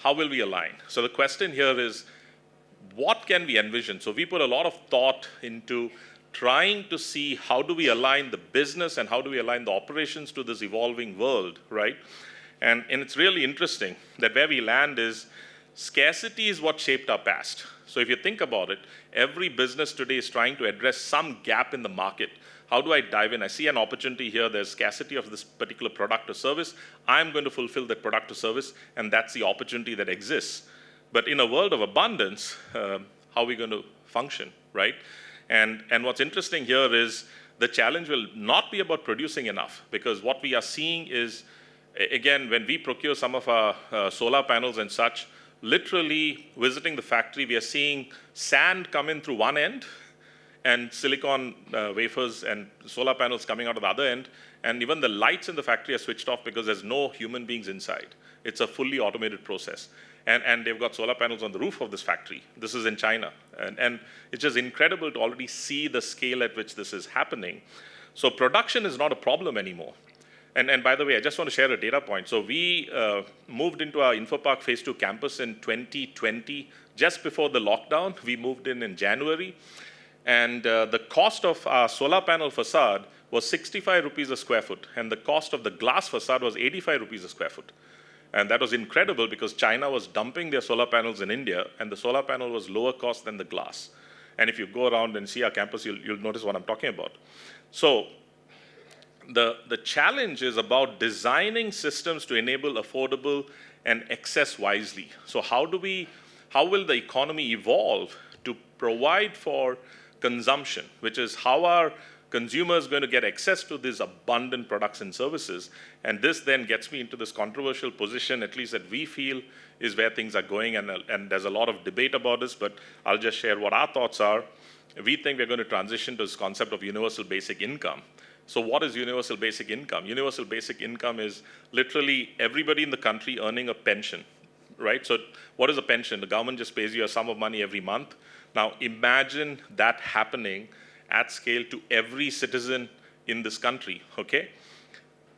How will we align? So the question here is, what can we envision? So we put a lot of thought into trying to see how do we align the business and how do we align the operations to this evolving world, right? And it's really interesting that where we land is scarcity is what shaped our past. So if you think about it, every business today is trying to address some gap in the market. How do I dive in? I see an opportunity here. There's scarcity of this particular product or service. I'm going to fulfill that product or service, and that's the opportunity that exists. But in a world of abundance, how are we going to function, right? And what's interesting here is the challenge will not be about producing enough, because what we are seeing is, again, when we procure some of our solar panels and such, literally visiting the factory, we are seeing sand come in through one end and silicon wafers and solar panels coming out of the other end. And even the lights in the factory are switched off because there's no human beings inside. It's a fully automated process. And they've got solar panels on the roof of this factory. This is in China. And it's just incredible to already see the scale at which this is happening. So production is not a problem anymore. And by the way, I just want to share a data point. So we moved into our Infopark Phase 2 campus in 2020, just before the lockdown. We moved in January. And the cost of our solar panel facade was 65 rupees a square foot. And the cost of the glass facade was 85 rupees a square foot. And that was incredible because China was dumping their solar panels in India, and the solar panel was lower cost than the glass. And if you go around and see our campus, you'll notice what I'm talking about. So the challenge is about designing systems to enable affordable and access wisely. So how will the economy evolve to provide for consumption, which is how are consumers going to get access to these abundant products and services? And this then gets me into this controversial position, at least that we feel is where things are going, and there's a lot of debate about this, but I'll just share what our thoughts are. We think we're going to transition to this concept of universal basic income. So what is universal basic income? Universal basic income is literally everybody in the country earning a pension, right? So what is a pension? The government just pays you a sum of money every month. Now imagine that happening at scale to every citizen in this country, okay?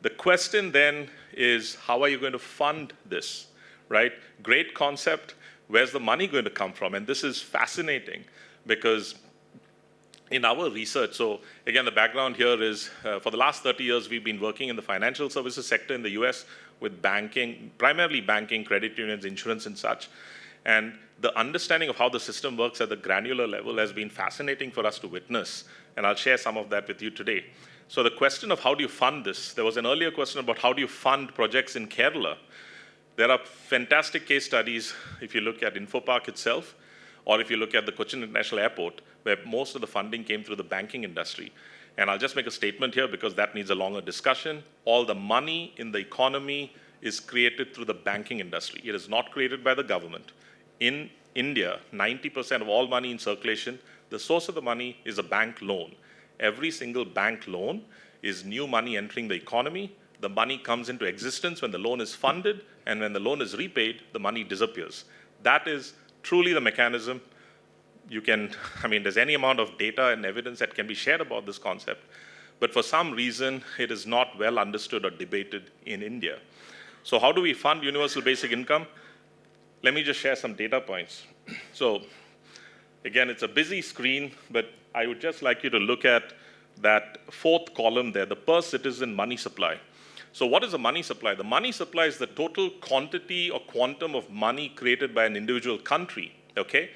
The question then is, how are you going to fund this, right? Great concept. Where's the money going to come from? And this is fascinating because in our research, so again, the background here is for the last 30 years, we've been working in the financial services sector in the US with banking, primarily banking, credit unions, insurance and such. And the understanding of how the system works at the granular level has been fascinating for us to witness. And I'll share some of that with you today. So the question of how do you fund this? There was an earlier question about how do you fund projects in Kerala. There are fantastic case studies if you look at Infopark itself, or if you look at the Kochi International Airport, where most of the funding came through the banking industry. And I'll just make a statement here because that needs a longer discussion. All the money in the economy is created through the banking industry. It is not created by the government. In India, 90% of all money in circulation, the source of the money is a bank loan. Every single bank loan is new money entering the economy. The money comes into existence when the loan is funded, and when the loan is repaid, the money disappears. That is truly the mechanism. You can, there's any amount of data and evidence that can be shared about this concept, but for some reason, it is not well understood or debated in India. So how do we fund universal basic income? Let me just share some data points. So again, it's a busy screen, but I would just like you to look at that fourth column there, the per citizen money supply. So what is a money supply? The money supply is the total quantity or quantum of money created by an individual country, okay?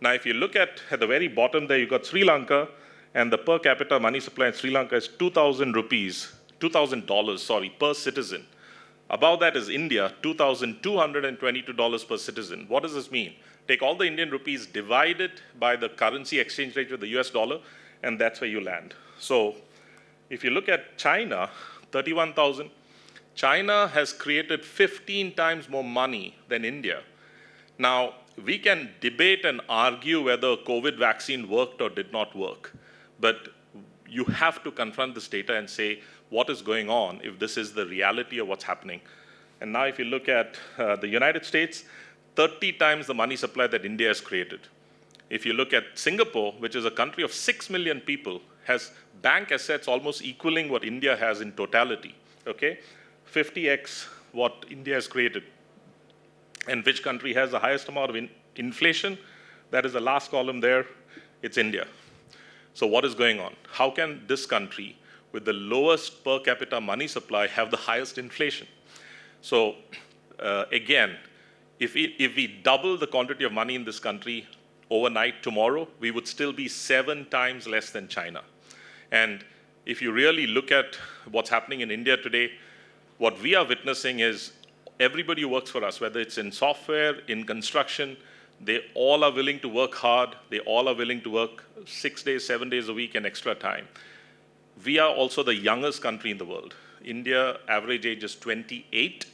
Now, if you look at the very bottom there, you've got Sri Lanka, and the per capita money supply in Sri Lanka is $2,000 per citizen. Above that is India, $2,222 per citizen. What does this mean? Take all the Indian rupees, divide it by the currency exchange rate with the US dollar, and that's where you land. So if you look at China, 31,000, China has created 15 times more money than India. Now, we can debate and argue whether a COVID vaccine worked or did not work, but you have to confront this data and say, what is going on if this is the reality of what's happening? And now if you look at the United States, 30 times the money supply that India has created. If you look at Singapore, which is a country of 6 million people, has bank assets almost equaling what India has in totality, okay? 50x what India has created. And which country has the highest amount of inflation? That is the last column there, it's India. So what is going on? How can this country with the lowest per capita money supply have the highest inflation? So again, if we double the quantity of money in this country overnight tomorrow, we would still be 7 times less than China. And if you really look at what's happening in India today, what we are witnessing is everybody who works for us, whether it's in software, in construction, they all are willing to work hard. They all are willing to work 6 days, 7 days a week and extra time. We are also the youngest country in the world. India average age is 28.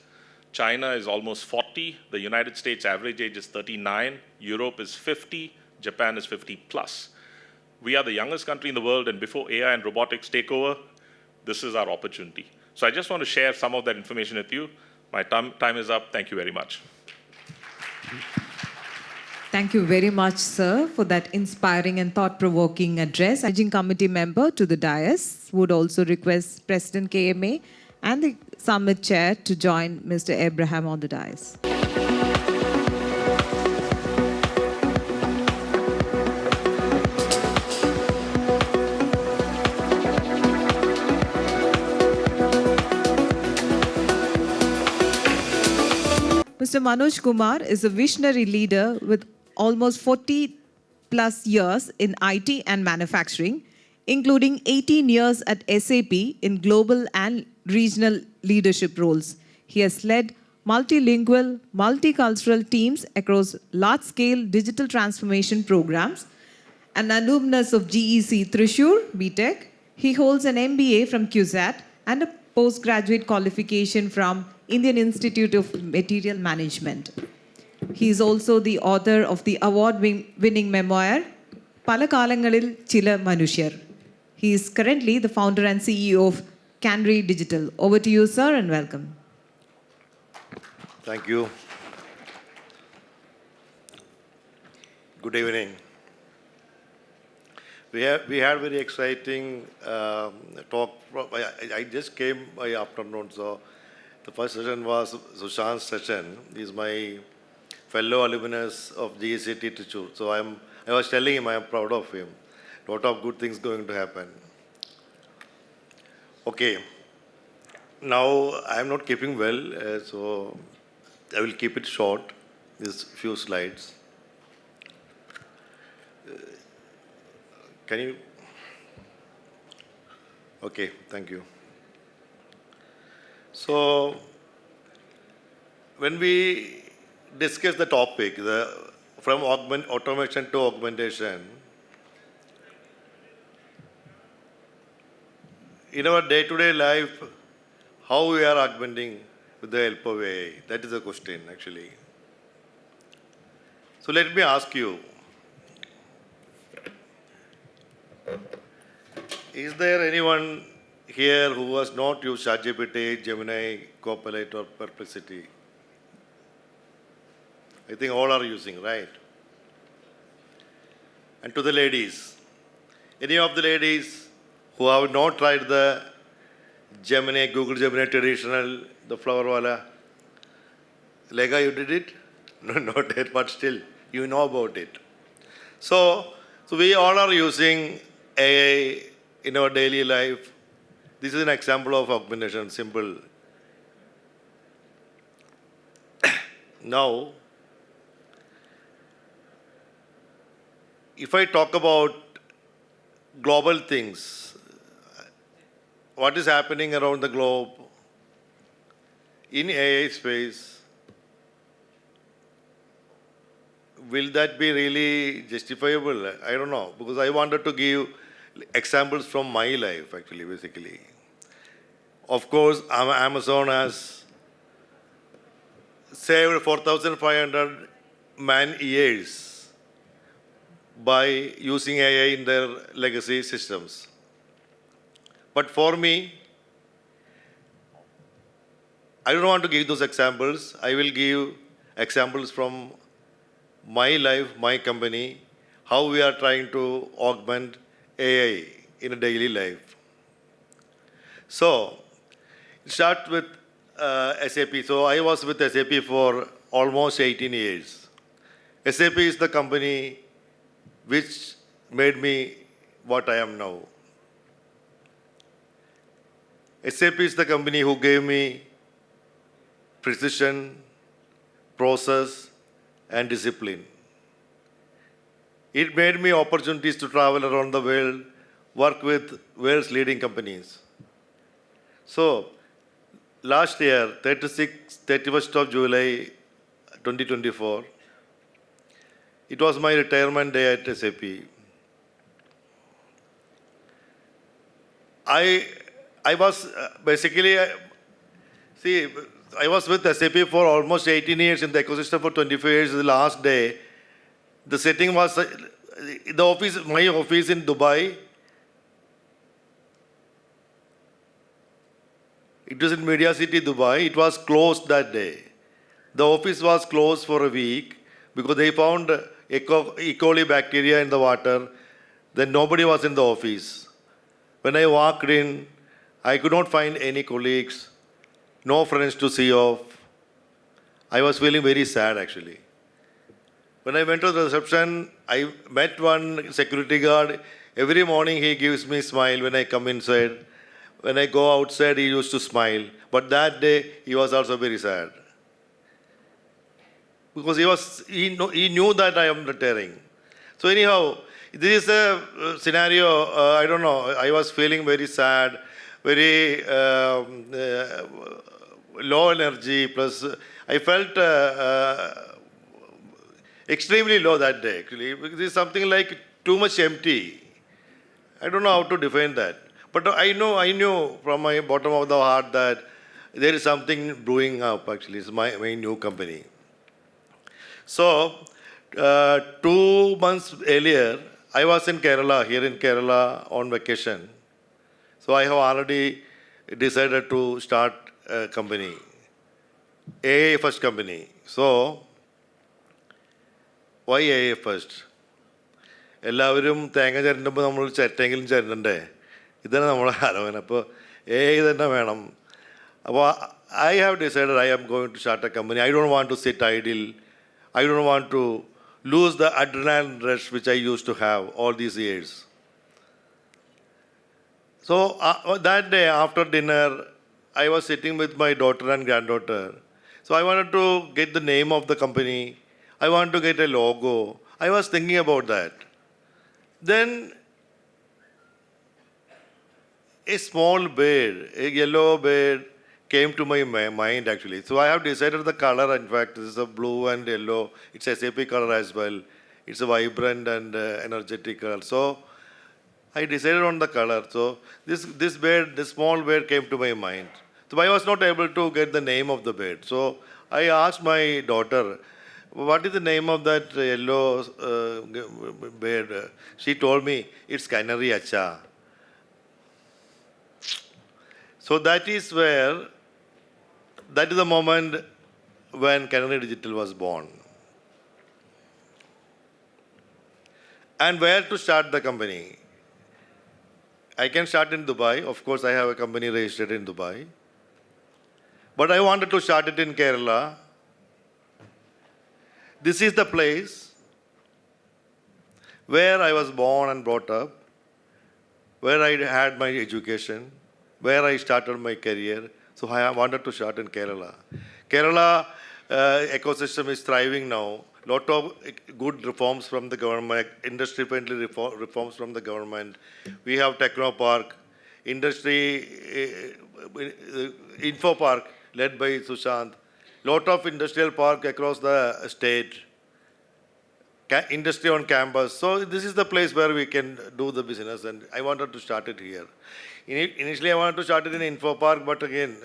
China is almost 40. The United States average age is 39. Europe is 50. Japan is 50 plus. We are the youngest country in the world, and before AI and robotics take over, this is our opportunity. So I just want to share some of that information with you. My time is up. Thank you very much. Thank you very much, sir, for that inspiring and thought-provoking address. Managing committee member to the dais would also request President KMA and the summit chair to join Mr. Abraham on the dais. Mr. Manoj Kumar is a visionary leader with almost 40 plus years in IT and manufacturing, including 18 years at SAP in global and regional leadership roles. He has led multilingual, multicultural teams across large-scale digital transformation programs. An alumnus of GEC Thrissur, BTech, he holds an MBA from CUSAT and a postgraduate qualification from Indian Institute of Material Management. He is also the author of the award-winning memoir, Palakalangalil Chila Manushyer. He is currently the founder and CEO of KMA Digital. Over to you, sir, and welcome. Thank you. Good evening. We had very exciting talk. I just came by afternoon, so the first session was Susanth's session. He is my fellow alumnus of GCT Thrissur. So I was telling him I am proud of him. A lot of good things going to happen. Okay. Now I am not keeping well, so I will keep it short. These few slides. Can you? Okay, thank you. So, when we discuss the topic, from automation to augmentation, in our day-to-day life, how we are augmenting with the help of AI? That is the question, actually. So let me ask you, is there anyone here who has not used ChatGPT, Gemini, Copilot or Perplexity? I think all are using, right? And to the ladies, any of the ladies who have not tried the Gemini, Google Gemini traditional, the flower wala? Lega, you did it? No, not yet, but still, you know about it. So we all are using AI in our daily life. This is an example of augmentation, simple. Now, if I talk about global things, what is happening around the globe in AI space, will that be really justifiable? I don't know, because I wanted to give examples from my life, actually, basically. Of course, Amazon has saved 4,500 man-years by using AI in their legacy systems. But for me, I don't want to give those examples. I will give examples from my life, my company, how we are trying to augment AI in a daily life. So, start with SAP. So, I was with SAP for almost 18 years. SAP is the company which made me what I am now. SAP is the company who gave me precision, process, and discipline. It made me opportunities to travel around the world, work with world's leading companies. So, last year, 31st of July 2024, it was my retirement day at SAP. I was I was with SAP for almost 18 years, in the ecosystem for 24 years. The last day, the setting was the office, my office in Dubai. It was in Media City, Dubai. It was closed that day. The office was closed for a week because they found E. coli bacteria in the water. Then nobody was in the office. When I walked in, I could not find any colleagues, no friends to see off. I was feeling very sad, actually. When I went to the reception, I met one security guard. Every morning he gives me a smile when I come inside. When I go outside, he used to smile. But that day, he was also very sad. Because he knew that I am retiring. So anyhow, this is a scenario, I don't know, I was feeling very sad, very low energy, plus I felt extremely low that day, actually. Because it's something like too much empty. I don't know how to define that. But I knew from my bottom of the heart that there is something brewing up, actually. It's my new company. So, 2 months earlier, I was in Kerala, here in Kerala, on vacation. So I have already decided to start a company, AI first company. So, why AI first? എല്ലാവരും തേങ്ങ ചേരേണ്ടപ്പോൾ നമ്മൾ ചിരട്ടെങ്കിലും ചേരണ്ടേ? ഇതാണ് നമ്മുടെ ആലോചന. അപ്പോൾ AI തന്നെ വേണം. അപ്പോൾ I have decided I am going to start a company. I don't want to sit idle. I don't want to lose the adrenaline rush which I used to have all these years. So that day after dinner, I was sitting with my daughter and granddaughter. So I wanted to get the name of the company. I wanted to get a logo. I was thinking about that. Then a small bird, a yellow bird, came to my mind, actually. So I have decided the color. In fact, this is a blue and yellow. It's a SAP color as well. It's a vibrant and energetic color. So I decided on the color. So this bird, this small bird, came to my mind. So I was not able to get the name of the bird. So I asked my daughter, what is the name of that yellow bird? She told me, it's Canary Acha. So that is the moment when KMA Digital was born. And where to start the company? I can start in Dubai. Of course, I have a company registered in Dubai. But I wanted to start it in Kerala. This is the place where I was born and brought up, where I had my education, where I started my career. So I wanted to start in Kerala. Kerala ecosystem is thriving now. Lot of good reforms from the government, industry-friendly reforms from the government. We have Technopark, Infopark, led by Susanth. Lot of industrial park across the state. Industry on campus. So this is the place where we can do the business, and I wanted to start it here. Initially, I wanted to start it in Infopark, but again,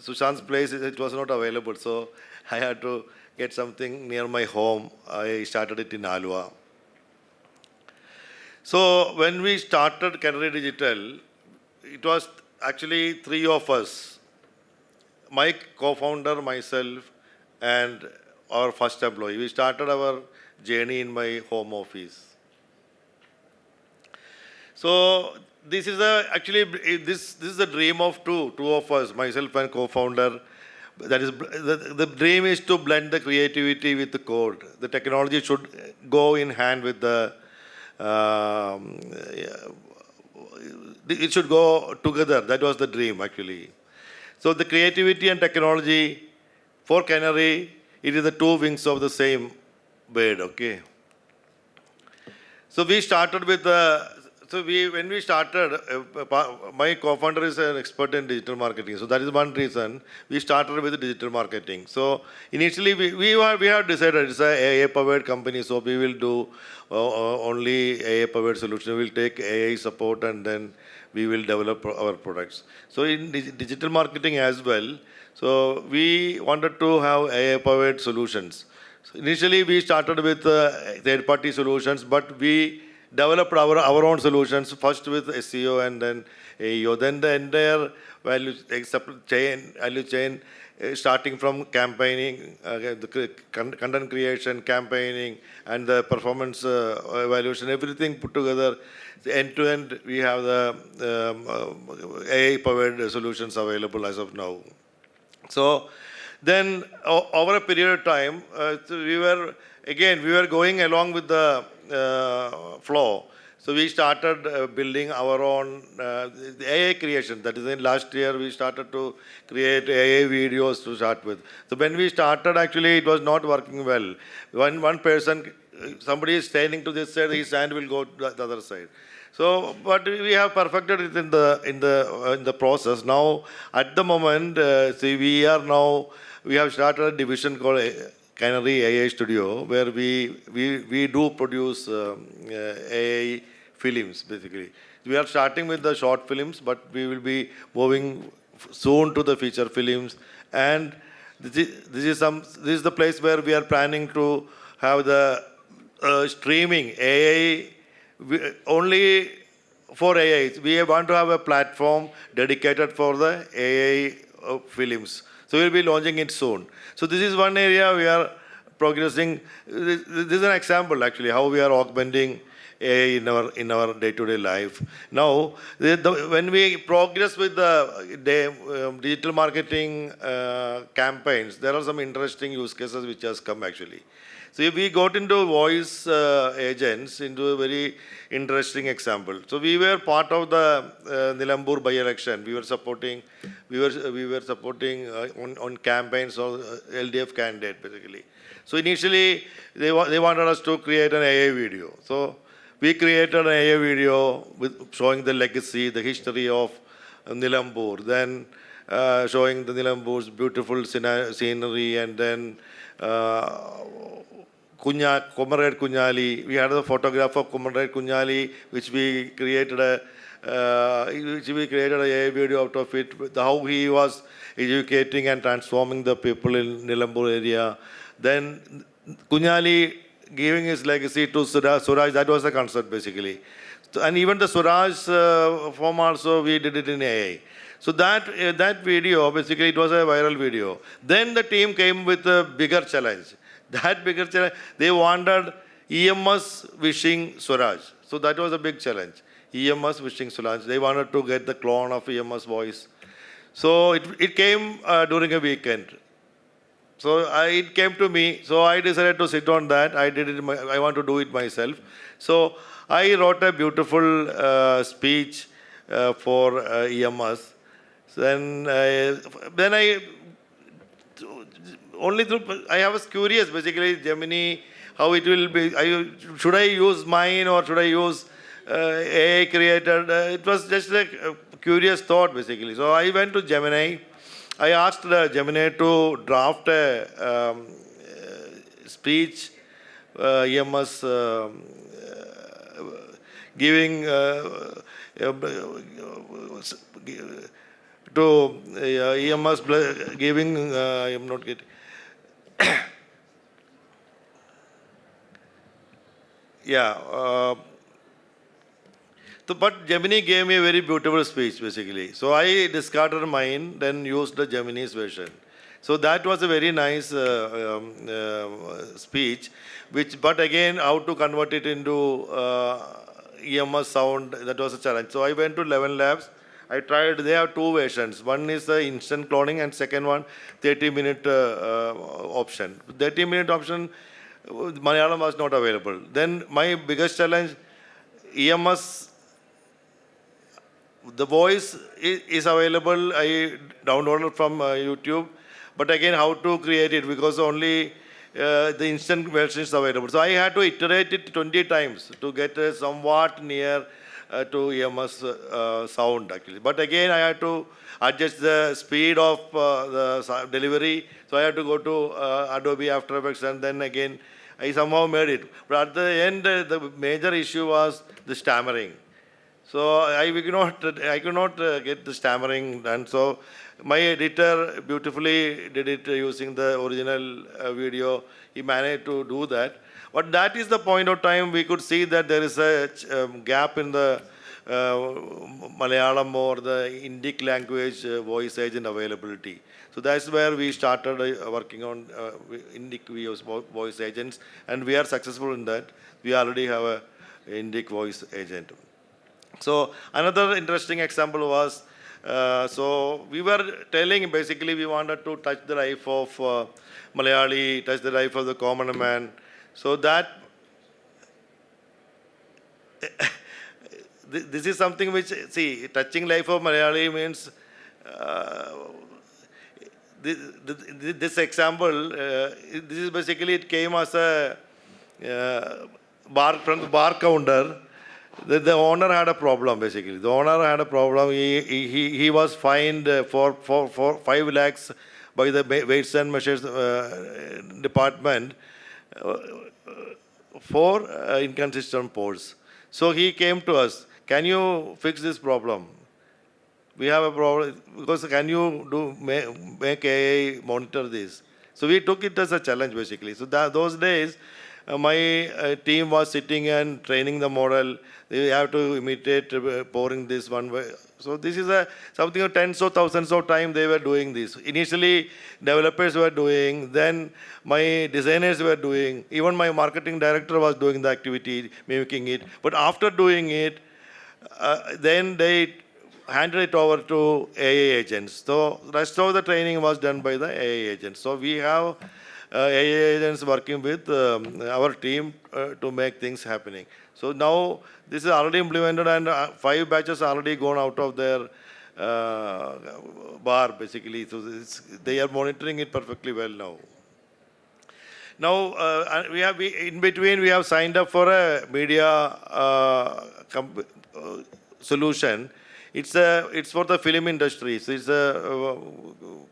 Susanth's place, it was not available. So I had to get something near my home. I started it in Alua. So when we started KMA Digital, it was actually 3 of us. My co-founder, myself, and our first employee. We started our journey in my home office. So this is this is the dream of two of us, myself and co-founder. That is, the dream is to blend the creativity with the code. The technology should go in hand with the, it should go together. That was the dream, actually. So the creativity and technology for canary, it is the two wings of the same bird, okay? So we started with when we started, my co-founder is an expert in digital marketing. So that is one reason we started with digital marketing. So initially we have decided it's an AI-powered company, so we will do only AI-powered solution. We will take AI support and then we will develop our products. So in digital marketing as well, so we wanted to have AI-powered solutions. So initially we started with third-party solutions, but we developed our own solutions, first with SEO and then AEO. Then the entire value chain, starting from campaigning, the content creation, campaigning, and the performance evaluation, everything put together. End-to-end, we have the AI-powered solutions available as of now. So then over a period of time, we were going along with the flow. So we started building our own AI creation. That is, in last year, we started to create AI videos to start with. So when we started, actually, it was not working well. One person, somebody is standing to this side, his hand will go to the other side. So, but we have perfected it in the process. Now, at the moment, we have started a division called Canary AI Studio, where we do produce AI films, basically. We are starting with the short films, but we will be moving soon to the feature films. And this is the place where we are planning to have the streaming AI only for AI. We want to have a platform dedicated for the AI films. So we'll be launching it soon. So this is one area we are progressing. This is an example, actually, how we are augmenting AI in our day-to-day life. Now, when we progress with the digital marketing campaigns, there are some interesting use cases which has come, actually. So we got into voice agents into a very interesting example. So we were part of the Nilambur by-election. We were supporting on campaigns of LDF candidate, basically. So initially they wanted us to create an AI video. So we created an AI video with showing the legacy, the history of Nilambur, then showing the Nilambur's beautiful scenery, and then Comrade Kunyali. We had a photograph of Comrade Kunyali, which we created a AI video out of it, how he was educating and transforming the people in Nilambur area. Then Kunyali giving his legacy to Suraj, that was the concept, basically. And even the Suraj form also, we did it in AI. So that video, basically, it was a viral video. Then the team came with a bigger challenge. That bigger challenge, they wanted EMS wishing Swaraj. So that was a big challenge. EMS wishing Swaraj. They wanted to get the clone of EMS voice. So it came during a weekend. So it came to me. So I decided to sit on that. I did it. I want to do it myself. So I wrote a beautiful speech for EMS. Then I was curious, basically, Gemini, how it will be. Should I use mine or should I use AI created? It was just a curious thought, basically. So I went to Gemini. I asked Gemini to draft a speech, EMS giving to EMS giving, I am not getting. Yeah. But Gemini gave me a very beautiful speech, basically. So I discarded mine, then used the Gemini's version. So that was a very nice speech, but again, how to convert it into EMS sound, that was a challenge. So I went to 11 Labs. I tried, they have two versions. One is the instant cloning and second one, 30-minute option. 30-minute option, Malayalam was not available. Then my biggest challenge, EMS the voice is available. I downloaded from YouTube. But again, how to create it, because only the instant version is available. So I had to iterate it 20 times to get somewhat near to EMS sound actually. But again, I had to adjust the speed of the delivery. So I had to go to Adobe After Effects, and then again, I somehow made it. But at the end, the major issue was the stammering. So I could not get the stammering done. So my editor beautifully did it using the original video. He managed to do that. But that is the point of time we could see that there is a gap in the Malayalam or the Indic language voice agent availability. So that's where we started working on Indic voice agents, and we are successful in that. We already have a Indic voice agent. So another interesting example was, so we were telling basically we wanted to touch the life of Malayali, touch the life of the common man. So that this is something which, see, touching life of Malayali means this example, this is basically, it came as a from the bar counter. The owner had a problem basically. The owner had a problem. He was fined for 5 lakhs by the weights and measures department for inconsistent polls. So he came to us. Can you fix this problem? We have a problem because can you make AI monitor this? So we took it as a challenge basically. So those days, my team was sitting and training the model. They have to imitate pouring this one way. So this is something of tens of thousands of times they were doing this. Initially, developers were doing, then my designers were doing, even my marketing director was doing the activity, mimicking it. But after doing it, then they handed it over to AI agents. So the rest of the training was done by the AI agents. So we have AI agents working with our team to make things happening. So now this is already implemented, and 5 batches already gone out of their bar basically. So they are monitoring it perfectly well now. Now in between we have signed up for a media solution. It's for the film industry. So it's a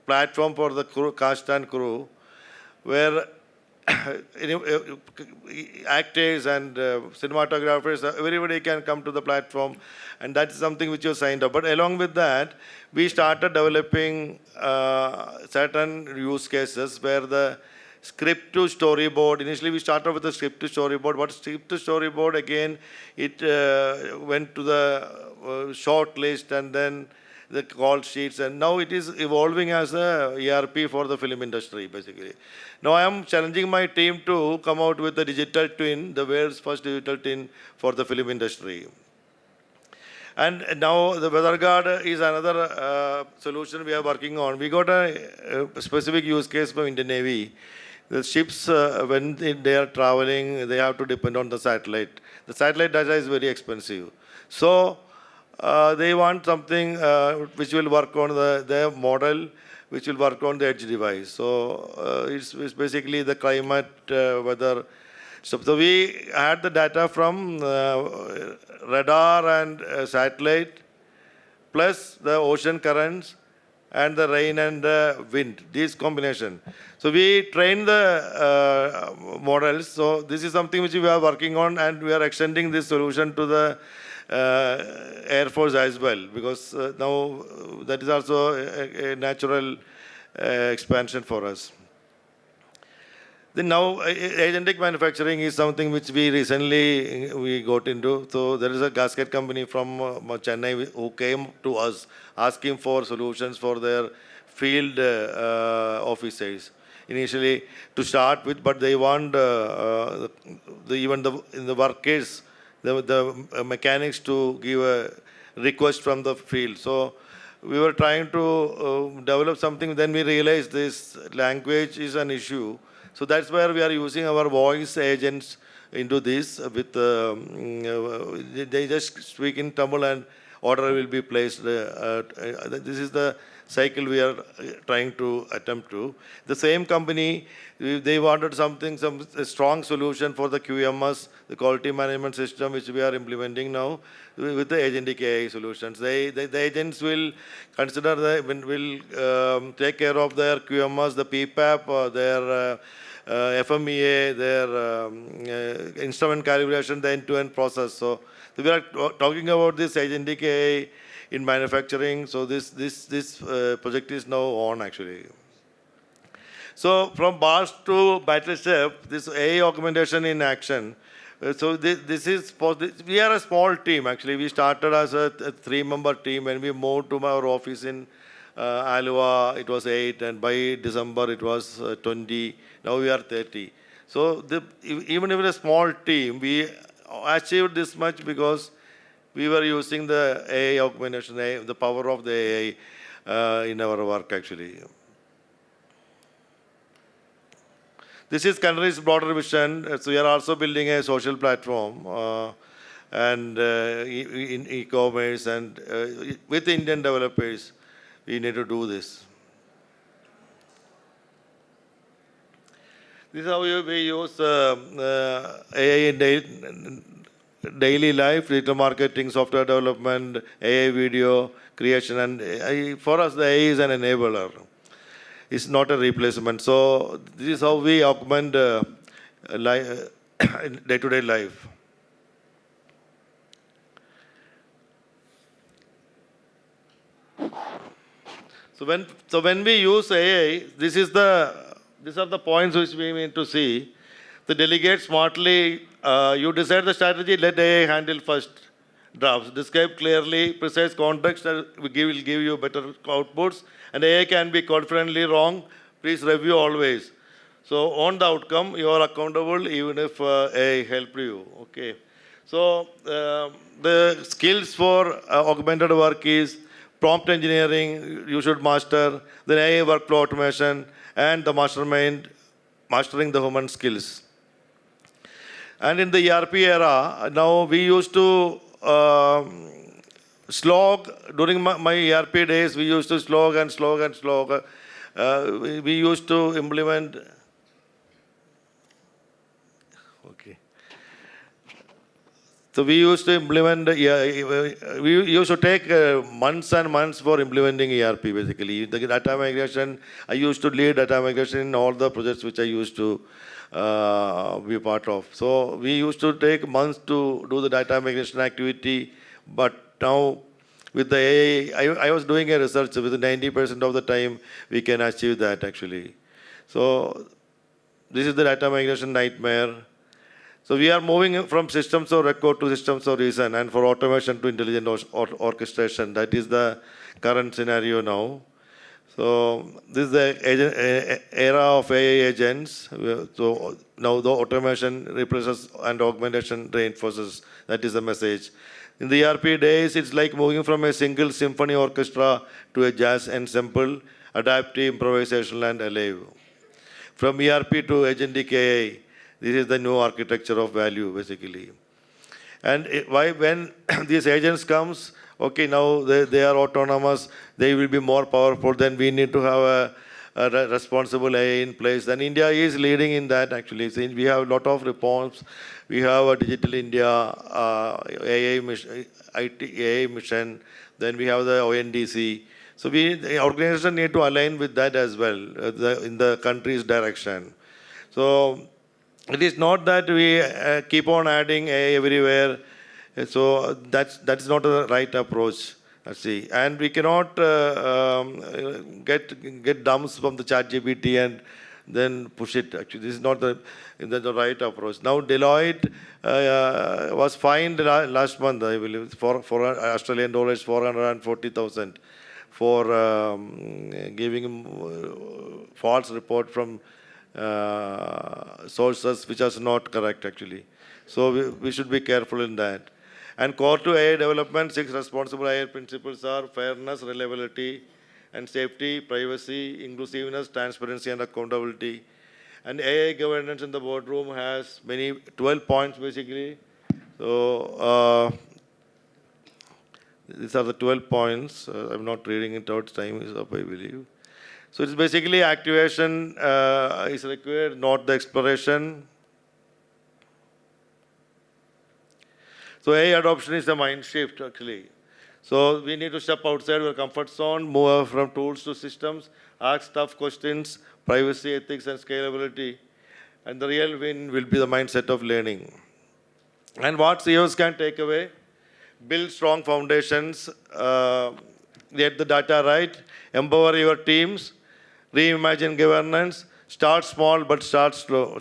platform for the cast and crew, where actors and cinematographers, everybody can come to the platform, and that's something which you signed up. But along with that, we started developing certain use cases where the script to storyboard, initially we started with the script to storyboard, but script to storyboard again, it went to the short list and then the call sheets, and now it is evolving as a ERP for the film industry basically. Now I am challenging my team to come out with a digital twin, the world's first digital twin for the film industry. And now the weather guard is another solution we are working on. We got a specific use case from Indian Navy. The ships, when they are traveling, they have to depend on the satellite. The satellite data is very expensive. So they want something which will work on their model, which will work on the edge device. So it's basically the climate, weather. So we had the data from radar and satellite, plus the ocean currents and the rain and the wind, this combination. So we train the models. So this is something which we are working on, and we are extending this solution to the Air Force as well, because now that is also a natural expansion for us. Then now agentic manufacturing is something which we recently got into. So there is a gasket company from Chennai who came to us asking for solutions for their field officers. Initially to start with, but they want even in the workers, the mechanics to give a request from the field. So we were trying to develop something, then we realized this language is an issue. So that's where we are using our voice agents into this with, they just speak in Tamil and order will be placed. This is the cycle we are trying to attempt to. The same company, they wanted a strong solution for the QMS, the quality management system, which we are implementing now with the agentic AI solutions. The agents will consider, will take care of their QMS, the PPAP, their FMEA, their instrument calibration, the end-to-end process. So we are talking about this agentic AI in manufacturing. So this project is now on actually. So from bars to battleship, this AI augmentation in action. So this is, we are a small team actually. We started as a 3-member team and we moved to our office in Alua, it was 8, and by December it was 20. Now we are 30. So even if a small team, we achieved this much because we were using the AI augmentation, the power of the AI in our work actually. This is country's broader vision. So we are also building a social platform and in e-commerce and with Indian developers, we need to do this. This is how we use AI in daily life, digital marketing, software development, AI video creation, and for us the AI is an enabler. It's not a replacement. So this is how we augment day-to-day life. So when we use AI, these are the points which we need to see. To delegate smartly, you decide the strategy, let AI handle first drafts. Describe clearly, precise context will give you better outputs. And AI can be confidently wrong. Please review always. So on the outcome, you are accountable even if AI helped you. Okay. So the skills for augmented work is prompt engineering, you should master, then AI workflow automation, and the mastering the human skills. And in the ERP era, now we used to slog, during my ERP days, we used to slog. We used to implement, okay. So we used to implement, we used to take months and months for implementing ERP basically. The data migration, I used to lead data migration in all the projects which I used to be part of. So we used to take months to do the data migration activity, but now with the AI, I was doing a research, with 90% of the time we can achieve that actually. So this is the data migration nightmare. So we are moving from systems of record to systems of reason, and for automation to intelligent orchestration. That is the current scenario now. So this is the era of AI agents. So now the automation replaces and augmentation reinforces. That is the message. In the ERP days, it's like moving from a single symphony orchestra to a jazz ensemble, adaptive, improvisational, and alive. From ERP to agentic AI, this is the new architecture of value, basically. And when these agents comes, okay, now they are autonomous, they will be more powerful, then we need to have a responsible AI in place. And India is leading in that, actually. Since we have a lot of reforms, we have a Digital India AI mission, AI mission, then we have the ONDC. So the organization need to align with that as well, in the country's direction. So it is not that we keep on adding AI everywhere. So that's not the right approach. See, and we cannot get dumps from the ChatGPT and then push it. Actually, this is not the right approach. Now, Deloitte was fined last month, I believe, for Australian dollars 440,000 for giving false report from sources which are not correct, actually. So we should be careful in that. And core to AI development, 6 responsible AI principles are fairness, reliability, and safety, privacy, inclusiveness, transparency, and accountability. And AI governance in the boardroom has 12 points basically. So These are the 12 points. I'm not reading it out. Time is up, I believe. So it's basically activation is required, not the exploration. So AI adoption is a mind shift, actually. So we need to step outside our comfort zone, move from tools to systems, ask tough questions, privacy, ethics, and scalability. And the real win will be the mindset of learning. And what CEOs can take away? Build strong foundations, get the data right, empower your teams, reimagine governance, start small but start slow,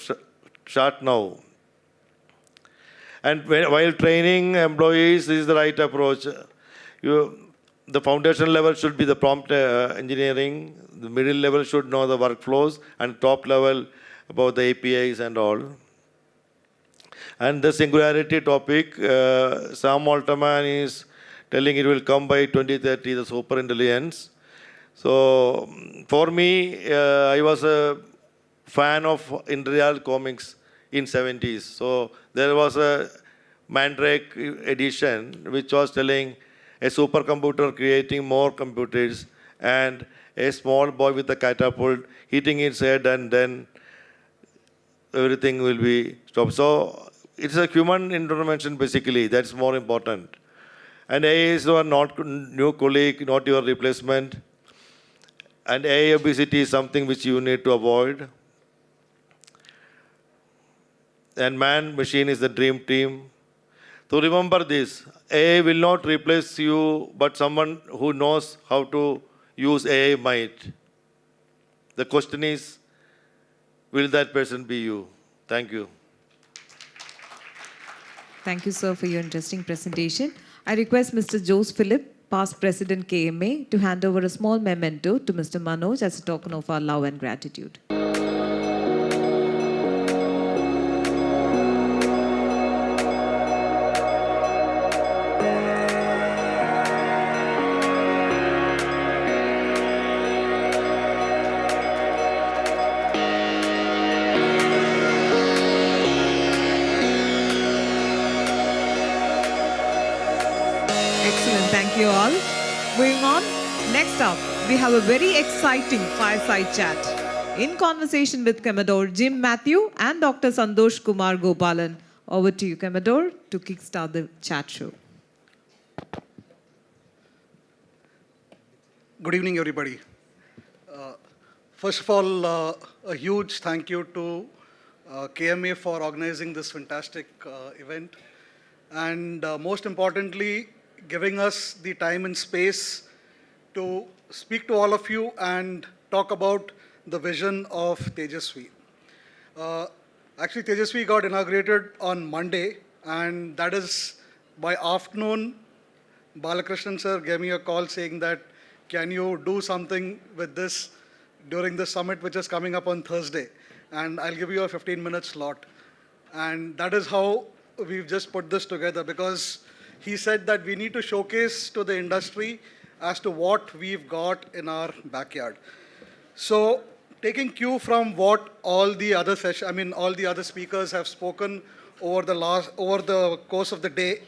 start now. And while training employees is the right approach. The foundation level should be the prompt engineering, the middle level should know the workflows, and top level about the APIs and all. And the singularity topic, Sam Altman is telling it will come by 2030, the super intelligence. So for me, I was a fan of Indrayal comics in 70s. So there was a Mandrake edition which was telling a supercomputer creating more computers and a small boy with a catapult hitting its head, and then everything will be stopped. So it's a human intervention basically, that's more important. And AI is not new colleague, not your replacement. And AI obesity is something which you need to avoid. And man-machine is the dream team. So remember this, AI will not replace you, but someone who knows how to use AI might. The question is, will that person be you? Thank you. Thank you, sir, for your interesting presentation. I request Mr. Jose Philip, past President KMA, to hand over a small memento to Mr. Manoj as a token of our love and gratitude. Excellent, thank you all. Moving on, next up, we have a very exciting fireside chat. In conversation with Commodore Jim Matthew and Dr. Santosh Kumar Gopalan. Over to you, Commodore, to kickstart the chat show. Good evening, everybody. First of all, a huge thank you to KMA for organizing this fantastic event. And most importantly, giving us the time and space to speak to all of you and talk about the vision of Tejasvi. Actually, Tejasvi got inaugurated on Monday, and that is by afternoon, Balakrishnan sir gave me a call saying that, can you do something with this during the summit which is coming up on Thursday? And I'll give you a 15-minute slot. And that is how we've just put this together, because he said that we need to showcase to the industry as to what we've got in our backyard. So taking cue from what all the other all the other speakers have spoken over the course of the day,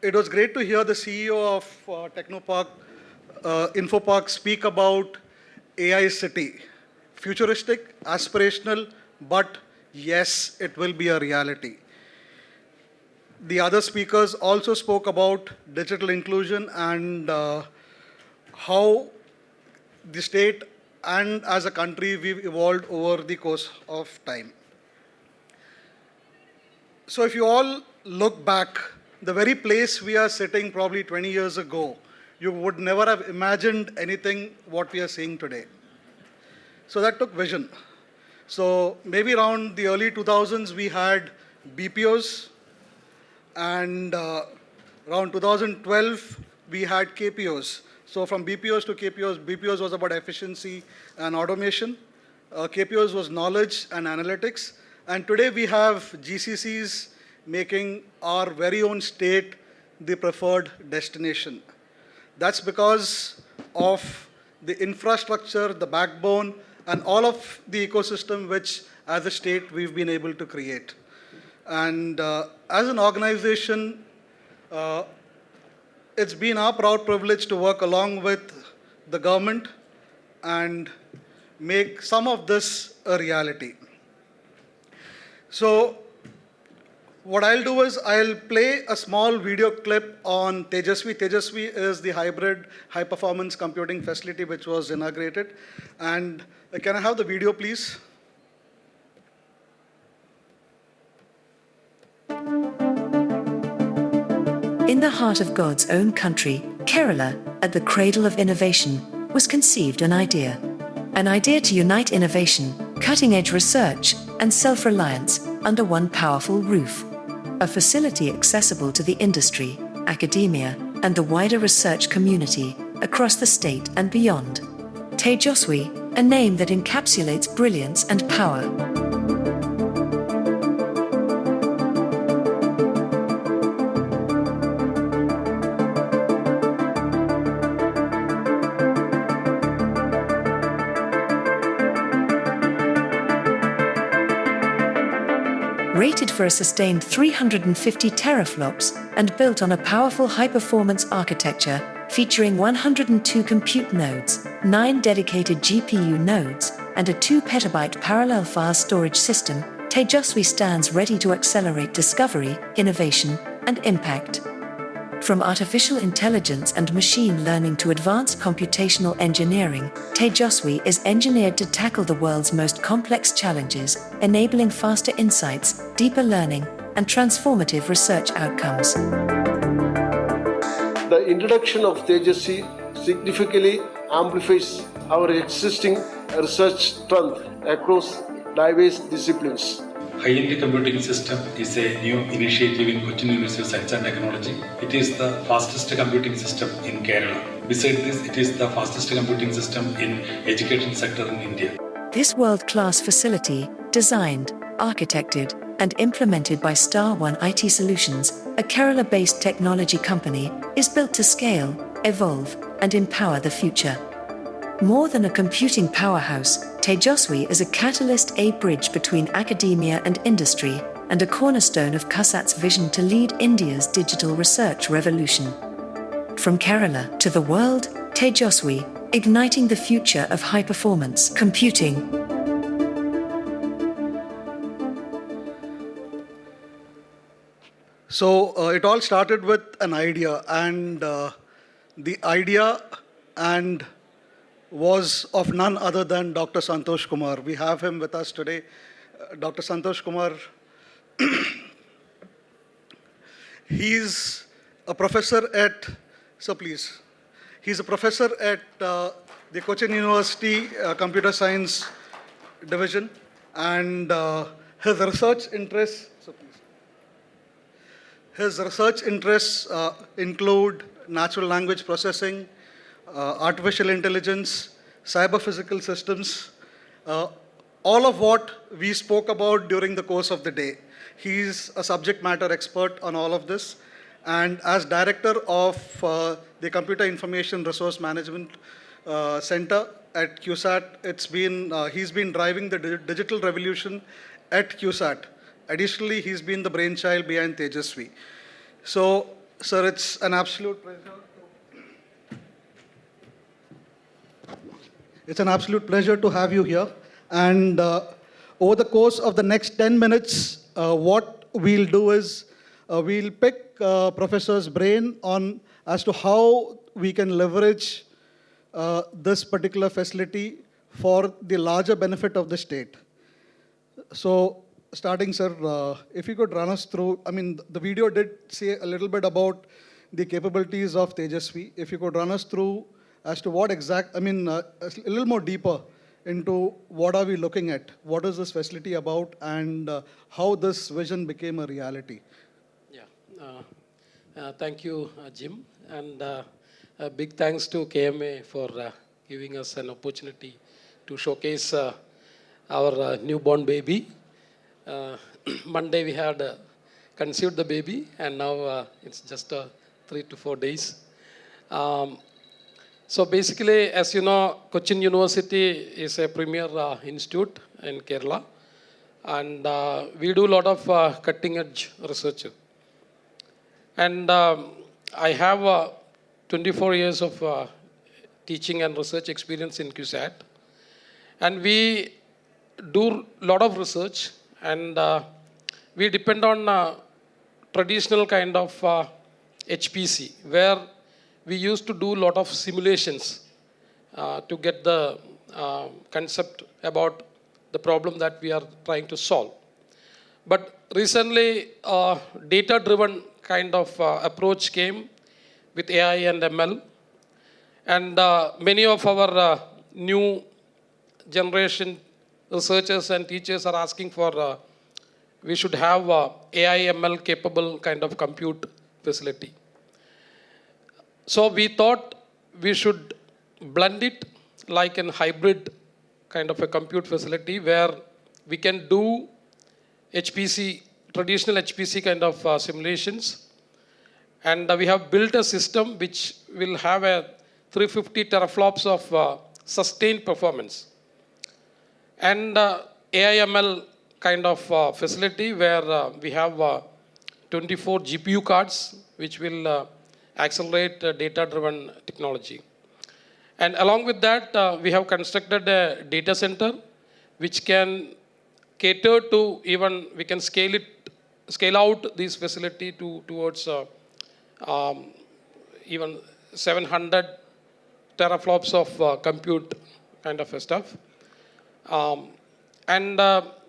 it was great to hear the CEO of Technopark, Infopark speak about AI city. Futuristic, aspirational, but yes, it will be a reality. The other speakers also spoke about digital inclusion and how the state and as a country we've evolved over the course of time. So if you all look back, the very place we are sitting probably 20 years ago, you would never have imagined anything what we are seeing today. So that took vision. So maybe around the early 2000s, we had BPOs, and around 2012, we had KPOs. So from BPOs to KPOs, BPOs was about efficiency and automation. KPOs was knowledge and analytics. And today we have GCCs making our very own state the preferred destination. That's because of the infrastructure, the backbone, and all of the ecosystem which, as a state, we've been able to create. And as an organization, It's been our proud privilege to work along with the government and make some of this a reality. So what I'll do is I'll play a small video clip on Tejasvi. Tejasvi is the hybrid high-performance computing facility which was inaugurated. And can I have the video, please? In the heart of God's own country, Kerala, at the cradle of innovation, was conceived an idea. An idea to unite innovation, cutting-edge research, and self-reliance under one powerful roof. A facility accessible to the industry, academia, and the wider research community across the state and beyond. Tejasvi, a name that encapsulates brilliance and power. Rated for a sustained 350 teraflops and built on a powerful high-performance architecture featuring 102 compute nodes, 9 dedicated GPU nodes, and a 2 petabyte parallel file storage system, Tejasvi stands ready to accelerate discovery, innovation, and impact. From artificial intelligence and machine learning to advanced computational engineering, Tejasvi is engineered to tackle the world's most complex challenges, enabling faster insights, deeper learning, and transformative research outcomes. The introduction of Tejasvi significantly amplifies our existing research strength across diverse disciplines. High-end computing system is a new initiative in Kochi University of Science and Technology. It is the fastest computing system in Kerala. Besides this, it is the fastest computing system in education sector in India. This world-class facility, designed, architected, and implemented by Star One IT Solutions, a Kerala-based technology company, is built to scale, evolve, and empower the future. More than a computing powerhouse, Tejasvi is a catalyst, a bridge between academia and industry, and a cornerstone of KUSAT's vision to lead India's digital research revolution. From Kerala to the world, Tejasvi, igniting the future of high-performance computing. So it all started with an idea, and the idea was of none other than Dr. Santosh Kumar. We have him with us today. Dr. Santosh Kumar, he's a professor at, he's a professor at the Kochi University Computer Science Division, and his research interests include natural language processing, artificial intelligence, cyber-physical systems, all of what we spoke about during the course of the day. He's a subject matter expert on all of this. And as director of the Computer Information Resource Management Center at CUSAT, he's been driving the digital revolution at CUSAT. Additionally, he's been the brainchild behind Tejasvi. So, sir, it's an absolute pleasure. It's an absolute pleasure to have you here. And over the course of the next 10 minutes, what we'll do is we'll pick Professor's brain on as to how we can leverage this particular facility for the larger benefit of the state. So, starting, sir, if you could run us through, I mean, the video did say a little bit about the capabilities of Tejasvi. If you could run us through as to what a little more deeper into what are we looking at, what is this facility about, and how this vision became a reality. Yeah, thank you, Jim, and a big thanks to KMA for giving us an opportunity to showcase our newborn baby. Monday we had conceived the baby, and now it's just 3 to 4 days. So basically, as you know, Cochin University is a premier institute in Kerala, and we do a lot of cutting-edge research. And I have 24 years of teaching and research experience in QSAT. And we do a lot of research, and we depend on traditional kind of HPC, where we used to do a lot of simulations to get the concept about the problem that we are trying to solve. But recently, data-driven kind of approach came with AI and ML. And many of our new generation researchers and teachers are asking for we should have AI ML capable kind of compute facility. So we thought we should blend it like a hybrid kind of a compute facility where we can do HPC, traditional HPC kind of simulations. And we have built a system which will have a 350 teraflops of sustained performance. And AI/ML kind of facility where we have 24 GPU cards which will accelerate data-driven technology. And along with that, we have constructed a data center which can cater to even, we can scale out this facility towards even 700 teraflops of compute kind of stuff. And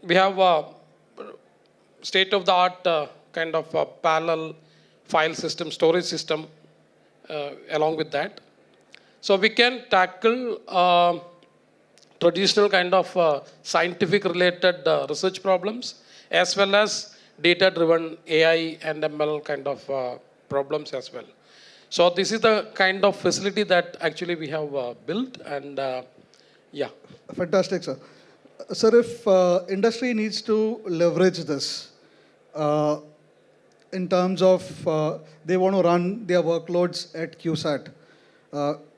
we have state-of-the-art kind of parallel file system, storage system along with that. So we can tackle traditional kind of scientific related research problems as well as data-driven AI and ML kind of problems as well. So this is the kind of facility that actually we have built, and yeah. Fantastic, sir. Sir, if industry needs to leverage this in terms of they want to run their workloads at QSAT,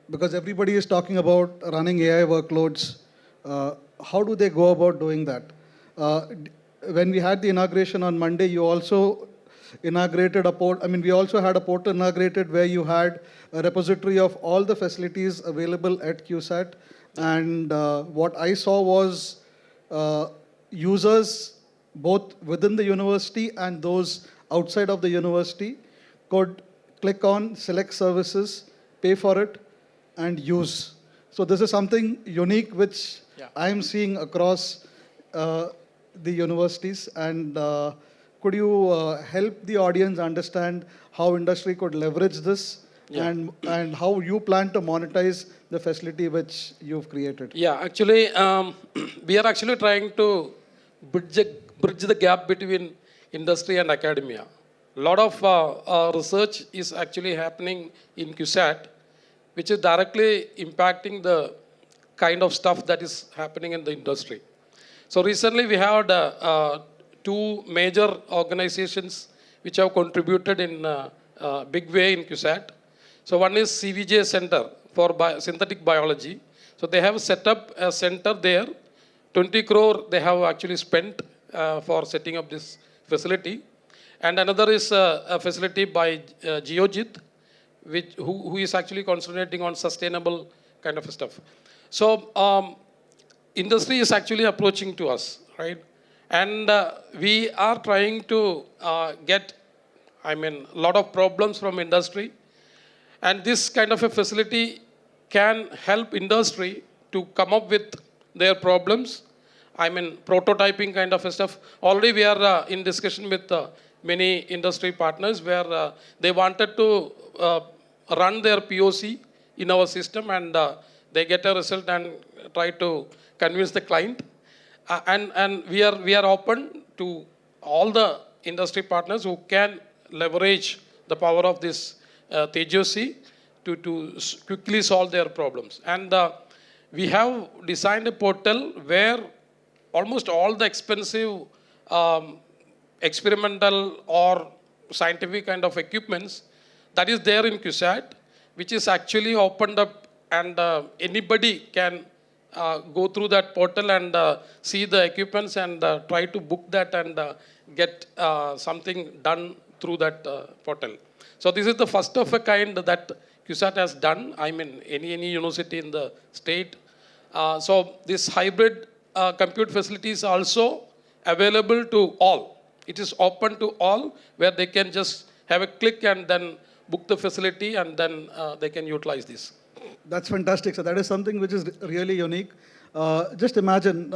because everybody is talking about running AI workloads, how do they go about doing that? When we had the inauguration on Monday, you also inaugurated a port. I mean, we also had a portal inaugurated where you had a repository of all the facilities available at QSAT. And what I saw was users both within the university and those outside of the university could click on select services, pay for it, and use. So this is something unique which I am seeing across the universities. And could you help the audience understand how industry could leverage this and how you plan to monetize the facility which you've created? Yeah, actually, we are actually trying to bridge the gap between industry and academia. A lot of research is actually happening in QSAT, which is directly impacting the kind of stuff that is happening in the industry. So recently we had two major organizations which have contributed in a big way in QSAT. So one is CVJ Center for Synthetic Biology. So they have set up a center there. 20 crore they have actually spent for setting up this facility. And another is a facility by Geojit, who is actually concentrating on sustainable kind of stuff. So industry is actually approaching to us, right? And we are trying to get, a lot of problems from industry. And this kind of a facility can help industry to come up with their problems. Prototyping kind of stuff. Already we are in discussion with many industry partners where they wanted to run their POC in our system, and they get a result and try to convince the client. And we are open to all the industry partners who can leverage the power of this Tejosi to quickly solve their problems. And we have designed a portal where almost all the expensive experimental or scientific kind of equipments that is there in QSAT, which is actually opened up, and anybody can go through that portal and see the equipments and try to book that and get something done through that portal. So this is the first of a kind that CUSAT has done. I mean, any university in the state. So this hybrid compute facility is also available to all. It is open to all, where they can just have a click and then book the facility, and then they can utilize this. That's fantastic. So that is something which is really unique. Just imagine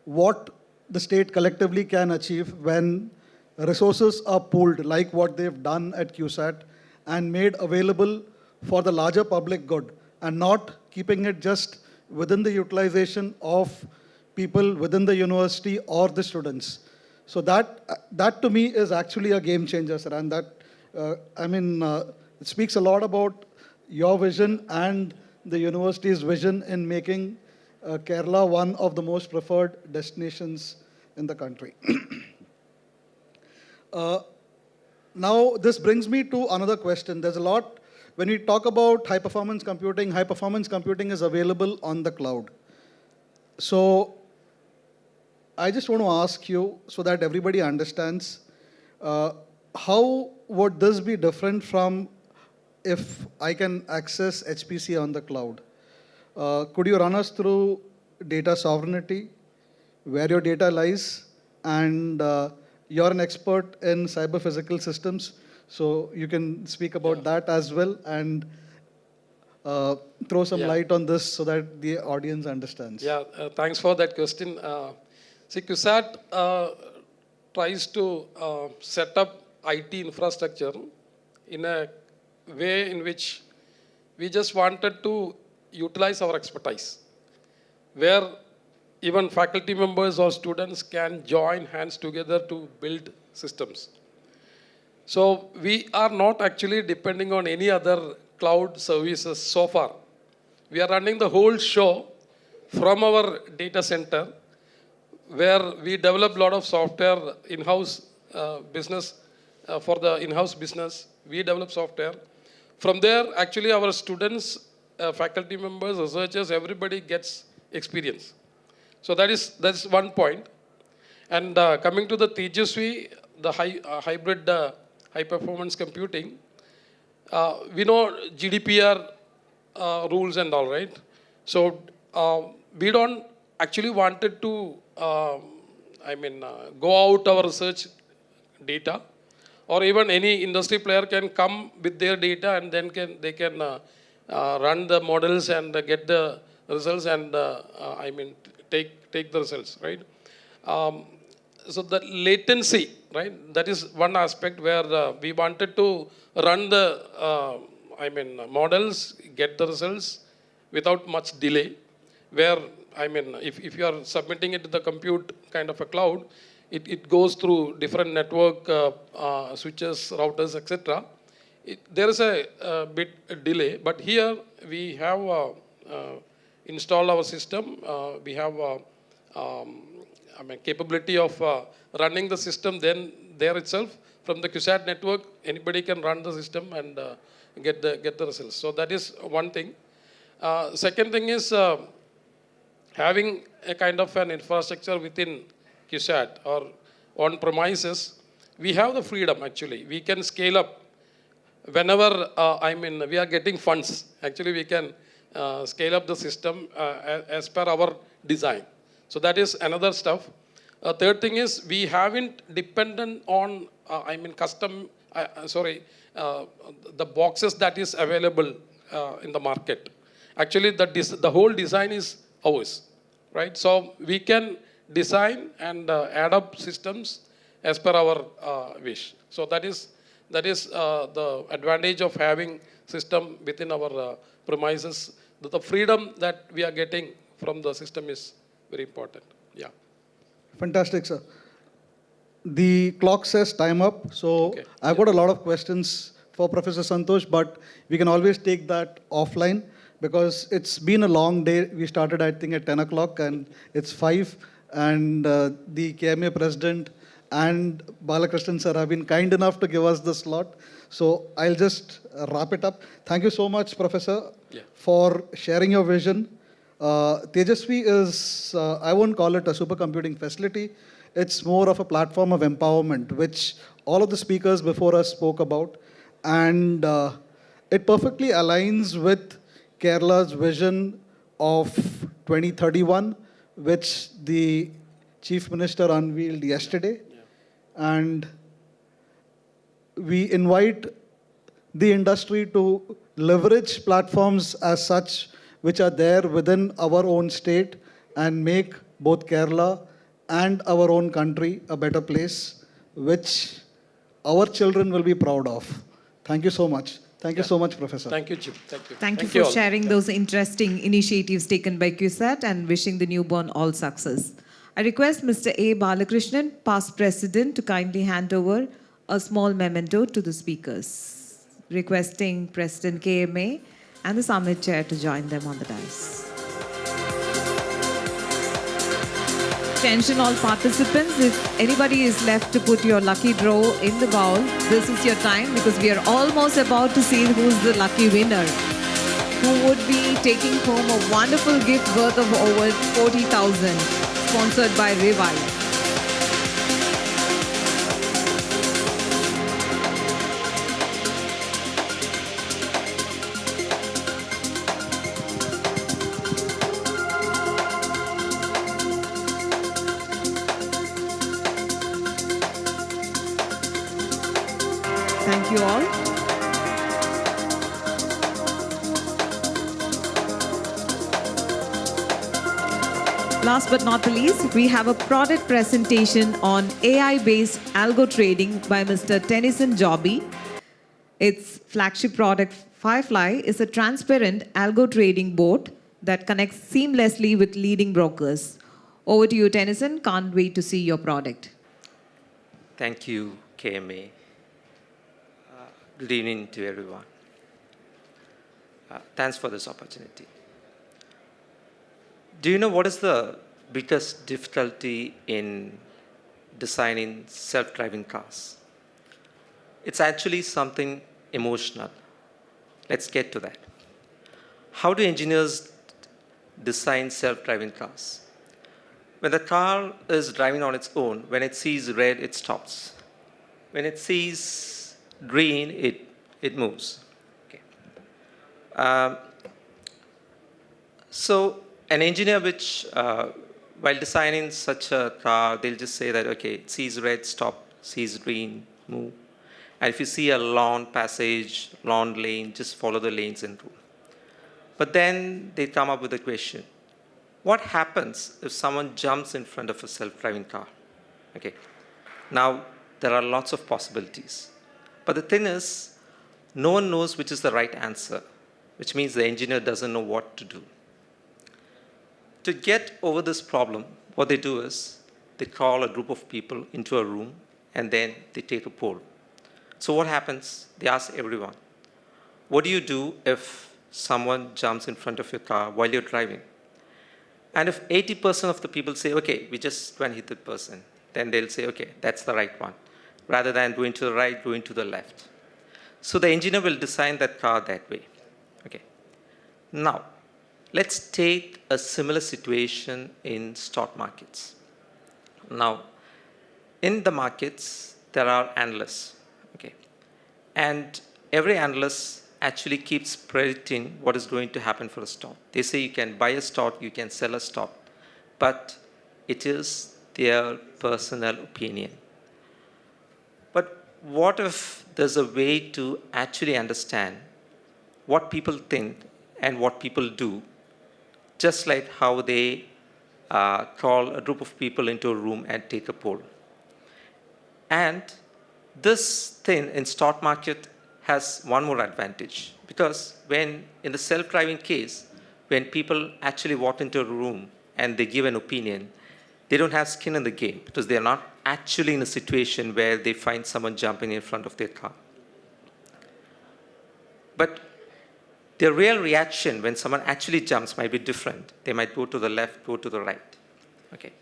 what the state collectively can achieve when resources are pooled, like what they've done at CUSAT, and made available for the larger public good, and not keeping it just within the utilization of people within the university or the students. So that to me is actually a game changer, sir. And that, it speaks a lot about your vision and the university's vision in making Kerala one of the most preferred destinations in the country. Now, this brings me to another question. There's a lot, when we talk about high performance computing is available on the cloud. So, I just want to ask you, so that everybody understands, how would this be different from if I can access HPC on the cloud? Could you run us through data sovereignty, where your data lies, and you're an expert in cyber physical systems, so you can speak about that as well, and throw some light on this so that the audience understands. Yeah, thanks for that question. See, CUSAT tries to set up IT infrastructure in a way in which we just wanted to utilize our expertise, where even faculty members or students can join hands together to build systems. So we are not actually depending on any other cloud services so far. We are running the whole show from our data center, where we develop a lot of software in-house business. For the in-house business, we develop software. From there, actually, our students, faculty members, researchers, everybody gets experience. So that's one point. And coming to the Tejasvi, the hybrid high-performance computing, we know GDPR rules and all, right? So we don't actually wanted to, go out our research data, or even any industry player can come with their data, and then they can run the models and get the results, and take the results, right? So the latency, right? That is one aspect where we wanted to run the models, get the results without much delay. Where if you are submitting it to the compute kind of a cloud, it goes through different network switches, routers, etc. There is a bit delay, but here we have installed our system. We have capability of running the system then there itself. From the CUSAT network, anybody can run the system and get the results. So that is one thing. Second thing is having a kind of an infrastructure within CUSAT or on premises. We have the freedom, actually. We can scale up whenever we are getting funds. Actually, we can scale up the system as per our design. So that is another stuff. Third thing is we haven't dependent on the boxes that is available in the market. Actually, the whole design is ours, right? So we can design and add up systems as per our wish. So that is the advantage of having system within our premises. The freedom that we are getting from the system is very important. Yeah. Fantastic, sir. The clock says time up, so okay. I've got a lot of questions for Professor Santosh, but we can always take that offline because it's been a long day. We started, I think, at 10 o'clock and it's 5, and the KMA president and Balakrishnan sir have been kind enough to give us the slot. So I'll just wrap it up. Thank you so much, Professor, for sharing your vision. Tejasvi is, I won't call it a supercomputing facility. It's more of a platform of empowerment, which all of the speakers before us spoke about. And it perfectly aligns with Kerala's vision of 2031, which the Chief Minister unveiled yesterday. And we invite the industry to leverage platforms as such which are there within our own state and make both Kerala and our own country a better place, which our children will be proud of. Thank you so much. Thank you so much, Professor. Thank you, Jim. Thank you. Thank you for sharing those interesting initiatives taken by QSAT and wishing the newborn all success. I request Mr. A. Balakrishnan, past president, to kindly hand over a small memento to the speakers. Requesting President KMA and the summit chair to join them on the dais. Attention all participants, if anybody is left to put your lucky draw in the bowl, this is your time because we are almost about to see who's the lucky winner, who would be taking home a wonderful gift worth of over 40,000, sponsored by Revive. Thank you all. Last but not the least, we have a product presentation on AI-based algo trading by Mr. Tennyson Jobby. Its flagship product, Firefly, is a transparent algo trading board that connects seamlessly with leading brokers. Over to you, Tennyson. Can't wait to see your product. Thank you, KMA. Good evening to everyone. Thanks for this opportunity. Do you know what is the biggest difficulty in designing self-driving cars? It's actually something emotional. Let's get to that. How do engineers design self-driving cars? When the car is driving on its own, when it sees red, it stops. When it sees green, it moves. Okay. So an engineer which, while designing such a car, they'll just say that, okay, it sees red, stop, sees green, move. And if you see a lawn passage, lawn lane, just follow the lanes and rule. But then they come up with a question. What happens if someone jumps in front of a self-driving car? Okay. Now, there are lots of possibilities. But the thing is, no one knows which is the right answer, which means the engineer doesn't know what to do. To get over this problem, what they do is they call a group of people into a room and then they take a poll. So what happens? They ask everyone, what do you do if someone jumps in front of your car while you're driving? And if 80% of the people say, okay, we just go and hit the person, then they'll say, okay, that's the right one. Rather than going to the right, going to the left. So the engineer will design that car that way. Okay. Now, let's take a similar situation in stock markets. Now, in the markets, there are analysts. Okay. And every analyst actually keeps predicting what is going to happen for a stock. They say you can buy a stock, you can sell a stock, but it is their personal opinion. But what if there's a way to actually understand what people think and what people do, just like how they call a group of people into a room and take a poll? And this thing in stock market has one more advantage, because when in the self-driving case, when people actually walk into a room and they give an opinion, they don't have skin in the game because they are not actually in a situation where they find someone jumping in front of their car. But their real reaction when someone actually jumps might be different. They might go to the left, go to the right. Okay.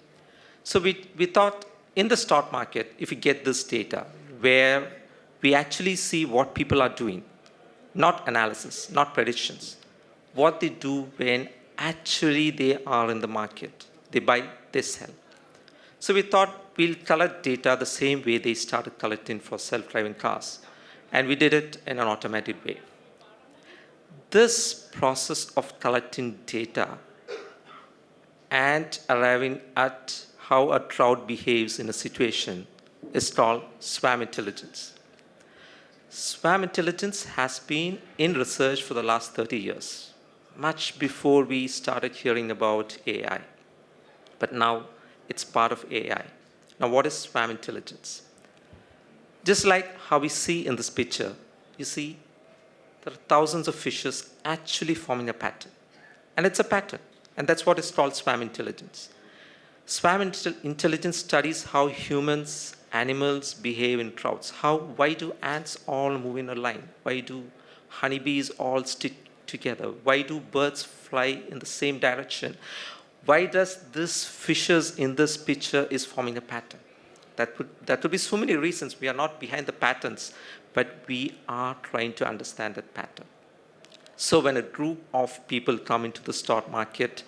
So we thought in the stock market, if we get this data where we actually see what people are doing, not analysis, not predictions, what they do when actually they are in the market. They buy, they sell. So we thought we'll collect data the same way they started collecting for self-driving cars. And we did it in an automated way. This process of collecting data and arriving at how a crowd behaves in a situation is called swarm intelligence. Swarm intelligence has been in research for the last 30 years, much before we started hearing about AI. But now it's part of AI. Now, what is swarm intelligence? Just like how we see in this picture, you see there are thousands of fishes actually forming a pattern. And it's a pattern. And that's what is called swarm intelligence. Swarm intelligence studies how humans, animals behave in crowds. Why do ants all move in a line? Why do honeybees all stick together? Why do birds fly in the same direction? Why does this fishes in this picture is forming a pattern? That would be so many reasons. We are not behind the patterns, but we are trying to understand that pattern. So when a group of people come into the stock market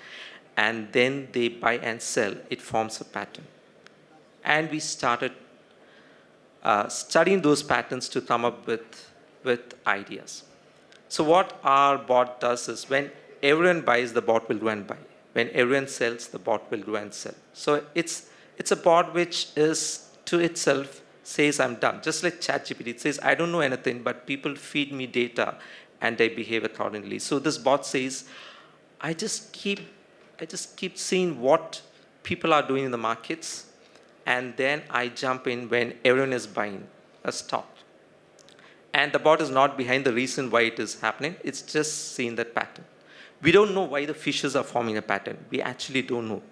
and then they buy and sell, it forms a pattern. And we started studying those patterns to come up with ideas. So what our bot does is when everyone buys, the bot will go and buy. When everyone sells, the bot will go and sell. So it's a bot which is to itself says, I'm done. Just like ChatGPT, it says, I don't know anything, but people feed me data and I behave accordingly. So this bot says, I just keep seeing what people are doing in the markets, and then I jump in when everyone is buying a stock. And the bot is not behind the reason why it is happening. It's just seeing that pattern. We don't know why the fishes are forming a pattern. We actually don't know.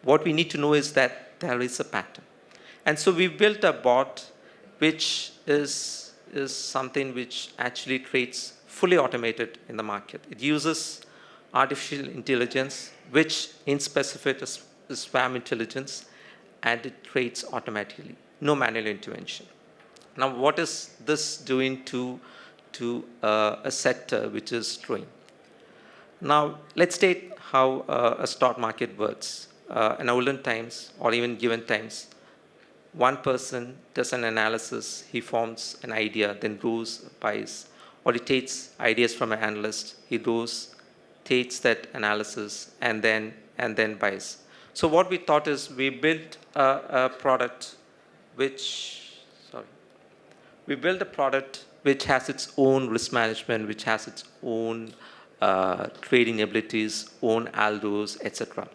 What we need to know is that there is a pattern. And so we built a bot which is something which actually trades fully automated in the market. It uses artificial intelligence, which in specific is swarm intelligence, and it trades automatically, no manual intervention. Now, what is this doing to a sector which is growing? Now, let's take how a stock market works. In olden times, or even given times, one person does an analysis, he forms an idea, then goes, buys, or he takes ideas from an analyst, he goes, takes that analysis, and then buys. So what we thought is we built a product which has its own risk management, which has its own trading abilities, own algos, etc.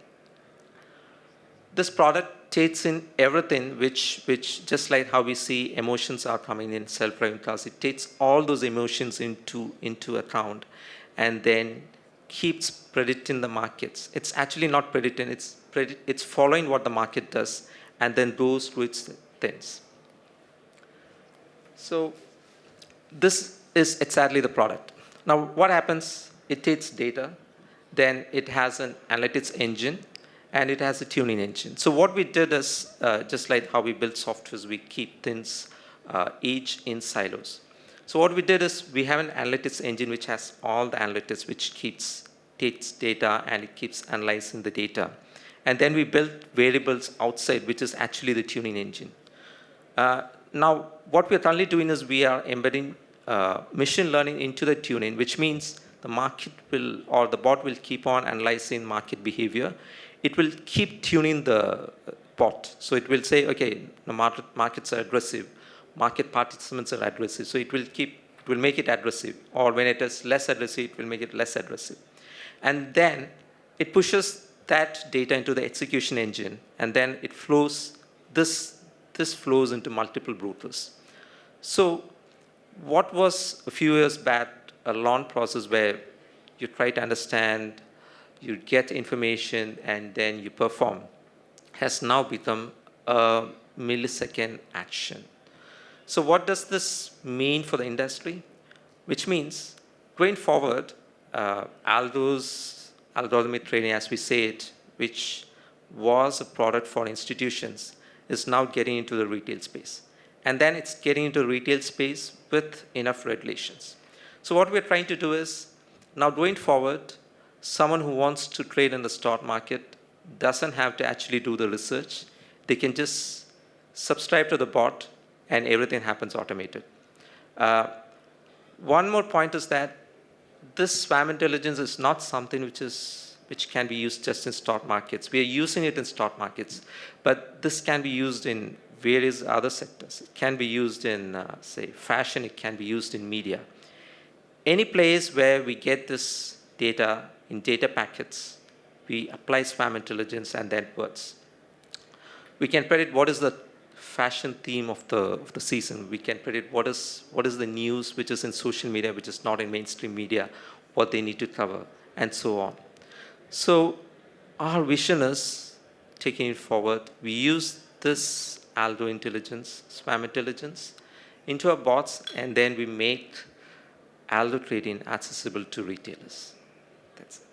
This product takes in everything which just like how we see emotions are coming in self-driving cars, it takes all those emotions into account and then keeps predicting the markets. It's actually not predicting, it's following what the market does and then goes through its things. So this is exactly the product. Now what happens? It takes data, then it has an analytics engine, and it has a tuning engine. So what we did is, just like how we build softwares, we keep things each in silos. So what we did is, we have an analytics engine which has all the analytics, which takes data and it keeps analyzing the data. And then we built variables outside, which is actually the tuning engine. Now, what we are currently doing is we are embedding machine learning into the tuning, which means the market will, or the bot will keep on analyzing market behavior. It will keep tuning the bot. So it will say, okay, the markets are aggressive, market participants are aggressive. So it will make it aggressive. Or when it is less aggressive, it will make it less aggressive. And then it pushes that data into the execution engine, and then it flows, this flows into multiple brokers. So what was a few years back a long process where you try to understand, you get information, and then you perform, has now become a millisecond action. So what does this mean for the industry? Which means, going forward, algorithmic trading, as we say it, which was a product for institutions, is now getting into the retail space. And then it's getting into the retail space with enough regulations. So what we're trying to do is, now going forward, someone who wants to trade in the stock market doesn't have to actually do the research. They can just subscribe to the bot and everything happens automated. One more point is that this SWAM intelligence is not something which can be used just in stock markets. We are using it in stock markets, but this can be used in various other sectors. It can be used in, say, fashion. It can be used in media. Any place where we get this data in data packets, we apply SWAM intelligence and then words. We can predict what is the fashion theme of the season. We can predict what is the news which is in social media, which is not in mainstream media, what they need to cover, and so on. So our vision is taking it forward. We use this algo intelligence, SWAM intelligence, into our bots, and then we make algo trading accessible to retailers. That's it.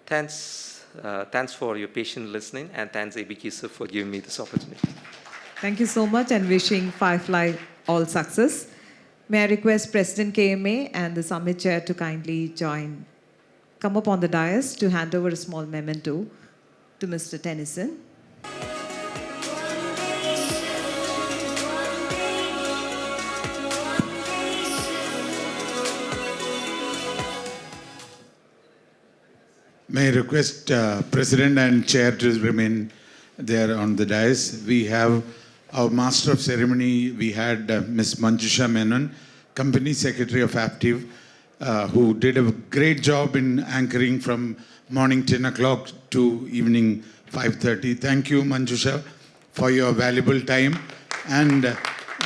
Thanks for your patient listening, and thanks ABK sir for giving me this opportunity. Thank you so much, and wishing Firefly all success. May I request President KMA and the Summit Chair to kindly come up on the dais to hand over a small memento to Mr. Tennyson. May I request President and Chair to remain there on the dais. We have our Master of Ceremony. We had Ms. Manjusha Menon, Company Secretary of Aptiv, who did a great job in anchoring from morning 10 o'clock to evening 5:30. Thank you, Manjusha, for your valuable time. And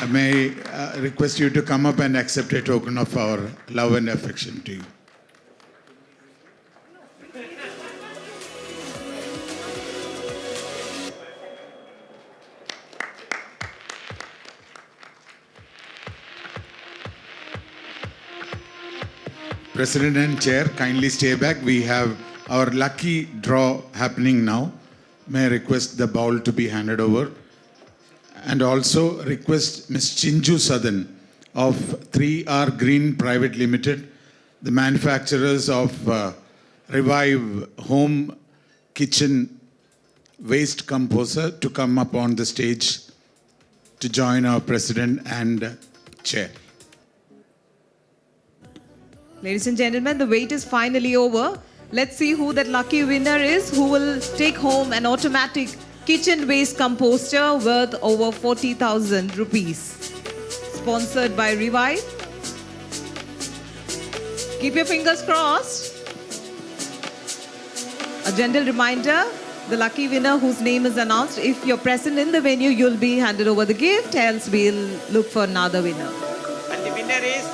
may I request you to come up and accept a token of our love and affection to you. President and Chair, kindly stay back. We have our lucky draw happening now. May I request the bowl to be handed over. And also request Ms. Chinju Sadan of 3R Green Private Limited, the manufacturers of Revive Home Kitchen Waste Composer, to come up on the stage to join our President and Chair. Ladies and gentlemen, the wait is finally over. Let's see who that lucky winner is, who will take home an automatic kitchen waste composter worth over 40,000 rupees. Sponsored by Revive. Keep your fingers crossed. A gentle reminder, the lucky winner whose name is announced, if you're present in the venue, you'll be handed over the gift, else we'll look for another winner. And the winner is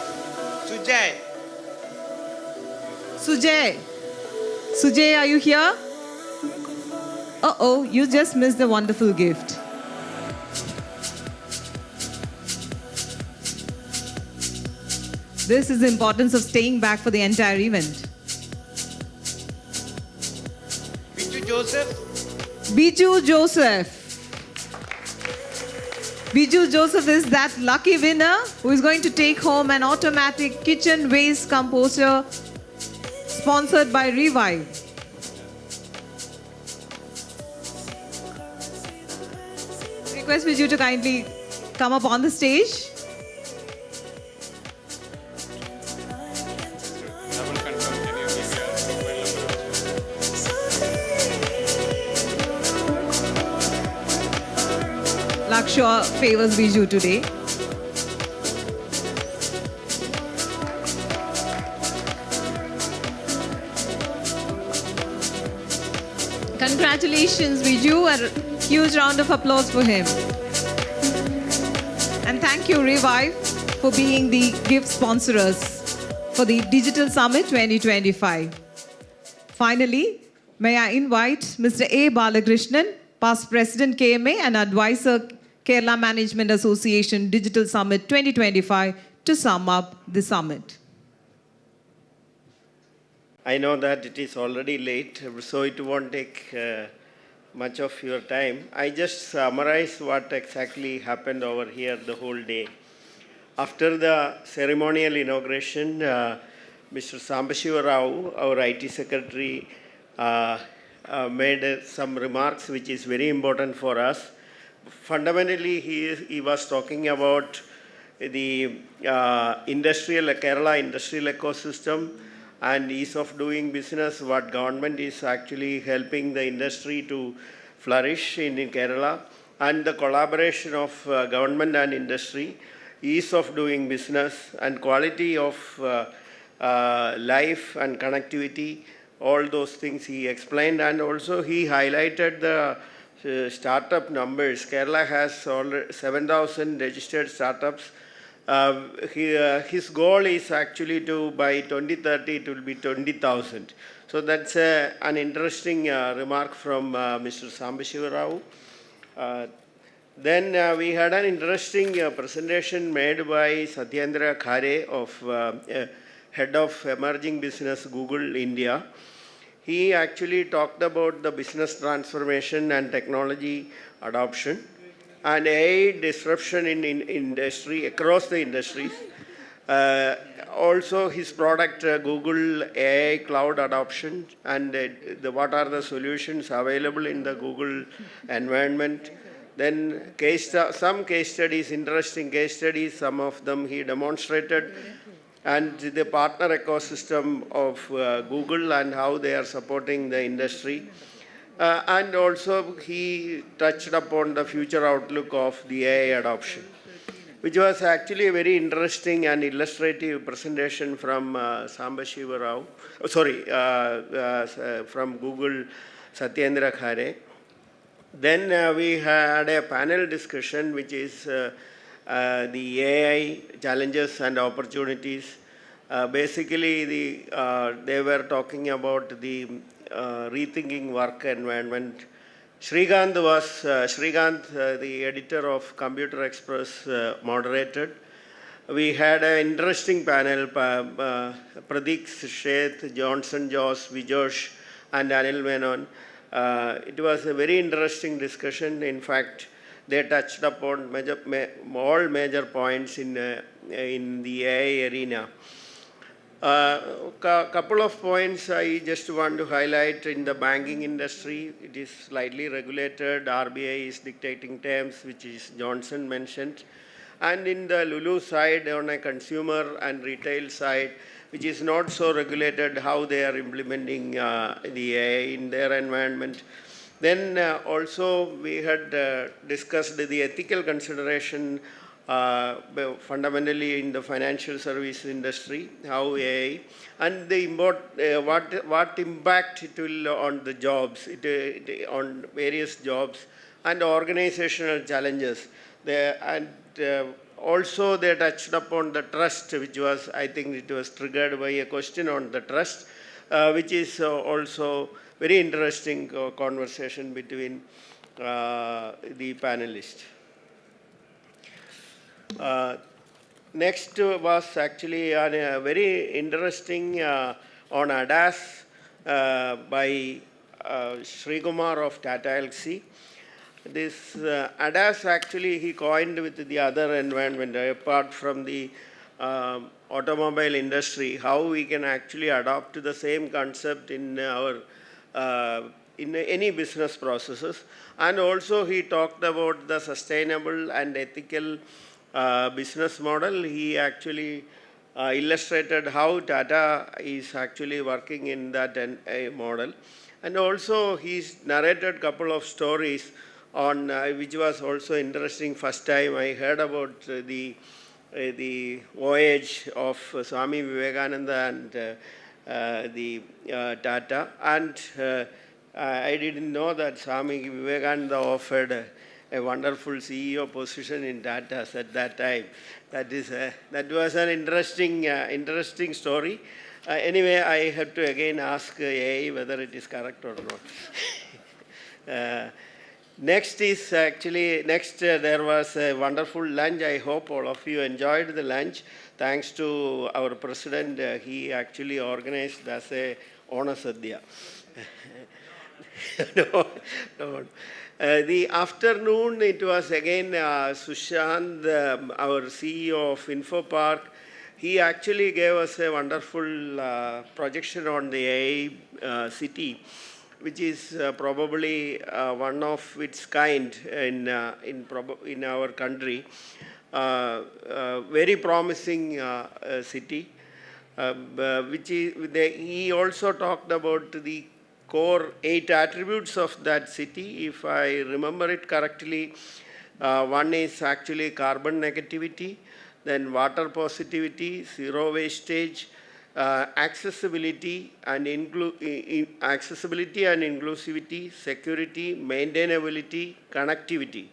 Sujay. Sujay. Sujay, are you here? Uh-oh, you just missed the wonderful gift. This is the importance of staying back for the entire event. Biju Joseph. Biju Joseph. Biju Joseph is that lucky winner who is going to take home an automatic kitchen waste composter sponsored by Revive. Request Biju to kindly come up on the stage. Luck sure favors Biju today. Congratulations, Biju. A huge round of applause for him. And thank you, Revive, for being the gift sponsors for the Digital Summit 2025. Finally, may I invite Mr. A. Balakrishnan, past President KMA and advisor Kerala Management Association Digital Summit 2025, to sum up the summit. I know that it is already late, so it won't take much of your time. I just summarize what exactly happened over here the whole day. After the ceremonial inauguration, Mr. Sambasiva, our IT secretary, made some remarks which is very important for us. Fundamentally, he was talking about the Kerala industrial ecosystem and ease of doing business, what government is actually helping the industry to flourish in Kerala, and the collaboration of government and industry, ease of doing business, and quality of life and connectivity, all those things he explained. And also he highlighted the startup numbers. Kerala has 7,000 registered startups. His goal is actually to, by 2030, it will be 20,000. So that's an interesting remark from Mr. Sambasiva. Then we had an interesting presentation made by Satyendra Khare of Head of Emerging Business, Google India. He actually talked about the business transformation and technology adoption and AI disruption in industry, across the industries. Also his product Google AI cloud adoption and what are the solutions available in the Google environment. Then some case studies, interesting case studies, some of them he demonstrated, and the partner ecosystem of Google and how they are supporting the industry. And also he touched upon the future outlook of the AI adoption, which was actually a very interesting and illustrative presentation from Sambasiva from Google, Satyendra Khare. Then we had a panel discussion, which is the AI challenges and opportunities. Basically, they were talking about the rethinking work environment. Srikanth, the editor of Computer Express, moderated. We had an interesting panel, Pradeep Sheth, Johnson Joss, Vijosh, and Anil Menon. It was a very interesting discussion. In fact, they touched upon all major points in the AI arena. Couple of points I just want to highlight. In the banking industry, it is slightly regulated. RBI is dictating terms, which is Johnson mentioned. And in the Lulu side, on a consumer and retail side, which is not so regulated, how they are implementing the AI in their environment. Then also we had discussed the ethical consideration fundamentally in the financial service industry, how AI, and the what impact it will on the jobs, on various jobs, and organizational challenges. Also they touched upon the trust, which was, I think it was triggered by a question on the trust, which is also very interesting conversation between the panelists. Next was actually a very interesting on ADAS by Srikumar of Tata Elxsi. This ADAS actually he coined with the other environment, apart from the automobile industry, how we can actually adopt to the same concept in our in any business processes. And also he talked about the sustainable and ethical business model. He actually illustrated how Tata is actually working in that model. And also he's narrated a couple of stories on which was also interesting. First time I heard about the voyage of Swami Vivekananda and the Tata, and I didn't know that Swami Vivekananda offered a wonderful CEO position in Tata at that time. That was an interesting story. Anyway, I have to again ask AI whether it is correct or not. Next, there was a wonderful lunch. I hope all of you enjoyed the lunch. Thanks to our president, he actually organized as a Ona Sadhya. No. The afternoon, it was again Susanth, our CEO of Infopark. He actually gave us a wonderful projection on the AI city, which is probably one of its kind in our country. very promising city. He also talked about the core 8 attributes of that city. If I remember it correctly, one is actually carbon negativity, then water positivity, zero wastage, accessibility and inclusivity, security, maintainability, connectivity,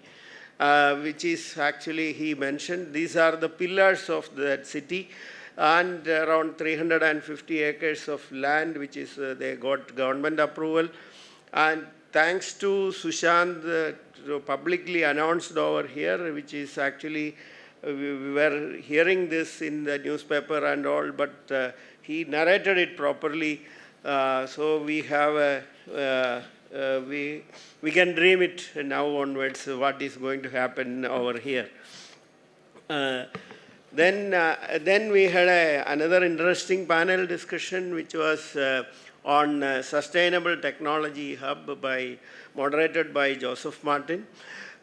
which is actually he mentioned. These are the pillars of that city, and around 350 acres of land, which is they got government approval. And thanks to Susanth, publicly announced over here, which is actually, we were hearing this in the newspaper and all, but he narrated it properly. So we have we can dream it now onwards what is going to happen over here. Then we had another interesting panel discussion, which was on Sustainable Technology Hub moderated by Joseph Martin.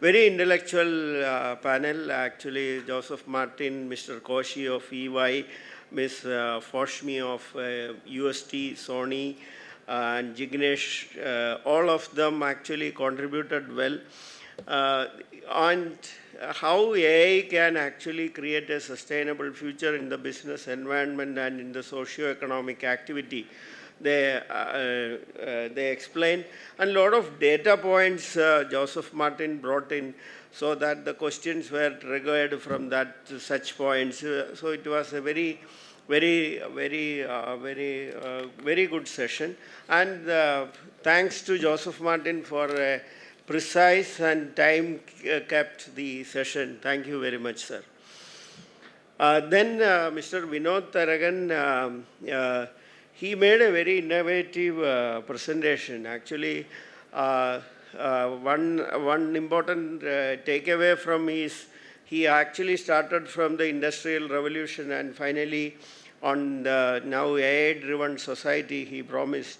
Very intellectual panel, actually. Joseph Martin, Mr. Kochi of EY, Ms. Foshmi of UST, Sony, and Jignesh, all of them actually contributed well. And how AI can actually create a sustainable future in the business environment and in the socio-economic activity. They explained, and a lot of data points Joseph Martin brought in, so that the questions were triggered from that such points. So it was a very good session. And thanks to Joseph Martin for a precise and time kept the session. Thank you very much, sir. Then Mr. Vinod Taragan, he made a very innovative presentation. Actually, one important takeaway from is he actually started from the Industrial Revolution and finally on the now AI-driven society he promised.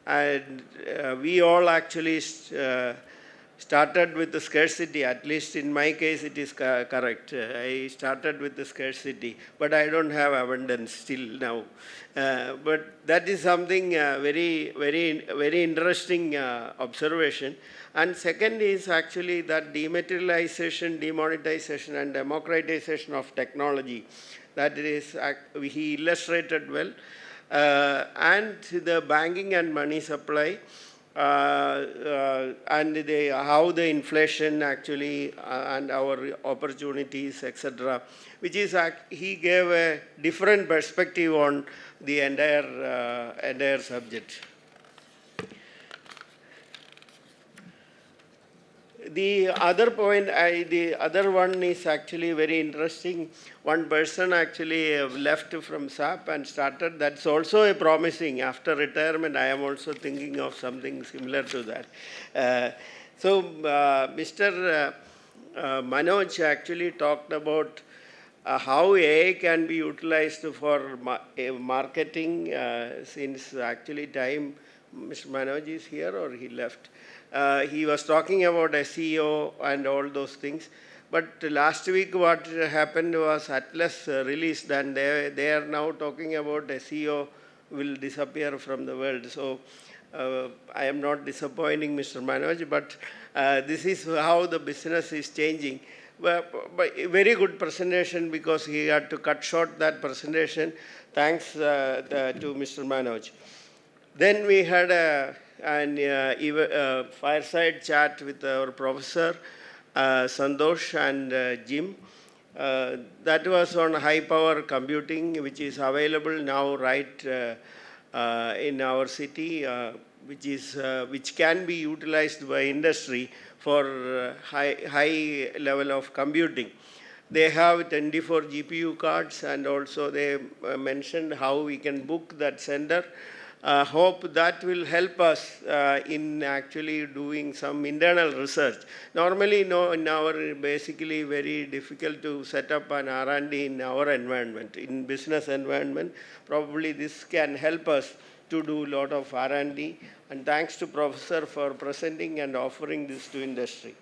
And we all actually started with the scarcity. At least in my case it is correct. I started with the scarcity, but I don't have abundance still now. But that is something very interesting observation. And second is actually that dematerialization, demonetization and democratization of technology. That is, he illustrated well. And the banking and money supply, and how the inflation actually and our opportunities, etc., which is he gave a different perspective on the entire subject. The other point, the other one is actually very interesting. One person actually left from SAP and started. That's also a promising. After retirement, I am also thinking of something similar to that. So Mr. Manoj actually talked about how AI can be utilized for marketing. Since actually time, Mr. Manoj is here or he left. He was talking about SEO and all those things. But last week what happened was Atlas released, and they are now talking about SEO will disappear from the world. So I am not disappointing Mr. Manoj, but this is how the business is changing. But a very good presentation, because he had to cut short that presentation. Thanks to Mr. Manoj. Then we had a fireside chat with our professor, Santosh and Jim. That was on high power computing, which is available now right in our city, which can be utilized by industry for high level of computing. They have 24 GPU cards, and also they mentioned how we can book that center. Hope that will help us in actually doing some internal research. Normally, in our basically very difficult to set up an R&D in our environment, in business environment. Probably this can help us to do a lot of R&D. And thanks to Professor for presenting and offering this to industry.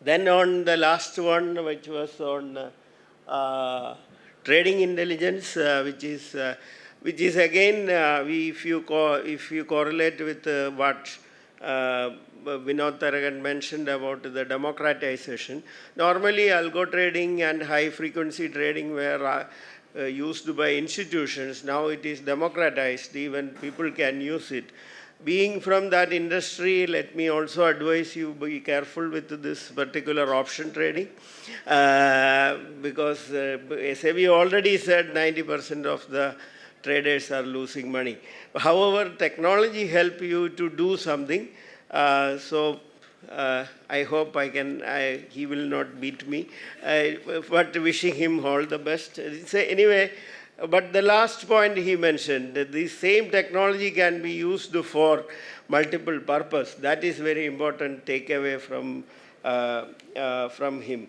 Then on the last one, which was on trading intelligence, which is again, if you correlate with what Vinod Taragan mentioned about the democratization. Normally, algo trading and high frequency trading were used by institutions. Now it is democratized, even people can use it. Being from that industry, let me also advise you be careful with this particular option trading because as we already said, 90% of the traders are losing money. However, technology help you to do something. I hope he will not beat me, but wishing him all the best. Anyway, but the last point he mentioned, that the same technology can be used for multiple purpose. That is very important takeaway from him.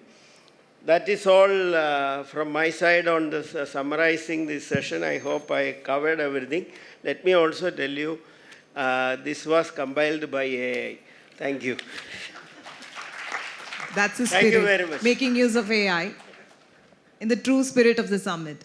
That is all from my side on this, summarizing this session. I hope I covered everything. Let me also tell you, this was compiled by AI. Thank you. That's the spirit. Thank you very much. Making use of AI in the true spirit of the summit.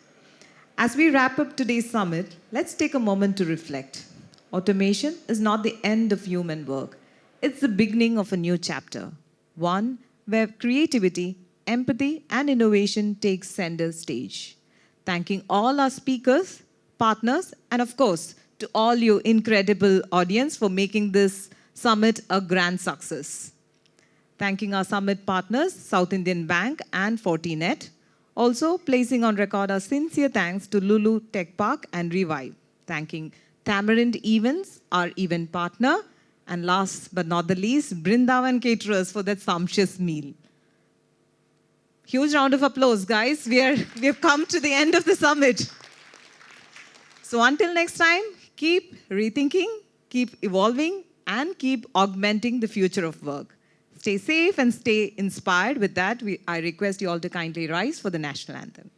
As we wrap up today's summit, let's take a moment to reflect. Automation is not the end of human work. It's the beginning of a new chapter. One where creativity, empathy, and innovation take center stage. Thanking all our speakers, partners, and of course, to all you incredible audience for making this summit a grand success. Thanking our summit partners, South Indian Bank and Fortinet. Also placing on record our sincere thanks to Lulu Tech Park and Revive. Thanking Tamarind Events, our event partner. And last but not the least, Brindavan Caterers for that sumptuous meal. Huge round of applause, guys. We have come to the end of the summit. So until next time, keep rethinking, keep evolving, and keep augmenting the future of work. Stay safe and stay inspired. With that, I request you all to kindly rise for the national anthem.